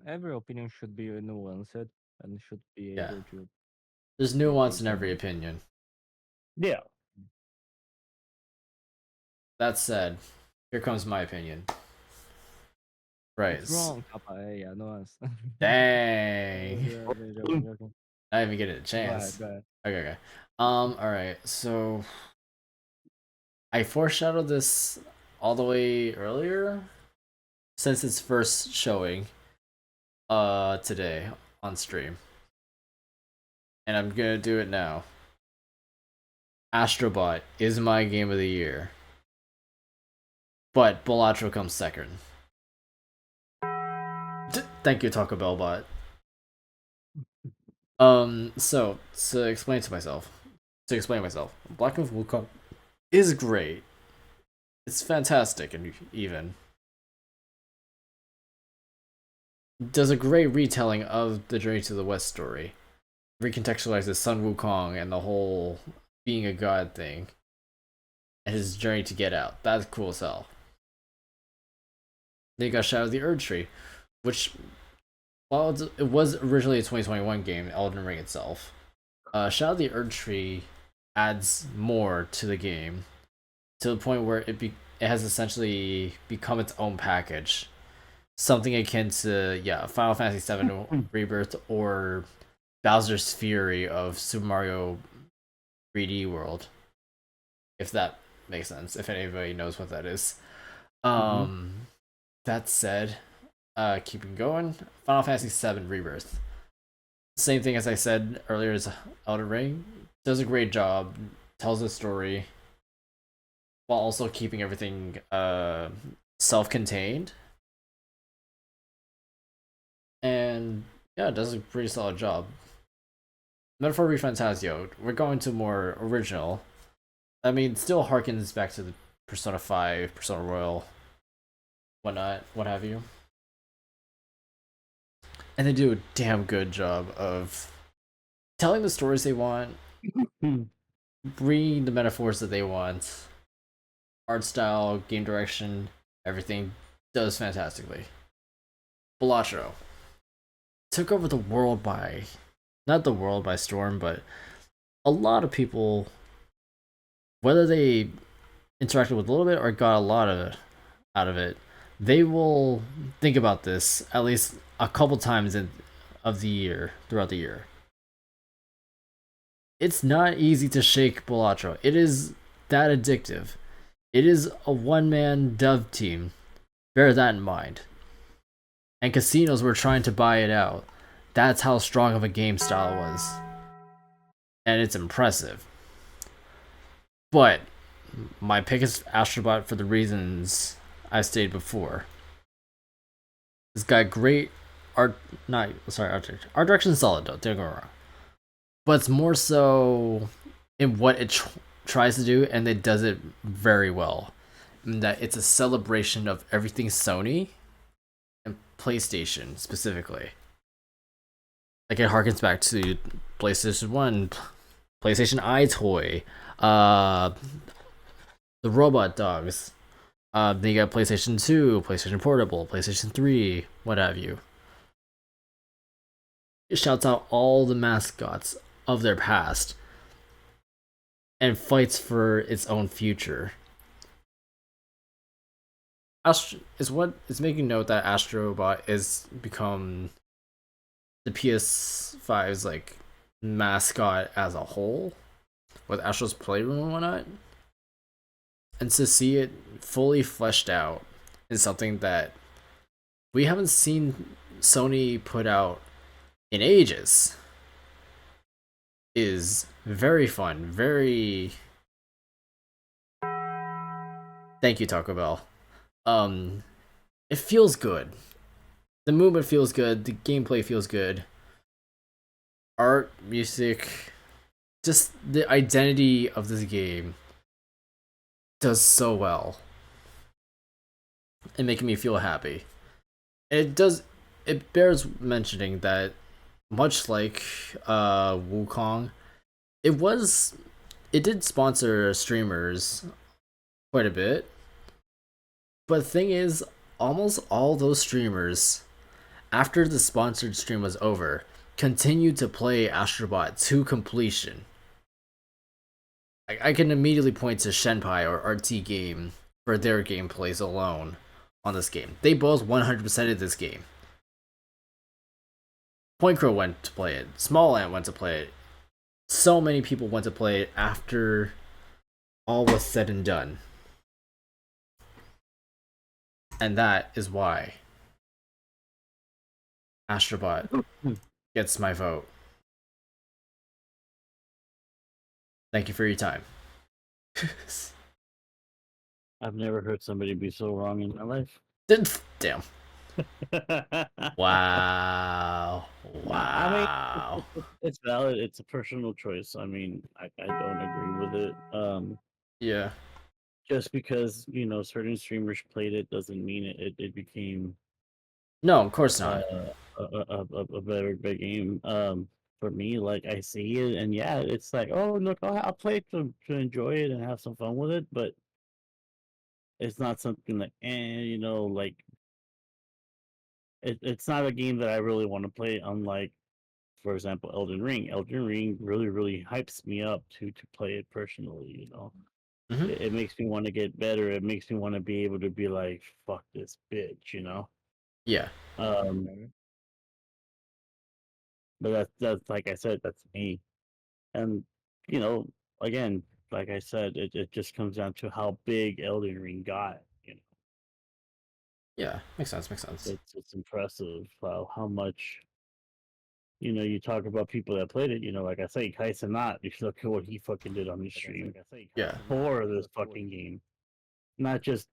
Every opinion should be nuanced and should be Yeah. able to. There's nuance in every opinion. Yeah. That said, here comes my opinion. Right. It's wrong, Papa. Yeah, nuance. Dang. Joking. I didn't even get a chance. Go ahead. Okay. Alright, so I foreshadowed this all the way earlier since its first showing today on stream. And I'm gonna do it now. Astrobot is my game of the year. But Balatro comes second. Thank you, Taco Bell bot. So to explain myself, Black Myth Wukong is great. It's fantastic and even does a great retelling of the Journey to the West story. Recontextualizes Sun Wukong and the whole being a god thing. And his journey to get out. That's cool as hell. Then you got Shadow of the Erdtree, which, while it was originally a 2021 game, Elden Ring itself, Shadow of the Erdtree adds more to the game to the point where it has essentially become its own package. Something akin to, Final Fantasy VII Rebirth or Bowser's Fury of Super Mario 3D World. If that makes sense, if anybody knows what that is. That said, keeping going, Final Fantasy VII Rebirth. Same thing as I said earlier as Elden Ring. Does a great job, tells a story, while also keeping everything self-contained. And yeah, it does a pretty solid job. Metaphor ReFantasio, we're going to more original. I mean, still harkens back to the Persona 5, Persona Royal, whatnot, what have you. And they do a damn good job of telling the stories they want, bringing the metaphors that they want, art style, game direction, everything does fantastically. Balatro took over the world by, not the world by storm, but a lot of people, whether they interacted with a little bit or got a lot out of it, they will think about this at least a couple times throughout the year. It's not easy to shake Balatro. It is that addictive. It is a one-man dev team. Bear that in mind. And casinos were trying to buy it out. That's how strong of a game style it was. And it's impressive. But my pick is Astrobot for the reasons I stated before. It's got great art direction is solid though, don't get me wrong. But it's more so in what it tries to do, and it does it very well. In that it's a celebration of everything Sony and PlayStation specifically. Like it harkens back to PlayStation 1, PlayStation iToy, the Robot Dogs. Then you got PlayStation 2, PlayStation Portable, PlayStation 3, what have you. It shouts out all the mascots of their past and fights for its own future. is what is making note that Astrobot is become the PS5's like mascot as a whole, with Astro's Playroom and whatnot, and to see it fully fleshed out is something that we haven't seen Sony put out in ages. Is very fun, very. Thank you, Taco Bell. It feels good. The movement feels good. The gameplay feels good. Art, music, just the identity of this game does so well and making me feel happy. It does. It bears mentioning that, much like Wukong, it was. It did sponsor streamers quite a bit, but the thing is, almost all those streamers, after the sponsored stream was over, continued to play Astrobot to completion. I can immediately point to Shenpai or RT Game for their gameplays alone on this game. They both 100%ed this game. Point Crow went to play it. Small Ant went to play it. So many people went to play it after all was said and done. And that is why Astrobot gets my vote. Thank you for your time. I've never heard somebody be so wrong in my life. Damn. Wow. I mean, it's valid. It's a personal choice. I mean, I don't agree with it. Yeah. Just because certain streamers played it doesn't mean it became. No, of course not. A better big game. For me, like I see it, and yeah, it's like, oh look, I'll play it to enjoy it and have some fun with it, but it's not something like, like it's not a game that I really want to play. Unlike, for example, Elden Ring. Elden Ring really hypes me up to play it personally. It makes me want to get better. It makes me want to be able to be like, fuck this bitch. Yeah. But that's like I said, that's me. And again, like I said, it just comes down to how big Elden Ring got. Yeah, makes sense. It's impressive how much. You talk about people that played it. Like I say, Kai Cenat. You look at what he fucking did on his stream. Yeah. For this fucking game, not just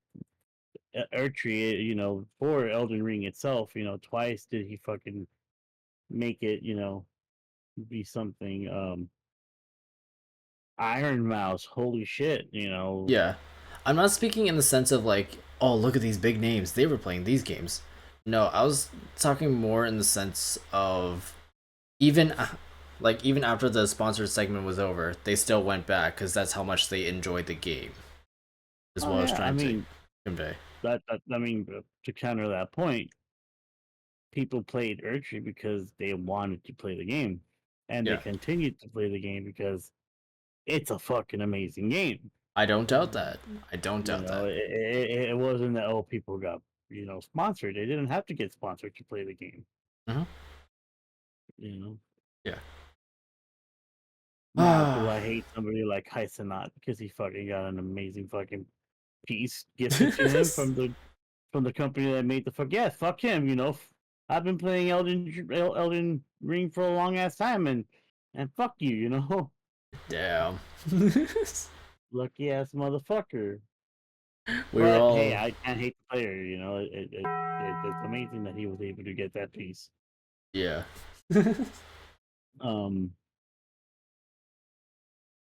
Ertry. For Elden Ring itself. Twice did he fucking make it. Be something. Iron Mouse, holy shit, Yeah. I'm not speaking in the sense of like, oh, look at these big names. They were playing these games. No, I was talking more in the sense of even even after the sponsored segment was over, they still went back because that's how much they enjoyed the game. Is what I was trying to convey. To counter that point, people played Urchy because they wanted to play the game, and they continued to play the game because it's a fucking amazing game. I don't doubt that. I don't doubt that. It wasn't that people got sponsored. They didn't have to get sponsored to play the game. Yeah. Now, do I hate somebody like Heisenot because he fucking got an amazing fucking piece gifted to him from the company that made the fuck? Yeah, fuck him. I've been playing Elden Ring for a long ass time, and fuck you. Damn. Lucky ass motherfucker. Hey, I can't hate the player. It's amazing that he was able to get that piece. Yeah.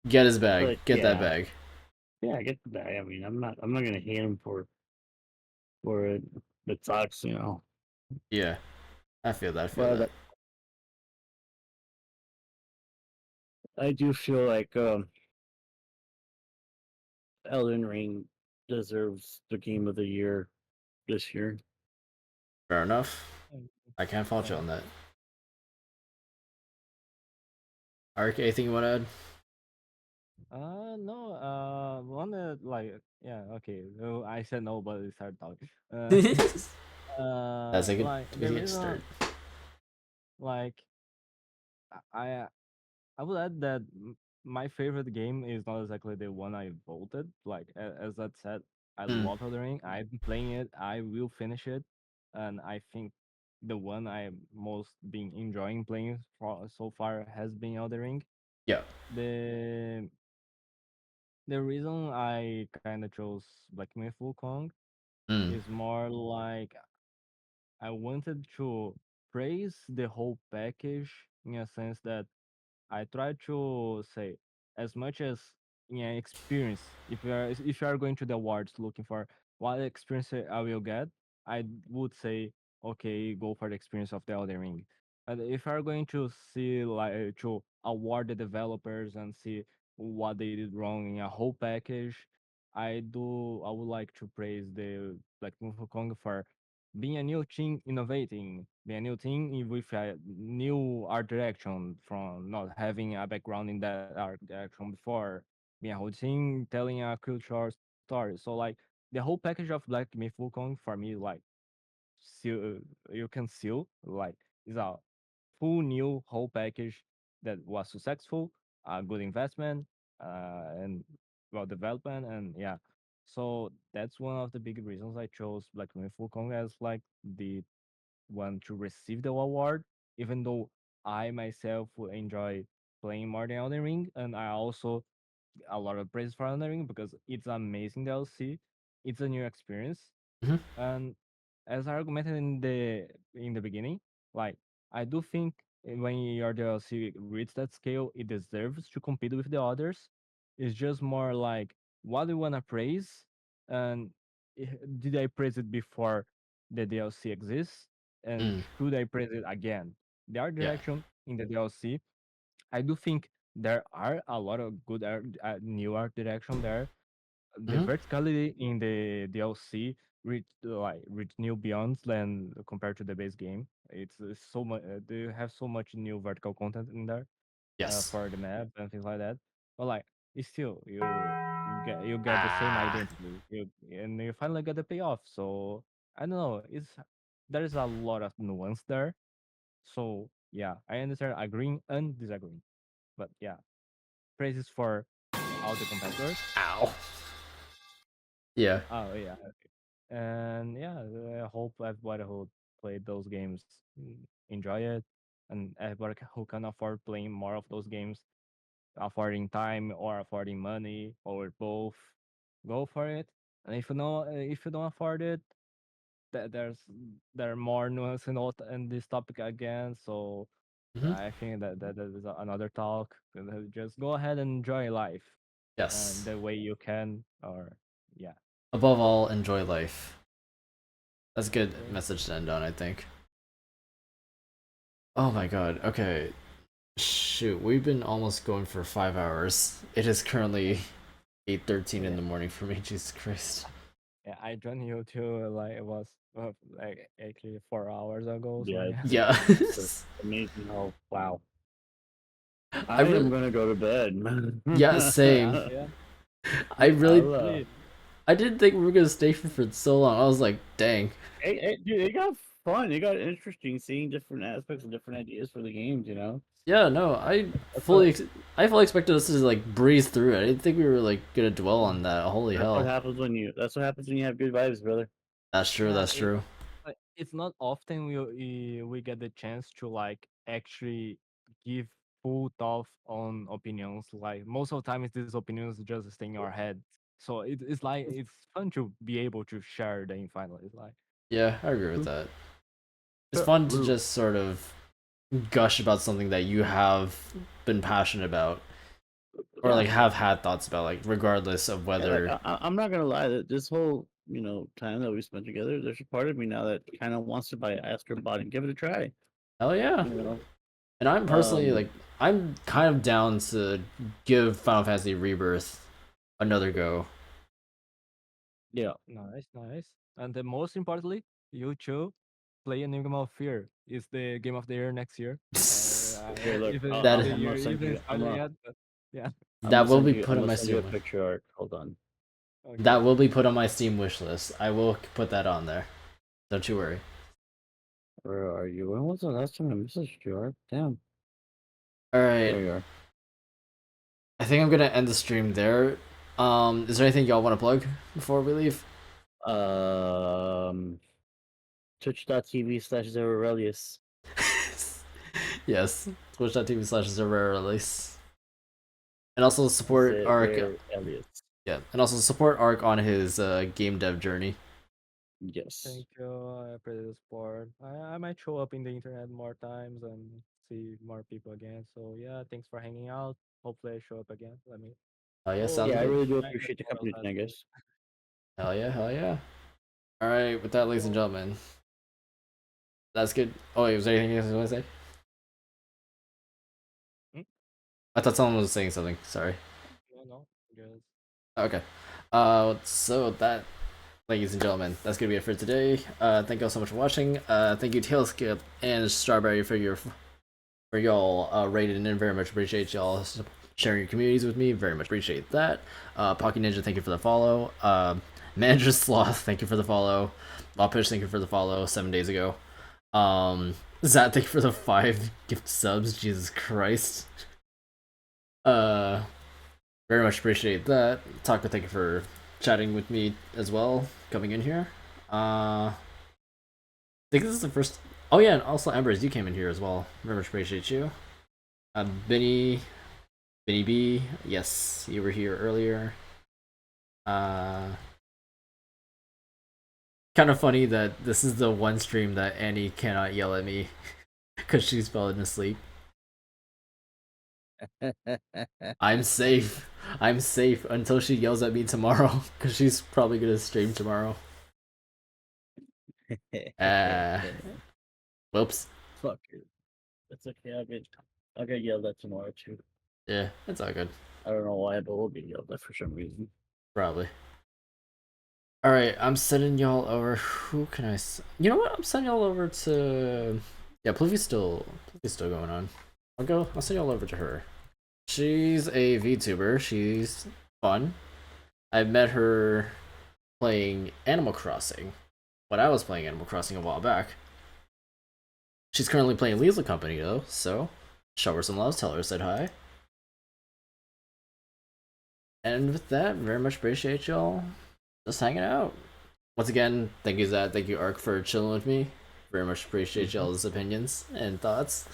Get his bag. Get that bag. Yeah, get the bag. I mean, I'm not gonna hate him for it. It sucks. Yeah, I feel that. I do feel like Elden Ring deserves the game of the year this year. Fair enough. I can't fault you on that. Ark, anything you want to add? No. One like yeah. Okay. No, I said no, but it started talking. That's a Like the good reason, start. like I I would add that my favorite game is not exactly the one I voted. Like as I said, I Mm, love Elden Ring. I'm playing it. I will finish it, and I think the one I most been enjoying playing so far has been Elden Ring. yeah. The the reason I kind of chose Black Myth Wukong Mm, is more like I wanted to praise the whole package in a sense that I try to say as much as yeah experience. If you are going to the awards looking for what experience I will get, I would say okay, go for the experience of the Elden Ring. And if you are going to see like to award the developers and see what they did wrong in a whole package, I would like to praise the like Kong for being a new team innovating, being a new team with a new art direction from not having a background in that art direction before, being a whole team telling a cultural story. So like the whole package of Black Myth Wukong for me like seal you can seal like is a full new whole package that was successful, a good investment, and well development and yeah. So that's one of the big reasons I chose Black Myth Wukong as like the one to receive the award, even though I myself will enjoy playing more than Elden Ring, and I also a lot of praise for Elden Ring because it's amazing DLC. It's a new experience, mhm, and as I argumented in the beginning, like I do think when your DLC reaches that scale, it deserves to compete with the others. It's just more like what do you wanna praise, and did I praise it before the DLC exists, and mm, should I praise it again? The art yeah. direction in the DLC, I do think there are a lot of good new art direction there. The Mhm, verticality in the DLC reach new beyonds than compared to the base game. It's so much. They have so much new vertical content in there yes. for the map and things like that. But like, it's still you get the same Ah. identity. And you finally get the payoff. So I don't know. There is a lot of nuance there. So yeah, I understand agreeing and disagreeing. But yeah, praises for all the competitors. Ow. Yeah. Oh yeah, and yeah, I hope everybody who played those games enjoy it, and everybody who can afford playing more of those games, affording time or affording money or both, go for it. And if you don't afford it, there are more nuance in this topic again. So Mhm, I think that is another talk. Just go ahead and enjoy life, and yes. the way you can, or yeah. Above all, enjoy life. That's a good Okay. message to end on, I think. Oh my god. Okay. Shoot, we've been almost going for 5 hours. It is currently 8:13 in Yeah. the morning for me. Jesus Christ. Yeah, I joined you too. Like it was like actually 4 hours ago. So Yeah, yeah. Yeah. it's amazing how wow. I I am really. gonna go to bed, man. Yeah, same. Yeah. I really. I'll, Actually, I didn't think we were gonna stay for so long. I was like, dang. dude, it got fun. It got interesting seeing different aspects and different ideas for the games. You know, Yeah, no, I that's fully, what ex- I fully expected us to like breeze through it. I didn't think we were like gonna dwell on that. Holy that's what hell. happens when you. That's what happens when you have good vibes, brother. That's true. yeah, That's true. it's not often we get the chance to like actually give full thought on opinions. Like most of the time, it's these opinions just stay in your head. So it's like it's fun to be able to share them finally. It's like Yeah, I agree with that. It's Yeah, fun to true. just sort of gush about something that you have been passionate about, or Yeah, like have had thoughts about, like regardless of yeah. Like whether. I'm not gonna lie that this whole time that we spent together, there's a part of me now that kind of wants to buy Astrobot and give it a try. Hell yeah. You know, And I'm personally um, like, I'm kind of down to give Final Fantasy Rebirth another go. yeah. nice, nice. And then most importantly, you too play Enigma of Fear. It's the game of the year next year. Okay, look, Even That the I'm year gonna send even you. started yet. Yeah. That will be put I'm on gonna my send you a Steam. picture art. Hold on. Okay. That will be put on my Steam wish list. I will put that on there. Don't you worry. Where are you? When was the last time I messaged you, Art? Damn. All right. There you are. I think I'm gonna end the stream there. Is there anything y'all want to plug before we leave? Twitch.tv/ZeroRelius. Yes, twitch.tv/Zerrera release. And also support Ark. Elias. Yeah, and also support Ark on his game dev journey. Yes. Thank you. I appreciate the support. I might show up in the internet more times and see more people again. So yeah, thanks for hanging out. Hopefully I show up again. Let me. Oh yeah, Oh, sounds Yeah, I good. really do I appreciate the got company tomorrow's tonight, task. guys. Hell yeah, hell yeah. All right, with that, ladies and gentlemen, that's good. Oh wait, was there anything else you want to say? I thought someone was saying something. Sorry. No, just Okay. So that, ladies and gentlemen, that's gonna be it for today. Thank you all so much for watching. Thank you Tailskip and Strawberry for y'all rating and very much appreciate y'all sharing your communities with me. Very much appreciate that. Pocky Ninja, thank you for the follow. Manager Sloth, thank you for the follow. Lawpish, thank you for the follow 7 days ago. Zat, thank you for the 5 gift subs. Jesus Christ. Very much appreciate that. Taco, thank you for chatting with me as well, coming in here. I think this is the first. Oh yeah, and also Embers, you came in here as well. Very much appreciate you. Benny B, yes, you were here earlier. Kind of funny that this is the one stream that Annie cannot yell at me because she's falling asleep. I'm safe. I'm safe until she yells at me tomorrow because she's probably gonna stream tomorrow. Whoops. Fuck it. It's okay. I'll get yelled at tomorrow too. Yeah, it's all good. I don't know why, but we'll get yelled at for some reason. Probably. All right, I'm sending y'all over. Who can I? You know what? I'm sending y'all over to. Yeah, Pluvy's still going on. I'll send y'all over to her. She's a VTuber. She's fun. I met her playing Animal Crossing when I was playing Animal Crossing a while back. She's currently playing Liesel Company though, so show her some love. Tell her I said hi. And with that, very much appreciate y'all just hanging out. Once again, thank you Zach, thank you Ark for chilling with me. Very much appreciate y'all's opinions and thoughts.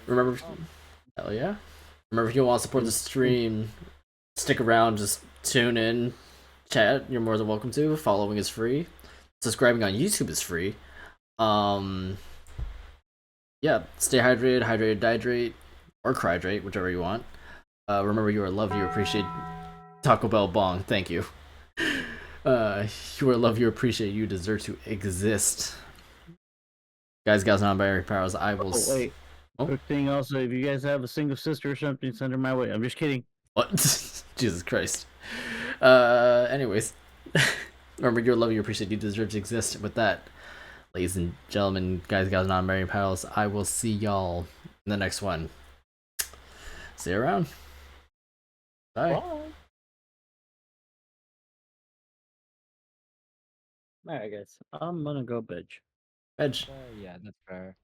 Remember, hell yeah. Remember, if you want to support the stream, stick around, just tune in, chat. You're more than welcome to. Following is free. Subscribing on YouTube is free. Yeah, stay hydrated, hydrate, or crydrate, whichever you want. Remember, you are loved, you appreciate. Taco Bell Bong, thank you. You are loved, you appreciate, you deserve to exist. Guys, non-binary powers, I will. Oh, wait. Quick thing also, if you guys have a single sister or something, send her my way. I'm just kidding. What? Jesus Christ. Anyways. Remember, you're loved, you appreciate, you deserve to exist. With that, ladies and gentlemen, guys, non-binary pals, I will see y'all in the next one. See you around. Bye. Alright, guys. I'm gonna go bitch. Edge. yeah, that's fair.